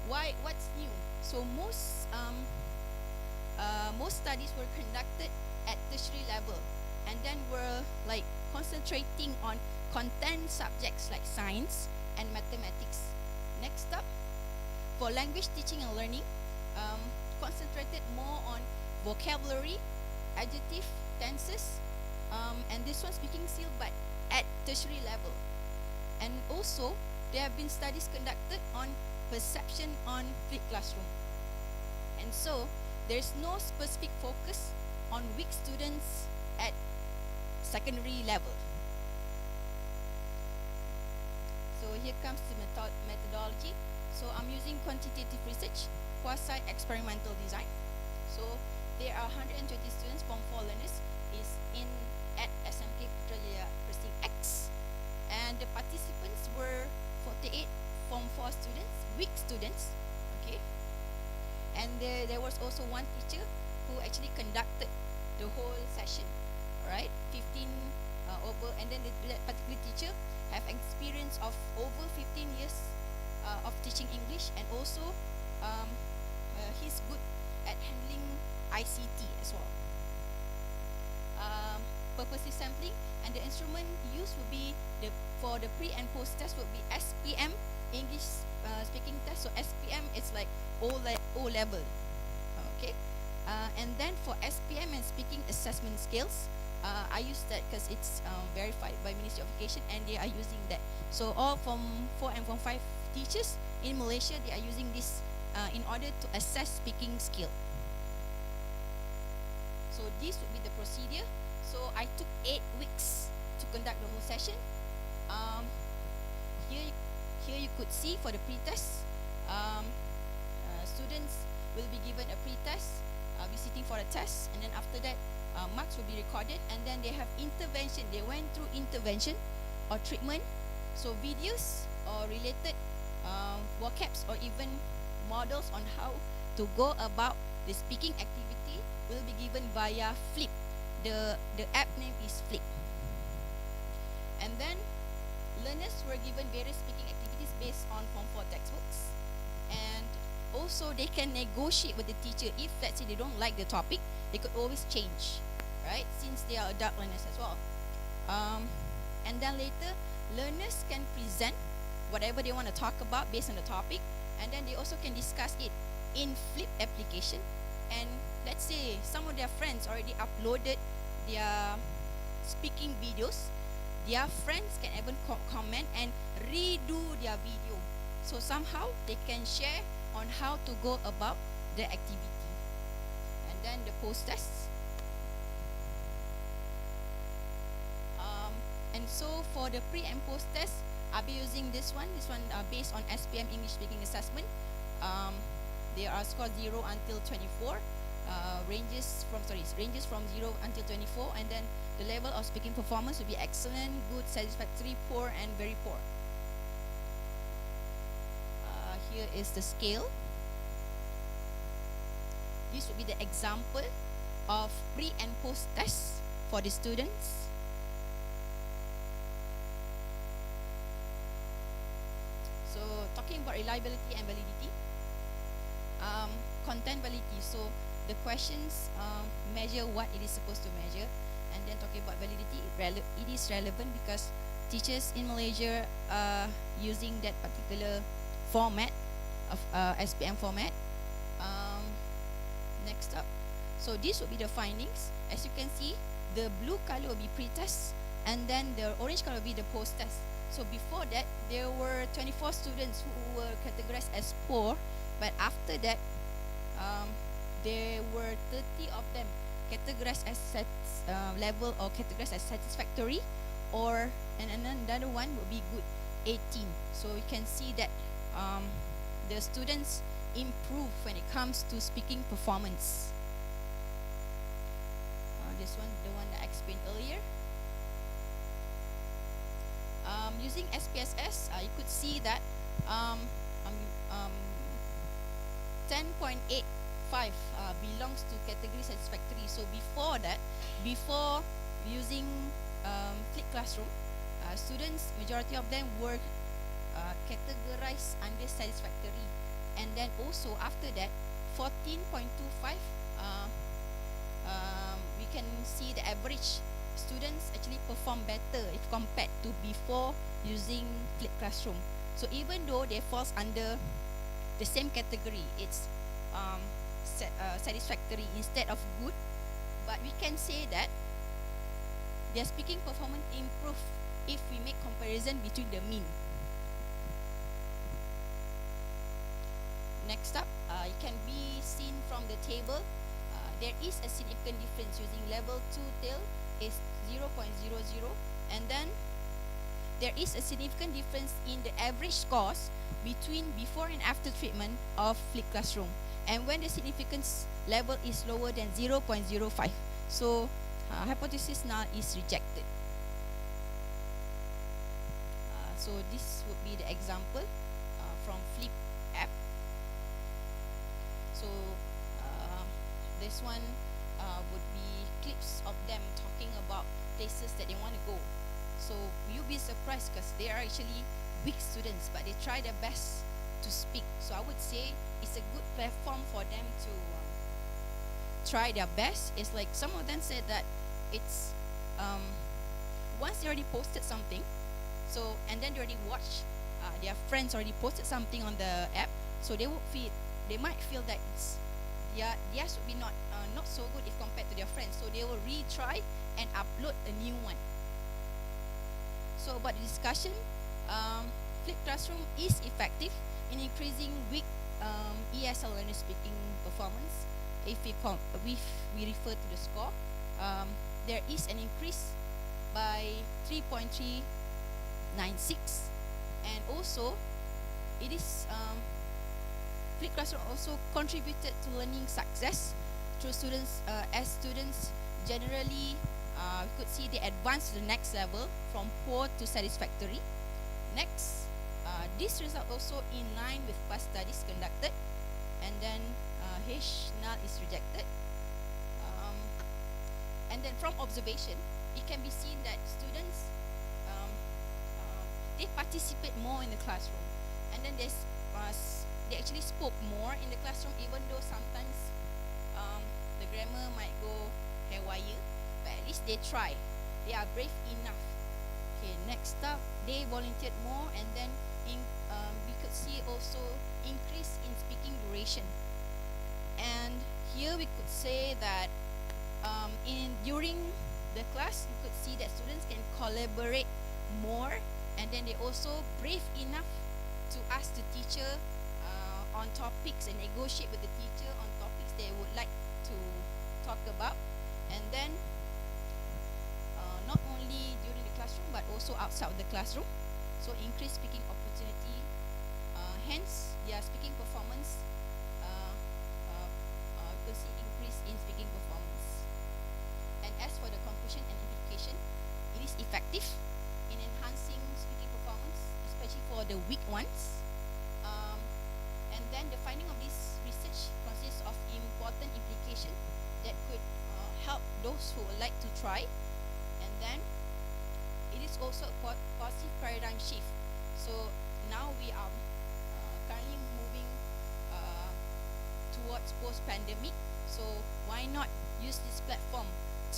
what's new? So most studies were conducted at tertiary level, and then were like concentrating on content subjects like science and mathematics. Next up, for language teaching and learning, concentrated more on vocabulary, adjective, tenses, and this one speaking skill, but at tertiary level. And also, there have been studies conducted on perception on Flipped Classroom. And so, there's no specific focus on weak students at secondary level. So here comes the methodology. So I'm using quantitative research, quasi-experimental design. So there are 120 students, Form 4 learners, is at SMK Putrajaya Precinct X, and the participants were 48 Form 4 students, weak students, okay. And there was also one teacher who actually conducted the whole session, all right, 15 over, and then that particular teacher have experience of over 15 years of teaching English, and also he's good at handling ICT as well. Purposive sampling, and the instrument used will be for the pre and post test would be SPM, English speaking test. So SPM is like O level, okay. And then for SPM and speaking assessment skills, I use that because it's verified by Ministry of Education, and they are using that. So all Form 4 and Form 5 teachers in Malaysia, they are using this in order to assess speaking skill. So this would be the procedure. So I took 8 weeks to conduct the whole session. Here you could see for the pre-test, students will be given a pre-test, be sitting for a test, and then after that, marks will be recorded, and then they have intervention. They went through intervention or treatment, so videos or related vocabs or even models on how to go about the speaking activity will be given via Flip. The app name is Flip. And then learners were given various speaking activities based on Form 4 textbooks, and also they can negotiate with the teacher. If let's say they don't like the topic, they could always change, right, since they are adult learners as well. And then later, learners can present whatever they want to talk about based on the topic, and then they also can discuss it in Flip application. And let's say some of their friends already uploaded their speaking videos, their friends can even comment and redo their video. So somehow they can share on how to go about the activity. And then the post tests. And so for the pre and post test, I'll be using this one. This one based on SPM English Speaking Assessment. There are scores 0 until 24. Ranges from 0 until 24, and then the level of speaking performance will be excellent, good, satisfactory, poor, and very poor. Here is the scale. This would be the example of pre and post tests for the students. So talking about reliability and validity, content validity. So the questions measure what it is supposed to measure, and then talking about validity, it is relevant because teachers in Malaysia are using that particular format of SPM format. Next up, so this will be the findings. As you can see, the blue color will be pre-test, and then the orange color will be the post-test. So before that, there were 24 students who were categorized as poor, but after that, there were 30 of them categorized as level or categorized as satisfactory, or and another one would be good, 18. So you can see that the students improve when it comes to speaking performance. This one, the one that I explained earlier. Using SPSS, you could see that 10.85 belongs to category satisfactory. So before that, before using flipped classroom, students, majority of them were categorized under satisfactory. And then also after that, 14.25, we can see the average students actually perform better if compared to before using flipped classroom. So even though they falls under the same category, it's satisfactory instead of good, but we can say that their speaking performance improve if we make comparison between the mean. Next up, it can be seen from the table. There is a significant difference using level 2 till is 0.00, and then there is a significant difference in the average scores between before and after treatment of flipped classroom, and when the significance level is lower than 0.05. So hypothesis null is rejected. So this would be the example from Flip app. So this one would be clips of them talking about places that they want to go. So you'll be surprised because they are actually weak students, but they try their best to speak. So I would say it's a good platform for them to try their best. It's like some of them said that it's once they already posted something, so and then they already watched their friends already posted something on the app, so they might feel that it's theirs would be not so good if compared to their friends, so they will retry and upload a new one. So about the discussion, flipped classroom is effective in increasing weak ESL learner speaking performance. If we refer to the score, there is an increase by 3.396, and also it is flipped classroom also contributed to learning success through students as students generally we could see they advance to the next level from poor to satisfactory. Next, this result also in line with past studies conducted, and then H null is rejected. And then from observation, it can be seen that students they participate more in the classroom, and then they actually spoke more in the classroom, even though sometimes the grammar might go haywire, but at least they try. They are brave enough. Okay, next up, they volunteered more, and then we could see also increase in speaking duration. And here we could say that during the class, you could see that students can collaborate more, and then they also brave enough to ask the teacher on topics and negotiate with the teacher on topics they would like to talk about. And then not only during the classroom but also outside of the classroom, so increased speaking opportunity, hence their speaking performance you can see increase in speaking performance. And as for the conclusion and implication, it is effective in enhancing speaking performance, especially for the weak ones. And then the finding of this research consists of important implication that could help those who would like to try. And then it is also a positive paradigm shift. So now we are currently moving towards post-pandemic. So why not use this platform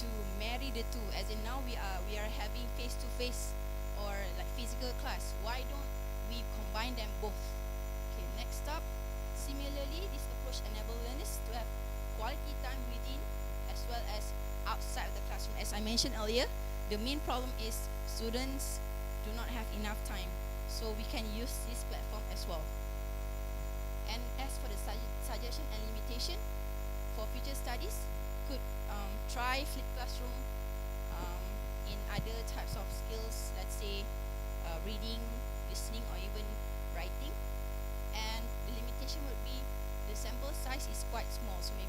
to marry the two? As in now we are having face-to-face or like physical class. Why don't we combine them both? Okay, next up. Similarly, this approach enables learners to have quality time within as well as outside of the classroom. As I mentioned earlier, the main problem is students do not have enough time, so we can use this platform as well. And as for the suggestion and limitation for future studies, could try flipped classroom in other types of skills, let's say reading